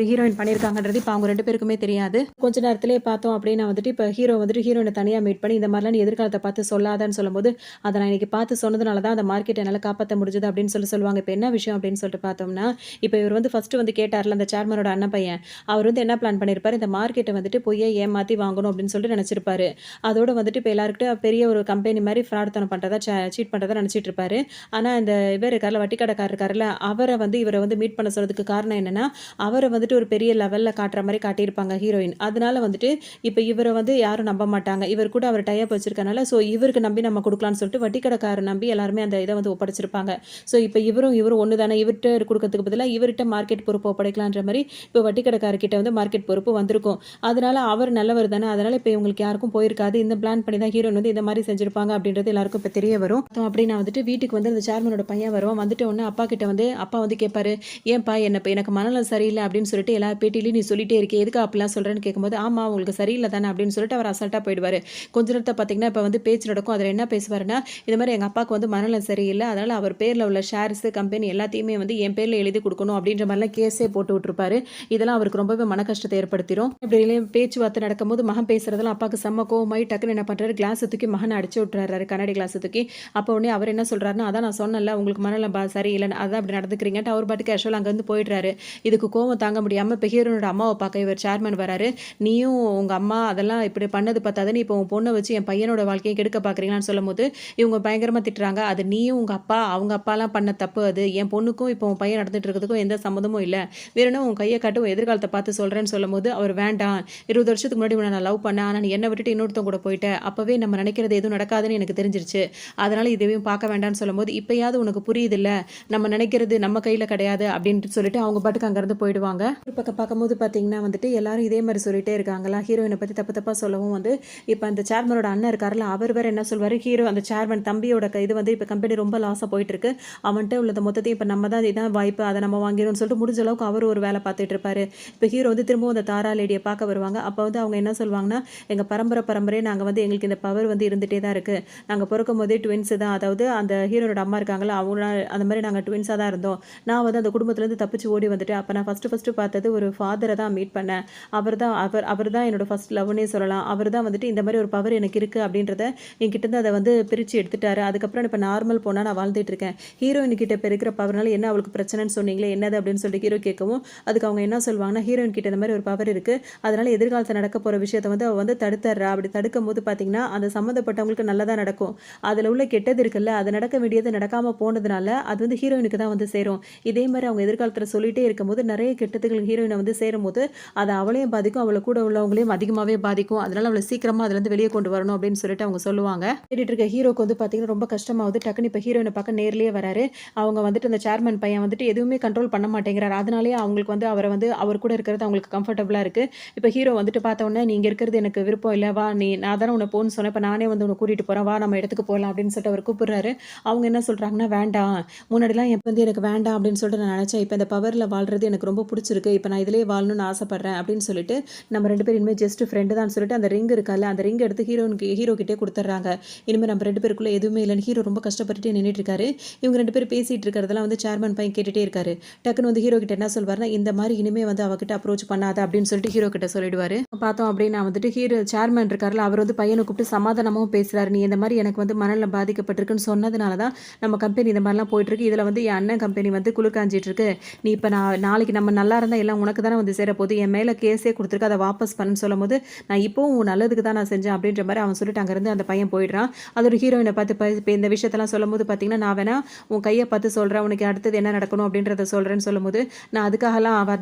Speaker 1: ஹீரோயின் பண்ணியிருக்காங்கன்றது இப்ப அவங்க 2 பேருக்குமே தெரியாது. கொஞ்ச நேரத்திலேயே பார்த்தோம் அப்படின்னா வந்துட்டு, இப்ப ஹீரோ வந்துட்டு ஹீரோயின தனியா மீட் பண்ணி, இந்த மாரிலாம் நீ எதிர்காலத்த பார்த்து சொல்லாதன்னு சொல்லும்போது, அத நான் இன்னைக்கு பார்த்து சொன்னதுனால தான் அந்த மார்க்கெட்ட என்னால காப்பாத்த முடிஞ்சது அப்படின்னு சொல்லுவாங்க. இப்ப என்ன விஷயம் அப்படின்னு சொல்லிட்டு பார்த்தோம்னா, இப்ப இவர் வந்து ஃபர்ஸ்ட் வந்து கேட்டார்ல அந்த சேர்மனோட அண்ணன் பையன். அவர் வந்து என்ன பிளான் பண்ணியிருப்பாரு, இந்த மார்க்கெட்ட வந்துட்டு பொய்யா ஏமாத்தி வாங்கணும் அப்படின்னு சொல்லிட்டு நெனச்சிருப்பாரு. அதோட வந்துட்டு இப்ப எல்லார்கிட்டயும் பெரிய ஒரு கம்பெனி மாரி ஃப்ராட்தனம் பண்றதா, சீட் பண்றதா நெனச்சிட்டு இருப்பாரு. ஆனா இந்த இவர் இருக்கார்ல, வட்டி கடைக்காரர் இருக்கார்ல, அவர வந்து இவர வந்து மீட் பண்ண சொன்னதுக்கு காரணம் என்னன்னா, அவர வந்துட்டு ஒரு பெரிய லெவல்ல காட்டுற மாரி காட்டியிருப்பாங்க ஹீரோயின். அதனால வந்துட்டு இப்ப இவர வந்து யாரும் நம்ப மாட்டாங்க. இவர் கூட அவர் டை அப் வச்சிருக்கனால, சோ இவருக்கு நம்பி நம்ம குடுக்கலாம்னு சொல்லிட்டு வட்டி கடைக்காரர நம்பி எல்லாருமே அந்த இத வந்து ஒப்படைச்சிருப்பாங்க. சோ இப்ப இவரும் ஒண்ணு தானே, இவர்ட்ட குடுக்கறதுக்கு பதிலா இவர்ட்ட மார்க்கெட் பொறுப்ப ஒப்படைக்கலான்ற மாரி இப்ப வட்டி கடைக்காரர்கிட்ட வந்து மார்க்கெட் பொறுப்பு வந்திருக்கும். அதனால அவர் நல்லவர் தானே. அதனால இப்ப இவங்களுக்கு யாருக்கும் போயிருக்காது. இந்த பிளான் பண்ணி தான் ஹீரோயின் வந்து இந்த மாரி செஞ்சிருப்பாங்க அப்படின்றது எல்லாருக்கும் இப்ப தெரிய வரும். அப்படின்னா வந்துட்டு வீட்டுக்கு வந்து அந்த சேர்மனோட பையன் வருவான். வந்துட்ட உடனே அப்பா கிட்ட வந்து அப்பா வந்து கேட்பாரு, "ஏன்பா எனக்கு மனநலம் சரியில்ல அப்படின்னு சொல்லிட்டு எல்லா பேட்டியிலயும் நீ சொல்லிட்டே இருக்கே. எதுக்கு அப்படிலாம் சொல்றேன்னு?" கேட்கும்போது, "ஆமா உங்களுக்கு சரியில்ல தானே" அப்படின்னு சொல்லிட்டு அவர் அசால்ட்டா போயிடுவாரு. கொஞ்ச நேரத்துல பார்த்தீங்கன்னா, இப்ப வந்து பேச்சு நடக்கும். அதுல என்ன பேசுவாருன்னா, இந்த மாரி எங்க அப்பாவுக்கு வந்து மனநலம் சரியில்ல. அதனால அவர் பேர்ல உள்ள ஷேர்ஸ், கம்பெனி எல்லாத்தையுமே வந்து என் பேர்ல எழுதி குடுக்கணும் அப்படின்ற மாரிலாம் கேஸே போட்டு விட்டுருப்பாரு. இதெல்லாம் அவருக்கு ரொம்பவே மன கஷ்டத்த ஏற்படுத்திரும். இப்படி பேச்சுவார்த்தை நடக்கும்போது மகன் பேசுறதெல்லாம் அப்பாவுக்கு செம்ம கோவமாயி டக்குன்னு என்ன பண்றாரு, கிளாஸ தூக்கி மகன அடிச்சு விட்டுறாரு. கண்ணாடி கிளாஸ தூக்கி. அப்போ உடனே அவர் என்ன சொல்றாருன்னா, "அதான் நான் சொன்னேன்ல உங்களுக்கு மனநலம் சரியில்லன்னு. அதான் அப்படி நடந்துக்கிறீங்கன்ட்டு" அவர் பாட்டுக்கு கேஷுவலா அங்கருந்து போயிடுறாரு. இதுக்கு கோவம் தாங்க முடியாம இப்ப ஹீரோனோட அம்மாவ பார்க்க இவர் சேர்மன் வராரு. "நீயும் உங்க அம்மா அதெல்லாம் இப்படி பண்ணது பத்தாதுன்னு இப்போ உன் பொண்ண வச்சு என் பையனோட வாழ்க்கைய கெடுக்க பார்க்குறீங்களான்னு" சொல்லும்போது, இவங்க பயங்கரமா திட்டுறாங்க. "அது நீயும் உங்க அப்பா, அவங்க அப்பாலாம் பண்ண தப்பு அது. என் பொண்ணுக்கும் இப்போ உன் பையன் நடந்துட்டு இருக்கிறதுக்கும் எந்த சம்மந்தமும் இல்ல. வேணும்னா உன் கைய காட்டு, உன் எதிர்காலத்த பார்த்து சொல்றேன்னு" சொல்லும்போது, அவர் வேண்டாம். 20 வருஷத்துக்கு முன்னாடி உன்ன நான் லவ் பண்ணேன். ஆனா நீ என்ன விட்டுட்டு இன்னொருத்தவங்க கூட போயிட்ட. அப்பவே நம்ம நினைக்கிறது எதுவும் நடக்காதுன்னு எனக்கு தெரிஞ்சிருச்சு. அதனால இதுவையும் பார்க்க வேண்டாம்னு சொல்லும்போது, இப்பயாவது உனக்கு புரியுதுல்ல. நம்ம நினைக்கிறது நம்ம கையில கிடையாது அப்படின்ட்டு சொல்லிட்டு அவங்க பாட்டுக்கு அங்கிருந்து போயிடுவாங்க. ஒரு பக்கம் பார்க்கும்போது பார்த்தீங்கன்னா வந்துட்டு எல்லாரும் இதே மாரி சொல்லிட்டே இருக்காங்களா. ஹீரோயின பத்தி தப்பு தப்பா சொல்லவும் வந்து, இப்ப அந்த சேர்மனோட அண்ணன் இருக்கார்ல, அவர் வேற என்ன சொல்வாரு, அந்த சேர்மன் தம்பியோட இது வந்து இப்ப கம்பெனி ரொம்ப லாஸா போயிட்டு இருக்கு. அவன்ட்ட உள்ளத மொத்தத்தையும் இப்ப நம்ம தான் இதான் வாய்ப்பு. அத நம்ம வாங்கிருவோம்னு சொல்லிட்டு முடிஞ்ச அளவுக்கு அவரு ஒரு வேலை பார்த்துட்டு இருப்பாரு. இப்ப ஹீரோ வந்து திரும்பவும் அந்த தாரா லேடிய பார்க்க வருவாங்க. அப்ப வந்து அவங்க என்ன சொல்வாங்கன்னா, எங்க பரம்பரையா நாங்க வந்து எங்களுக்கு இந்த பவர் வந்து இருந்துட்டே தான் இருக்கு. நாங்க பொறக்கும்போதே ட்வின்ஸ் தான். அதாவது அந்த ஹீரோனோட அம்மா இருக்காங்கல்ல, அவங்க அந்த மாரி நாங்க ட்வின்ஸா தான் இருந்தோம். நான் வந்து அந்த குடும்பத்திலேருந்து தப்பிச்சு ஓடி வந்துட்டேன். அப்ப நான் ஃபர்ஸ்ட் பார்த்தது ஒரு ஃபாதர தான் மீட் பண்ணேன். அவர் தான் என்னோட ஃபர்ஸ்ட் லவ்னே சொல்லலாம். அவர் தான் வந்துட்டு இந்த மாரி ஒரு பவர் எனக்கு இருக்கு அப்படின்றத என்கிட்ட இருந்து அத வந்து பிரிச்சு எடுத்துட்டாரு. அதுக்கப்புறம் இப்ப நார்மல் பொண்ணா நான் வாழ்ந்துட்டு இருக்கேன். ஹீரோயின் கிட்ட இப்ப இருக்கிற பவர்னால என்ன அவளுக்கு பிரச்சனைன்னு சொன்னீங்களே, என்னது அப்படின்னு சொல்லிட்டு ஹீரோ கேட்கவும், அதுக்கு அவங்க என்ன சொல்வாங்கன்னா, ஹீரோயின் கிட்ட இந்த மாரி ஒரு பவர் இருக்கு. அதனால எதிர்காலத்துல நடக்க போற விஷயத்த வந்து அவ வந்து தடுத்தர்றா. அப்படி தடுக்கும்போது பார்த்தீங்கன்னா, அந்த சம்மந்தப்பட்டவங்களுக்கு நல்லதா நடக்கும். அதுல உள்ள கெட்டது இருக்குல்ல, அது நடக்க வேண்டியது நடக்காம போனதுனால, அது வந்து ஹீரோயினுக்கு தான் வந்து சேரும். இதே மாரி அவங்க எதிர்காலத்துல சொல்லிட்டே இருக்கும்போது, நெறைய கெட்டதுகள் ஹீரோயின வந்து சேரும்போது, அது அவளையும் பாதிக்கும், அவள கூட உள்ளவங்களையும் அதிகமாவே பாதிக்கும். அதனால அவள சீக்கிரமா அதுலருந்து வெளிய கொண்டு வரணும் அப்படின்னு சொல்லிட்டு அவங்க சொல்லுவாங்க. தேடிட்டு இருக்க ஹீரோக்கு வந்து பார்த்தீங்கன்னா, ரொம்ப கஷ்டமாவுது. டக்குனு இப்ப ஹீரோயின பார்க்க நேர்லயே வராரு. அவங்க வந்துட்டு அந்த சேர்மன் பையன் வந்துட்டு எதுவுமே கண்ட்ரோல் பண்ண மாட்டேங்கிறாரு. அதனாலேயே அவங்களுக்கு வந்து அவர வந்து அவர் கூட இருக்கிறது அவங்களுக்கு கம்ஃபர்டபுளா இருக்கு. இப்ப ஹீரோ வந்துட்டு பார்த்த உடனே, "நீ இங்க இருக்கிறது எனக்கு விருப்பம் இல்ல. வா நான் தானே உன்ன போன்னு சொன்னேன். இப்ப நானே வந்து உன்ன கூட்டிட்டு போறேன். வா நம்ம இடத்துக்கு போலாம்" அப்படின்னு சொல்லிட்டு அவர் கூப்பிடுறாரு. அவங்க என்ன சொல்றாங்கன்னா, "வேண்டாம். முன்னாடிலாம் எப்ப வந்து எனக்கு வேண்டாம் அப்படின்னு சொல்லிட்டு நான் நினைச்சேன். இப்ப இந்த பவர்ல வாழ்றது எனக்கு ரொம்ப புடிச்சிருக்கு. இப்ப நான் இதிலேயே வாழணும்னு ஆசைப்படுறேன்" அப்படின்னு சொல்லிட்டு, நம்ம 2 பேரும் இனிமே ஜஸ்ட் ஃப்ரெண்ட் தான் சொல்லிட்டு அந்த ரிங் இருக்கால்ல, அந்த ரிங் எடுத்து ஹீரோ கிட்டயே குடுத்துடுறாங்க. இனிமே நம்ம 2 பேருக்குள்ள எதுவுமே இல்லன்னு ஹீரோ ரொம்ப கஷ்டப்பட்டு கஷ்டப்பட்டுட்டு நின்றுட்டு இருக்காரு. இவங்க 2 பேரும் பேசிட்டு இருக்கிறதெல்லாம் வந்து சேர்மன் பையன் கேட்டுட்டே இருக்காரு. டக்குன்னு வந்து ஹீரோ கிட்ட என்ன சொல்வாருன்னா, இந்த மாதிரி இனிமே வந்து அவகிட்ட அப்ரோச் பண்ணாத அப்படின்னு சொல்லிட்டு ஹீரோ கிட்ட சொல்லிடுவாரு. பார்த்தோம் அப்படின்னா வந்துட்டு சேர்மன் இருக்காருல, அவர் வந்து பையனை கூப்பிட்டு சமாதானமும் பேசுறாரு. நீ இந்த மாதிரி எனக்கு வந்து மனநலம் பாதிக்கப்பட்டிருக்குன்னு சொன்னதுனால தான் நம்ம கம்பெனி இந்த மாதிரிலாம் போயிட்டு இருக்கு. இதுல வந்து என் அண்ணன் கம்பெனி வந்து குளிர் காஞ்சிட்டு இருக்கு. நீ இப்ப நாளைக்கு நம்ம நல்லா இருந்தா எல்லாம் உனக்கு தானே வந்து சேர போகுது. என் மேல கேஸே கொடுத்துருக்கு, அதை வாபஸ் பண்ணுன்னு சொல்லும்போது நான் இப்போவும் உன் நல்லதுக்கு தான் நான் செஞ்சேன் அப்படின்ற மாதிரி அவன் சொல்லிட்டு அங்கேருந்து அந்த பையன் போயிடுறான். அதோட ஹீரோயினை பார்த்து இப்போ இந்த விஷயத்தெல்லாம் சொல்லும்போது பார்த்தீங்கன்னா, நான் வேணா உன் கையை பார்த்து சொல்கிறேன், உனக்கு அடுத்தது என்ன நடக்கணும் அப்படின்றத சொல்கிறேன்னு சொல்லும்போது, நான் அதுக்காகலாம்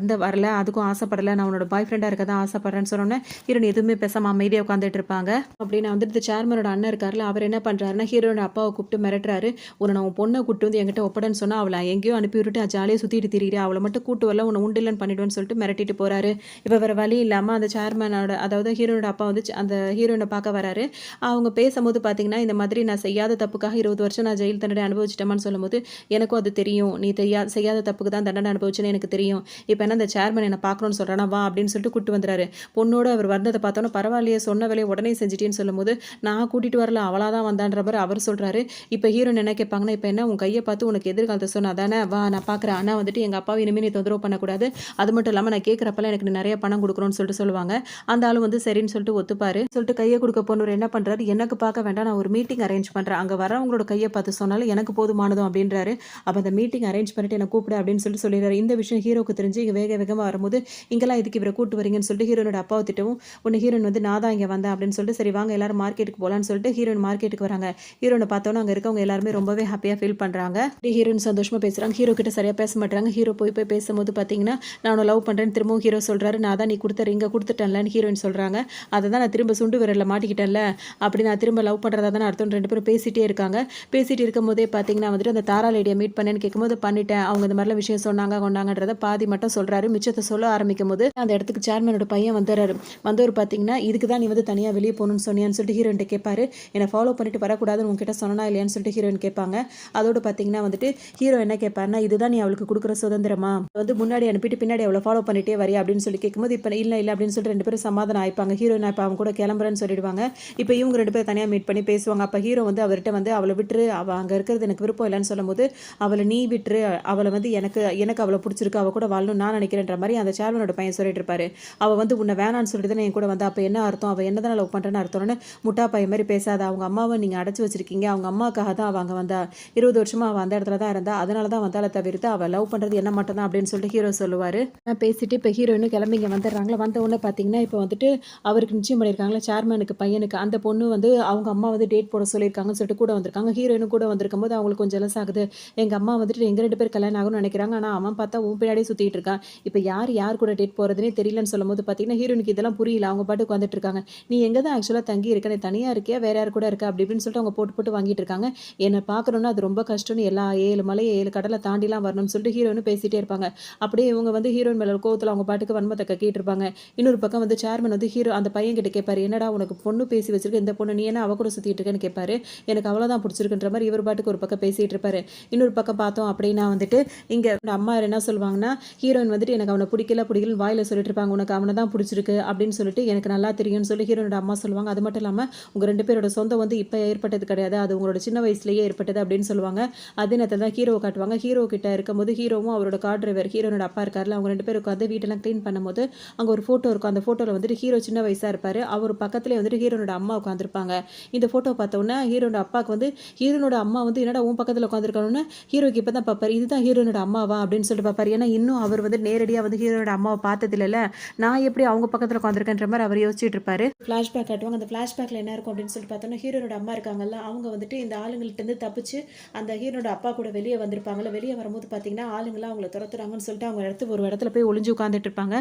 Speaker 1: வரல, அதுக்கும் ஆசைப்படலை, நான் உன்னோட பாய் ஃப்ரெண்டாக இருக்க தான் ஆசைப்படுறேன்னு சொன்னோன்னே ஹீரோயின் எதுவுமே பேசாமல் அமைதியாக உட்காந்துட்டு இருப்பாங்க. அப்படின்னு வந்துட்டு சேர்மனோட அண்ணன் இருக்காருல, அவர் என்ன பண்ணுறாருன்னா ஹீரோயின் அப்பாவை கூப்பிட்டு மிரட்டுறாரு. உன்னை நான் உன் பொண்ணை கூப்பிட்டு வந்து என்கிட்ட ஒப்படன்னு சொன்னால் அவளை எங்கேயோ அனுப்பி விட்டுட்டு ஜாலியாக சுற்றிட்டு திரியிறா, அவளை மட்டும் கூட்டு வரல, உன்னை உண்டில்லன்னு பண்ணிடுவேன்னு சொல்லிட்டு மிரட்டிட்டு போகிறாரு. இப்போ வேறு வழி இல்லாமல் அந்த சேர்மனோட அதாவது ஹீரோனோட அப்பா வந்து அந்த ஹீரோயினை பார்க்க வராரு. அவங்க பேசும்போது பார்த்தீங்கன்னா, இந்த மாதிரி நான் செய்யாத தப்புக்காக 20 வருஷம் நான் ஜெயில் தண்டனை அனுபவிச்சிட்டேமான்னு சொல்லும்போது, எனக்கும் அது தெரியும், நீ செய்யாத தப்புக்கு தான் தண்டனை அனுபவிச்சுன்னு எனக்கு தெரியும். இப்போ என்ன அந்த சேர்மன் என்னை பார்க்கணும்னு சொல்கிறானா, வா அப்படின்னு சொல்லிட்டு கூட்டு வந்துறாரு. பொண்ணோட அவர் வந்ததை பார்த்தோன்னா, பரவாயில்லையே சொன்ன வேலையை உடனே செஞ்சிட்டேன்னு சொல்லும்போது, நான் கூட்டிகிட்டு வரல, அவளாக தான் வந்தான்ற மாதிரி அவர் சொல்கிறாரு. இப்போ ஹீரோயின் என்ன கேட்பாங்கன்னா, இப்போ என்ன உன் கையை பார்த்து உனக்கு எதிர்காலத்தை சொன்னா தானே, வா நான் பார்க்குறேன், ஆனால் வந்துட்டு எங்கள் அப்பாவை இனிமேல் நீ தொந்தரவு பண்ணக்கூடாது, அது மட்டும் இல்லாமல் நான் கேட்குறப்பெல்லாம் எனக்கு நிறைய பணம் கொடுக்கணும்னு சொல்லிட்டு சொல்லுவாங்க. அந்த ஆள் வந்து சரின்னு சொல்லிட்டு ஒத்துப்பாரு. சொல்லிட்டு கையை கொடுக்க போனவர் என்ன பண்ணுறாரு, எனக்கு பார்க்க வேண்டாம், நான் ஒரு மீட்டிங் அரேஞ்ச் பண்ணுறேன், அங்கே வரவங்களோட கையை பார்த்து சொன்னாலும் எனக்கு போதுமானதும் அப்படின்றாரு. அப்போ அந்த மீட்டிங் அரேஞ்ச் பண்ணிட்டு என்னை கூப்பிடு அப்படின்னு சொல்லிட்டு சொல்லிடுறாரு. இந்த விஷயம் ஹீரோக்கு தெரிஞ்சு வேக வேகமாக வரும்போது, இங்கெல்லாம் இதுக்கு இவரை கூட்டு வரீங்கன்னு சொல்லிட்டு ஹீரோனோட அப்பாவை திட்டவும், உன்னை ஹீரோயின் வந்து நான் தான் இங்கே வந்தேன் அப்படின்னு சொல்லிட்டு, சரி வாங்க எல்லாரும் மார்க்கெட்டுக்கு போகலான்னு சொல்லிட்டு ஹீரோயின் மார்க்கெட்டுக்கு வராங்க. ஹீரோனை பார்த்தோன்னா அங்கே இருக்கவங்க எல்லாருமே ரொம்பவே ஹாப்பியாக ஃபீல் பண்ணுறாங்க. ஹீரோயின் சந்தோஷமாக பேசுகிறாங்க. ஹீரோ கிட்ட சரியாக பேச மாட்டாங்க. ஹீரோ போய் பேசும்போது பார்த்தீங்கன்னா, நான் லவ் பண்ணுறேன்னு திரும்பவும் ஹீரோ சொல்கிறாரு. நான் தான் நீ கொடுத்த ரிங்கை கொடுத்துட்டேன்லன்னு ஹீரோயின் சொல்கிறாங்க. அதை தான் நான் திரும்ப சுண்டு விரலில் மாட்டிக்கிட்டேன்ல, அப்படி நான் திரும்ப லவ் பண்ணுறதா தானே அர்த்தம். 2 பேரும் பேசிகிட்டே இருக்காங்க. பேசிகிட்டு இருக்கும் போதே பார்த்தீங்கன்னா வந்துட்டு அந்த தாரா லேடியை மீட் பண்ணேன்னு கேட்கும்போது, பண்ணிட்டேன், அவங்க இந்த மாதிரிலாம் விஷயம் சொன்னாங்க கொண்டாங்கன்றத பாதி மட்டும் சொல்கிறாரு. மிச்சத்தை சொல்ல ஆரம்பிக்கும் போது அந்த இடத்துக்கு சேர்மனோட பையன் வந்துடுறாரு. வந்தவர் பார்த்தீங்கன்னா, இதுக்கு தான் நீ வந்து தனியாக வெளியே போகணும்னு சொன்னியான்னு சொல்லிட்டு ஹீரோயின் கேட்பாரு. என்னை ஃபாலோ பண்ணிட்டு வரக்கூடாதுன்னு உங்ககிட்ட சொன்னா இல்லையான்னு சொல்லிட்டு ஹீரோயின் கேட்பாங்க. அதோடு பார்த்தீங்கன்னா வந்துட்டு ஹீரோ என்ன கேட்பாருன்னா, இதுதான் நீ அவளுக்கு கொடுக்குற சுதந்திரமா, வந்து முன்னாடி அனுப்பிட்டு பின்னாடி அவளை ஃபாலோ பண்ணிட்டே வரியா அப்படின்னு சொல்லி கேட்கும்போது, இப்போ இல்லை அப்படின்னு சொல்லிட்டு 2 பேரும் சமாதானம் ஆயிப்பாங்க. ஹீரோயின் இப்போ அவங்க கூட கிளம்புறேன்னு சொல்லிடுவாங்க. இப்போ இவங்க 2 பேரும் தனியாக மீட் பண்ணி பேசுவாங்க. அப்போ ஹீரோ வந்து அவர்கிட்ட வந்து அவளை விட்டுரு, அவள் அங்கே இருக்கிறது எனக்கு விருப்பம் இல்லைன்னு சொல்லும்போது, அவளை நீ விட்டுரு, அவளை வந்து எனக்கு அவளை பிடிச்சிருக்கு, அவள் கூட வாழணும்னு நான் நினைக்கிறேன்ற மாதிரி அந்த சேர்மனோட பையன் சொல்லிட்டு இருப்பாரு. அவள் வந்து உன்னை வேணான்னு சொல்லிட்டு தான் என் கூட வந்து, அப்போ என்ன அர்த்தம், அவள் என்ன தான் லவ் பண்ணுறேன்னு அர்த்தம்னு முட்டா பையன் மாதிரி பேசாத, அவங்க அம்மாவை நீங்கள் அடைச்சி வச்சிருக்கீங்க, அவங்க அம்மாவுக்காக தான் அவங்க வந்தா, 20 வருஷமாக அவள் அந்த இடத்துல தான் இருந்தா, அதனால தான் வந்தாலே தவிர்த்து அவள் லவ் பண்ணுறது என்ன மட்டும் தான் அப்படின்னு சொல்லிட்டு ஹீரோ சொல்லுவார். பேசிட்டு இப்போ ஹீரோயினும் கிளம்பி இங்கே வந்துடுறாங்களா. வந்த உடனே பார்த்தீங்கன்னா, இப்போ வந்துட்டு அவருக்கு நிச்சயம் பண்ணியிருக்காங்களா சேர்மனுக்கு பையனுக்கு. அந்த பொண்ணு வந்து அவங்க அம்மா வந்து டேட் போட சொல்லியிருக்காங்கன்னு சொல்லிட்டு கூட வந்திருக்காங்க. ஹீரோயினும் கூட வந்திருக்கும் போது அவங்களுக்கு கொஞ்சம் ஜெலஸ் ஆகுது. எங்கள் அம்மா வந்துட்டு எங்கள் 2 பேர் கல்யாணம் ஆகும்னு நினைக்கிறாங்க, ஆனால் அவன் பார்த்தா உன் பின்னாடியே சுற்றிட்டு இருக்கான், இப்போ யார் கூட டேட் போகிறதுனே தெரியலன்னு சொல்லும்போது பார்த்தீங்கன்னா, ஹீரோனுக்கு இதெல்லாம் புரியல. அவங்க பாட்டுக்கு வந்துட்டு இருக்காங்க. நீ எங்கே தான் ஆக்சுவலாக தங்கி இருக்க, நீ தனியாக இருக்கியா வேற யார் கூட இருக்கா அப்படி இப்படின்னு சொல்லிட்டு அவங்க போட்டு வாங்கிட்டு இருக்காங்க. என்னை பார்க்கணுன்னா அது ரொம்ப கஷ்டம்னு, எல்லா 7 மலையை 7 கடலை தாண்டிலாம் வரணும்னு சொல்லிட்டு ஹீரோன்னு பேசிகிட்டே இருப்பாங்க. அப்படியே இவங்க வந்து ஹீரோயின் மேலே கோவத்தில் அவங்க பாட்டுக்கு வன்மத்தை கக்கிட்டு இருப்பாங்க. இன்னொரு பக்கம் வந்து சேர்மன் வந்து அந்த பையன் கிட்ட கேட்பாரு, என்னடா உனக்கு பொண்ணு பேசி வச்சிருக்க, இந்த பொண்ணு நீ என்ன அவ கூட சுற்றிட்டு இருக்கேன்னு கேட்பாரு. எனக்கு அவ்வளோதான் பிடிச்சிருக்குன்ற மாதிரி இவர் பாட்டுக்கு ஒரு பக்கம் பேசிகிட்டு இருப்பாரு. இன்னொரு பக்கம் பார்த்தோம் அப்படின்னா வந்துட்டு இங்கே அம்மா என்ன சொல்லுவாங்கன்னா, ஹீரோயின் வந்துட்டு எனக்கு அவனை பிடிக்கலன்னு வாயில் சொல்லிட்டு இருப்பாங்க, உனக்கு அவனை தான் பிடிச்சிருக்கு அப்படின்னு சொல்லிட்டு எனக்கு நல்லா தெரியும்னு சொல்லி ஹீரோனோட அம்மா சொல்லுவாங்க. அது மட்டும் இல்லாமல் உங்கள் 2 பேரோட சொந்தம் வந்து இப்போ ஏற்பட்டது கிடையாது, அது உங்களோட சின்ன வயசுலேயே ஏற்பட்டது அப்படின்னு சொல்லுவாங்க. அதே நேரத்தில் தான் ஹீரோவை காட்டுவாங்க. ஹீரோ கிட்ட இருக்கும்போது ஹீரோவும் அவரோட கார் டிரைவர் ஹீரோனோட அப்பா இருக்காருல, அவங்க 2 பேரும் உட்காந்து வீட்டெல்லாம் க்ளீன் பண்ணும்போது அங்கே ஒரு ஃபோட்டோ இருக்கும். அந்த ஃபோட்டோவில் வந்துட்டு ஹீரோ சின்ன வயசாக இருப்பார், அவர் பக்கத்துலேயே வந்துட்டு ஹீரோனோட அம்மா உட்காந்துருப்பாங்க. இந்த ஃபோட்டோ பார்த்தோன்னா ஹீரோனோட அப்பாவுக்கு வந்து ஹீரோனோட அம்மா வந்து என்னடா உன் பக்கத்தில் உட்காந்துருக்கணும்னு ஹீரோக்கு இப்போ தான் பார்ப்பார், இதுதான் ஹீரோனோட அம்மாவா அப்படின்னு சொல்லிட்டு பார்ப்பார். ஏன்னா இன்னும் அவர் வந்து நேரடியாக வந்து ஹீரோனோட அம்மாவை பார்த்ததில்ல, நான் எப்படி அவங்க பக்கத்தில் உட்காந்துருக்கேன்ற மாதிரி அவர் யோசிச்சுட்டு இருப்பாரு. ஃப்ளாஷ்பேக் காட்டுவாங்க. அந்த ஃப்ளாஷ்பேக்கில் என்ன இருக்கும் அப்படின்னு சொல்லிட்டு பார்த்தோன்னா, ஹீரோனோட அம்மா இருக்காங்கல்ல, அவங்க வந்துட்டு இந்த ஆளுங்கள்ட்டேருந்து தப்பிச்சு அந்த ஹீரோனோட அப்பா கூட வெளியே வந்திருப்பாங்கல்ல. வெளியே வரும்போது பார்த்தீங்கன்னா ஆளுங்களாம் அவங்கள துரத்துறாங்கன்னு சொல்லிட்டு அவங்க ஒரு இடத்துல போய் ஒளிஞ்சு உட்காந்துட்டு இருப்பாங்க.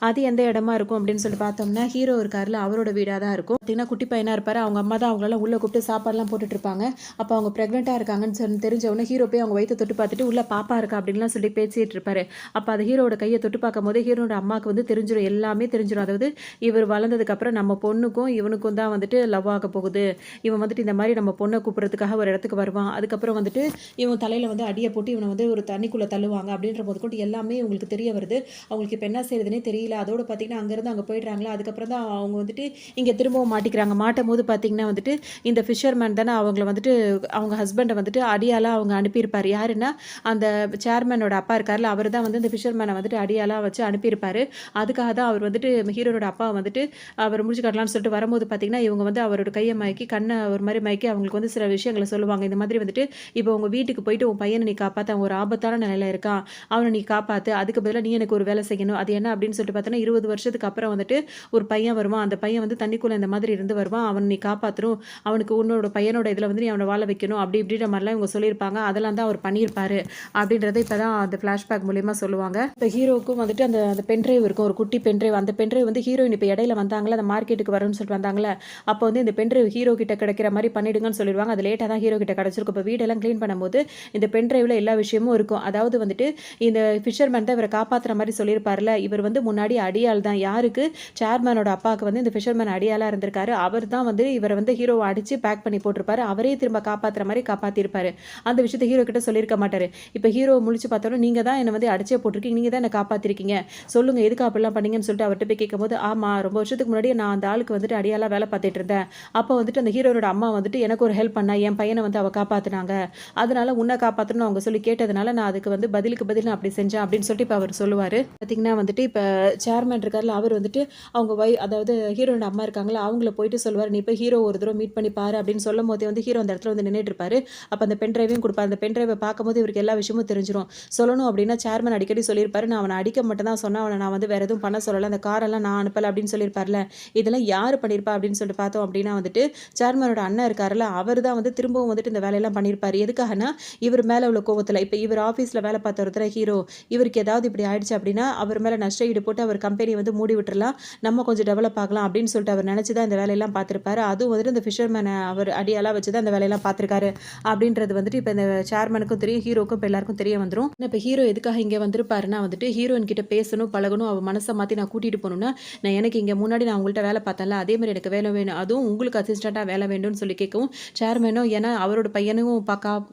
Speaker 1: அது எந்த இடமா இருக்கும் அப்படின்னு சொல்லிட்டு பார்த்தோம்னா, ஹீரோ இருக்காருல அவரோட வீடாக தான் இருக்கும். பார்த்தீங்கன்னா குட்டி பையனாக இருப்பார். அவங்க அம்மா தான் அவங்களெல்லாம் உள்ளே கூப்பிட்டு சாப்பாடுலாம் போட்டுட்டு இருப்பாங்க. அப்போ அவங்க ப்ரெக்னெண்ட்டாக இருக்காங்கன்னு சொல்லி தெரிஞ்சவொடனே ஹீரோ போய் அவங்க வயிற்றை தொட்டு பார்த்துட்டு உள்ள பாப்பா இருக்கா அப்படின்லாம் சொல்லி பேசிட்டு இருப்பாரு. அப்போ அது ஹீரோட கையை தொட்டு பார்க்கும் போது ஹீரோட அம்மாவுக்கு வந்து தெரிஞ்சிடும், எல்லாமே தெரிஞ்சிடும். அதாவது இவர் வளர்ந்ததுக்கப்புறம் நம்ம பொண்ணுக்கும் இவனுக்கும் தான் வந்துட்டு லவ் ஆக போகுது, இவன் வந்துட்டு இந்த மாதிரி நம்ம பொண்ணை கூப்பிட்றதுக்காக ஒரு இடத்துக்கு வருவான், அதுக்கப்புறம் வந்துட்டு இவன் தலையில் வந்து அடியை போட்டு இவனை வந்து ஒரு தண்ணிக்குள்ளே தள்ளுவாங்க அப்படின்ற போது கூட எல்லாமே உங்களுக்கு தெரிய வருது. அவங்களுக்கு இப்போ என்ன செய்யறதுனே தெரியல. அதோடு பார்த்தீங்கன்னா அங்கேருந்து அங்கே போயிடுறாங்களா. அதுக்கப்புறம் தான் அவங்க வந்துட்டு இங்கே திரும்பவும் மாட்டிக்கிறாங்க. மாட்டும் போது பார்த்தீங்கன்னா வந்துட்டு இந்த ஃபிஷர்மேன் தானே அவங்கள வந்துட்டு அவங்க ஹஸ்பண்டை வந்துட்டு அடியாளாக அவங்க அனுப்பியிருப்பார். யாருன்னா அந்த சேர்மனோட அப்பா இருக்கார்ல, அவர் தான் வந்து இந்த ஃபிஷர்மேனை வந்துட்டு அடியாளாக வச்சு அனுப்பியிருப்பார். அதுக்காக தான் அவர் வந்துட்டு ஹீரோனோட அப்பா வந்துட்டு அவர் முடிச்சு காட்டலாம்னு சொல்லிட்டு வரும்போது பார்த்தீங்கன்னா, இவங்க வந்து அவரோட கையை மயக்கி கண்ணை ஒரு மாதிரி மயக்கி அவங்களுக்கு வந்து சில விஷயங்களை சொல்லுவாங்க. இந்த மாதிரி வந்துட்டு, இப்போ உங்கள் வீட்டுக்கு போயிட்டு உன் பையனை நீ காப்பாற்று, அவன் ஒரு ஆபத்தான நிலையில இருக்கான், அவனை நீ காப்பாற்று, அதுக்கு பதிலாக நீ எனக்கு ஒரு வேலை செய்யணும். அது என்ன அப்படின்னு சொல்லிட்டு பார்த்தோன்னா, 20 வருஷத்துக்கு அப்புறம் வந்துட்டு ஒரு பையன் வருவான். அந்த பையன் வந்து தண்ணிக்குள்ளே இந்த மாதிரி இருந்து வருவான். அவனை நீ காப்பாற்றணும், அவனுக்கு உன்னோட பையனோட இதில் வந்து நீ அவனை வாழ வைக்கணும், அப்படி இப்படின்ற மாதிரிலாம் இவங்க சொல்லியிருப்பாங்க. அதெல்லாம் தான் அவர் பண்ணியிருப்பாரு அப்படின்றத இப்போ தான் அந்த ஃப்ளாஷ்பேக் மூலியமா சொல்லுவாங்க. இப்போ ஹீரோவுக்கும் வந்துட்டு அந்த அந்த பென்ட்ரைவ் இருக்கும், ஒரு குட்டி பென்ட்ரைவ். அந்த பென்ட்ரைவ் வந்து ஹீரோயின் இப்போ இடையில வந்தாங்களே, அந்த மார்க்கெட்டுக்கு வரணும்னு சொல்லிட்டு வந்தாங்களே, அப்போ வந்து இந்த பென்ட்ரைவ் ஹீரோ கிட்ட கிடைக்கிற மாதிரி பண்ணிடுங்கன்னு சொல்லிடுவாங்க. அது லேட்டாக தான் ஹீரோ கிட்ட கிடச்சிருக்கும். இப்போ வீடெல்லாம் க்ளீன் பண்ணும்போது இந்த பென்ட்ரைவில் எல்லா விஷயமும் இருக்கும். அதாவது வந்துட்டு இந்த ஃபிஷர்மேன் தான் இவரை காப்பாற்றுற மாதிரி சொல்லியிருப்பார்ல, இவர் வந்து முன்னாடி அடியாள் தான். யாருக்கு? சேர்மேனோட அப்பாவுக்கு வந்து இந்த ஃபிஷர்மேன் அடியாளாக இருந்திருக்காரு. அவர் தான் வந்து இவரை வந்து ஹீரோவை அடித்து பேக் பண்ணி போட்டிருப்பாரு. அவரே திரும்ப காப்பாற்றுற மாதிரி காப்பாற்றிருப்பாரு. அந்த விஷயத்தை ஹீரோ கிட்ட சொல்லியிருக்க மாட்டார். இப்போ ஹீரோ முழிச்சு பார்த்தோன்னா, நீங்கள் தான் என்னை வந்து அடிச்சே போட்டிருக்கீங்க, நீங்கள் தான் என்னை காப்பாற்றிருக்கீங்க, சொல்லுங்கள் எதுக்கு அப்படிலாம் பண்ணீங்கன்னு சொல்லிட்டு அவர்கிட்ட போய் கேட்கும்போது, ஆமாம், ரொம்ப வருஷத்துக்கு முன்னாடி நான் அந்த ஆளுக்கு வந்துட்டு அடியாளாக வேலை பார்த்துட்டு இருந்தேன். அப்போ வந்துட்டு அந்த ஹீரோனோட அம்மா வந்துட்டு எனக்கு ஒரு ஹெல்ப் பண்ணா, என் பையனை வந்து அவள் காப்பாற்றினாங்க, அதனால உன்னை காப்பாற்றணும்னு அவங்க சொல்லி கேட்டதுனால நான் அதுக்கு வந்து பதிலுக்கு பதில் நான் அப்படி செஞ்சேன் அப்படின்னு சொல்லிட்டு இப்போ அவர் சொல்லுவார். பார்த்தீங்கன்னா வந்துட்டு இப்போ சேர்மேன் இருக்கார்ல, அவர் வந்துட்டு அவங்க அதாவது ஹீரோனோட அம்மா இருக்காங்களா, அவங்கள போயிட்டு சொல்லுவார், நீ போய் ஹீரோ ஒரு தடவை மீட் பண்ணி பாரு அப்படின்னு சொல்லும் போதே வந்து ஹீரோ அந்த இடத்துல வந்து நின்றுட்டு இருப்பாரு. அப்போ அந்த பென் டிரைவையும் கொடுப்பாரு. அந்த பென் டிரைவை பார்க்கும்போது இவருக்கு எல்லா விஷயமும் தெரிஞ்சிடும். சொல்லணும் அப்படின்னா சேர்மன் அடிக்கடி சொல்லியிருப்பாரு, நான் அவனை அடிக்க மட்டும் தான் சொன்னேன், அவனை நான் வந்து வேறு எதுவும் பண்ண சொல்லலை, அந்த காரெல்லாம் நான் அனுப்பலை அப்படின்னு சொல்லியிருப்பார்ல. இதெல்லாம் யார் பண்ணியிருப்பா அப்படின்னு சொல்லிட்டு பார்த்தோம் அப்படின்னா வந்துட்டு சேர்மனோட அண்ணன் இருக்காருல்ல, அவர் தான் வந்து திரும்பவும் வந்துட்டு இந்த வேலையெல்லாம் பண்ணியிருப்பார். எதுக்காகனா இவர் மேலே உள்ள கோவத்தில், இப்போ இவர் ஆஃபீஸில் வேலை பார்த்த ஒருத்தர ஹீரோ, இவருக்கு ஏதாவது இப்படி ஆயிடுச்சு அப்படின்னா அவர் மேலே நஷ்ட ஈடு போட்டு அவர் கம்பெனியை வந்து மூடி விட்டுறலாம், நம்ம கொஞ்சம் டெவலப் ஆகலாம் அப்படின்னு சொல்லிட்டு அவர் நினச்சி தான் இந்த வேலையெல்லாம் பார்த்துருப்பாரு. அதுவும் வந்துட்டு இந்த ஃபிஷர்மேனை அவர் அடியாலாம் வச்சு தான் இந்த வேலையெல்லாம் பார்த்துருக்காரு அப்படின்றது வந்துட்டு இப்போ இந்த சேர்மனுக்கும் தெரியும், ஹீரோக்கும் இப்போ எல்லாருக்கும் தெரிய வந்துடும். இப்போ ஹீரோ எதுக்காக இங்கே வந்திருப்பாருன்னா வந்துட்டு ஹீரோயின் கிட்ட பேசணும், பழகணும், அவள் மனசை மாற்றி நான் கூட்டிகிட்டு போகணுன்னா, நான் எனக்கு இங்கே முன்னாடி நான் உங்கள்கிட்ட வேலை பார்த்தேன்ல, அதே மாதிரி எனக்கு வேலை வேணும், அதுவும் உங்களுக்கு அசிஸ்டண்ட்டாக வேலை வேண்டும்னு சொல்லி கேட்கவும் சேர்மேனும், ஏன்னா அவரோட பையனும்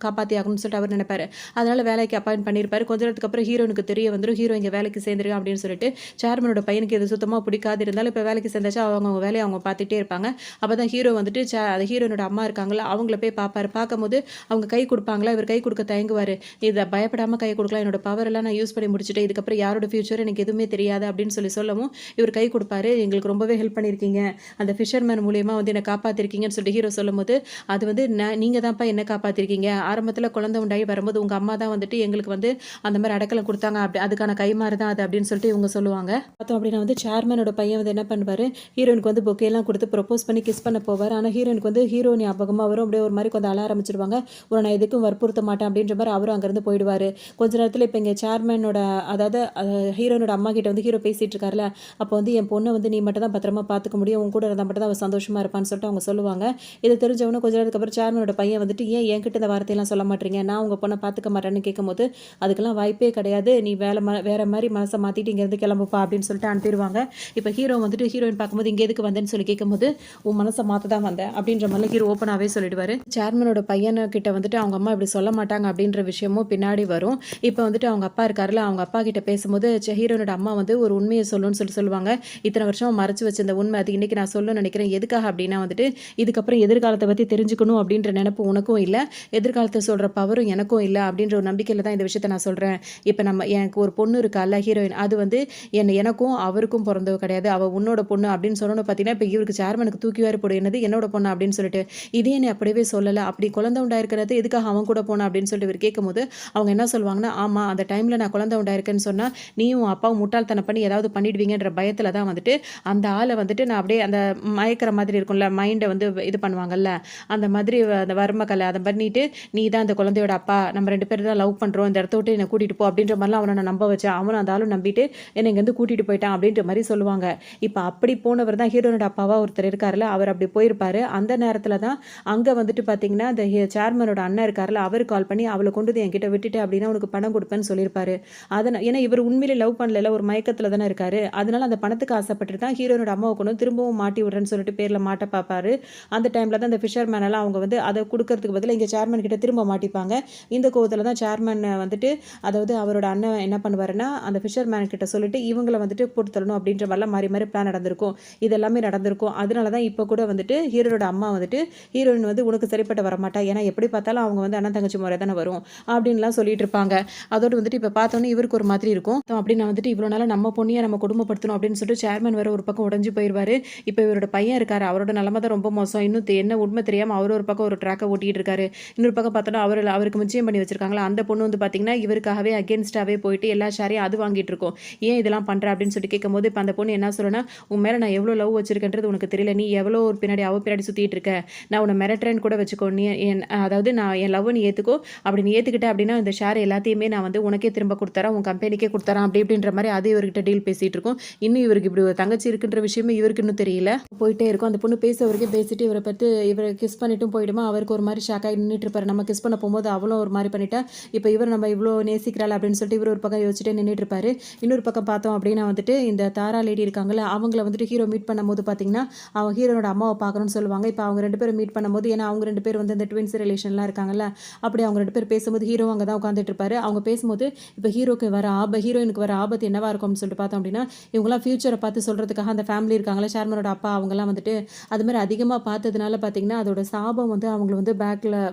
Speaker 1: காப்பாற்றி ஆகணும்னு சொல்லிட்டு அவர் நினைப்பாரு. அதனால வேலைக்கு அப்பாயின்ட் பண்ணியிருப்பாரு. கொஞ்ச நேரத்துக்கு அப்புறம் ஹீரோனுக்கு தெரிய வந்துடும், ஹீரோ இங்கே வேலைக்கு சேர்ந்துருக்கா அப்படின்னு சொல்லிட்டு. சேர்மனோட பையனுக்கு இது சுத்தமாக பிடிக்காது, இருந்தாலும் இப்போ வேலைக்கு சேர்ந்தாச்சா அவங்க வேலையை அவங்க பார்த்துட்டே இருப்பாங்க. அப்போ தான் ஹீரோ வந்துட்டு அது ஹீரோனோட அம்மா இருக்காங்களா, அவங்கள போய் பார்ப்பாரு. பார்க்கும்போது அவங்க கை கொடுப்பாங்களா, இவர் கை கொடுக்க தயங்குவார். இதை பயப்படாமல் கை கொடுக்கலாம், என்னோட பவர் எல்லாம் நான் யூஸ் பண்ணி முடிச்சுட்டேன், இதுக்கப்புறம் யாரோட ஃபியூச்சர் எனக்கு எதுவுமே தெரியாது அப்படின்னு சொல்லவும் இவர் கை கொடுப்பாரு. எங்களுக்கு ரொம்பவே ஹெல்ப் பண்ணியிருக்கீங்க, அந்த ஃபிஷர்மேன் மூலியமாக வந்து என்னை காப்பாற்றிருக்கீங்கன்னு சொல்லிட்டு ஹீரோ சொல்லும்போது, அது வந்து நீங்கள் தான்ப்பா என்ன காப்பாற்றிருக்கீங்க, ஆரம்பத்தில் குழந்தை உண்டாகி வரும்போது உங்கள் அம்மா தான் வந்துட்டு எங்களுக்கு வந்து அந்த மாதிரி அடக்கலம் கொடுத்தாங்க, அப்படி அதுக்கான கைமாறு தான் அது அப்படின்னு சொல்லிட்டு இவங்க சொல்லுவாங்க. பார்த்தோம் அப்படின்னா வந்து சேர்மனோட பையன் வந்து என்ன பண்ணுவார், ஹீரோனுக்கு வந்து பொக்கேலாம் கொடுத்து ப்ரொப்போஸ் பண்ணி கிஸ் பண்ண போவார். ஆனால் ஹீரோனுக்கு வந்து ஹீரோ ஞாபகமாக வரும், அப்படியே ஒரு மாதிரி கொஞ்சம் அழ ஆரம்பிச்சிருவாங்க. ஒரு நான் எதுக்கும் வற்புறுத்த மாட்டேன் அப்படின்ற மாதிரி அவரும் அங்கேருந்து போயிடுவார். கொஞ்ச நேரத்தில் இப்போ இங்கே சேர்மனோட அதாவது ஹீரோனோட அம்மா கிட்ட வந்து ஹீரோ பேசிகிட்டு இருக்காருல, அப்போ வந்து என் பொண்ணை வந்து நீ மட்டும் தான் பத்திரமா பார்த்துக்க முடியும், உன் கூட இருந்தால் மட்டும் தான் அவள் சந்தோஷமாக இருப்பான்னு சொல்லிட்டு அவங்க சொல்லுவாங்க. இது தெரிஞ்சவொன்னே கொஞ்ச நேரத்துக்கு அப்புறம் சேர்மனோட பையன் வந்துட்டு, ஏன் என்கிட்ட இந்த வார்த்தையெல்லாம் சொல்ல மாட்டீங்க, நான் உங்கள் பொண்ணை பார்த்துக்க மாட்டேன்னு கேட்கும்போது, அதுக்கெல்லாம் வாய்ப்பே கிடையாது, நீ வேறு மாதிரி மனசை மாற்றிட்டு இங்கேருந்து கிளம்புப்பா அப்படின்னு சொல்லிட்டு அனுப்பிடுவாங்க. இப்போ ஹீரோ வந்துட்டு ஹீரோயின் பார்க்கும்போது இங்கே எதுக்கு வந்தேன்னு சொல்லி கேட்கும்போது, உன் மனசை மாற்ற தான் வந்தேன் அப்படின்ற மாதிரி ஹீரோ ஓப்பனாகவே சொல்லிடுவார். சேர்மனோட பையன்கிட்ட வந்துட்டு அவங்க அம்மா இப்படி சொல்ல மாட்டாங்க அப்படின்ற விஷயமும் பின்னாடி வரும். இப்போ வந்துட்டு அவங்க அப்பா இருக்காருல்ல, அவங்க அப்பா கிட்ட பேசும்போது ஹீரோனோட அம்மா வந்து ஒரு உண்மையை சொல்லணும்னு சொல்லுவாங்க. இத்தனை வருஷம் மறைச்சு வச்சிருந்த உண்மை அது இன்னைக்கு நான் சொல்லணும்னு நினைக்கிறேன். எதுக்காக அப்படின்னா வந்துட்டு இதுக்கப்புறம் எதிர்காலத்தை பற்றி தெரிஞ்சுக்கணும் அப்படின்ற நினைப்பு உனக்கும் இல்லை, எதிர்காலத்தை சொல்கிற பவரும் எனக்கும் இல்லை அப்படின்ற ஒரு நம்பிக்கையில் தான் இந்த விஷயத்தை நான் சொல்கிறேன். இப்போ எனக்கு ஒரு பொண்ணு இருக்கால ஹீரோயின், அது வந்து எனக்கும் அவருக்கும் பிறந்தவ கிடையாது, அவள் உன்னோட பொண்ணு அப்படின்னு சொல்லணும். பார்த்தீங்கன்னா இப்போ இவருக்கு சேர்மனுக்கு தூக்கி வேறு போடு, என்னது என்னோட பொண்ணு அப்படின்னு சொல்லிட்டு, இதே நீ அப்படியே சொல்லலை, அப்படி குழந்தை உண்டாயிருக்கிறது எதுக்காக அவன் கூட போன அப்படின்னு சொல்லிட்டு இவர் கேட்கும்போது அவங்க என்ன சொல்லுவாங்கன்னா, ஆமாம் அந்த டைமில் நான் குழந்தை உண்டாயிருக்கேன்னு சொன்னால் நீயும் அப்பாவும் முட்டாள்தனம் பண்ணி ஏதாவது பண்ணிடுவீங்கன்ற பயத்தில் தான் வந்துட்டு அந்த ஆளை வந்துட்டு நான் அப்படியே அந்த மயக்கிற மாதிரி இருக்கும்ல, மைண்டை வந்து இது பண்ணுவாங்கல்ல, அந்த மாதிரி அந்த வர்மக்கலை அதை பண்ணிட்டு, நீ தான் அந்த குழந்தையோட அப்பா, நம்ம 2 பேர் தான் லவ் பண்ணுறோம், இந்த இடத்த விட்டு என்னை கூட்டிகிட்டு போ அப்படின்ற மாதிரிலாம் அவனை நான் நம்ப வச்சேன், அவனும் அந்த ஆளும் நம்பிட்டு என்னை இங்கேருந்து கூட்டிகிட்டு போயிட்டான் அப்படின்ற மாதிரி சொல்லுவாங்க. இப்போ அப்படி போனவர் தான் ஹீரோனோட அப்பாவா ஒருத்தர் இருக்காருல்ல, அவர் அப்படி போயிருப்பாரு. அந்த நேரத்தில் தான் அங்கே வந்துட்டு பார்த்தீங்கன்னா அந்த சேர்மனோட அண்ணன் இருக்காருல்ல, அவர் கால் பண்ணி அவளை கொண்டு வந்து என்கிட்ட விட்டுட்டு அப்படின்னா உனக்கு பணம் கொடுப்பேன்னு சொல்லியிருப்பாரு. அதனால் ஏன்னா இவர் உண்மையிலே லவ் பண்ணல, ஒரு மயக்கத்தில் தானே இருக்காரு, அதனால அந்த பணத்துக்கு ஆசைப்பட்டு தான் ஹீரோனோட அம்மாவை கொண்டு திரும்பவும் மாட்டி விடுறேன்னு சொல்லிட்டு பேரில் மாட்ட பார்ப்பாரு. அந்த டைமில் தான் அந்த ஃபிஷர்மேன் எல்லாம் அவங்க வந்து அதை கொடுக்கறதுக்கு பதில் இங்கே சேர்மன் கிட்ட திரும்ப மாட்டிப்பாங்க. இந்த கோவத்தில் தான் சேர்மன் வந்துட்டு அதாவது அவரோட அண்ணன் என்ன பண்ணுவாருன்னா அந்த ஃபிஷர்மேன் கிட்ட சொல்லிட்டு இவங்களை வந்துட்டு போட்டு தரணும் அப்படின்ற மாதிரிலாம் மாறி மாறி பிளான் நடந்திருக்கும். இது எல்லாமே நடந்திருக்கும். அதனால தான் இப்போ கூட வந்துட்டு ஹீரோனோட அம்மா வந்துட்டு ஹீரோயின் வந்து உனக்கு சரிப்பட்ட வரமாட்டா. ஏன்னா எப்படி பார்த்தாலும் அவங்க வந்து அண்ணன் தங்கச்சி முறை தானே வரும் அப்படின்லாம் சொல்லிட்டு இருப்பாங்க. அதோட வந்துட்டு இப்போ பார்த்தோன்னே இவருக்கு ஒரு மாதிரி இருக்கும். அப்படி நான் வந்துட்டு இவ்வளோ நாளாக நம்ம பொண்ணையே நம்ம குடும்பப்படுத்தணும் அப்படின்னு சொல்லிட்டு சேர்மன் வேற ஒரு பக்கம் உடஞ்சு போயிடுவாரு. இப்போ இவரோட பையன் இருக்காரு. அவரோட நிலைமை தான் ரொம்ப மோசம். இன்னும் என்ன உண்மை தெரியாமல் அவர் ஒரு பக்கம் ஒரு ட்ராக்கை ஓட்டிட்டு இருக்காரு. இன்னொரு பக்கம் பார்த்தோன்னா அவருக்கு நிச்சயம் பண்ணி வச்சிருக்காங்களா அந்த பொண்ணு வந்து பார்த்தீங்கன்னா இவருக்காகவே அகேன்ஸ்டாகவே போயிட்டு எல்லா ஷேரையும் அது வாங்கிட்டு இருக்கும். ஏன் இதெல்லாம் பண்ணுற அப்படின்னு சொல்லிட்டு கேட்கும்போது இப்போ அந்த பொண்ணு என்ன சொல்லுன்னா, உன் மேலே நான் எவ்வளோ லவ் வச்சிருக்கேன்றது உனக்கு தெரியல. நீ எவ்வளோ ஒரு பின்னாடி பின்னாடி சுற்றிட்டு இருக்க. நான் உன்னை மிரட்டுறேன்னு கூட வச்சுக்கோ. நீ அதாவது நான் என் லவ் நீ ஏற்றுக்கோ. அப்படி நீ ஏற்றுக்கிட்ட அப்படின்னா இந்த ஷேர் எல்லாத்தையுமே நான் வந்து உனக்கே திரும்ப கொடுத்துறேன், உன் கம்பெனிக்கே கொடுத்துறேன் அப்படி இப்படின்ற மாதிரி அது இவர்கிட்ட டீல் பேசிகிட்டு இருக்கும். இன்னும் இவருக்கு இப்படி ஒரு தங்கச்சி இருக்குன்ற விஷயமே இவருக்கு இன்னும் தெரியல. போயிட்டே இருக்கும். அந்த பொண்ணு பேச வரைக்கும் பேசிட்டு இவரை பற்றி இவரை கிஸ் பண்ணிட்டும் போயிடுமா. அவருக்கு ஒரு மாதிரி ஷாக்காகி நின்றுட்டு இருப்பாரு. நம்ம கிஸ் பண்ண போகும்போது அவளும் ஒரு மாதிரி பண்ணிட்டா, இப்போ இவர் நம்ம இவ்வளோ நேசிக்கிறாள் அப்படின்னு சொல்லிட்டு இவர் ஒரு பக்கம் யோசிச்சுட்டே நின்றுட்டு இருப்பாரு. இன்னொரு பக்கம் பார்த்தோம் அப்படின்னா வந்துட்டு இந்த தாரா லேடி இருக்காங்கல்ல, அவங்கள வந்துட்டு ஹீரோ மீட் பண்ணும்போது பார்த்தீங்கன்னா அவங்க ஹீரோனோட அம்மாவை பார்க்கணும்னு சொல்லுவாங்க. இப்போ அவங்க 2 பேரும் மீட் பண்ணும்போது ஏன்னா அவங்க 2 பேர் வந்து இந்த ட்வின்ஸ் ரிலேஷன்லாம் இருக்காங்கல்ல, அப்படி அவங்க 2 பேர் பேசும்போது ஹீரோ அங்கே தான் உட்காந்துட்டு இருப்பாரு. அவங்க பேசும்போது இப்போ ஹீரோயினுக்கு வர ஆபத்து என்னவா இருக்கும்னு சொல்லிட்டு பார்த்தோம் அப்படின்னா, இவங்களாம் ஃபியூச்சரை பார்த்து சொல்கிறதுக்காக அந்த ஃபேமிலி இருக்காங்களா ஷேர்மனோட அப்பா அவங்கலாம் வந்துட்டு அது மாதிரி அதிகமாக பார்த்ததுனால பார்த்தீங்கன்னா அதோட சாபம் வந்து அவங்களை வந்து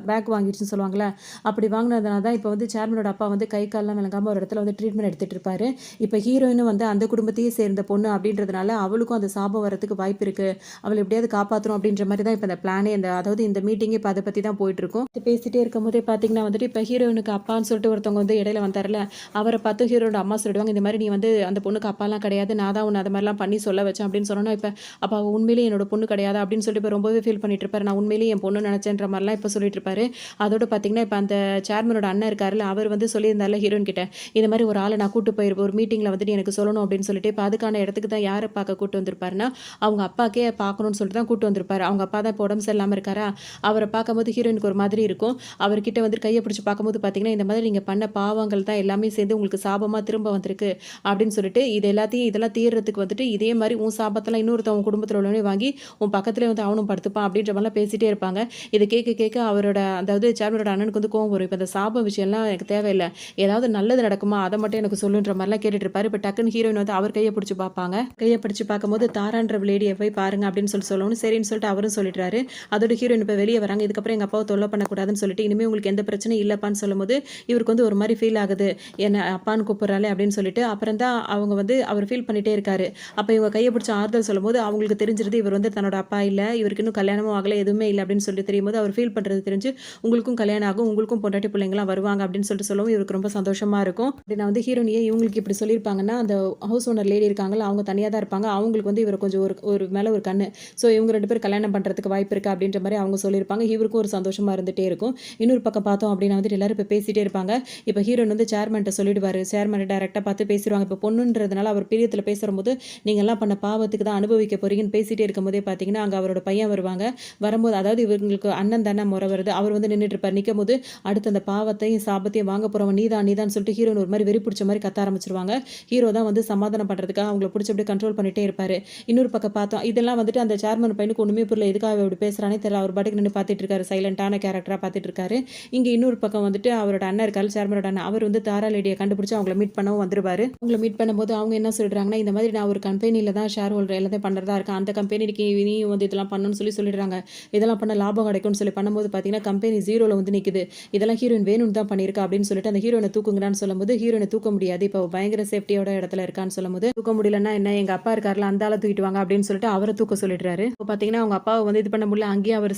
Speaker 1: பேக் வாங்கிடுச்சுன்னு சொல்லுவாங்களே, அப்படி வாங்கினதுனால தான் இப்போ வந்து சேர்மனோட அப்பா வந்து கை கால்லாம் விளங்காமல் ஒரு இடத்துல வந்து ட்ரீட்மெண்ட் எடுத்துகிட்டு இருப்பாரு. இப்போ ஹீரோயினும் வந்து அந்த குடும்பத்தையே சேர்ந்த பொண்ணு அப்படின்றதுனால அவளுக்கும் அந்த சாபம் வரத்துக்கு வாய்ப்பு இருக்குது. அவளை எப்படியாவது காப்பாற்றணும் அப்படின்ற மாதிரி தான் இப்போ இந்த பிளானே அதாவது இந்த மீட்டிங்கே இப்போ அதை பற்றி தான் போயிட்டுருக்கும். பேசிகிட்டே இருக்கும் போதே பார்த்தீங்கன்னா வந்துட்டு இப்போ ஹீரோயினுக்கு அப்பான்னு சொல்லிட்டு ஒருத்தவங்க வந்து இடையில வந்தார்ல, அவரை பார்த்து ஹீரோட அம்மா சொல்லிடுவாங்க, இந்த மாதிரி நீ வந்து அந்த பொண்ணுக்கு அப்பாலாம் கிடையாது, நான் தான் உன்னை அது மாதிரிலாம் பண்ணி சொல்ல வச்சேன் அப்படின்னு சொன்னோன்னா, இப்போ அப்போ அவள் உண்மையிலேயே என்னோட பொண்ணு கிடையாது அப்படின்னு சொல்லிட்டு இப்போ ரொம்பவே ஃபீல் பண்ணிட்டு இருப்பாரு. நான் உண்மையிலேயே என் பொண்ணு நினச்சேன்ற மாதிரிலாம் இப்போ சொல்லிட்டு இருப்பாரு. அதோட பார்த்தீங்கன்னா இப்போ அந்த சேர்மனோட அண்ணன் இருக்காருல்ல, அவர் வந்து சொல்லியிருந்தார்ல ஹீரோயின் கிட்ட, இந்த மாதிரி ஒரு ஆளை நான் கூட்டு போயிருப்பேன் ஒரு மீட்டிங்கில் வந்துட்டு எனக்கு சொல்லணும் அப்படின்னு சொல்லிட்டு, இப்போ அதுக்கான இடத்துக்கு தான் யாரை பார்க்க கூட்டு வந்திருப்பாருன்னா அவங்க அப்பாக்கே பார்க்கணும்னு சொல்லிட்டு தான் கூட்டு வந்திருப்பாரு. அவங்க அப்பா தான் இப்போ உடம்பு சரியில்லாமல் இருக்காரா, அவரை பார்க்கும்போது ஹீரோயினுக்கு ஒரு மாதிரி இருக்கும். அவர்கிட்ட வந்து கையை பிடிச்சி பார்க்கும்போது பார்த்தீங்கன்னா இந்த மாதிரி நீங்கள் பண்ண பாவங்கள் தான் எல்லாமே சேர்ந்து உங்களுக்கு சாபமாக திரும்ப வந்திருக்கு அப்படின்னு சொல்லிட்டு இதெல்லாம் தீர்றதுக்கு வந்துட்டு இதே மாதிரி உன் சாபத்தெல்லாம் இன்னொருத்தவங்க குடும்பத்தில் உள்ளவனே வாங்கி உன் பக்கத்துலேயே வந்து அவனும் படுத்துப்பான் அப்படின்ற மாதிரிலாம் பேசிகிட்டே இருப்பாங்க. இதை கேட்க அவரோட அதாவது சேர்மனோட அண்ணனுக்கு வந்து கோவம் வரும். இப்போ இந்த சாப விஷயம்லாம் எனக்கு தேவையில்லை, ஏதாவது நல்லது நடக்குமா அதை மட்டும் எனக்கு சொல்லுன்ற மாதிரிலாம் கேட்டுட்டு இருப்பாரு. இப்போ டக்குன்னு ஹீரோயின் வந்து அவர் கையை பிடிச்சி பார்ப்பாங்க. கையை பிடிச்சி பார்க்கும்போது தாரான்ற லேடியை போய் பாருங்க அப்படின்னு சொல்லணும். சரின்னு சொல்லிட்டு அவரும் சொல்லிடுறாரு. அதோட ஹீரோயின் இப்போ வெளியே வராங்க. இதுக்கப்புறம் எங்கள் அப்பாவை தொல்லை பண்ணக்கூடாதுன்னு சொல்லிட்டு இனிமேல் உங்களுக்கு எந்த பிரச்சனையும் இல்லைப்பான்னு சொல்லும்போது இவருக்கு வந்து ஒரு மாதிரி ஃபீல் ஆகுது, என்ன அப்பான்னு கூப்பிட்றாலே அப்படின்னு சொல்லிட்டு அப்புறம் தான் அவங்க வந்து அவர் ஃபீல் பண்ணிட்டே இருக்காரு. அப்போ இவங்க கையை பிடிச்ச ஆறுதல் சொல்லும்போது அவங்களுக்கு தெரிஞ்சிருது இவர் வந்து தன்னோட அப்பா இல்லை, இவருக்கு இன்னும் கல்யாணமும் ஆகலை, எதுவுமே இல்லை அப்படின்னு சொல்லிட்டு தெரியும் போது அவர் ஃபீல் பண்ணுறது தெரிஞ்சு உங்களுக்கும் கல்யாணம் ஆகும், உங்களுக்கும் பொண்டாட்டி பிள்ளைங்களாம் வருவாங்க அப்படின்னு சொல்லிட்டு சொல்லவும் இவருக்கு ரொம்ப சந்தோஷமாக இருக்கும். அப்படின்னா வந்து ஹீரோனியே இவங்களுக்கு இப்படி சொல்லியிருப்பாங்கன்னா அந்த ஹவுஸ் ஓனர் லேடி இருக்காங்களா அவங்க தனியாக தான் இருப்பாங்க, அவங்களுக்கு வந்து இவர் கொஞ்சம் ஒரு மேலே ஒரு கண்ணு, ஸோ இவங்க 2 பேர் கல்யாணம் பண்ணுறதுக்கு வாய்ப்பு இருக்குது அப்படின்ற மாதிரி அவங்க சொல்லியிருப்பாங்க. இவருக்கும் ஒரு சந்தோஷமாக இருந்துகிட்டே இருக்கும். இன்னொரு பக்கம் பார்த்தோம் அப்படின்னா வந்துட்டு எல்லாரும் இப்போ பேசிகிட்டே இருப்பாங்க. இப்போ ஹீரோன் வந்து சேர்மன்ட்ட சொல்லிடுவார். சேர்மன் டேரெக்டாக பார்த்து பேசிடுவாங்க. இப்போ பொண்ணுன்றதுனால அவர் பிரியத்தில் பேசும்போது நீங்கள்லாம் பண்ண பாவத்துக்கு தான் அனுபவிக்க போறீங்கன்னு பேசிகிட்டே இருக்கும்போதே பார்த்தீங்கன்னா அங்கே அவரோட பையன் வருவாங்க. வரும்போது அதாவது இவங்களுக்கு அண்ணன் தானே முறை வருது, அவர் வந்து நின்றுட்டு இருப்பார். நிற்கும் போது அடுத்து அந்த பாவத்தையும் சாபத்தையும் வாங்க போகிறவன் நீதான் சொல்லிட்டு ஹீரோன் ஒரு மாதிரி வெறி பிடிச்ச மாதிரி கத்த ஆரம்பிச்சிருவாங்க. ஹீரோ தான் வந்து சமாதானம் பண்ணுறதுக்காக அவங்கள பிடிச்சி அப்படியே கண்ட்ரோல் பண்ணிட்டே இருப்பார். இன்னொரு பக்கம் பார்த்தோம் இதெல்லாம் வந்துட்டு அந்த சேர்மன் பையனுக்கு ஒன்றுமே புரியல, எதுக்காக இப்படி பேசுகிறானே தெரியல. அவர் பாட்டுக்கு நின்று பார்த்துட்டு இருக்காரு, சைலண்டான கேரக்டராக பார்த்துட்டு இருக்காரு. இங்கே இன்னொரு பக்கம் வந்துட்டு அவரோட அண்ணன் இருக்காரு, சேர்மனோட அண்ணன், அவர் வந்து தாரா லேடியை கண்டுபிடிச்சி அவங்கள மீட் பண்ணவும் வந்துருவாரு. அவங்கள மீட் பண்ணும்போது அவங்க என்ன சொல்கிறாங்கன்னா, இந்த மாதிரி நான் ஒரு கம்பெனியில் தான் ஷேர் ஹோல்டர் எல்லாத்தையும் பண்ணுறதா இருக்கேன், அந்த கம்பெனிக்கு நீயும் வந்து இதெல்லாம் பண்ணணும்னு சொல்லிடுறாங்க. இதெல்லாம் பண்ண லாபம் கிடைக்கும்னு சொல்லி பண்ணும்போது பார்த்தீங்கன்னா கம்பெனி ஜீரோவில் வந்து நிற்குது. இதெல்லாம் ஹீரோயின் வேணும்னு தான் பண்ணியிருக்கா அப்படின்னு சொல்லிட்டு அந்த ஹீரோனை தூக்குங்கடான்னு சொல்லும்போது ஹீரோனை தூக்க முடியாது, இப்போ பயங்கர சேஃப்டியோட இடத்துல இருக்கான்னு சொல்லும்போது தூக்க முடியலன்னா என்ன, எங்கள் அப்பா இருக்காருல அந்த ஆளை தூக்கிட்டு வாங்க அப்படின்னு சொல்லிட்டு அவரை தூக்க சொல்லிடுறாரு. இப்போ பார்த்தீங்கன்னா அவங்க அப்பாவை வந்து இது பண்ண முடியல, அங்கேயே அவர்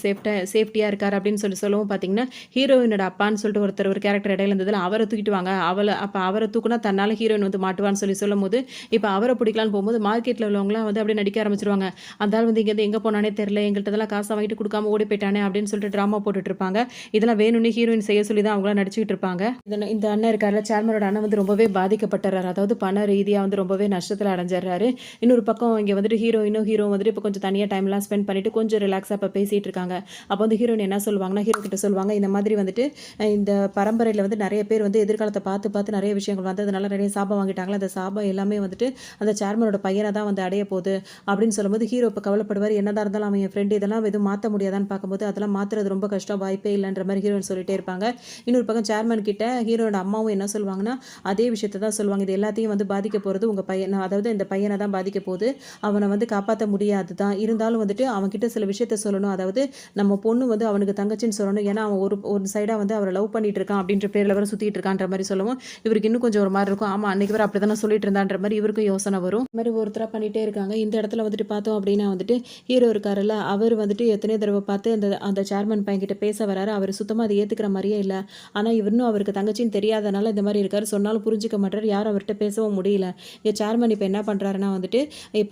Speaker 1: சேஃப்டியாக இருக்கார் அப்படின்னு சொல்லவும் பார்த்தீங்கன்னா ஹீரோயினோட அப்பான்னு சொல்லிட்டு ஒருத்தர் ஒரு கேரக்டர் இடையில இருந்ததில் அவரை தூக்கிட்டு வாங்க, அவரை தூக்குனா தன்னால் ஹீரோயின் வந்து மாட்டுவான்னு சொல்லும் போது இப்போ அவரை பிடிக்கலான்னு போகும்போது மார்க்கெட்டில் உள்ளவங்களாம் வந்து அப்படியே நடிக்க ஆரம்பிச்சிருவாங்க. அந்த வந்து இங்கே எங்கே போனானே தெரியல, எங்கள்கிட்ட இதெல்லாம் காசை வாங்கிட்டு கொடுக்காம ஓடி போயிட்டானே அப்படின்னு சொல்லிட்டு ட்ராமா போட்டுட்டு இருப்பாங்க. இதெல்லாம் வேணும்னு ஹீரோயின் செய்ய சொல்லி தான் அவங்களாம் நடிச்சுக்கிட்டு இருப்பாங்க. இந்த அண்ணன் இருக்கார்ல சேர்மனோட அண்ணன் வந்து ரொம்பவே பாதிக்கப்பட்டுறாரு, அதாவது பண ரீதியாக வந்து ரொம்பவே நஷ்டத்தில் அடைஞ்சிடறாரு. இன்னொரு பக்கம் இங்கே வந்துட்டு ஹீரோ வந்துட்டு இப்போ கொஞ்சம் தனியாக டைம்லாம் ஸ்பெண்ட் பண்ணிட்டு கொஞ்சம் ரிலாக்ஸாக இப்போ பேசிகிட்டு இருக்காங்க. அப்போ வந்து ஹீரோயின் என்ன சொல்லுவாங்கன்னா ஹீரோ கிட்ட சொல்லுவாங்க, இந்த மாதிரி வந்துட்டு இந்த பரம்பரையில் வந்து நிறைய பேர் வந்து எதிர்காலத்தை பார்த்து நிறைய விஷயங்கள் வந்ததுனால நிறைய சாபம் வாங்கிட்டாங்களா, அந்த சாபம் எல்லாமே வந்துட்டு அந்த சேர்மனோட பையனை தான் வந்து அடைய போகுது அப்படின்னு சொல்லும்போது ஹீரோ இப்போ கவலைப்படுவார். என்னதான் இருந்தாலும் அவன் என் ஃப்ரெண்டு, இதெல்லாம் எதுவும் மாற்ற முடியாதான்னு பார்க்கும்போது அதெல்லாம் மாற்றுறது ரொம்ப கஷ்டம், வாய்ப்பே இல்லைன்ற மாதிரி ஹீரோயின் சொல்லிட்டே இருப்பாங்க. இன்னொரு பக்கம் சேர்மன் கிட்ட ஹீரோட அம்மாவும் என்ன சொல்லுவாங்கன்னா அதே விஷயத்தை தான் சொல்லுவாங்க, இது எல்லாத்தையும் வந்து பாதிக்க போகிறது உங்கள் பையன், அதாவது இந்த பையனை தான் பாதிக்க போகுது, அவனை வந்து காப்பாற்ற முடியாது தான், இருந்தாலும் வந்துட்டு அவன்கிட்ட சில விஷயத்த சொல்லணும், அதாவது நம்ம பொண்ணு வந்து வந்து அவனுக்கு தங்கச்சின்னு சொல்லணும். ஏன்னா அவன் ஒரு ஒரு சைடாக வந்து அவரை லவ் பண்ணிட்டு இருக்கான் அப்படின்ற பேரில் வர சுற்றிட்டு இருக்கான்ற மாதிரி சொல்லவும் இவருக்கு இன்னும் கொஞ்சம் ஒரு மாதிரி இருக்கும். ஆமாம், அன்னைக்கு வர அப்படி தானே சொல்லிட்டு இருந்தான்ற மாதிரி இவருக்கும் யோசனை வரும். இந்த மாதிரி ஒருத்தராக பண்ணிகிட்டே இருக்காங்க. இந்த இடத்துல வந்துட்டு பார்த்தோம் அப்படின்னா வந்துட்டு ஹீரோ இருக்காருல்ல, அவர் வந்துட்டு எத்தனையோ தடவை பார்த்து அந்த அந்த சேர்மன் பையன்கிட்ட பேச வராரு. அவர் சுத்தமாக அதை ஏற்றுக்கிற மாதிரியே இல்லை. ஆனால் இன்னும் அவருக்கு தங்கச்சின்னு தெரியாதனால இந்த மாதிரி இருக்காரு. சொன்னாலும் புரிஞ்சிக்க மாட்டார். யாரும் அவர்கிட்ட பேசவும் முடியல. இங்கே சேர்மன் இப்போ என்ன பண்ணுறாருன்னா வந்துட்டு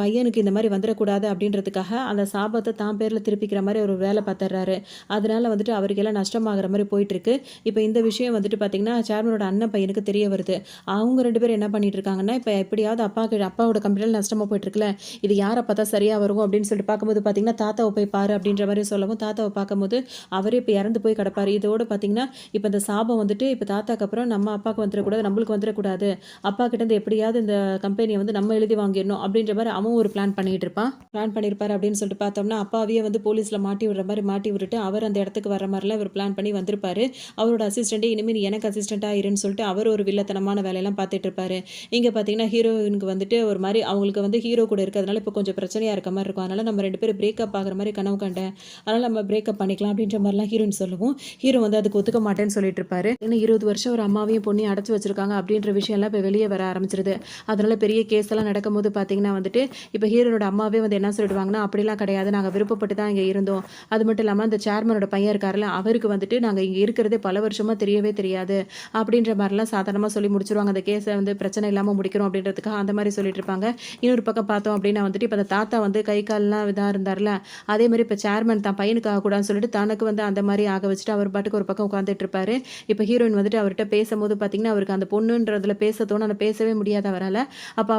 Speaker 1: பையனுக்கு இந்த மாதிரி வந்துடக்கூடாது அப்படின்றதுக்காக அந்த சாபத்தை தான் பேரில் திருப்பிக்கிற மாதிரி ஒரு வேலை பார்த்துறாரு. அதனால வந்துட்டு அவருக்கு எல்லாம் நஷ்டமாகிற மாதிரி போயிட்டுருக்கு. இப்போ இந்த விஷயம் வந்துட்டு பார்த்திங்கன்னா சேர்மனோட அண்ணன் பையனுக்கு தெரிய வருது. அவங்க 2 பேரும் என்ன பண்ணிட்டு இருக்காங்கன்னா, இப்போ எப்படியாவது அப்பாவோட கம்பெனியில் நஷ்டமாக போயிட்டுருக்குல்ல, இது யாரை பார்த்தா சரியாக வரும் அப்படின்னு சொல்லிட்டு பார்க்கும்போது பார்த்திங்கன்னா தாத்தாவை போய் பாரு அப்படின்ற மாதிரி சொல்லவும் தாத்தாவை பார்க்கும்போது அவரே இப்போ இறந்து போய் கிடப்பாரு. இதோடு பார்த்திங்கன்னா இப்போ இந்த சாபம் வந்துட்டு இப்போ தாத்தாக்கு அப்புறம் நம்ம அப்பாவுக்கு வந்துடக்கூடாது, நம்மளுக்கு வந்துடக்கூடாது, அப்பா கிட்டேருந்து எப்படியாவது இந்த கம்பெனியை வந்து நம்ம எழுதி வாங்கிடணும் அப்படின்ற மாதிரி அவன் ஒரு பிளான் பண்ணியிருப்பார் அப்படின்னு சொல்லிட்டு பார்த்தோம்னா அப்பாவையே வந்து போலீஸில் மாட்டி விடுற மாதிரி மாட்டி விட்டுட்டு அவர் அந்த இடத்துக்கு வர மாதிரிலாம் இவர் பிளான் பண்ணி வந்திருப்பாரு. அவரோட அசிஸ்டண்ட்டே இனிமேல் எனக்கு அசிஸ்டண்ட்டாக இருன்னு சொல்லிட்டு அவர் ஒரு வில்லத்தனமான வேலையெல்லாம் பார்த்துட்டு இருப்பாரு. இங்கே பார்த்தீங்கன்னா ஹீரோயினுக்கு வந்துட்டு ஒரு மாதிரி அவங்களுக்கு வந்து ஹீரோ கூட இருக்கிறதுனால இப்போ கொஞ்சம் பிரச்சனையாக இருக்க மாதிரி இருக்கும். அதனால் நம்ம 2 பேரும் பிரேக்கப் ஆகிற மாதிரி கனவு கண்டேன், அதனால் நம்ம பிரேக்கப் பண்ணிக்கலாம் அப்படின்ற மாதிரிலாம் ஹீரோயின் சொல்லவும் ஹீரோ வந்து அதுக்கு ஒத்துக்க மாட்டேன்னு சொல்லிட்டு இருப்பாரு. இன்னும் 20 வருஷம் ஒரு அம்மாவையும் பொண்ணையும் அடைச்சி வச்சிருக்காங்க அப்படின்ற விஷயம்லாம் இப்போ வெளியே வர ஆரம்பிச்சிருது. அதனால பெரிய கேஸ் எல்லாம் நடக்கும்போது பார்த்தீங்கன்னா வந்துட்டு இப்போ ஹீரோனோட அம்மாவே வந்து என்ன சொல்லிடுவாங்கன்னா, அப்படிலாம் கிடையாது, நாங்கள் விருப்பப்பட்டு தான் இங்கே இருந்தோம். அது மட்டும் இல்லாமல் அந்த சேர்மனோட பையன் இருக்காருல்ல, அவருக்கு வந்துட்டு நாங்கள் இங்கே இருக்கிறதே பல வருஷமாக தெரியவே தெரியாது அப்படின்ற மாதிரிலாம் சாதாரணமாக சொல்லி முடிச்சிருவாங்க. அந்த கேஸை வந்து பிரச்சனை இல்லாமல் முடிக்கிறோம் அப்படின்றதுக்காக அந்த மாதிரி சொல்லிட்டு இருப்பாங்க. இன்னொரு பக்கம் பார்த்தோம் அப்படின்னா வந்துட்டு இப்போ அந்த தாத்தா வந்து கை கால்லாம் இதாக இருந்தார்ல, அதே மாதிரி இப்போ சேர்மன் தான் பையனுக்கு ஆகக்கூடாதுன்னு சொல்லிட்டு தனக்கு வந்து அந்த மாதிரி ஆக வச்சுட்டு அவர் பாட்டுக்கு ஒரு பக்கம் உட்காந்துட்டு இருப்பாரு. இப்போ ஹீரோயின் வந்துட்டு அவர்கிட்ட பேசும்போது பார்த்தீங்கன்னா அவருக்கு அந்த பொண்ணுன்றதுல பேசத்தோன்னு அதை பேசவே முடியாத அவரால். அப்போ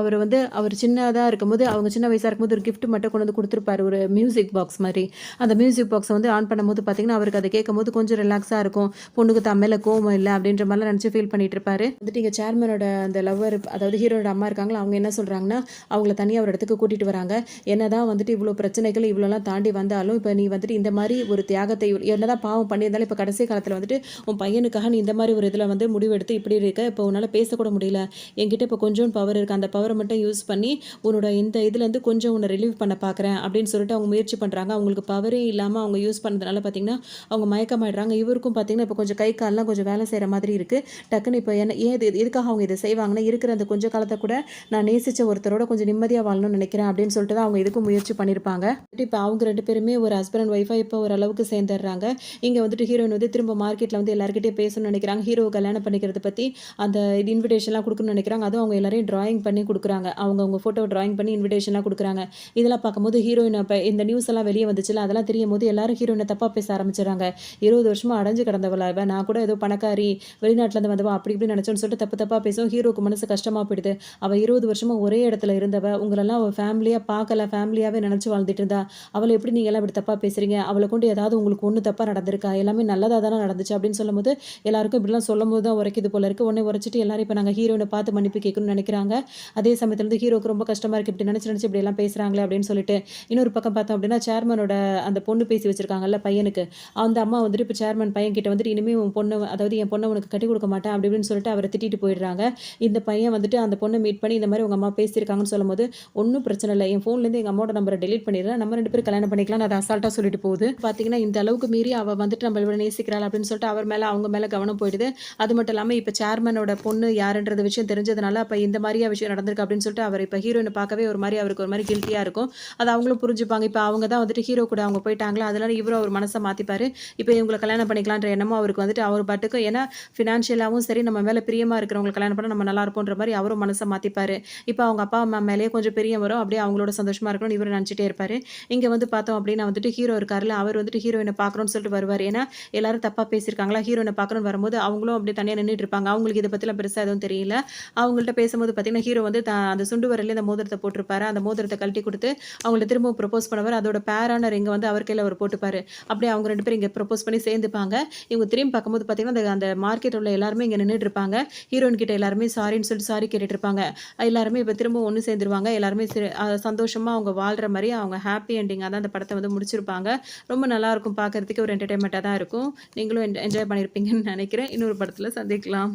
Speaker 1: அவர் சின்னதாக இருக்கும்போது அவங்க சின்ன வயசாக இருக்கும்போது ஒரு கிஃப்ட் மட்டும் கொண்டு வந்து கொடுத்துருப்பாரு, ஒரு மியூசிக் பாக்ஸ் மாதிரி. அந்த மியூசிக் பாக்ஸை வந்து ஆன் பண்ணும்போது பார்த்தீங்கன்னா அவருக்கு அதை கேட்கும்போது கொஞ்சம் ரிலாக்ஸாக இருக்கும். பொண்ணுக்கு தான் மேலே கோவம் இல்லை அப்படின்ற மாதிரிலாம் நினச்சி ஃபீல் பண்ணிட்டு இருப்பாரு. வந்துட்டு இங்கே சேர்மனோட அந்த லவ்வர், அதாவது ஹீரோட அம்மா இருக்காங்களா, அவங்க என்ன சொல்கிறாங்கன்னா அவங்கள தனியாக ஒரு இடத்துக்கு கூட்டிகிட்டு வராங்க. என்னதான் வந்துட்டு இவ்வளோ பிரச்சனைகள் இவ்வளோலாம் தாண்டி வந்தாலும் இப்போ நீ வந்துட்டு இந்த மாதிரி ஒரு தியாகத்தை என்னதான் பாவம் பண்ணியிருந்தாலும் இப்போ கடைசி காலத்தில் வந்துட்டு உன் பையனுக்காக நீ இந்த மாதிரி ஒரு இதில் வந்து முடிவெடுத்து இப்படி இருக்க, இப்போ உன்னால் பேசக்கூட முடியல, என்கிட்ட இப்போ கொஞ்சம் பவர் இருக்குது, அந்த பவரை மட்டும் யூஸ் பண்ணி உன்னோட இந்த இதுலேருந்து கொஞ்சம் உன்னை ரிலீவ் பண்ண பார்க்குறேன் அப்படின்னு சொல்லிட்டு அவங்க முயற்சி பண்ணுறாங்க. அவங்களுக்கு பவரே இல்லாமல் அவங்க யூஸ் பண்ணதுனால பார்த்திங்கன்னா அவங்க மயக்கமாயிடுறாங்க. இவருக்கும் பார்த்திங்கன்னா இப்போ கொஞ்சம் கை காலெலாம் கொஞ்சம் வேலை செய்கிற மாதிரி இருக்குது. டக்குன்னு இப்போ எதுக்காக அவங்க இதை செய்வாங்கன்னா, இருக்கிற அந்த கொஞ்சம் காலத்தை கூட நான் நேசித்த ஒருத்தரோட கொஞ்சம் நிம்மதியாக வாழணும்னு நினைக்கிறேன் அப்படின்னு சொல்லிட்டு தான் அவங்க இதுக்கும் முயற்சி பண்ணியிருப்பாங்க. இப்போ அவங்க 2 பேருமே ஒரு ஹஸ்பண்ட் அண்ட் ஒய்ஃபாக இப்போ ஓரளவுக்கு சேர்ந்துடுறாங்க. இங்கே வந்துட்டு ஹீரோயின் வந்து திரும்ப மார்க்கெட்டில் வந்து எல்லாருக்கிட்டே பேசணும்னு நினைக்கிறாங்க. ஹீரோவை கல்யாணம் பண்ணிக்கிறத பற்றி அந்த இன்விடேஷன்லாம் கொடுக்கணும்னு நினைக்கிறாங்க. அதுவும் அவங்க எல்லாரையும் ட்ராயிங் பண்ணி கொடுக்குறாங்க. அவங்க ஃபோட்டோ ட்ராயிங் பண்ணி இன்விடேஷன்லாம் கொடுக்குறாங்க. இதெல்லாம் பார்க்கும்போது ஹீரோயின் இப்போ இந்த நியூஸ் எல்லாம் வெளியே வந்துச்சுல, அதெல்லாம் தெரியும் போது எல்லாரும் ஹீரோயினை தப்பாக பேச ஆரம்பிச்சிடறாங்க. 20 வருஷமாக அடைஞ்சு கிடந்தவளா இவ, நான் கூட ஏதோ பணக்காரி வெளிநாட்டிலேருந்து வந்தவா அப்படி இப்படி நினச்சோன்னு சொல்லிட்டு தப்பாக பேசும். ஹீரோக்கு மனசு கஷ்டமாக போயிடுது. அவள் 20 வருஷமாக ஒரே இடத்துல இருந்தவ, உங்களெல்லாம் அவள் ஃபேமிலியாக பார்க்கல, ஃபேமிலியாகவே நினச்சி வாழ்ந்துட்டு இருந்தா, அவளை எப்படி நீங்கள் எல்லாம் இப்படி தப்பாக பேசுகிறீங்க, அவளை கொண்டு ஏதாவது உங்களுக்கு ஒன்று தப்பாக நடந்திருக்கா, எல்லாமே நல்லதாக தானே நடந்துச்சு அப்படின்னு சொல்லும்போது எல்லாருக்கும் இப்படிலாம் சொல்லும் போது தான் உரைக்குது போல இருக்குது. உடனே உரைச்சிட்டு எல்லாரும் இப்போ நாங்கள் ஹீரோயினை பார்த்து மன்னிப்பு கேட்கணும்னு நினைக்கிறாங்க. அதே சமயத்தில் வந்து ஹீரோக்கு ரொம்ப கஷ்டமாக இருக்குது, இப்படி நினச்சி இப்படி எல்லாம் பேசுகிறாங்களே அப்படின்னு சொல்லிட்டு. இன்னொரு பக்கம் பார்த்தோம் அப்படின்னா சேர்மனோட அந்த பொண்ணு பேசி வச்சிருக்காங்கல்ல பையனுக்கு, அந்த அம்மா வந்துட்டு இப்போ சேர்மன் பையன் கிட்ட வந்துட்டு இனிமேல் உன் பொண்ணு, அதாவது என் பொண்ணை உனக்கு கட்டி கொடுக்க மாட்டேன் அப்படி இப்படின்னு சொல்லிட்டு அவரை திட்டிட்டு போயிடுறாங்க. இந்த பையன் வந்துட்டு அந்த பொண்ணை மீட் பண்ணி இந்த மாதிரி உங்கள் அம்மா பேசியிருக்காங்கன்னு சொல்லும்போது ஒன்றும் பிரச்சனை இல்லை, என் ஃபோன்லேருந்து எங்கள் அம்மாவோட நம்பரை டெலிட் பண்ணிடுறேன், நம்ம 2 பேரும் கல்யாணம் பண்ணிக்கலாம், அதை அசால்ட்டாக சொல்லிட்டு போகுது. பார்த்தீங்கன்னா இந்த அளவுக்கு மீறி அவள் வந்துட்டு நம்ம இவ்வளோ நேசிக்கிறாள் அப்படின்னு சொல்லிட்டு அவர் மேலே அவங்க மேலே கவனம் போயிடுது. அது மட்டும் இல்லாமல் இப்போ சேர்மனோட பொண்ணு யாருன்றது விஷயம் தெரிஞ்சதுனால அப்போ இந்த மாதிரியா விஷயம் நடந்திருக்கு அப்படின்னு சொல்லிட்டு அவர் இப்போ ஹீரோயினை பார்க்கவே அவருக்கு ஒரு மாதிரி கில்ட்டியாக இருக்கும். அது அவங்களும் புரிஞ்சுப்பாங்க. இப்போ அவங்க தான் வந்துட்டு ஹீரோ கூட அவங்க போயிட்டாங்களா, அதனால இவரும் அவர் மனசை மாற்றிப்பார். இப்போ இவங்களை கல்யாணம் பண்ணிக்கலான்ற எண்ணமும் அவருக்கு வந்துட்டு அவர் பாட்டுக்கும், ஏன்னா ஃபினான்ஷியலாகவும் சரி நம்ம மேலே பிரியமாக இருக்கிறவங்களை கல்யாணம் பண்ணால் நம்ம நல்லா இருப்போன்ற மாதிரி அவரும் மனசை மாற்றிப்பார். இப்போ அவங்க அப்பா அம்மா மேலேயே கொஞ்சம் பிரியம் வரும். அப்படியே அவங்களோட சந்தோஷமாக இருக்கணும்னு இவர் நினச்சிட்டே இருப்பார். இங்கே வந்து பார்த்தோம் அப்படின்னா வந்துட்டு ஹீரோ இருக்காருல்ல, அவர் வந்துட்டு ஹீரோயினை பார்க்கணும்னு சொல்லிட்டு வருவார். ஏன்னா எல்லாரும் தப்பாக பேசியிருக்காங்களா, ஹீரோயினை பார்க்கணும்னு வரும்போது அவங்களும் அப்படியே தனியாக நின்றுட்டு இருப்பாங்க. அவங்களுக்கு இதை பற்றிலாம் பெருசாக எதுவும் தெரியல. அவங்கள்ட்ட பேசும்போது பார்த்தீங்கன்னா ஹீரோ வந்து அந்த சுண்டு வரல இந்த மோதிரத்தை போட்டிருப்பாரு. அந்த மோதிரத்தை கழட்டி கொடுத்து அவங்கள்ட்ட திரும்ப ப்ரொப்போஸ் பண்ணுவார். அதோட பேரான ரிங்கை வந்து அவர் கையில் அவர் போட்டுப்பார். அப்படியே அவங்க 2 பேரும் இங்கே ப்ரொப்போஸ் பண்ணி சேர்ந்துப்பாங்க. இவங்க திரும்பி பார்க்கும்போது பார்த்தீங்கன்னா அந்த மார்க்கெட் உள்ள எல்லாருமே இங்கே நின்றுட்டு இருப்பாங்க. ஹீரோயின் கிட்ட எல்லாருமே சாரின்னு சொல்லிட்டு சாரி கேட்டுட்டு இருப்பாங்க. எல்லாருமே இப்போ திரும்ப ஒன்று சேர்ந்துருவாங்க. எல்லாருமே சந்தோஷமாக அவங்க வாழ்கிற மாதிரி அவங்க ஹாப்பி எண்டிங்காக தான் அந்த படத்தை வந்து முடிச்சிருப்பாங்க. ரொம்ப நல்லாயிருக்கும், பார்க்குறதுக்கு ஒரு என்டர்டைன்மெண்ட்டாக தான் இருக்கும். நீங்களும் என்ஜாய் பண்ணியிருப்பீங்கன்னு நினைக்கிறேன். இன்னொரு படத்தில் சந்திக்கலாம்.